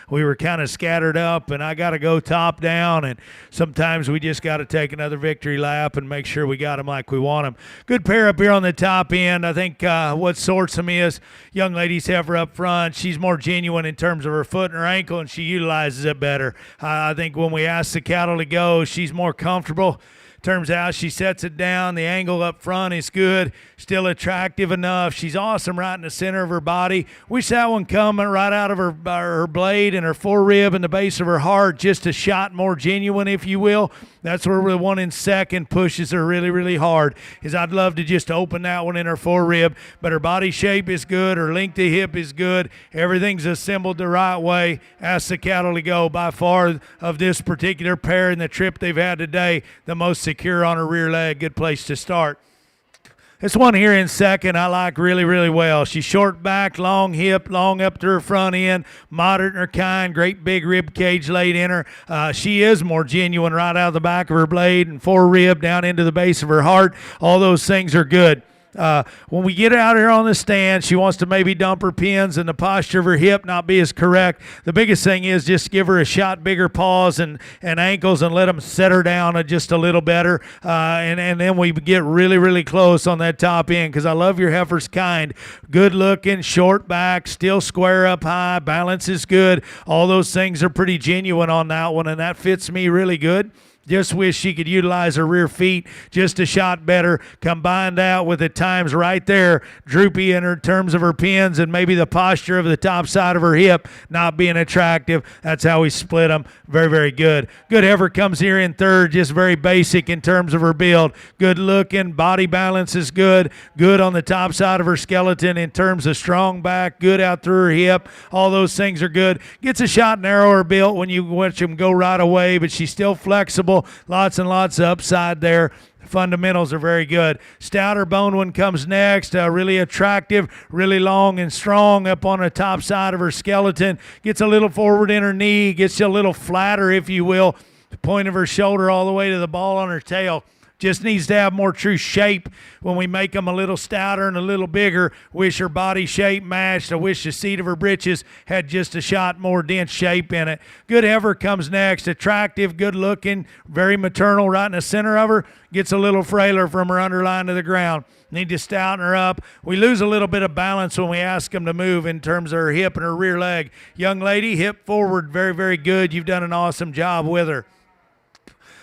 we were kind of scattered up, and I got to go top down, and sometimes we just got to take another victory lap and make sure we got them like we want them. Good pair up here on the top end. I think what sorts them is young ladies Heifer up front. She's more genuine in terms of her foot and her ankle, and she utilizes it better. I think when we ask the cattle to go, she's more comfortable. Turns out she sets it down. The angle up front is good, still attractive enough. She's awesome right in the center of her body. Wish that one coming right out of her blade and her forerib and the base of her heart, just a shot more genuine, if you will. That's where the one in second pushes her really, really hard. I'd love to just open that one in her forerib, but her body shape is good. Her length of hip is good. Everything's assembled the right way. Ask the cattle to go. By far of this particular pair in the trip they've had today, the most secure on her rear leg. Good place to start. This one here in second I like really, really well. She's short back, long hip, long up to her front end, moderate in her kind, great big rib cage laid in her. She is more genuine right out of the back of her blade and forerib down into the base of her heart. All those things are good. When we get out here on the stand, she wants to maybe dump her pins and the posture of her hip not be as correct. The biggest thing is just give her a shot bigger paws and ankles and let them set her down just a little better. And then we get really, really close on that top end, because I love your heifer's kind. Good looking, short back, still square up high, balance is good. All those things are pretty genuine on that one, and that fits me really good. Just wish she could utilize her rear feet just a shot better. Combine that with at times right there, droopy in her terms of her pins and maybe the posture of the top side of her hip not being attractive. That's how we split them. Very, very good. Good heifer comes here in third, just very basic in terms of her build. Good looking, body balance is good. Good on the top side of her skeleton in terms of strong back, good out through her hip. All those things are good. Gets a shot narrower built when you watch them go right away, but she's still flexible. Lots and lots of upside there. Fundamentals are very good. Stouter bone one comes next. Really attractive, really long and strong up on the top side of her skeleton. Gets a little forward in her knee. Gets a little flatter, if you will. The point of her shoulder all the way to the ball on her tail. Just needs to have more true shape when we make them a little stouter and a little bigger. Wish her body shape matched. I wish the seat of her britches had just a shot more dense shape in it. Good heifer comes next. Attractive, good looking, very maternal right in the center of her. Gets a little frailer from her underline to the ground. Need to stouten her up. We lose a little bit of balance when we ask them to move in terms of her hip and her rear leg. Young lady, hip forward, very, very good. You've done an awesome job with her.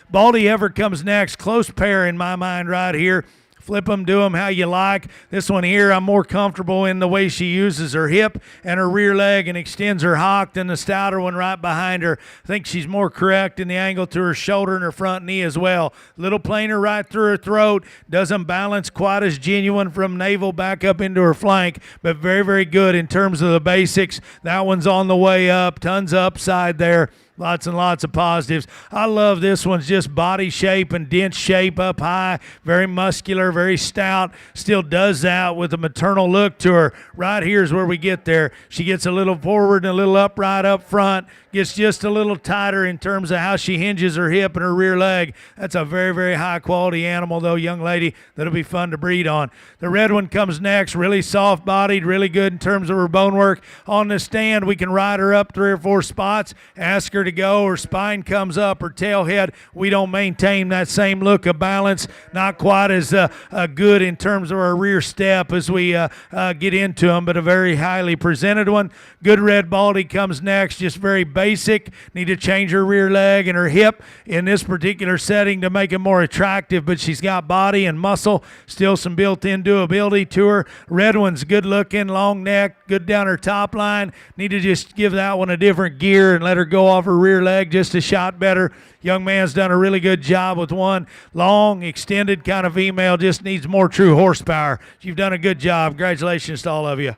Baldy Heifer comes next. Close pair in my mind right here. Flip them, do them how you like. This one here, I'm more comfortable in the way she uses her hip and her rear leg and extends her hock than the stouter one right behind her. I think she's more correct in the angle to her shoulder and her front knee as well. Little plainer right through her throat. Doesn't balance quite as genuine from navel back up into her flank, but very, very good in terms of the basics. That one's on the way up. Tons of upside there. Lots and lots of positives. I love this one's just body shape and dense shape up high. Very muscular, very stout. Still does that with a maternal look to her. Right here is where we get there. She gets a little forward and a little upright up front. Gets just a little tighter in terms of how she hinges her hip and her rear leg. That's a very, very high quality animal, though, young lady. That'll be fun to breed on. The red one comes next. Really soft bodied, really good in terms of her bone work. On the stand, we can ride her up 3 or 4 spots. Ask her to go. Her spine comes up, her tail head. We don't maintain that same look of balance. Not quite as good in terms of our rear step as we get into them, but a very highly presented one. Good red baldy comes next. Just very basic. Need to change her rear leg and her hip in this particular setting to make it more attractive, but she's got body and muscle. Still some built-in doability to her. Red one's good looking, long neck, good down her top line. Need to just give that one a different gear and let her go off her rear leg just a shot better. Young man's done a really good job with one. Long, extended kind of female, just needs more true horsepower. You've done a good job. Congratulations to all of you.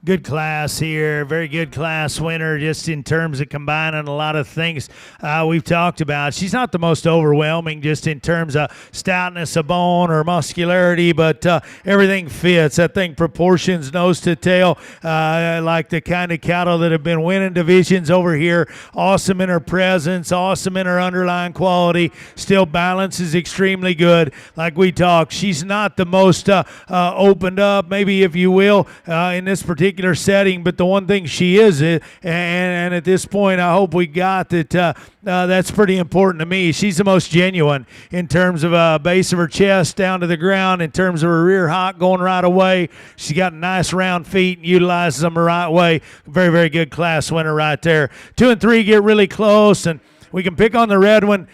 Good class here. Very good class winner just in terms of combining a lot of things we've talked about. She's not the most overwhelming just in terms of stoutness of bone or muscularity, but everything fits. I think proportions, nose to tail, like the kind of cattle that have been winning divisions over here. Awesome in her presence, awesome in her underlying quality. Still balance is extremely good. Like we talked, she's not the most opened up, maybe if you will, in this particular setting, but the one thing she is, and at this point I hope we got that, that's pretty important to me. She's the most genuine in terms of base of her chest down to the ground, in terms of her rear hock going right away. She's got nice round feet and utilizes them the right way. Very, very good class winner right there. 2 and 3 get really close, and we can pick on the red one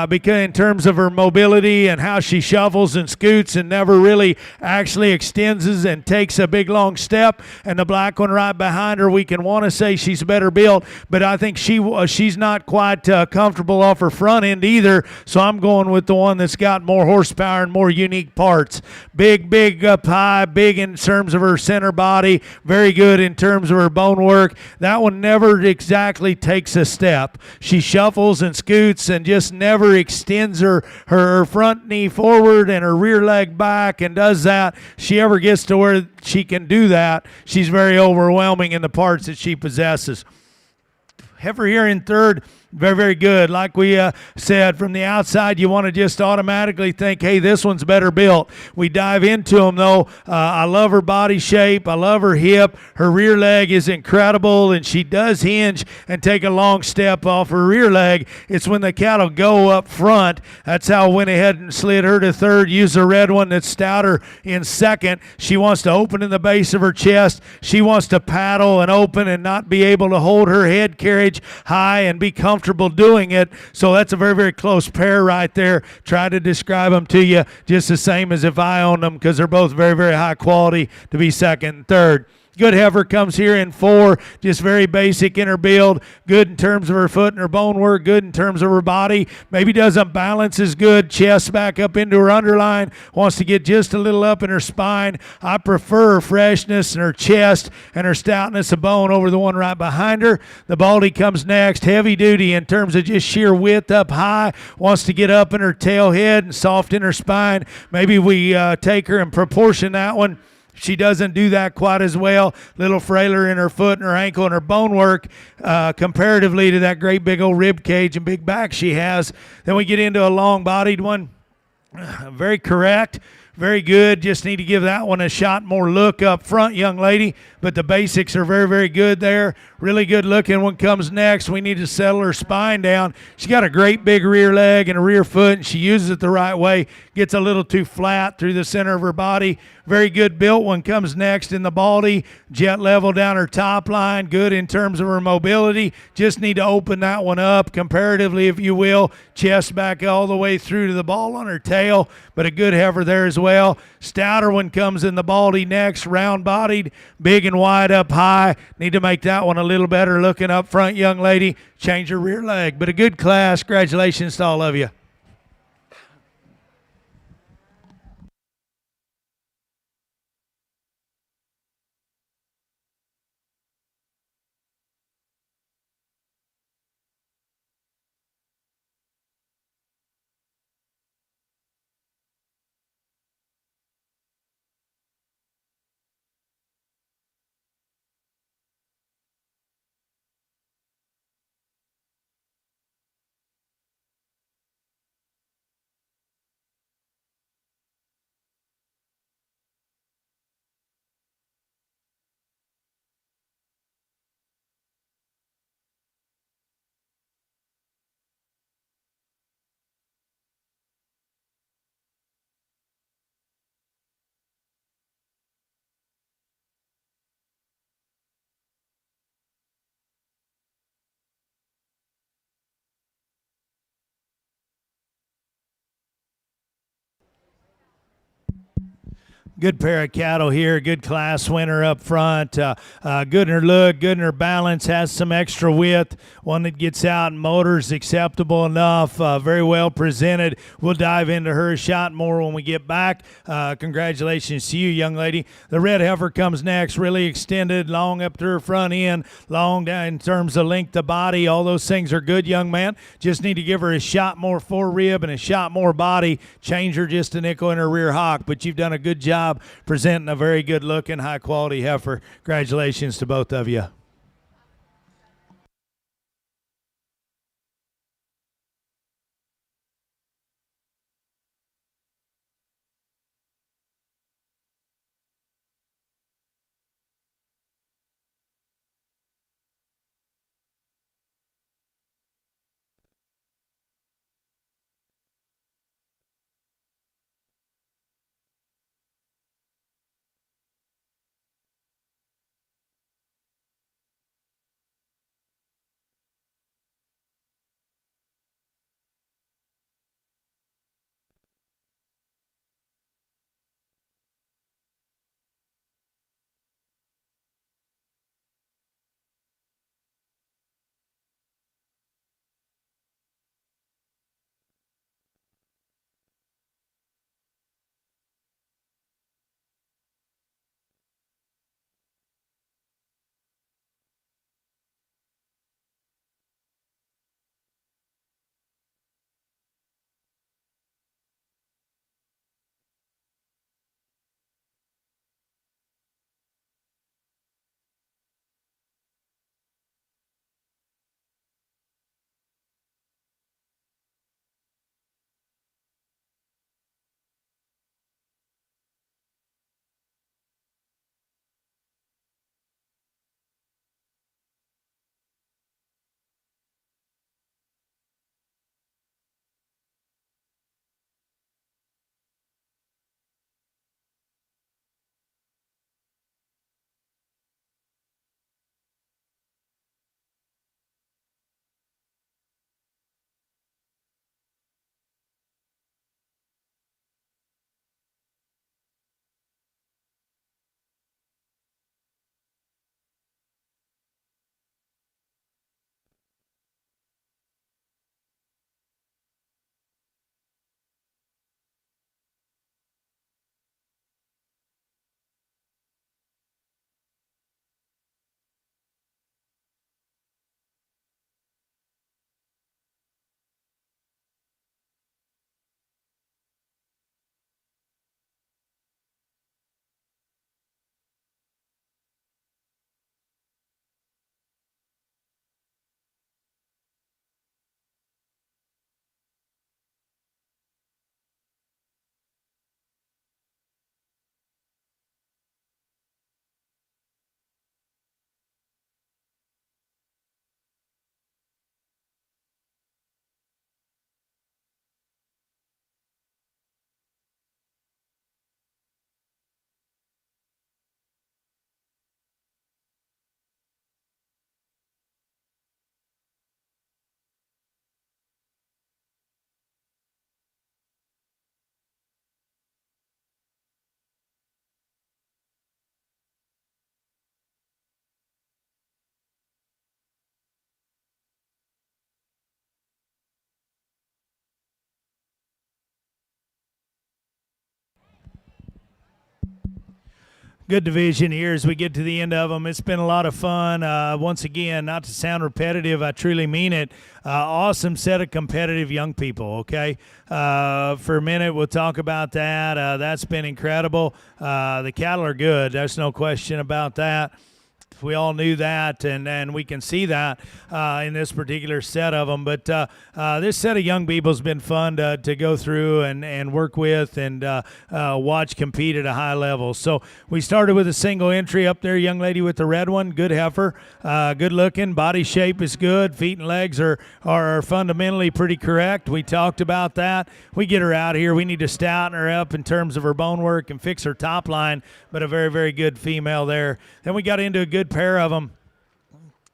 because in terms of her mobility and how she shuffles and scoots and never really actually extends and takes a big long step. And the black one right behind her, we can want to say she's better built, but I think she's not quite comfortable off her front end either. So I'm going with the one that's got more horsepower and more unique parts. Big up high, big in terms of her center body, very good in terms of her bone work. That one never exactly takes a step. She shuffles and scoots and just never extends her front knee forward and her rear leg back and does that. She ever gets to where she can do that, she's very overwhelming in the parts that she possesses. Heifer here in third, very, very good. Like we said, from the outside, you want to just automatically think, hey, this one's better built. We dive into them, though. I love her body shape. I love her hip. Her rear leg is incredible, and she does hinge and take a long step off her rear leg. It's when the cattle go up front. That's how I went ahead and slid her to third. Use the red one that's stouter in second. She wants to open in the base of her chest. She wants to paddle and open and not be able to hold her head carriage high and be comfortable doing it. So that's a very, very close pair right there. Try to describe them to you just the same as if I owned them, because they're both very, very high quality to be second and third. Good heifer comes here in 4, just very basic in her build, good in terms of her foot and her bone work, good in terms of her body, maybe doesn't balance as good, chest back up into her underline, wants to get just a little up in her spine. I prefer her freshness in her chest and her stoutness of bone over the one right behind her. The Baldy comes next, heavy duty in terms of just sheer width up high, wants to get up in her tail head and soft in her spine. Maybe we take her and proportion that one. She doesn't do that quite as well. Little frailer in her foot and her ankle and her bone work comparatively to that great big old rib cage and big back she has. Then we get into a long-bodied one. Very correct. Very good. Just need to give that one a shot more look up front, young lady. But the basics are very, very good there. Really good looking one comes next. We need to settle her spine down. She's got a great big rear leg and a rear foot, and she uses it the right way. Gets a little too flat through the center of her body. Very good built one comes next in the Baldy. Jet level down her top line. Good in terms of her mobility. Just need to open that one up comparatively, if you will. Chest back all the way through to the ball on her tail. But a good heifer there as well. Stouter one comes in the Baldy next. Round bodied. Big and wide up high. Need to make that one a little better looking up front, young lady. Change her rear leg. But a good class. Congratulations to all of you. Good pair of cattle here. Good class winner up front. Good in her look, good in her balance, has some extra width. One that gets out and motors acceptable enough. Very well presented. We'll dive into her shot more when we get back. Congratulations to you, young lady. The red heifer comes next. Really extended, long up to her front end, long down in terms of length of body. All those things are good, young man. Just need to give her a shot more fore rib and a shot more body. Change her just a nickel in her rear hock. But you've done a good job presenting a very good looking, high quality heifer. Congratulations to both of you. Good division here as we get to the end of them. It's been a lot of fun. Once again, not to sound repetitive, I truly mean it. Awesome set of competitive young people, okay? For a minute, we'll talk about that. That's been incredible. The cattle are good. There's no question about that. We all knew that, and we can see that in this particular set of them. But this set of young people has been fun to go through and work with and watch compete at a high level. So we started with a single entry up there, young lady with the red one, good heifer, good looking, body shape is good, feet and legs are fundamentally pretty correct. We talked about that. We get her out here. We need to stouten her up in terms of her bone work and fix her top line, but a very, very good female there. Then we got into a good pair of them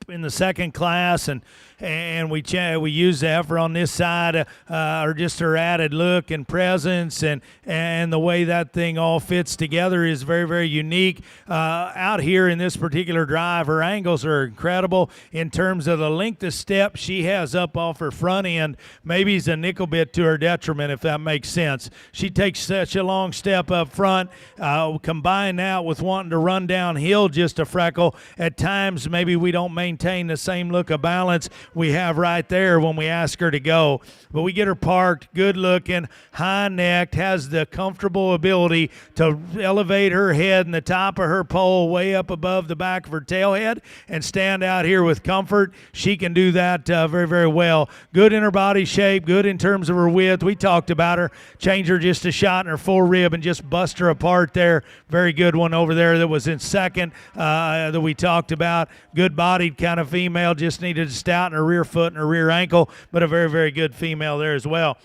in the second class, and and we use the Heifer on this side, or just her added look and presence, and the way that thing all fits together is very, very unique. Out here in this particular drive, her angles are incredible in terms of the length of step she has up off her front end. Maybe it's a nickel bit to her detriment, if that makes sense. She takes such a long step up front. Combine that with wanting to run downhill just a freckle. At times, maybe we don't maintain the same look of balance we have right there when we ask her to go. But we get her parked, good looking, high necked, has the comfortable ability to elevate her head and the top of her pole way up above the back of her tail head and stand out here with comfort. She can do that very, very well. Good in her body shape, good in terms of her width. We talked about her. Change her just a shot in her full rib and just bust her apart there. Very good one over there that was in second that we talked about. Good bodied kind of female, just needed to stout in her rear foot and her rear ankle, but a very, very good female there as well.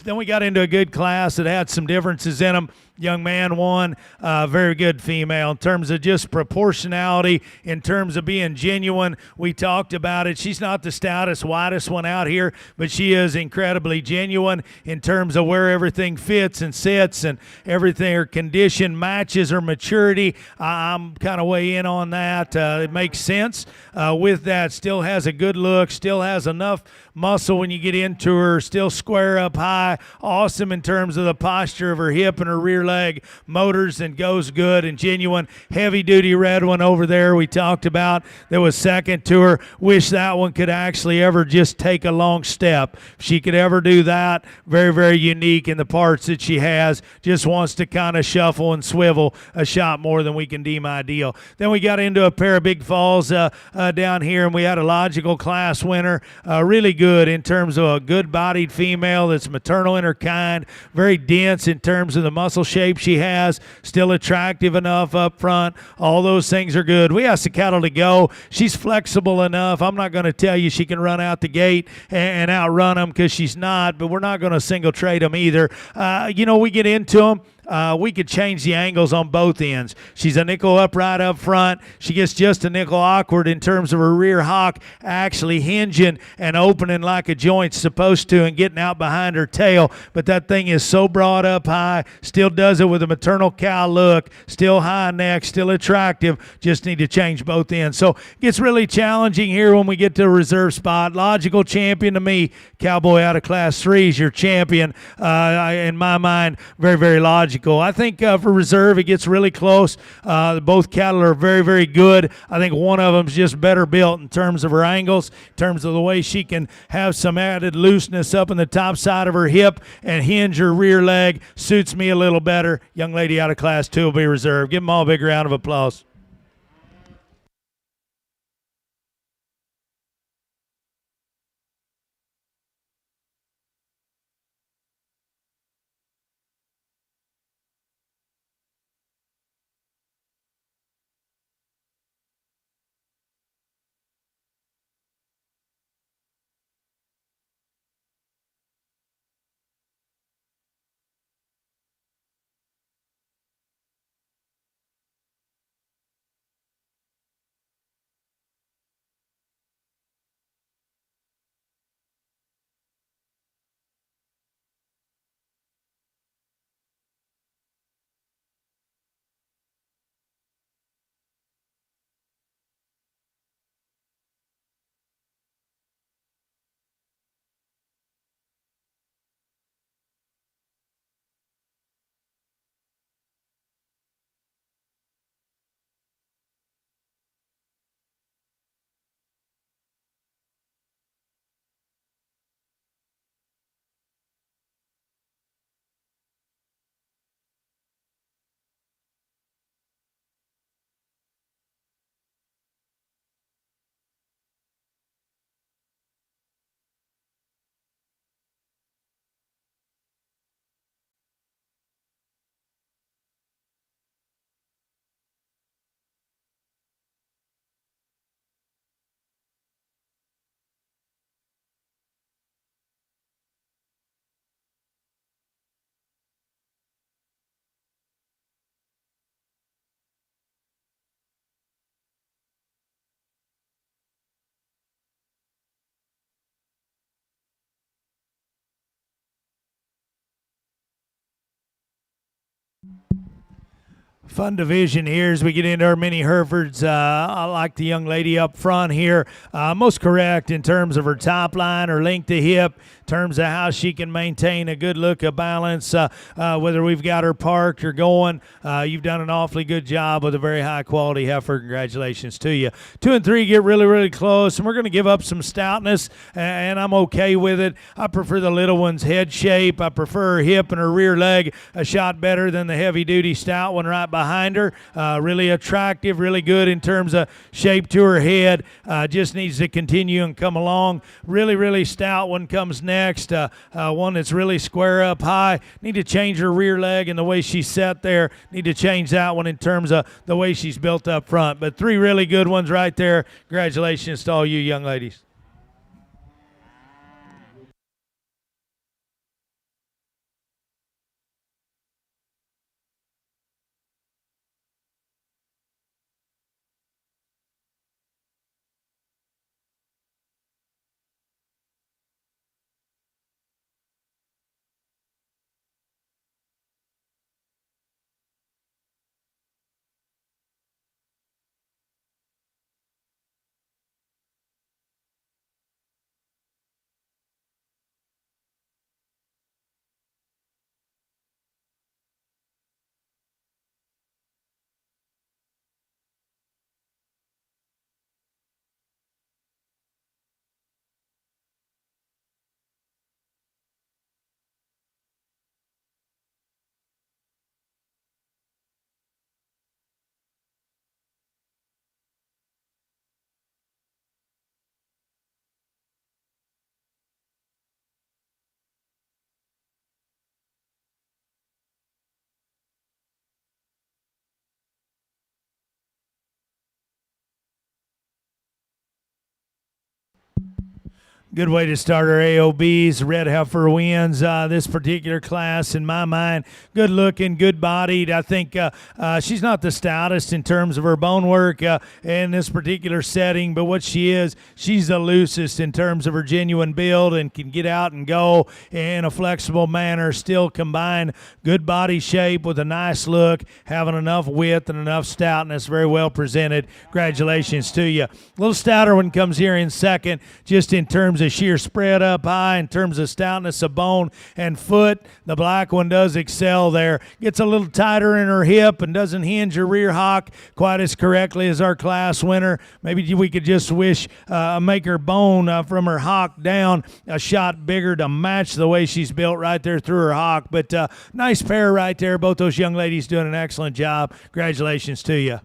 Then we got into a good class that had some differences in them. Young man won, very good female in terms of just proportionality, in terms of being genuine. We talked about it. She's not the stoutest, widest one out here, but she is incredibly genuine in terms of where everything fits and sits and everything. Her condition matches her maturity. I'm kind of way in on that. It makes sense. With that, still has a good look, still has enough muscle when you get into her, still square up high, awesome in terms of the posture of her hip and her rear leg, motors, and goes good and genuine. Heavy duty red one over there we talked about that was second to her. Wish that one could actually ever just take a long step. If she could ever do that, very, very unique in the parts that she has. Just wants to kind of shuffle and swivel a shot more than we can deem ideal. Then we got into a pair of big falls down here, and we had a logical class winner. Really good in terms of a good bodied female that's maternal in her kind, very dense in terms of the muscle shape she has, still attractive enough up front. All those things are good. We asked the cattle to go. She's flexible enough. I'm not going to tell you she can run out the gate and outrun them, because she's not, but we're not going to single trade them either. We get into them. We could change the angles on both ends. She's a nickel upright up front. She gets just a nickel awkward in terms of her rear hock actually hinging and opening like a joint's supposed to and getting out behind her tail. But that thing is so broad up high, still does it with a maternal cow look, still high neck, still attractive. Just need to change both ends. So it gets really challenging here when we get to a reserve spot. Logical champion to me. Cowboy out of Class 3 is your champion. In my mind, very, very logical. I think for reserve, it gets really close. Both cattle are very, very good. I think one of them's just better built in terms of her angles, in terms of the way she can have some added looseness up in the top side of her hip and hinge her rear leg. Suits me a little better. Young lady out of Class 2 will be reserved. Give them all a big round of applause. Fun division here as we get into our mini Herefords. I like the young lady up front here. Most correct in terms of her top line, her length to hip, in terms of how she can maintain a good look of balance, whether we've got her parked or going. You've done an awfully good job with a very high quality heifer. Congratulations to you. 2 and 3 get really, really close, and we're going to give up some stoutness, and I'm okay with it. I prefer the little one's head shape. I prefer her hip and her rear leg a shot better than the heavy-duty stout one right behind her. Really attractive, really good in terms of shape to her head. Just needs to continue and come along. Really, really stout one comes next. One that's really square up high. Need to change her rear leg and the way she's set there. Need to change that one in terms of the way she's built up front. But 3 really good ones right there. Congratulations to all you young ladies. Good way to start our AOBs. Red Heifer wins this particular class in my mind. Good looking, good bodied. I think she's not the stoutest in terms of her bone work in this particular setting, but what she is, she's the loosest in terms of her genuine build and can get out and go in a flexible manner, still combine good body shape with a nice look, having enough width and enough stoutness, very well presented. Congratulations to you. A little stouter one comes here in second, just in terms of sheer spread up high, in terms of stoutness of bone and foot. The black one does excel there. Gets a little tighter in her hip and doesn't hinge her rear hock quite as correctly as our class winner. Maybe we could just make her bone from her hock down a shot bigger to match the way she's built right there through her hock. But nice pair right there. Both those young ladies doing an excellent job. Congratulations to you.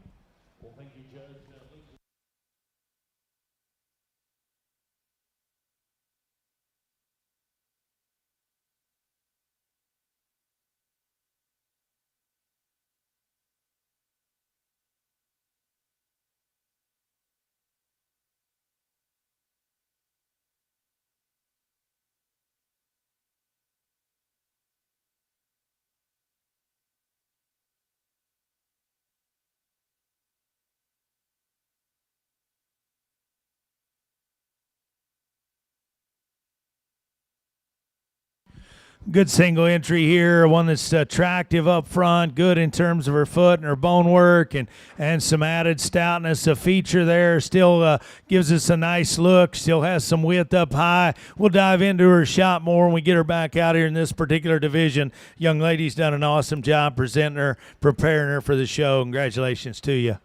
Good single entry here, one that's attractive up front, good in terms of her foot and her bone work, and some added stoutness, a feature there. Still gives us a nice look, still has some width up high. We'll dive into her shot more when we get her back out here in this particular division. Young lady's done an awesome job presenting her, preparing her for the show. Congratulations to you.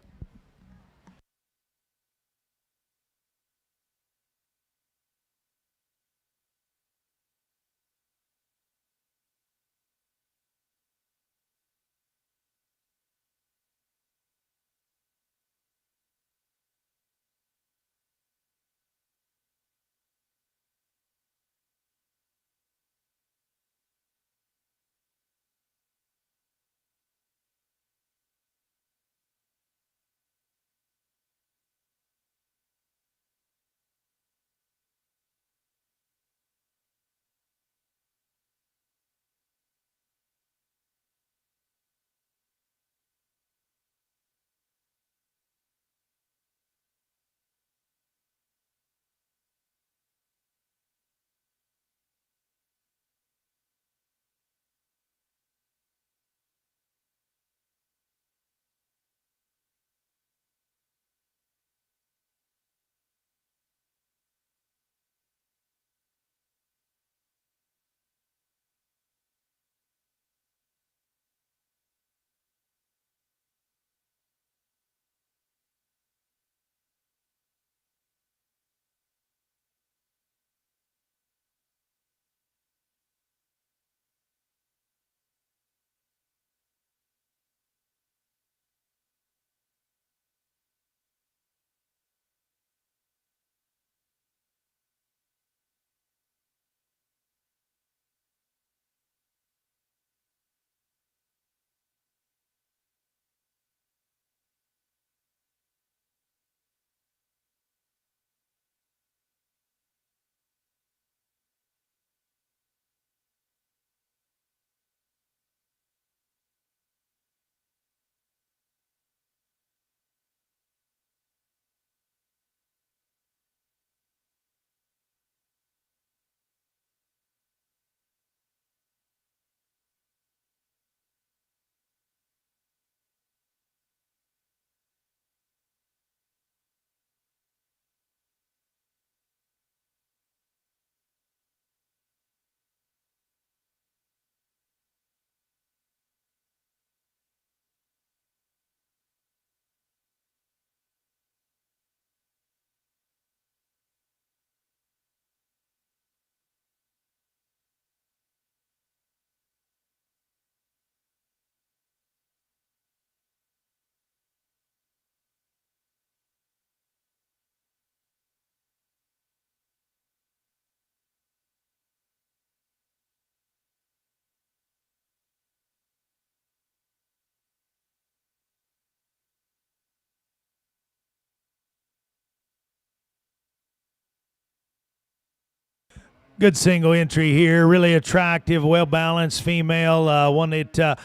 Good single entry here. Really attractive, well balanced female. One that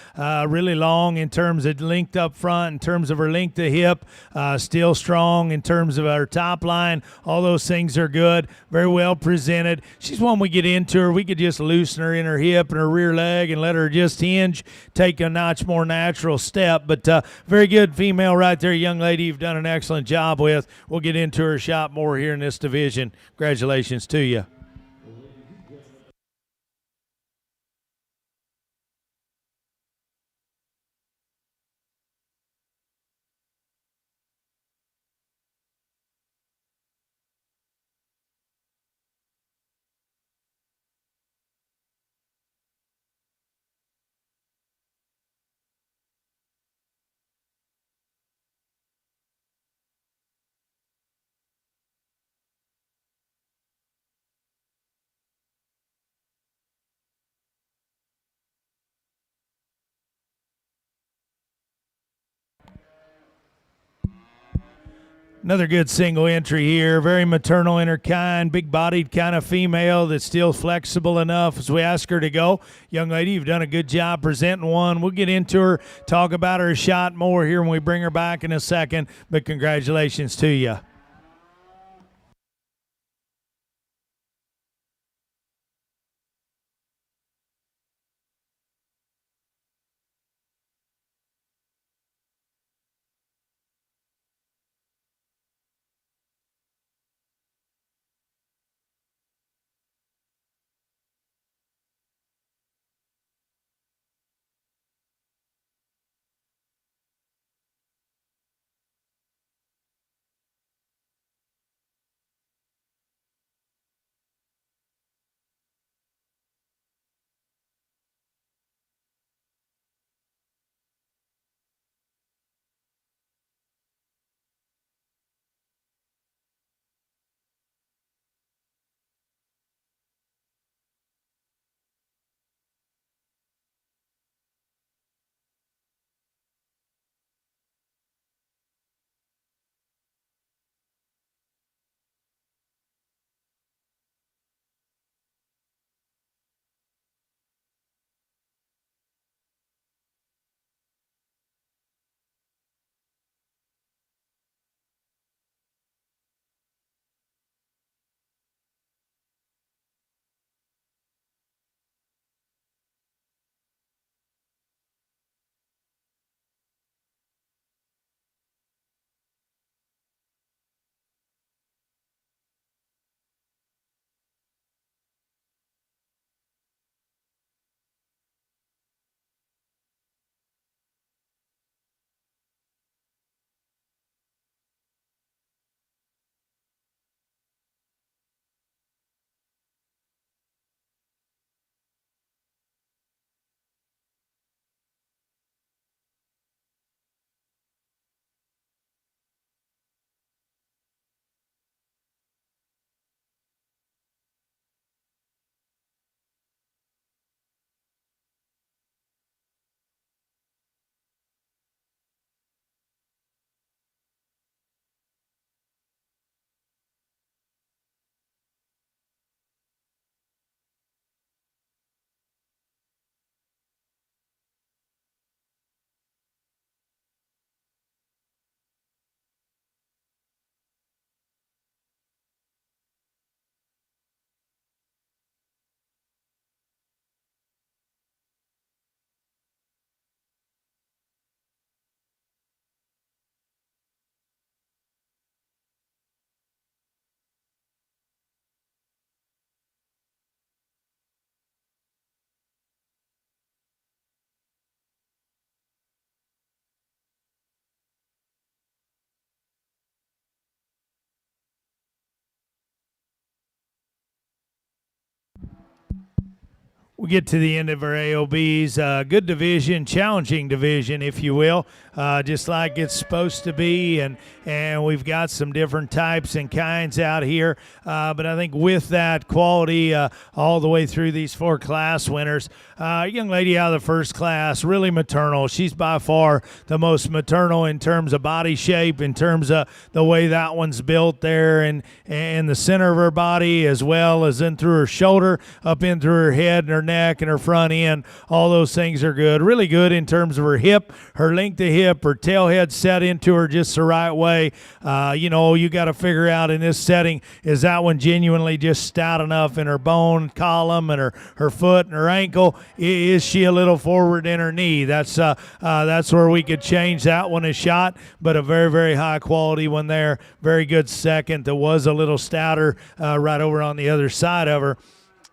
really long in terms of length up front, in terms of her length of hip. Still strong in terms of her top line. All those things are good. Very well presented. She's one we get into her. We could just loosen her in her hip and her rear leg and let her just hinge, take a notch more natural step. But very good female right there, young lady. You've done an excellent job with. We'll get into her shop more here in this division. Congratulations to you. Another good single entry here. Very maternal in her kind, big-bodied kind of female that's still flexible enough as we ask her to go. Young lady, you've done a good job presenting one. We'll get into her, talk about her shot more here when we bring her back in a second, but congratulations to you. We get to the end of our AOBs. Good division, challenging division, if you will, just like it's supposed to be. And we've got some different types and kinds out here. But I think with that quality all the way through these 4 class winners, young lady out of the first class, really maternal. She's by far the most maternal in terms of body shape, in terms of the way that one's built there and the center of her body, as well as in through her shoulder, up in through her head and her neck and her front end. All those things are good. Really good in terms of her hip, her length of hip, her tail head set into her just the right way. You got to figure out in this setting, is that one genuinely just stout enough in her bone column and her foot and her ankle? Is she a little forward in her knee? That's where we could change that one a shot, but a very, very high quality one there. Very good second that was a little stouter right over on the other side of her.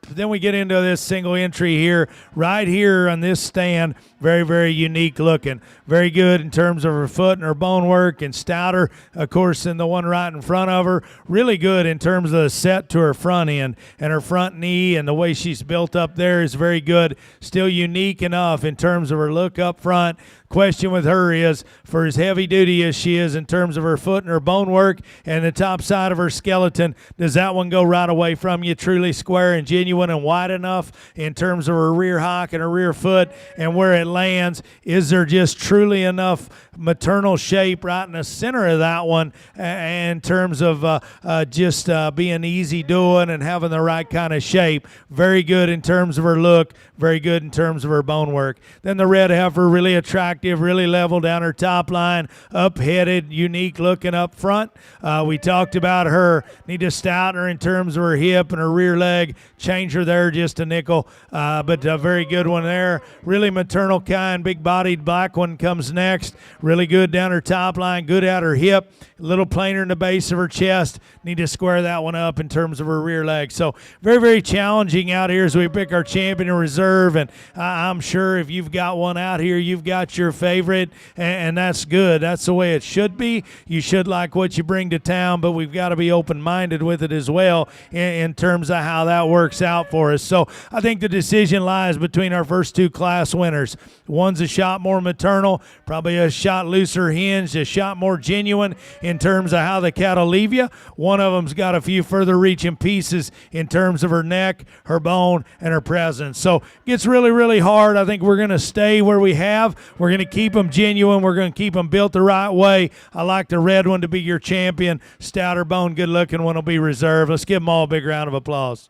Then we get into this single entry here, right here on this stand. Very, very unique looking. Very good in terms of her foot and her bone work, and stouter, of course, than the one right in front of her. Really good in terms of the set to her front end and her front knee, and the way she's built up there is very good. Still unique enough in terms of her look up front. Question with her is, for as heavy duty as she is in terms of her foot and her bone work and the top side of her skeleton, does that one go right away from you, truly square and genuine and wide enough in terms of her rear hock and her rear foot and where it lands? Is there just truly enough maternal shape right in the center of that one in terms of just being easy doing and having the right kind of shape? Very good in terms of her look, very good in terms of her bone work. Then the red heifer, really attractive, really level down her top line, up-headed, unique looking up front. We talked about her. Need to stout her in terms of her hip and her rear leg. Change her there just a nickel, but a very good one there. Really maternal kind, big-bodied black one comes next. Really good down her top line, good out her hip, a little plainer in the base of her chest. Need to square that one up in terms of her rear leg. So very, very challenging out here as we pick our champion in reserve, and I'm sure if you've got one out here, you've got your favorite, and that's good. That's the way it should be. You should like what you bring to town, but we've got to be open-minded with it as well in terms of how that works out for us. So I think the decision lies between our first 2 class winners. One's a shot more maternal, probably a shot looser hinged, a shot more genuine in terms of how the cattle leave you. One of them's got a few further reaching pieces in terms of her neck, her bone, and her presence. So it gets really, really hard. I think we're going to stay where we have. We're going to keep them genuine. We're going to keep them built the right way. I like the red one to be your champion. Stouter bone, good looking one will be reserved. Let's give them all a big round of applause.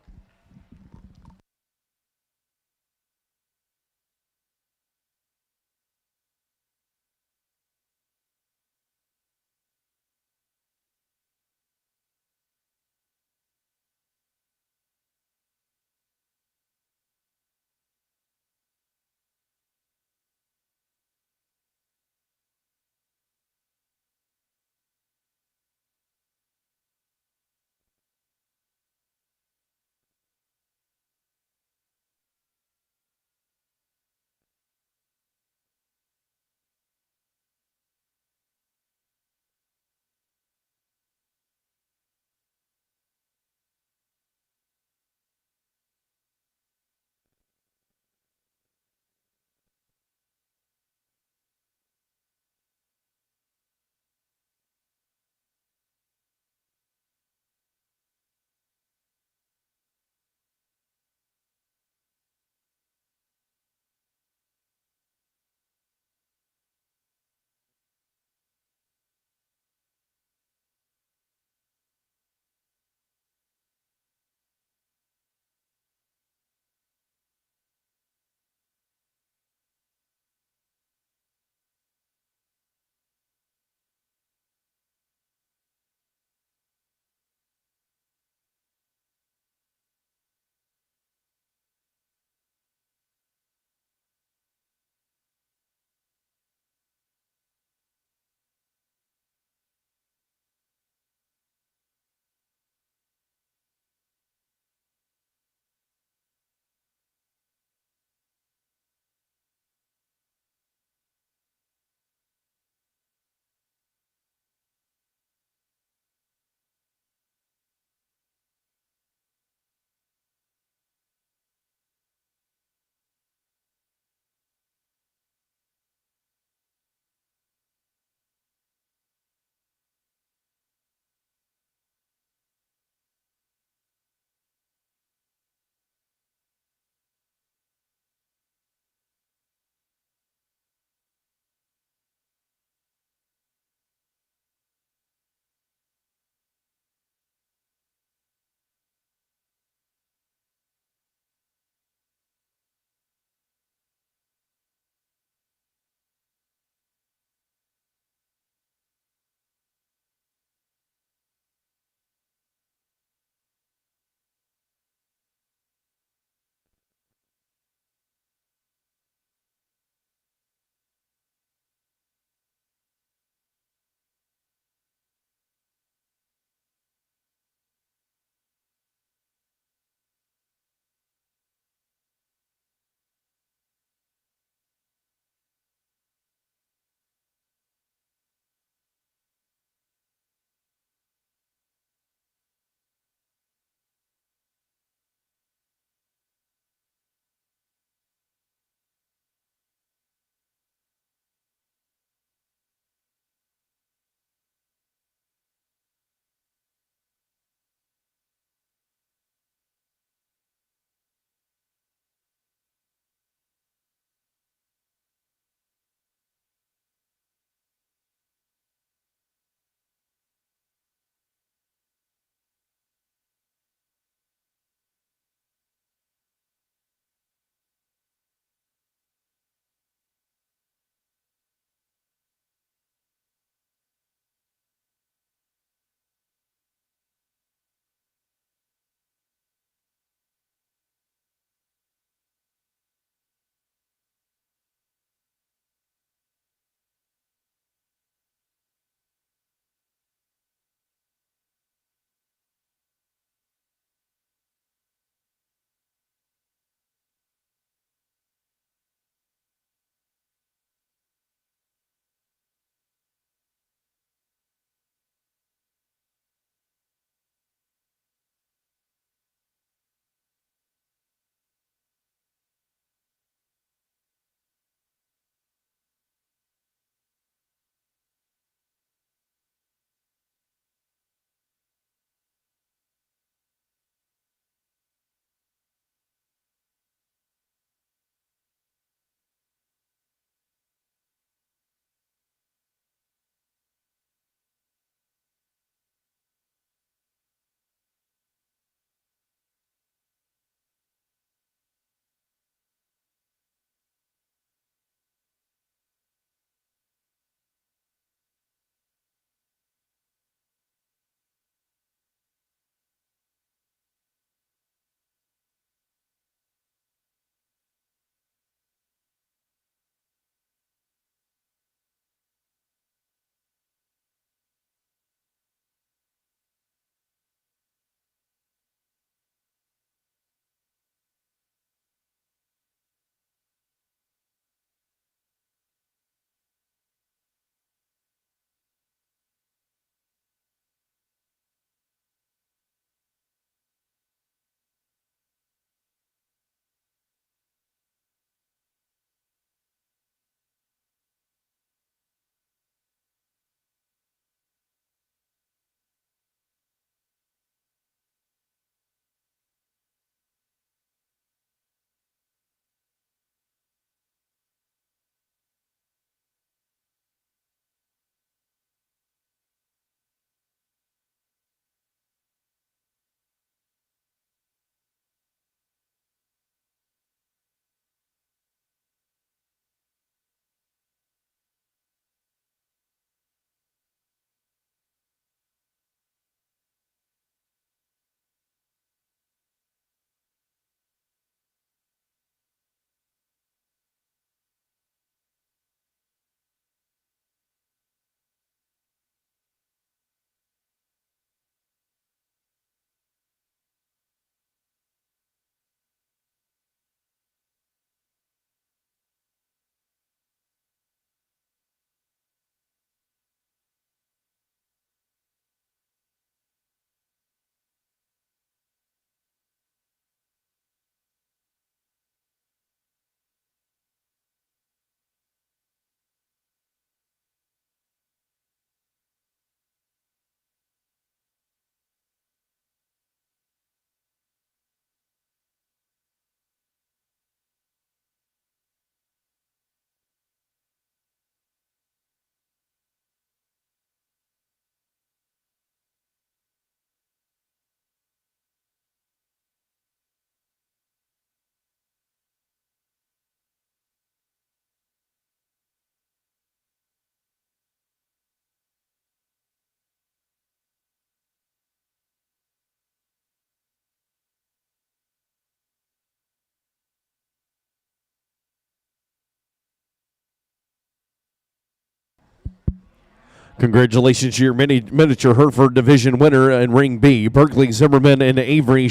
Congratulations to your miniature Hereford Division winner in Ring B, Berkeley Zimmerman and Avery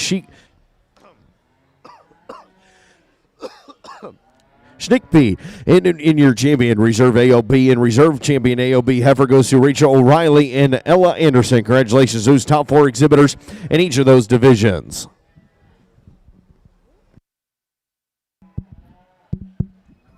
Schnickby. In your champion reserve AOB and reserve champion AOB heifer goes to Rachel O'Reilly and Ella Anderson. Congratulations to those top 4 exhibitors in each of those divisions.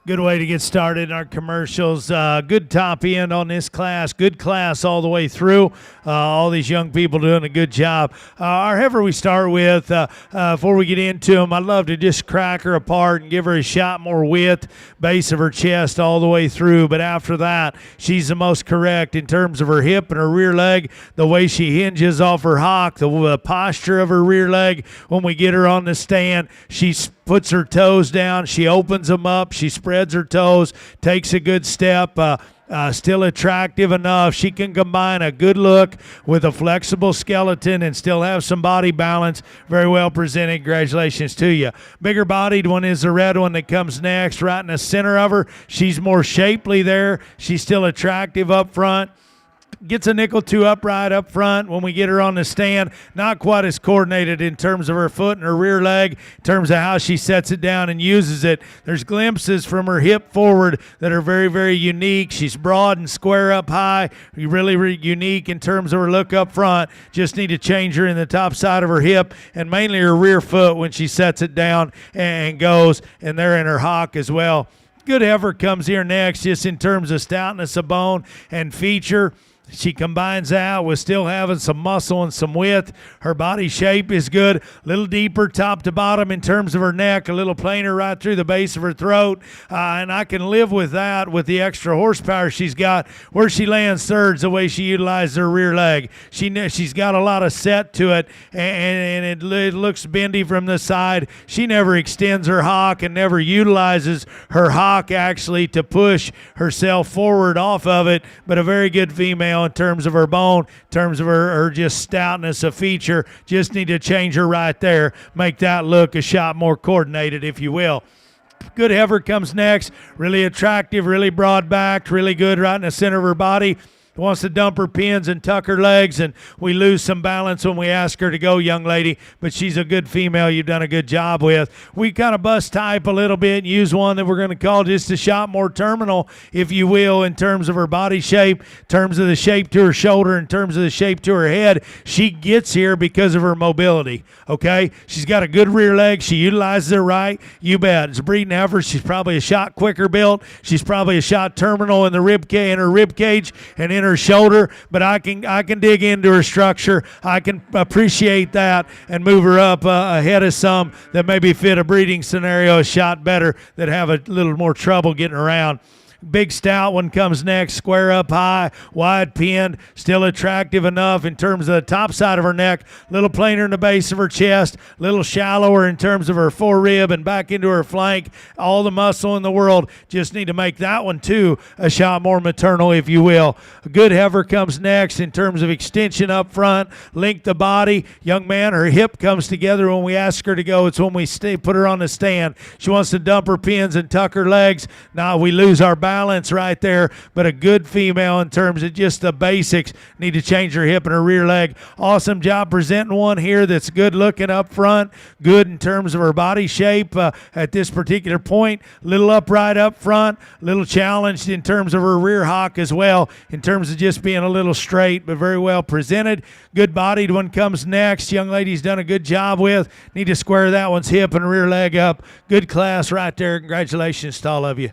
Good way to get started in our commercials. Good top end on this class. Good class all the way through. All these young people doing a good job. Our heifer we start with, before we get into them, I'd love to just crack her apart and give her a shot more width, base of her chest all the way through. But after that, she's the most correct in terms of her hip and her rear leg, the way she hinges off her hock, the posture of her rear leg when we get her on the stand. She puts her toes down, she opens them up, she spreads her toes, takes a good step, still attractive enough. She can combine a good look with a flexible skeleton and still have some body balance. Very well presented. Congratulations to you. Bigger bodied one is the red one that comes next, right in the center of her. She's more shapely there. She's still attractive up front. Gets a nickel 2 upright up front when we get her on the stand. Not quite as coordinated in terms of her foot and her rear leg, in terms of how she sets it down and uses it. There's glimpses from her hip forward that are very, very unique. She's broad and square up high, really unique in terms of her look up front. Just need to change her in the top side of her hip and mainly her rear foot when she sets it down and goes, and they're in her hock as well. Good heifer comes here next, just in terms of stoutness of bone and feature. She combines that with still having some muscle and some width. Her body shape is good, a little deeper top to bottom in terms of her neck, a little plainer right through the base of her throat. And I can live with that with the extra horsepower she's got. Where she lands thirds, the way she utilizes her rear leg. She's got a lot of set to it, and it looks bendy from the side. She never extends her hock and never utilizes her hock actually to push herself forward off of it, but a very good female in terms of her bone, in terms of her just stoutness of feature. Just need to change her right there, make that look a shot more coordinated, if you will. Good heifer comes next, really attractive, really broad-backed, really good right in the center of her body. Wants to dump her pins and tuck her legs, and we lose some balance when we ask her to go, young lady, but she's a good female you've done a good job with. We kind of bust type a little bit and use one that we're going to call just a shot more terminal, if you will, in terms of her body shape, in terms of the shape to her shoulder, in terms of the shape to her head. She gets here because of her mobility, okay? She's got a good rear leg. She utilizes it right. You bet. It's a breeding heifer. She's probably a shot quicker built. She's probably a shot terminal in the her rib cage and in her shoulder, but I can dig into her structure. I can appreciate that and move her up ahead of some that maybe fit a breeding scenario a shot better, that have a little more trouble getting around. Big stout one comes next, square up high, wide pinned, still attractive enough in terms of the top side of her neck, little plainer in the base of her chest, little shallower in terms of her forerib and back into her flank. All the muscle in the world. Just need to make that one too a shot more maternal, if you will. A good heifer comes next in terms of extension up front, length of body. Young man, her hip comes together when we ask her to go. It's when we put her on the stand. She wants to dump her pins and tuck her legs. Now we lose our balance right there, but a good female in terms of just the basics. Need to change her hip and her rear leg. Awesome job presenting one here that's good looking up front, good in terms of her body shape at this particular point. Little upright up front, little challenged in terms of her rear hock as well, in terms of just being a little straight, but very well presented. Good bodied one comes next. Young lady's done a good job with. Need to square that one's hip and rear leg up. Good class right there. Congratulations to all of you.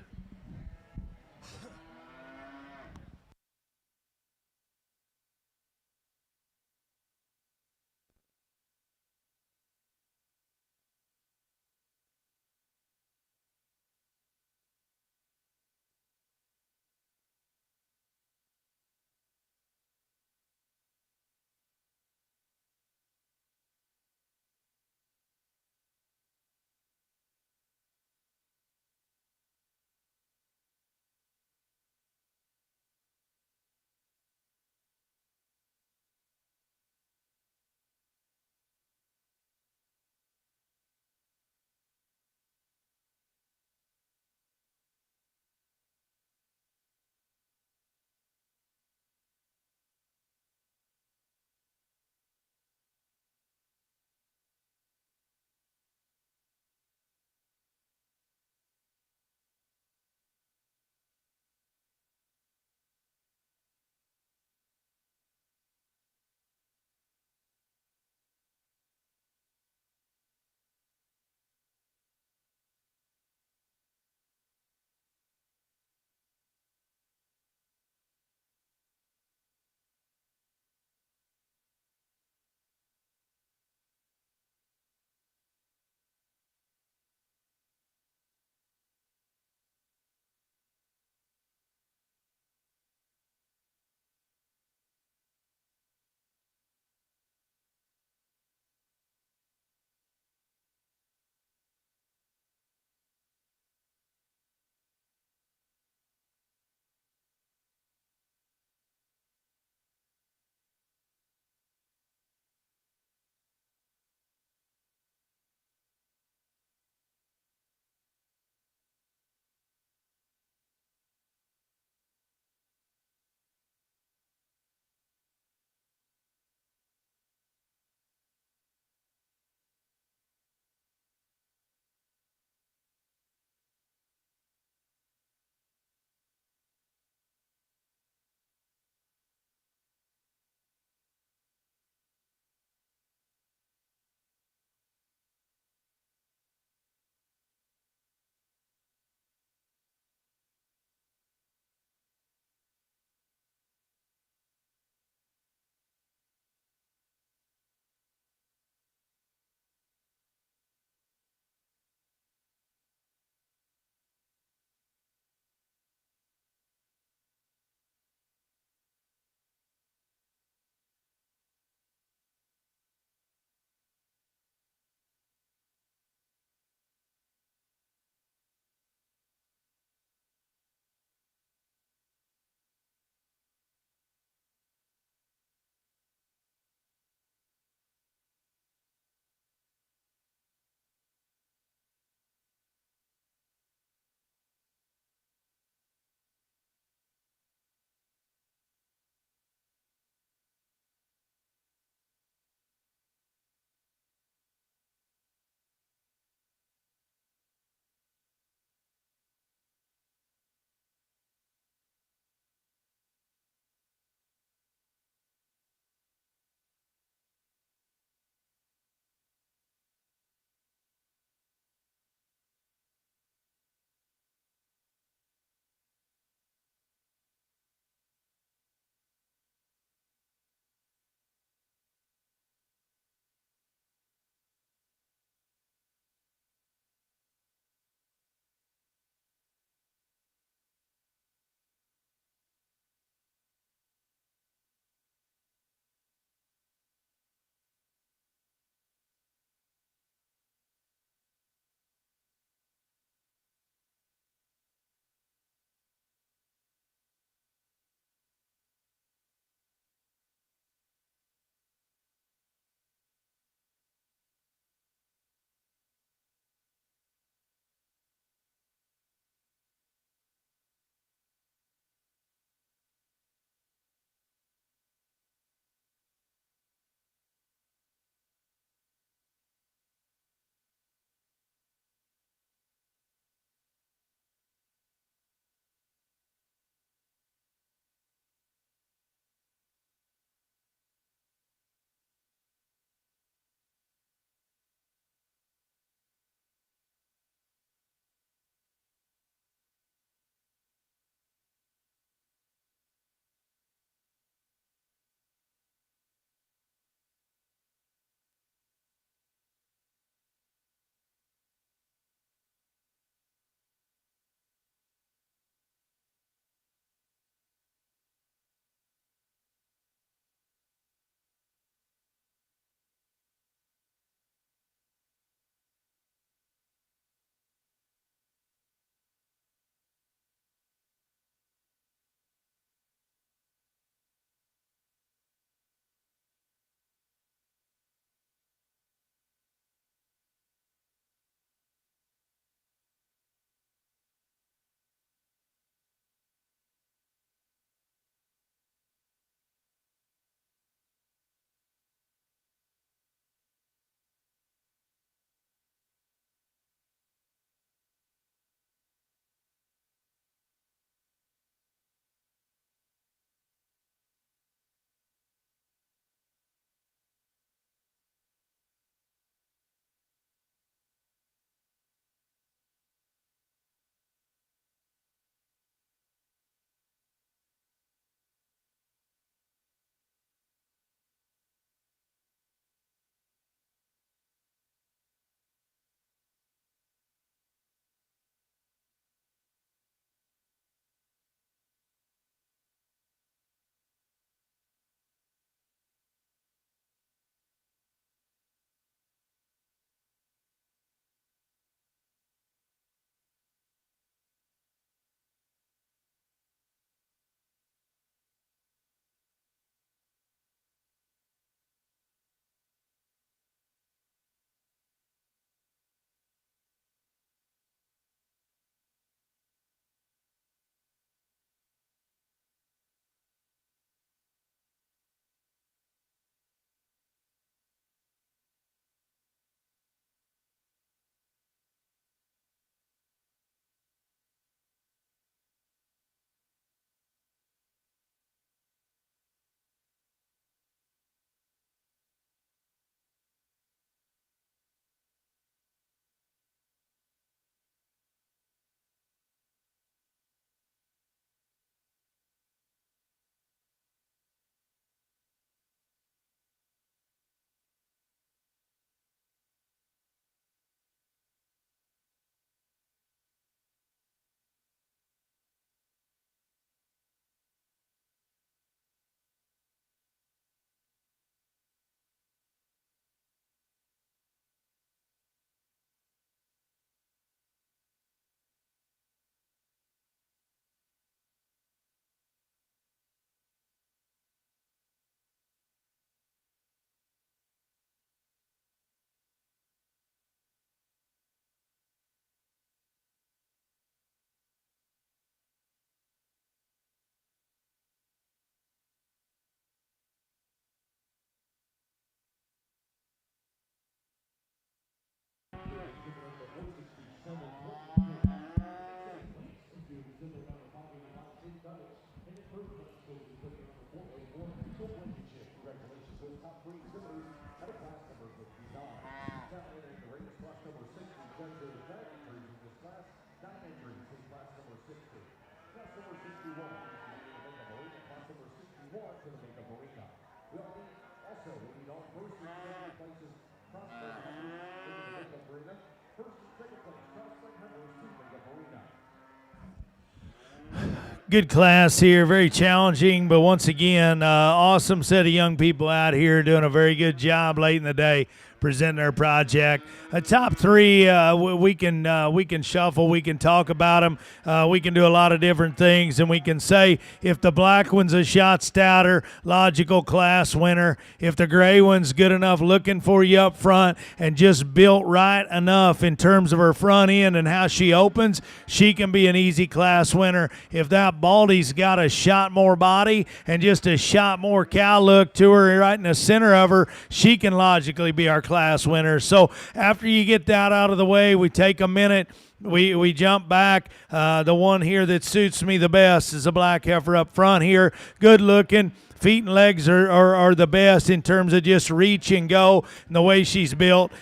Good class here, very challenging, but once again, awesome set of young people out here doing a very good job late in the day presenting their project. Top three, we can shuffle, we can talk about them, we can do a lot of different things, and we can say if the black one's a shot stouter, logical class winner. If the gray one's good enough looking for you up front and just built right enough in terms of her front end and how she opens, she can be an easy class winner. If that Baldy's got a shot more body and just a shot more cow look to her right in the center of her, she can logically be our class winner. So after you get that out of the way, we take a minute, we jump back. The one here that suits me the best is a black heifer up front here, good looking. Feet and legs are the best in terms of just reach and go and the way she's built.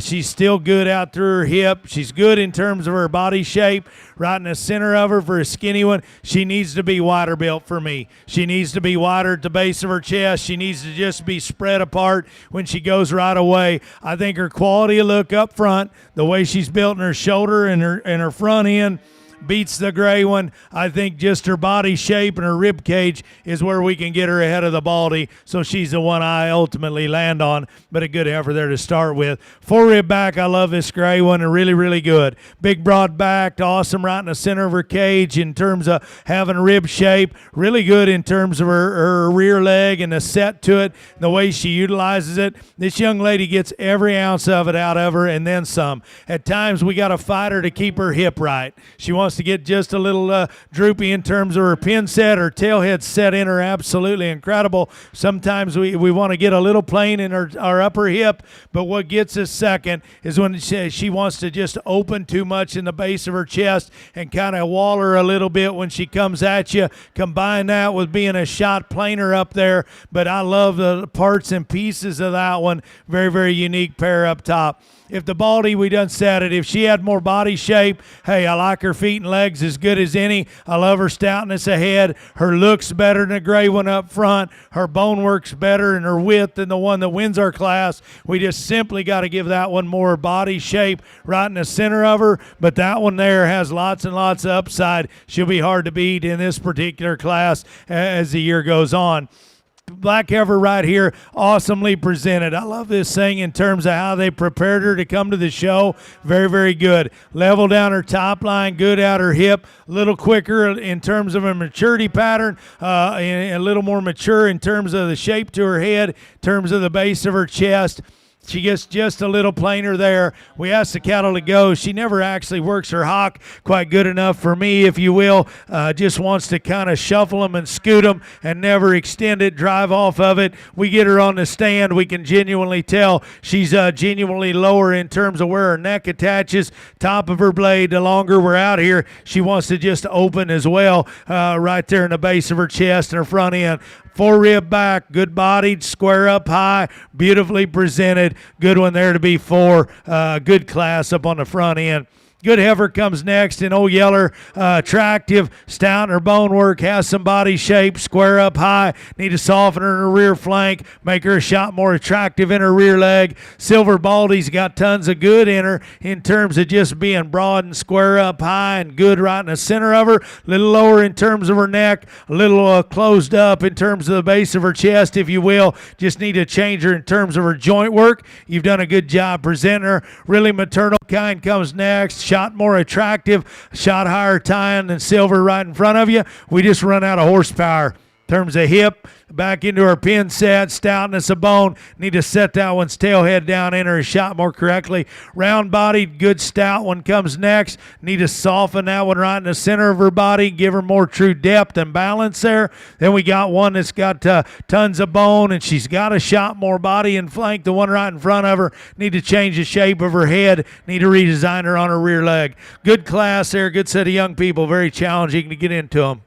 She's still good out through her hip. She's good in terms of her body shape. Right in the center of her for a skinny one, she needs to be wider built for me. She needs to be wider at the base of her chest. She needs to just be spread apart when she goes right away. I think her quality of look up front, the way she's built in her shoulder and her front end, beats the gray one. I think just her body shape and her rib cage is where we can get her ahead of the Baldy, so she's the one I ultimately land on, but a good heifer there to start with. 4 rib back, I love this gray one, and really, really good. Big broad backed, awesome right in the center of her cage in terms of having rib shape, really good in terms of her rear leg and the set to it, the way she utilizes it. This young lady gets every ounce of it out of her and then some. At times we got to fight her to keep her hip right. She wants to get just a little droopy in terms of her pin set. Her tail head set in her absolutely incredible. Sometimes we want to get a little plain in our upper hip, but what gets us second is when she wants to just open too much in the base of her chest and kind of wall her a little bit when she comes at you. Combine that with being a shot planer up there, but I love the parts and pieces of that one. Very, very unique pair up top. If the Baldy, we done said it, if she had more body shape, hey, I like her feet and legs as good as any. I love her stoutness ahead. Her looks better than the gray one up front. Her bone works better and her width than the one that wins our class. We just simply got to give that one more body shape right in the center of her, but that one there has lots and lots of upside. She'll be hard to beat in this particular class as the year goes on. Black heifer right here, awesomely presented. I love this thing in terms of how they prepared her to come to the show. Very, very good. Level down her top line, good out her hip, a little quicker in terms of a maturity pattern, and a little more mature in terms of the shape to her head, in terms of the base of her chest. She gets just a little plainer there. We asked the cattle to go. She never actually works her hock quite good enough for me, if you will. Just wants to kind of shuffle them and scoot them and never extend it, drive off of it. We get her on the stand. We can genuinely tell she's genuinely lower in terms of where her neck attaches, top of her blade. The longer we're out here, she wants to just open as well, right there in the base of her chest and her front end. 4 rib back, good bodied, square up high, beautifully presented. Good one there to be 4. Good class up on the front end. Good heifer comes next, and Old Yeller, attractive, stout in her bone work, has some body shape, square up high, need to soften her in her rear flank, make her a shot more attractive in her rear leg. Silver Baldy's got tons of good in her in terms of just being broad and square up high and good right in the center of her, a little lower in terms of her neck, a little closed up in terms of the base of her chest, if you will. Just need to change her in terms of her joint work. You've done a good job presenting her. Really maternal kind comes next. Shot more attractive, shot higher tying than Silver right in front of you. We just run out of horsepower. In terms of hip, back into her pin set, stoutness of bone. Need to set that one's tail head down in her, shot more correctly. Round bodied, good stout one comes next. Need to soften that one right in the center of her body, give her more true depth and balance there. Then we got one that's got tons of bone, and she's got a shot more body and flank. The one right in front of her, need to change the shape of her head. Need to redesign her on her rear leg. Good class there, good set of young people. Very challenging to get into them.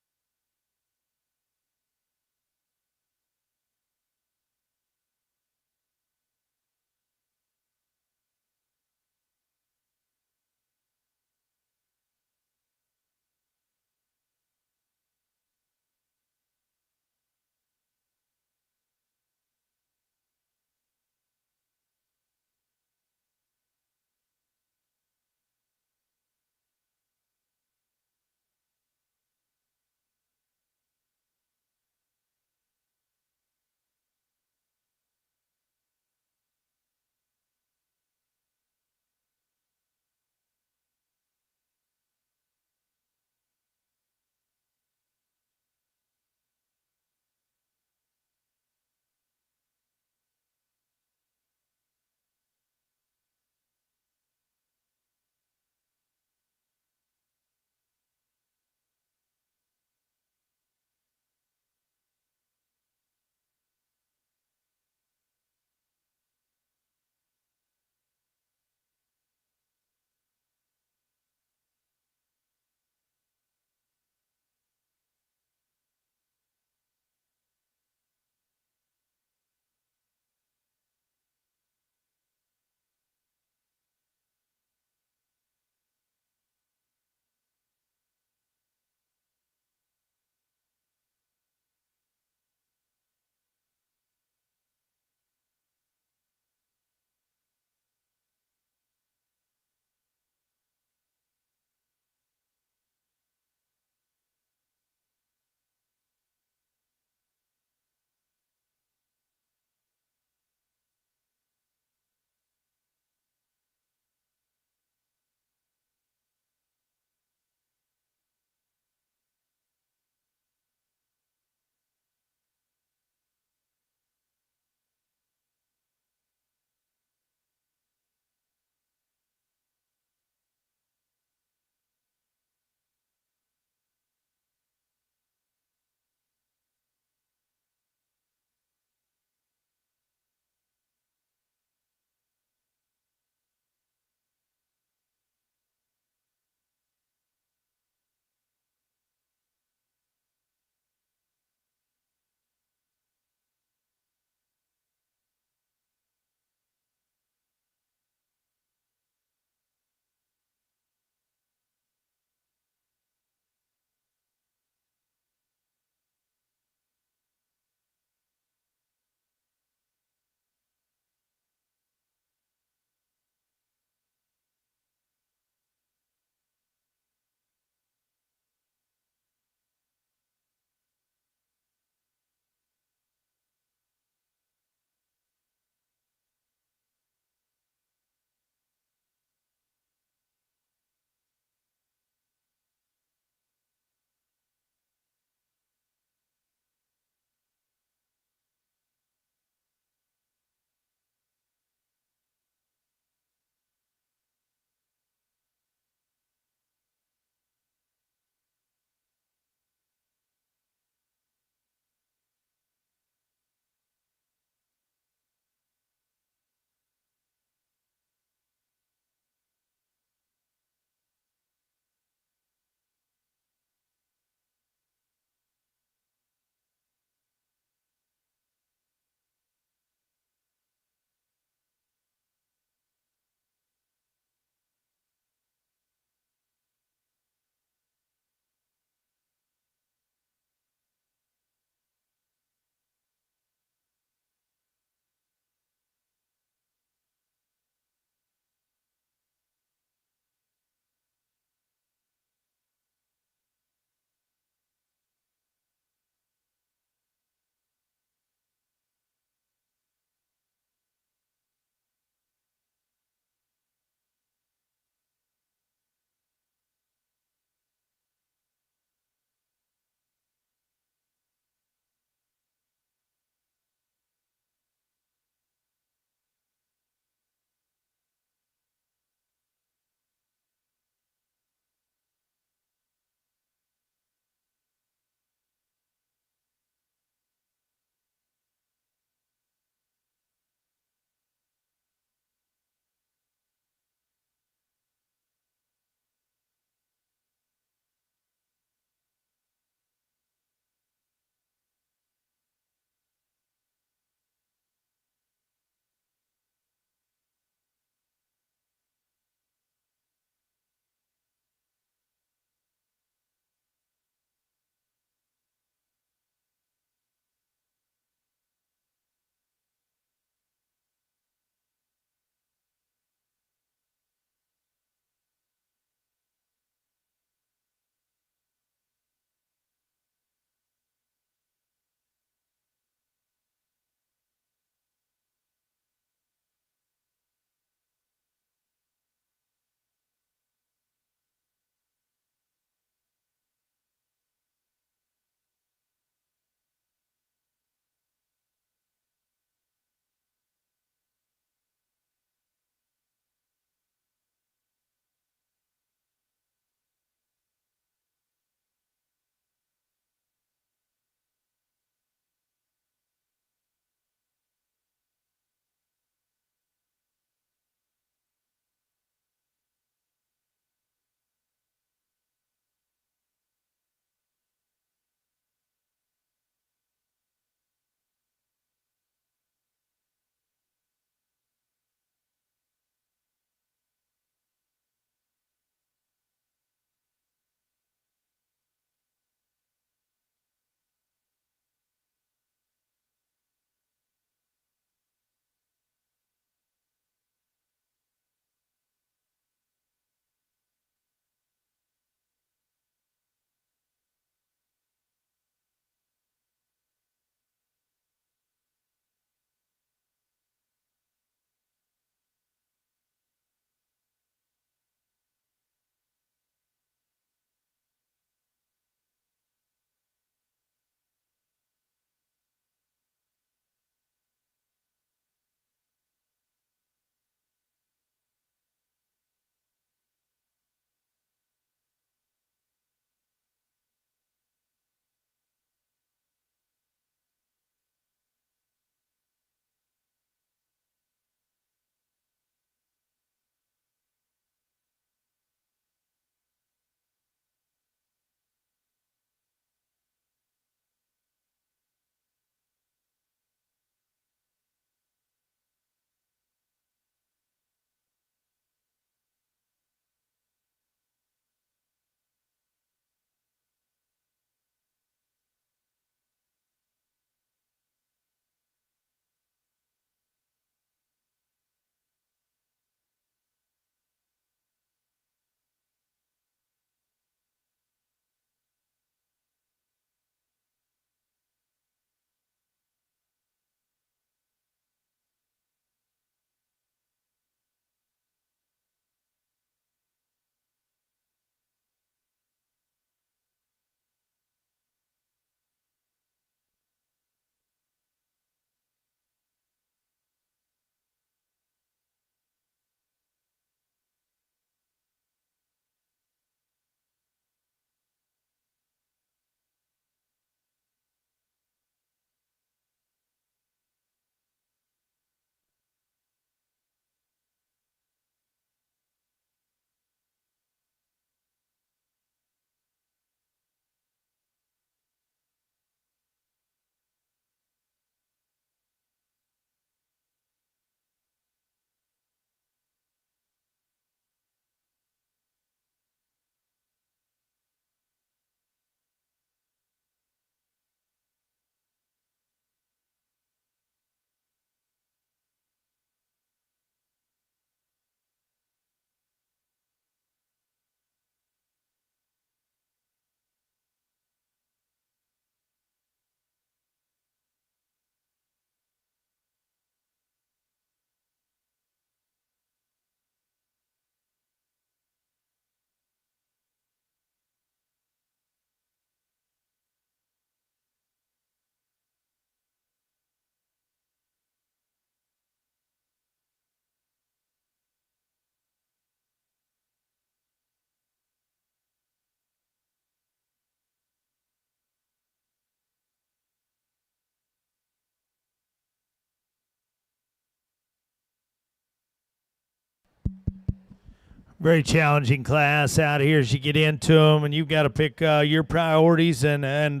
Very challenging class out here as you get into them, and you've got to pick your priorities and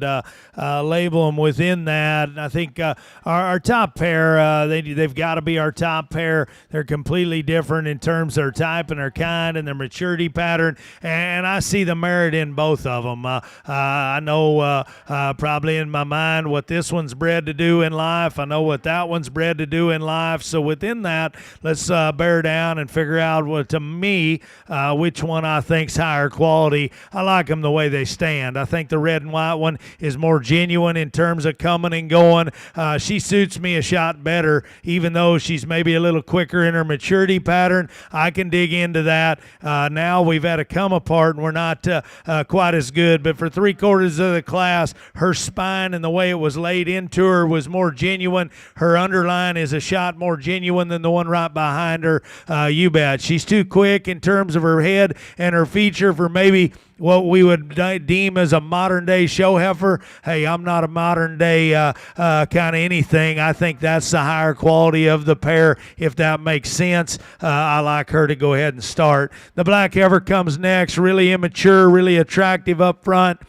label them within that. And I think our top pair, they've got to be our top pair. They're completely different in terms of their type and their kind and their maturity pattern, and I see the merit in both of them. I know probably in my mind what this one's bred to do in life. I know what that one's bred to do in life. So within that, let's bear down and figure out what, to me, which one I think's higher quality. I like them the way they stand. I think the red and white one is more genuine in terms of coming and going. She suits me a shot better, even though she's maybe a little quicker in her maturity pattern. I can dig into that. Now we've had a come apart and we're not quite as good, but for 3/4 of the class, her spine and the way it was laid into her was more genuine. Her underline is a shot more genuine than the one right behind her. You bet. She's too quick in terms of her head and her feature for maybe what we would deem as a modern-day show heifer. Hey, I'm not a modern-day kind of anything. I think that's the higher quality of the pair, if that makes sense. I like her to go ahead and start. The black heifer comes next, really immature, really attractive up front.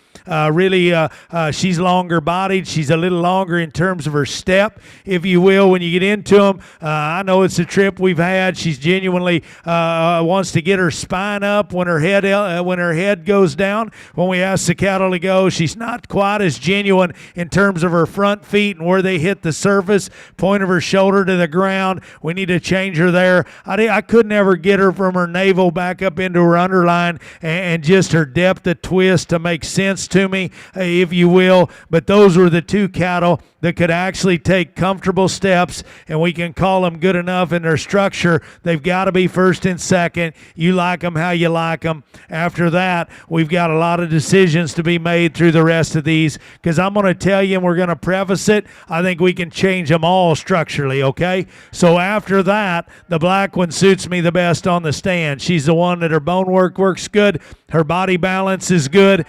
She's longer bodied. She's a little longer in terms of her step, if you will, when you get into them. I know it's a trip we've had. She's genuinely wants to get her spine up when her head goes down. When we ask the cattle to go, she's not quite as genuine in terms of her front feet and where they hit the surface, point of her shoulder to the ground. We need to change her there. I could never get her from her navel back up into her underline and just her depth of twist to make sense to me, if you will. But those were the two cattle that could actually take comfortable steps, and we can call them good enough in their structure. They've got to be first and second. You like them how you like them. After that, we've got a lot of decisions to be made through the rest of these, because I'm going to tell you, and we're going to preface it, I think we can change them all structurally, okay? So after that, the black one suits me the best on the stand. She's the one that her bone work works good. Her body balance is good,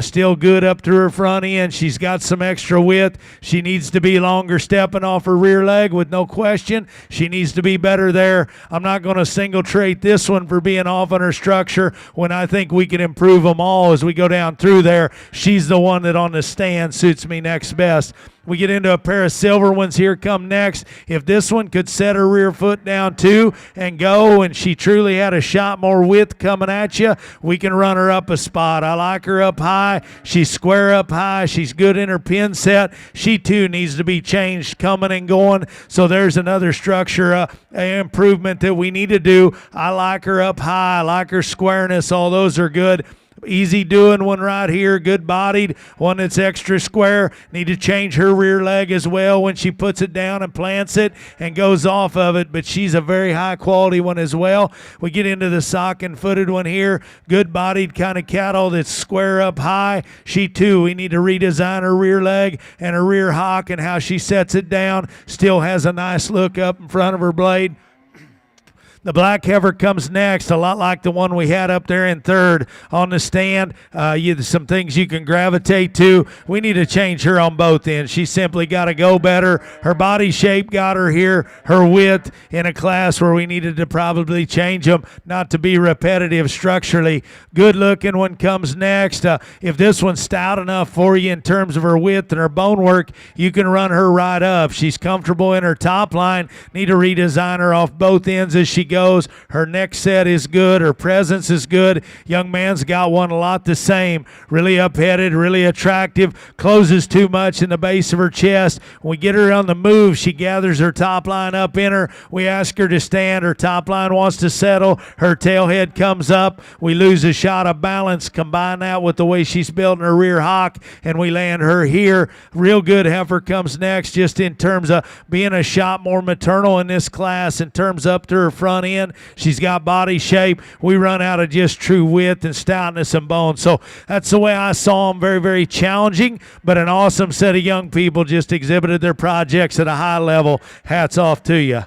still good up to her front end. She's got some extra width. She needs to be longer stepping off her rear leg with no question. She needs to be better there. I'm not going to single trait this one for being off on her structure when I think we can improve them all as we go down through there. She's the one that on the stand suits me next best. We get into a pair of silver ones here come next. If this one could set her rear foot down too and go, and she truly had a shot more width coming at you, we can run her up a spot. I like her up high. She's square up high. She's good in her pin set. She too needs to be changed coming and going. So there's another structure improvement that we need to do. I like her up high. I like her squareness. All those are good. Easy doing one right here, good bodied, one that's extra square. Need to change her rear leg as well when she puts it down and plants it and goes off of it, but she's a very high quality one as well. We get into the sock and footed one here, good bodied kind of cattle that's square up high. She too, we need to redesign her rear leg and her rear hock and how she sets it down. Still has a nice look up in front of her blade. The black heifer comes next, a lot like the one we had up there in third on the stand. Some things you can gravitate to. We need to change her on both ends. She simply got to go better. Her body shape got her here, her width in a class where we needed to probably change them, not to be repetitive structurally. Good looking one comes next. If this one's stout enough for you in terms of her width and her bone work, you can run her right up. She's comfortable in her top line. Need to redesign her off both ends as she goes. Her neck set is good. Her presence is good. Young man's got one a lot the same. Really up-headed, really attractive. Closes too much in the base of her chest. When we get her on the move, she gathers her top line up in her. We ask her to stand. Her top line wants to settle. Her tail head comes up. We lose a shot of balance. Combine that with the way she's building her rear hock, and we land her here. Real good heifer comes next, just in terms of being a shot more maternal in this class in terms up to her front end. She's got body shape. We run out of just true width and stoutness and bone. So that's the way I saw them. Very, very challenging, but an awesome set of young people just exhibited their projects at a high level. Hats off to you.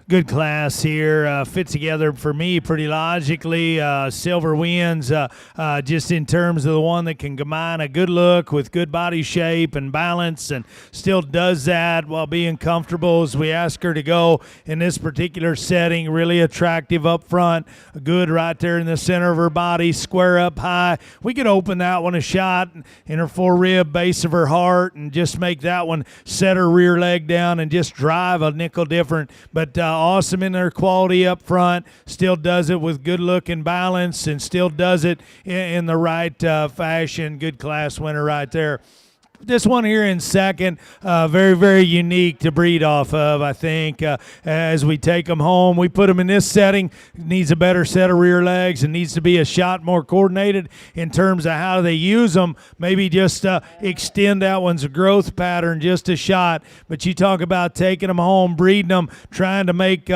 Good class here. Fit together for me pretty logically. Silver wins just in terms of the one that can combine a good look with good body shape and balance, and still does that while being comfortable as we ask her to go in this particular setting. Really attractive up front. Good right there in the center of her body, square up high. We could open that one a shot in her fore-rib, base of her heart, and just make that one set her rear leg down and just drive a nickel different. But awesome in their quality up front. Still does it with good look and balance, and still does it in the right fashion. Good class winner right there. This one here in second, very, very unique to breed off of, I think. As we take them home, we put them in this setting. Needs a better set of rear legs and needs to be a shot more coordinated in terms of how they use them. Maybe just extend that one's growth pattern just a shot. But you talk about taking them home, breeding them, trying to make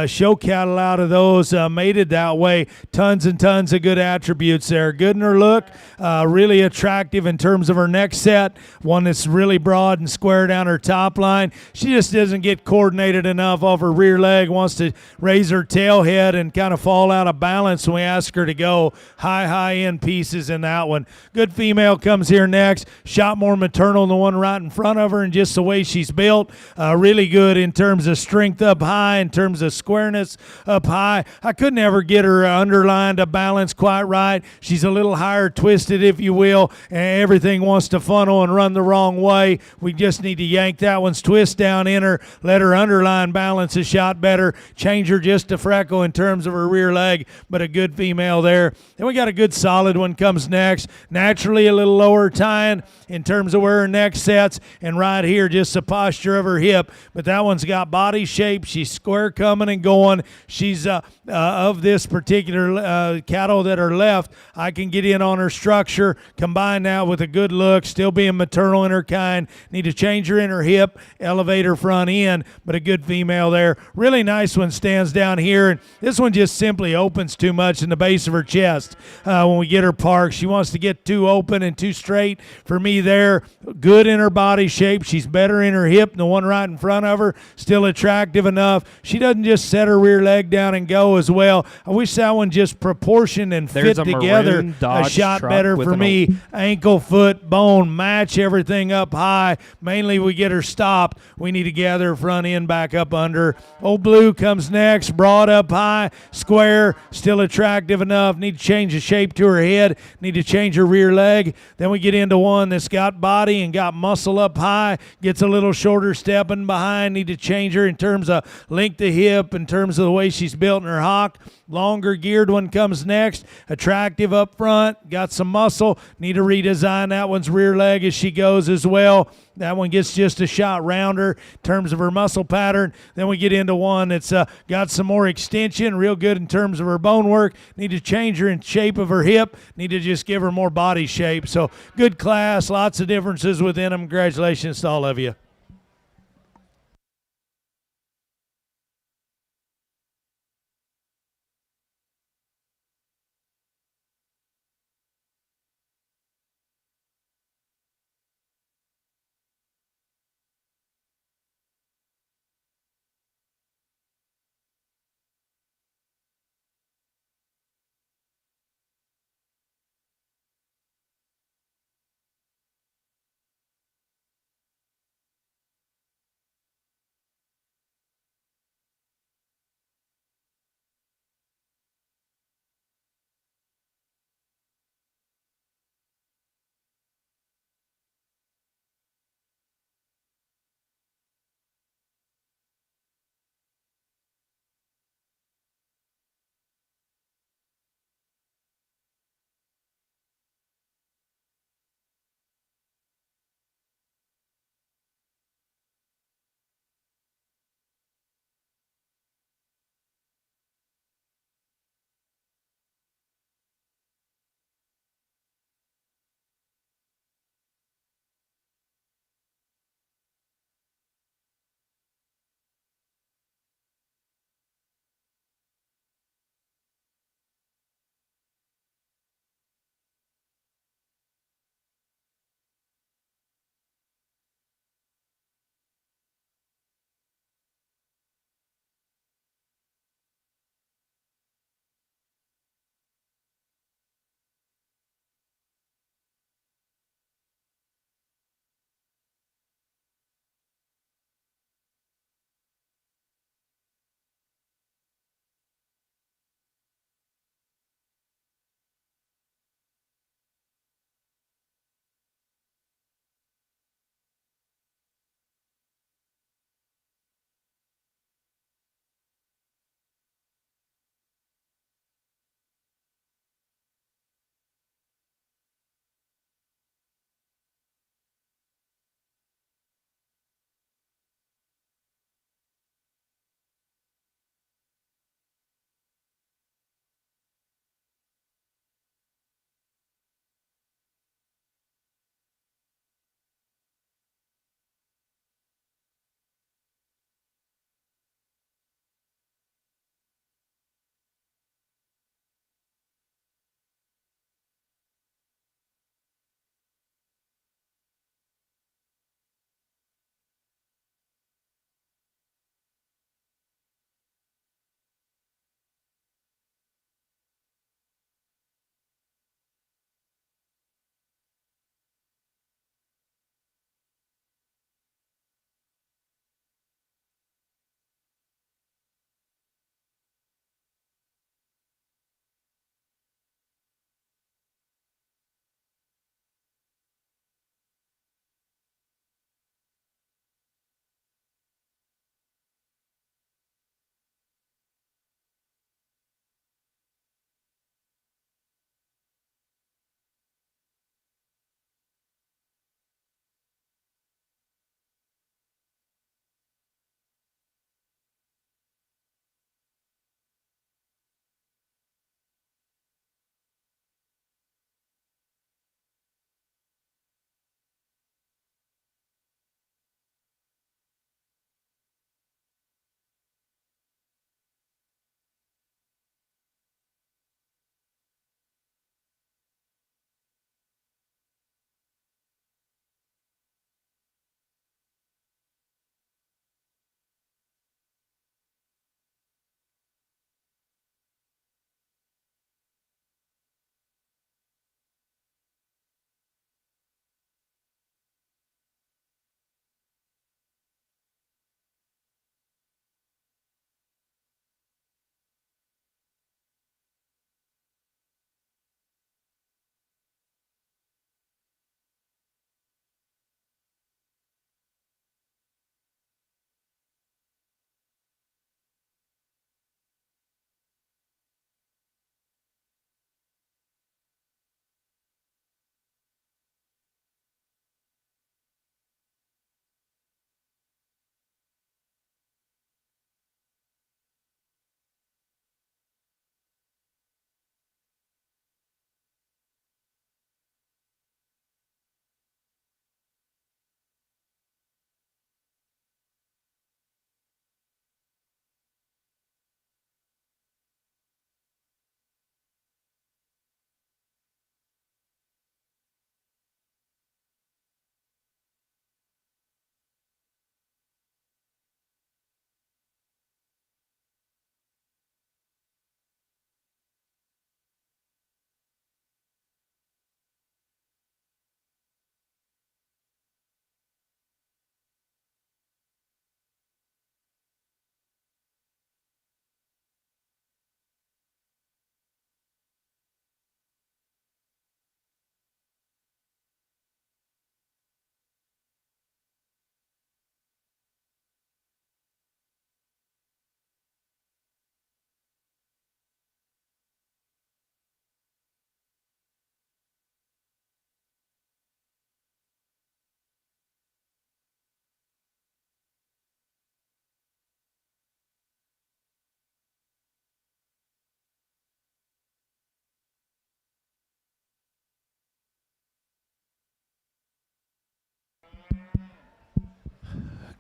show cattle out of those, mated that way. Tons and tons of good attributes there. Good in her look, really attractive in terms of her neck set. One that's really broad and square down her top line. She just doesn't get coordinated enough off her rear leg, wants to raise her tail head and kind of fall out of balance when we ask her to go. High end pieces in that one. Good female comes here next. Shot more maternal than the one right in front of her, and just the way she's built. Really good in terms of strength up high, in terms of squareness up high. I could never get her underlined to balance quite right. She's a little higher twisted, if you will, and everything wants to funnel and run the wrong way. We just need to yank that one's twist down in her, let her underline balance a shot better, change her just a freckle in terms of her rear leg, but a good female there. Then we got a good solid one comes next. Naturally a little lower tying in terms of where her neck sets, and right here just the posture of her hip, but that one's got body shape. She's square coming and going. She's of this particular cattle that are left, I can get in on her structure, combine that with a good look, still being maternal in her kind. Need to change her in her hip, elevate her front end, but a good female there. Really nice one stands down here, and this one just simply opens too much in the base of her chest when we get her parked. She wants to get too open and too straight for me there. Good in her body shape. She's better in her hip than the one right in front of her. Still attractive enough. She doesn't just set her rear leg down and go as well. I wish that one just proportioned and fit together a shot better for me. Ankle, foot, bone, match everything up high. Mainly we get her stopped. We need to gather her front end back up under. Old Blue comes next. Broad up high, square, still attractive enough. Need to change the shape to her head. Need to change her rear leg. Then we get into one that's got body and got muscle up high. Gets a little shorter stepping behind. Need to change her in terms of length of hip, in terms of the way she's built in her hock. Longer geared one comes next. Attractive up front. Got some muscle. Need to redesign that one's rear leg as she goes as well. That one gets just a shot rounder in terms of her muscle pattern. Then we get into one that's got some more extension, real good in terms of her bone work. Need to change her in shape of her hip. Need to just give her more body shape. So good class, lots of differences within them. Congratulations to all of you.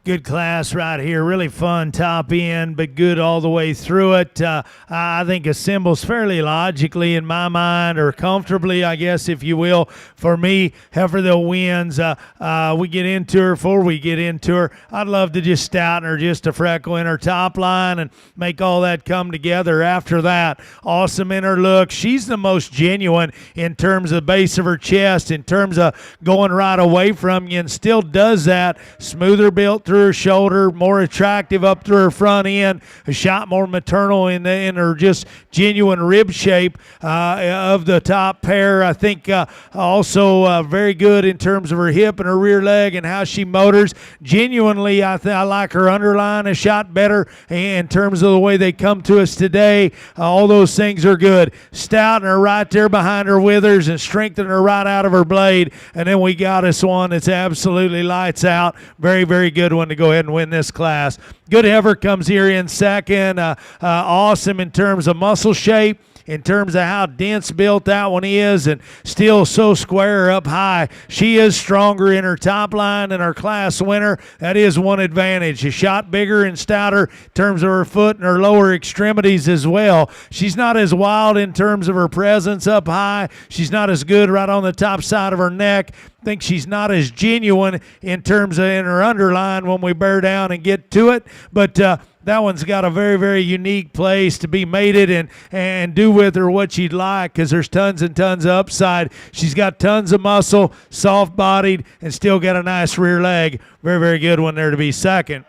Good class right here. Really fun top end, but good all the way through it. I think assembles fairly logically in my mind, or comfortably, I guess, if you will. For me, Heifer wins. We get into her. Before we get into her, I'd love to just stouten her just a freckle in her top line and make all that come together after that. Awesome in her look. She's the most genuine in terms of the base of her chest, in terms of going right away from you, and still does that. Smoother built through her shoulder, more attractive up through her front end, a shot more maternal in her just genuine rib shape of the top pair. I think also very good in terms of her hip and her rear leg and how she motors. Genuinely, I like her underline a shot better in terms of the way they come to us today. All those things are good. Stouting her right there behind her withers and strengthening her right out of her blade. And then we got us one that's absolutely lights out. Very, very good one to go ahead and win this class. Good Heifer comes here in second. Awesome in terms of muscle shape, in terms of how dense built that one is, and still so square up high. She is stronger in her top line than our class winner. That is one advantage. A shot bigger and stouter in terms of her foot and her lower extremities as well. She's not as wild in terms of her presence up high. She's not as good right on the top side of her neck. I think she's not as genuine in terms of in her underline when we bear down and get to it, but that one's got a very, very unique place to be mated and do with her what you'd like, because there's tons and tons of upside. She's got tons of muscle, soft-bodied, and still got a nice rear leg. Very, very good one there to be second.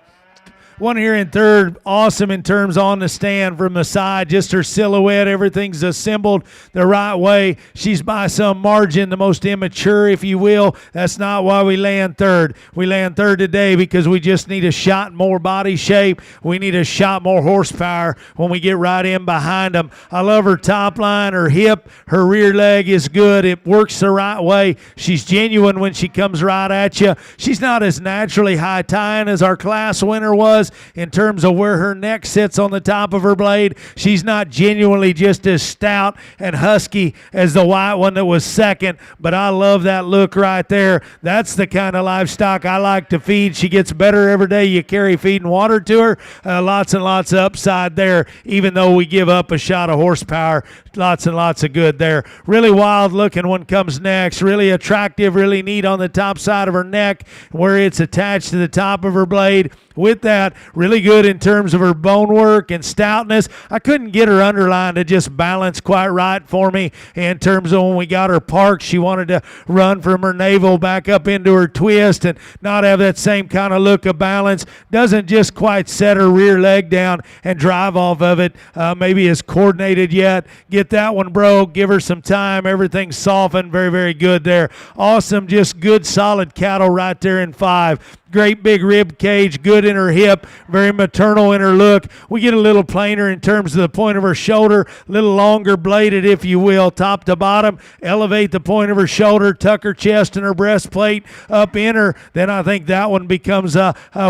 One here in third, awesome in terms on the stand from the side, just her silhouette, everything's assembled the right way. She's by some margin the most immature, if you will. That's not why we land third. We land third today because we just need a shot more body shape. We need a shot more horsepower when we get right in behind them. I love her top line, her hip, her rear leg is good. It works the right way. She's genuine when she comes right at you. She's not as naturally high tying as our class winner was in terms of where her neck sits on the top of her blade. She's not genuinely just as stout and husky as the white one that was second, but I love that look right there. That's the kind of livestock I like to feed. She gets better every day you carry feed and water to her. Lots and lots of upside there, even though we give up a shot of horsepower. Lots and lots of good there. Really wild looking one comes next. Really attractive, really neat on the top side of her neck where it's attached to the top of her blade. With that, really good in terms of her bone work and stoutness. I couldn't get her underline to just balance quite right for me in terms of when we got her parked. She wanted to run from her navel back up into her twist and not have that same kind of look of balance. Doesn't just quite set her rear leg down and drive off of it. Maybe as coordinated yet. Get that one broke. Give her some time. Everything's softened. Very, very good there. Awesome. Just good, solid cattle right there in 5. Great big rib cage, good in her hip, very maternal in her look. We get a little plainer in terms of the point of her shoulder, a little longer bladed, if you will, top to bottom. Elevate the point of her shoulder, tuck her chest and her breastplate up in her. Then I think that one becomes,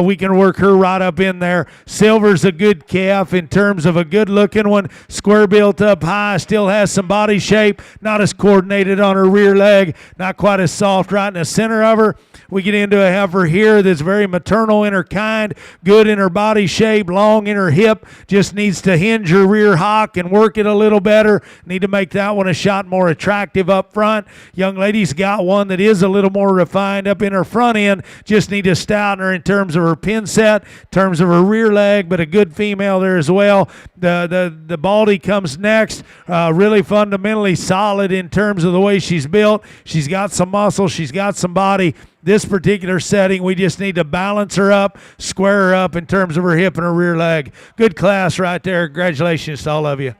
we can work her right up in there. Silver's a good calf in terms of a good looking one, square built up high, still has some body shape, not as coordinated on her rear leg, not quite as soft right in the center of her. We get into a heifer here that's very maternal in her kind, good in her body shape, long in her hip, just needs to hinge her rear hock and work it a little better. Need to make that one a shot more attractive up front. Young lady's got one that is a little more refined up in her front end, just need to stouten her in terms of her pin set, in terms of her rear leg, but a good female there as well. The Baldy comes next, really fundamentally solid in terms of the way she's built. She's got some muscle, she's got some body. This particular setting, we just need to balance her up, square her up in terms of her hip and her rear leg. Good class right there. Congratulations to all of you.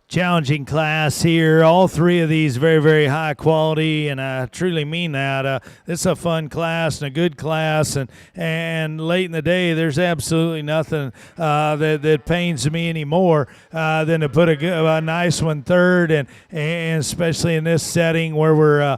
challenging class here. All three of these very, very high quality, and I truly mean that. This is a fun class and a good class, and late in the day, there's absolutely nothing that pains me anymore than to put a nice one third, and especially in this setting where we're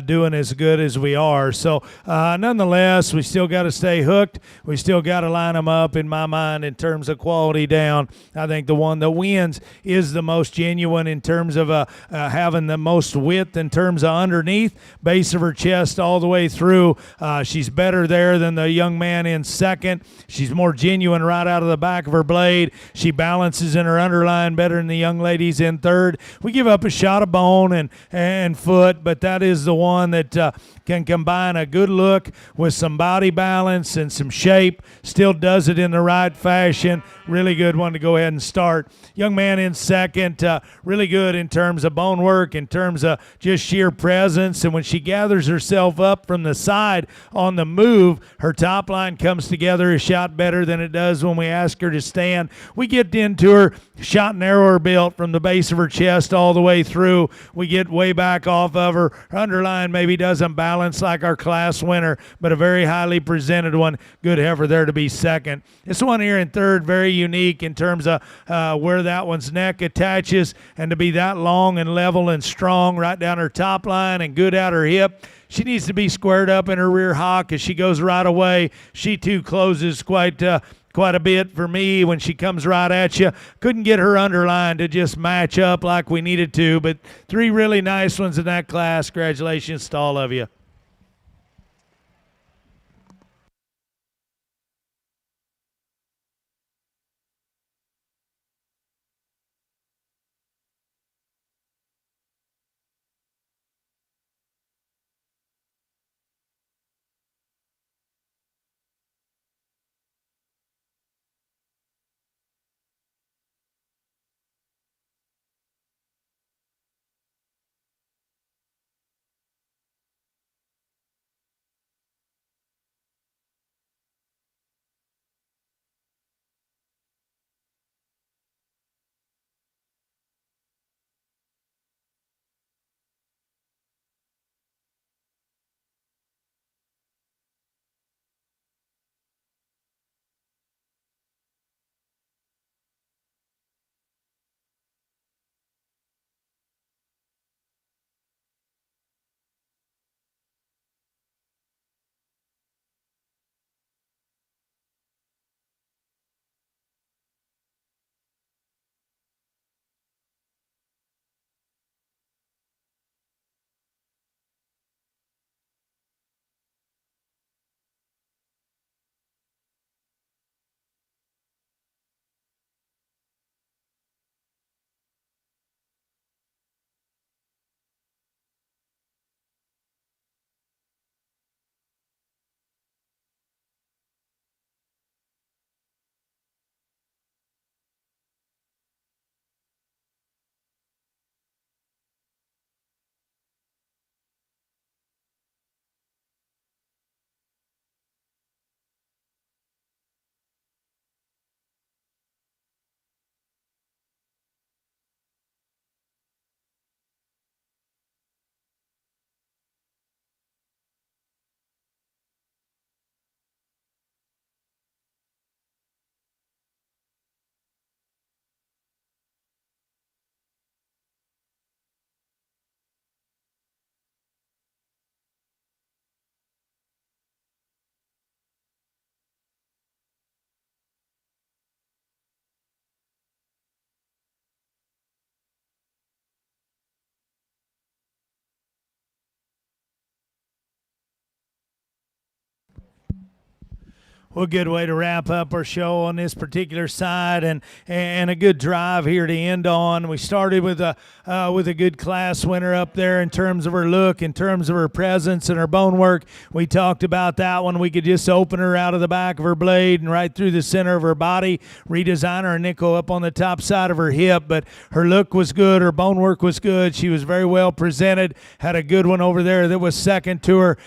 doing as good as we are. So nonetheless, we still got to stay hooked. We still got to line them up, in my mind, in terms of quality down. I think the one that wins is the most genuine in terms of having the most width in terms of underneath, base of her chest all the way through. She's better there than the young man in second. She's more genuine right out of the back of her blade. She balances in her underline better than the young ladies in third. We give up a shot of bone and foot, but that is the one that can combine a good look with some body balance and some shape, still does it in the right fashion. Really good one to go ahead and start. Young man in second, really good in terms of bone work, in terms of just sheer presence, and when she gathers herself up from the side on the move, her top line comes together a shot better than it does when we ask her to stand. We get into her shot narrower built from the base of her chest all the way through. We get way back off of her. Her underline maybe doesn't balance like our class winner, but a very highly presented one. Good heifer there to be second. This one here in third, very unique in terms of where that one's neck attaches, and to be that long and level and strong right down her top line and good out her hip. She needs to be squared up in her rear hock as she goes right away. She too closes quite a bit for me when she comes right at you. Couldn't get her underline to just match up like we needed to, but three really nice ones in that class. Congratulations to all of you. Well, good way to wrap up our show on this particular side, and a good drive here to end on. We started with a good class winner up there in terms of her look, in terms of her presence and her bone work. We talked about that one. We could just open her out of the back of her blade and right through the center of her body, redesign her nickel up on the top side of her hip, but her look was good, her bone work was good. She was very well presented, had a good one over there that was second to her.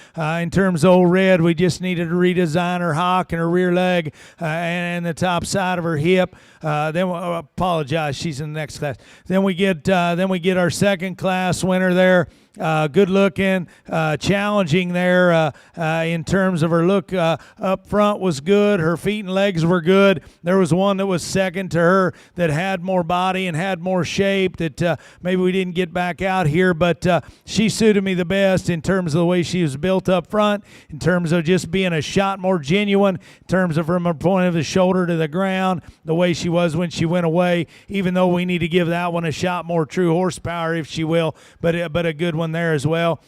In terms of Old Red, we just needed to redesign her hock in her rear leg and the top side of her hip. Apologize, she's in the next class. Then we get our second class winner there. Good looking, challenging there in terms of her look. Up front was good. Her feet and legs were good. There was one that was second to her that had more body and had more shape that maybe we didn't get back out here, but she suited me the best in terms of the way she was built up front, in terms of just being a shot more genuine, in terms of from her point of the shoulder to the ground, the way she was when she went away, even though we need to give that one a shot more true horsepower, if she will, but a good one there as well.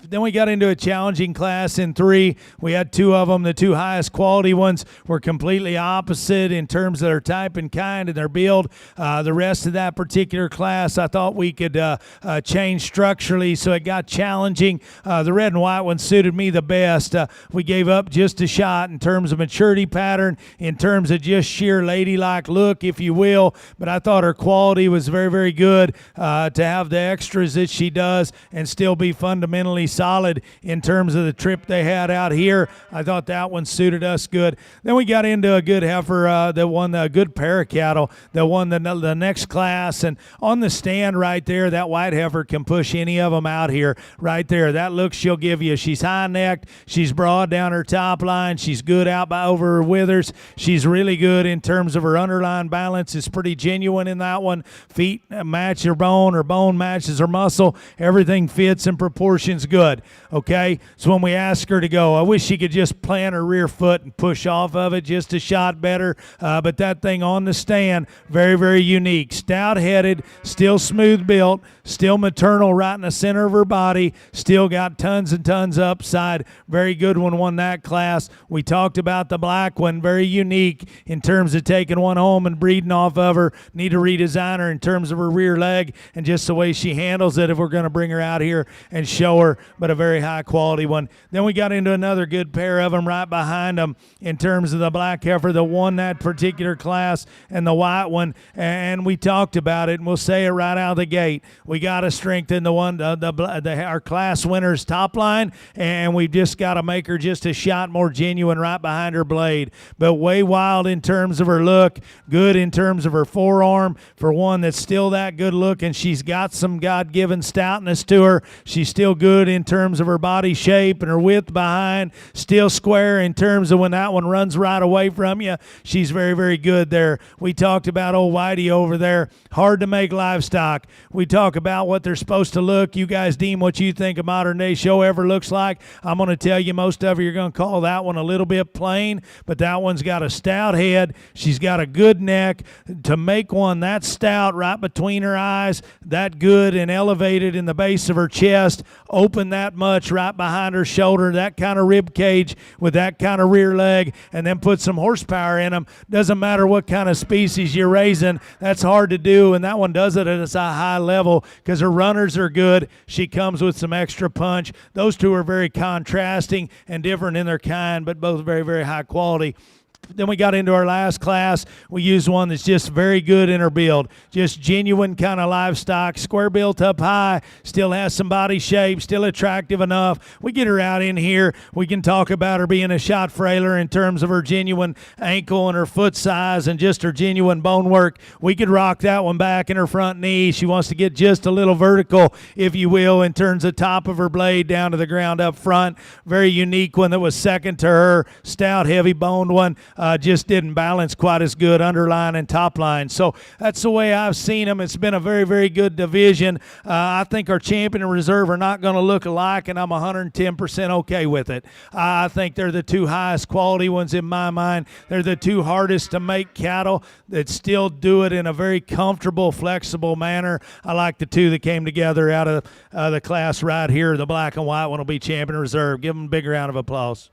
Then we got into a challenging class in 3. We had 2 of them. The 2 highest quality ones were completely opposite in terms of their type and kind and their build. The rest of that particular class, I thought we could change structurally, so it got challenging. The red and white one suited me the best. We gave up just a shot in terms of maturity pattern, in terms of just sheer ladylike look, if you will, but I thought her quality was very, very good to have the extras that she does and still be fundamentally solid in terms of the trip they had out here. I thought that one suited us good. Then we got into a good heifer that won a good pair of cattle that won the next class. And on the stand right there, that white heifer can push any of them out here right there. That look she'll give you. She's high-necked. She's broad down her top line. She's good out by over her withers. She's really good in terms of her underline balance. It's pretty genuine in that one. Feet match her bone matches her muscle. Everything fits in proportions good. Okay, so when we ask her to go, I wish she could just plant her rear foot and push off of it just a shot better, but that thing on the stand, very, very unique. Stout-headed, still smooth built, still maternal right in the center of her body, still got tons and tons upside. Very good one, won that class. We talked about the black one, very unique in terms of taking one home and breeding off of her. Need to redesign her in terms of her rear leg and just the way she handles it if we're going to bring her out here and show her, but a very high quality one. Then we got into another good pair of them right behind them in terms of the black heifer that won that particular class and the white one, and we talked about it, and we'll say it right out of the gate. We got to strengthen our class winner's top line, and we've just got to make her just a shot more genuine right behind her blade. But way wild in terms of her look, good in terms of her forearm. For one that's still that good looking, she's got some God-given stoutness to her. She's still good in terms of her body shape and her width behind, still square in terms of when that one runs right away from you. She's very, very good there. We talked about old Whitey over there, hard to make livestock. We talk about what they're supposed to look. You guys deem what you think a modern day show ever looks like. I'm going to tell you, most of you are going to call that one a little bit plain, but that one's got a stout head. She's got a good neck. To make one that stout right between her eyes, that good and elevated in the base of her chest, open that much right behind her shoulder, that kind of rib cage with that kind of rear leg, and then put some horsepower in them. Doesn't matter what kind of species you're raising, that's hard to do, and that one does it at a high level because her runners are good. She comes with some extra punch. Those two are very contrasting and different in their kind, but both very, very high quality. Then we got into our last class. We used one that's just very good in her build. Just genuine kind of livestock, square built up high, still has some body shape, still attractive enough. We get her out in here. We can talk about her being a shot frailer in terms of her genuine ankle and her foot size and just her genuine bone work. We could rock that one back in her front knee. She wants to get just a little vertical, if you will, in terms of top of her blade down to the ground up front. Very unique one that was second to her. Stout, heavy boned one. Just didn't balance quite as good underline and top line. So that's the way I've seen them. It's been a very, very good division. I think our champion and reserve are not going to look alike, and I'm 110% okay with it. I think they're the 2 highest quality ones in my mind. They're the 2 hardest to make cattle that still do it in a very comfortable, flexible manner. I like the 2 that came together out of the class right here. The black and white one will be champion and reserve. Give them a big round of applause.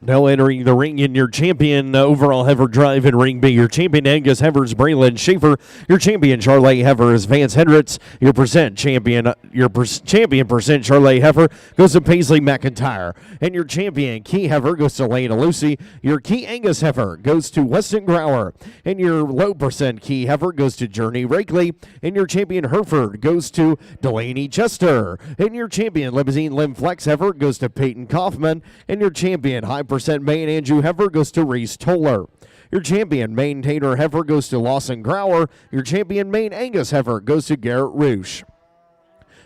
Now entering the ring in your champion overall heifer drive in Ring B. Your champion Angus Heifer is Braylon Schaefer. Your champion Charlotte Heifer is Vance Hendricks. Your champion percent Charlotte Heifer goes to Paisley McIntyre. And your champion Key Heifer goes to Lena Lucy. Your Key Angus Heifer goes to Weston Grauer. And your low percent Key Heifer goes to Journey Rakely. And your champion Hereford goes to Delaney Chester. And your champion Limousine Lim Flex Heifer goes to Peyton Kaufman. And your champion high percent Maine Andrew Heifer goes to Reese Toller. Your champion Maintainer Heifer goes to Lawson Grauer. Your champion Maine Angus Heifer goes to Garrett Roosh.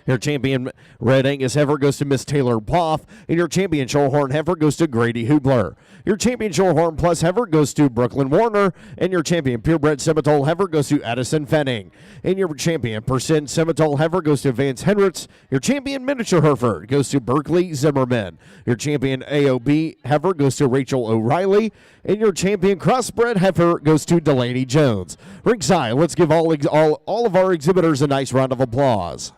Your champion Red Angus Heifer goes to Miss Taylor Poff. And your champion Shorehorn Heifer goes to Grady Hubler. Your champion Shorehorn Plus Heifer goes to Brooklyn Warner. And your champion Purebred Semitole Heifer goes to Addison Fenning. And your champion Percent Semitole Heifer goes to Vance Hendricks. Your champion Miniature Hereford goes to Berkeley Zimmerman. Your champion AOB Heifer goes to Rachel O'Reilly. And your champion Crossbred Heifer goes to Delaney Jones. Ringside, let's give all of our exhibitors a nice round of applause.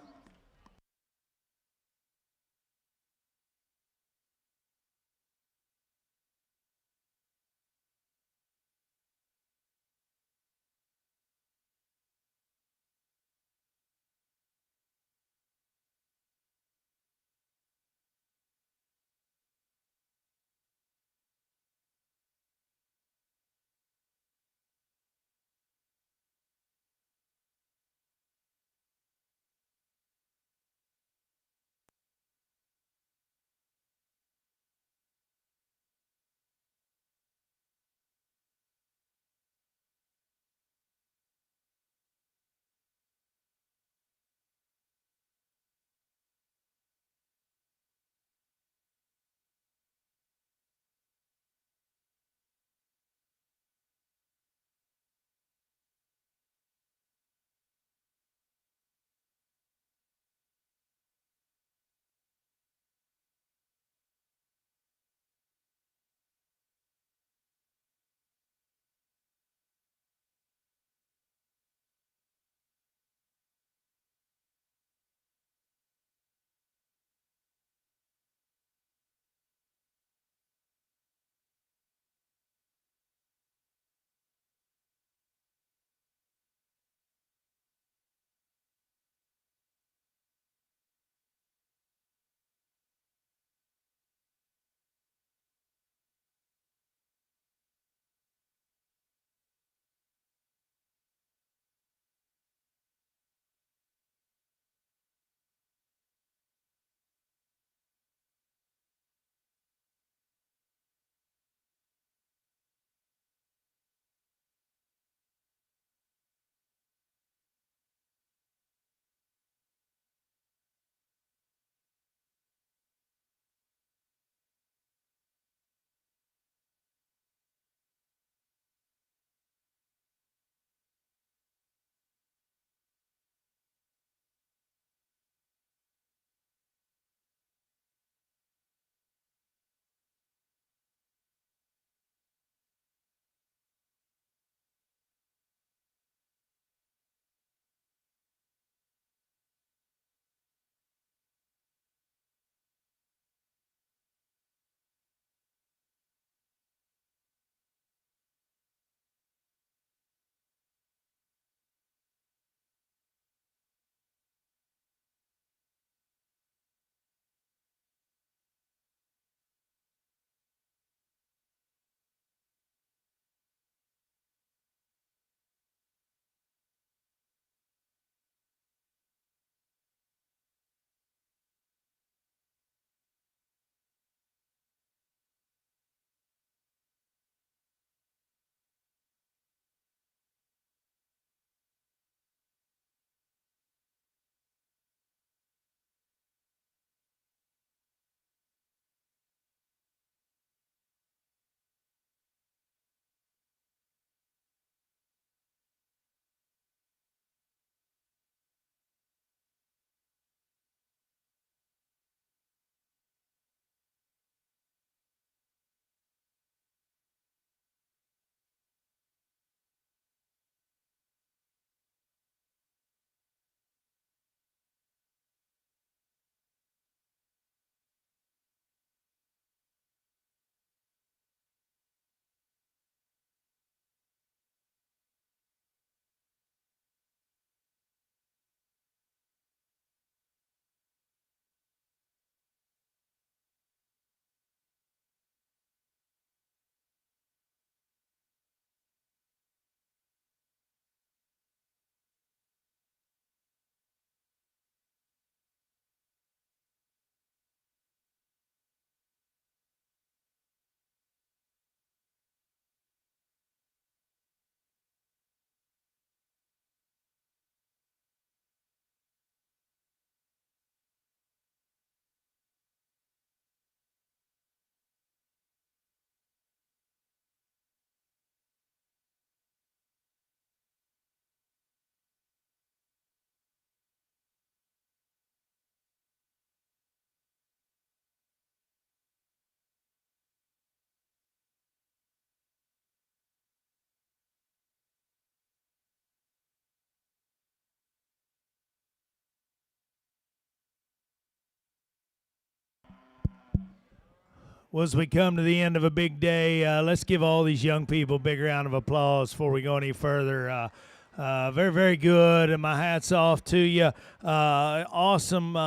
Well, as we come to the end of a big day, let's give all these young people a big round of applause before we go any further. Very, very good, and my hat's off to you. Awesome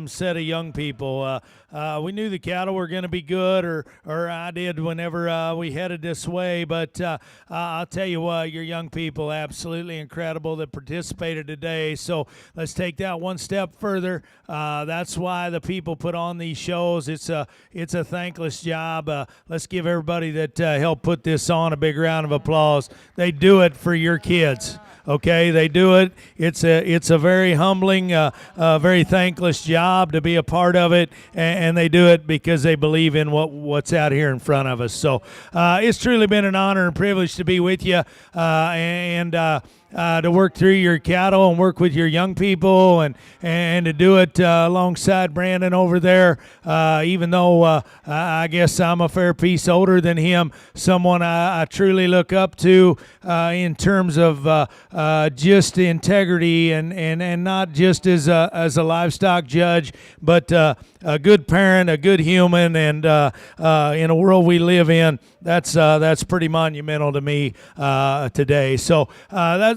set of young people. We knew the cattle were going to be good, or I did whenever we headed this way. But I'll tell you what, your young people, absolutely incredible that participated today. So let's take that one step further. That's why the people put on these shows. It's a thankless job. Let's give everybody that helped put this on a big round of applause. They do it for your kids. Okay, they do it. It's a very humbling, very thankless job to be a part of it, and they do it because they believe in what's out here in front of us. So it's truly been an honor and privilege to be with you, and to work through your cattle and work with your young people, and to do it alongside Brandon over there. Even though I guess I'm a fair piece older than him, someone I truly look up to in terms of just integrity and not just as a livestock judge, but a good parent, a good human, and in a world we live in, that's pretty monumental to me today. So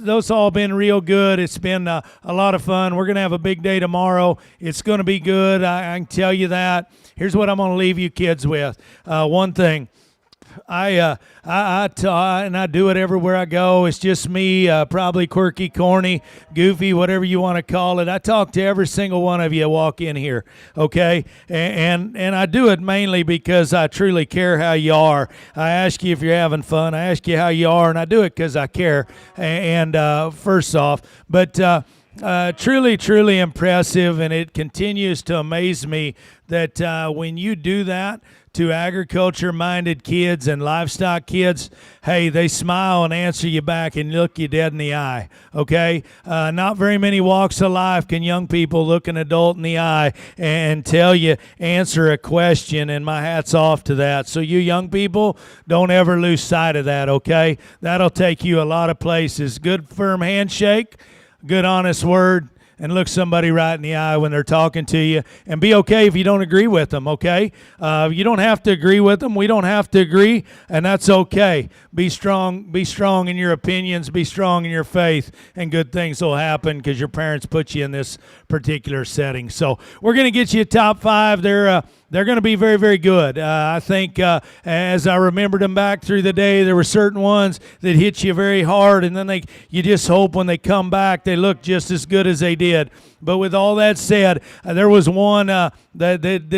those all been real good. It's been a lot of fun. We're going to have a big day tomorrow. It's going to be good. I can tell you that. Here's what I'm going to leave you kids with. One thing. I do it everywhere I go. It's just me, probably quirky, corny, goofy, whatever you want to call it. I talk to every single one of you walk in here, okay? And I do it mainly because I truly care how you are. I ask you if you're having fun. I ask you how you are, and I do it because I care. And first off, but truly impressive, and it continues to amaze me that when you do that to agriculture-minded kids and livestock kids, hey, they smile and answer you back and look you dead in the eye, okay? Not very many walks of life can young people look an adult in the eye and tell you, answer a question, and my hat's off to that. So you young people, don't ever lose sight of that, okay? That'll take you a lot of places. Good firm handshake, good honest word, and look somebody right in the eye when they're talking to you, and be okay if you don't agree with them, okay? You don't have to agree with them. We don't have to agree, and that's okay. Be strong in your opinions, be strong in your faith, and good things will happen because your parents put you in this particular setting. So we're going to get you a top five. They're going to be very, very good. I think as I remembered them back through the day, there were certain ones that hit you very hard, and then you just hope when they come back they look just as good as they did. But with all that said, there was one that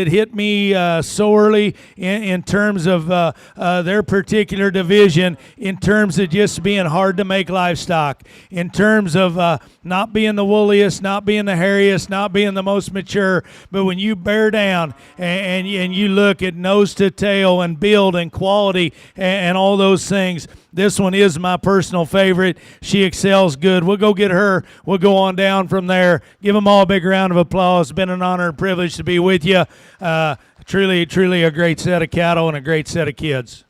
hit me sorely in terms of their particular division, in terms of just being hard to make livestock, in terms of not being the wooliest, not being the hairiest, not being the most mature. But when you bear down and you look at nose to tail and build and quality and all those things, this one is my personal favorite. She excels good. We'll go get her. We'll go on down from there. Give them all a big round of applause. It's been an honor and privilege to be with you. Truly a great set of cattle and a great set of kids.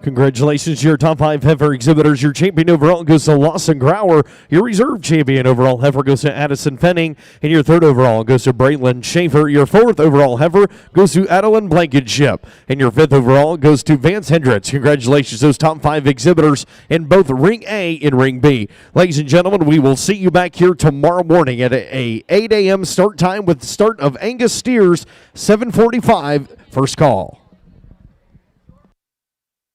Congratulations to your top 5 heifer exhibitors. Your champion overall goes to Lawson Grauer. Your reserve champion overall heifer goes to Addison Fenning. And your third overall goes to Braylon Schaefer. Your fourth overall heifer goes to Adeline Blankenship. And your fifth overall goes to Vance Hendricks. Congratulations, those top 5 exhibitors in both Ring A and Ring B. Ladies and gentlemen, we will see you back here tomorrow morning at a 8 a.m. start time with the start of Angus Steers, 7:45, first call.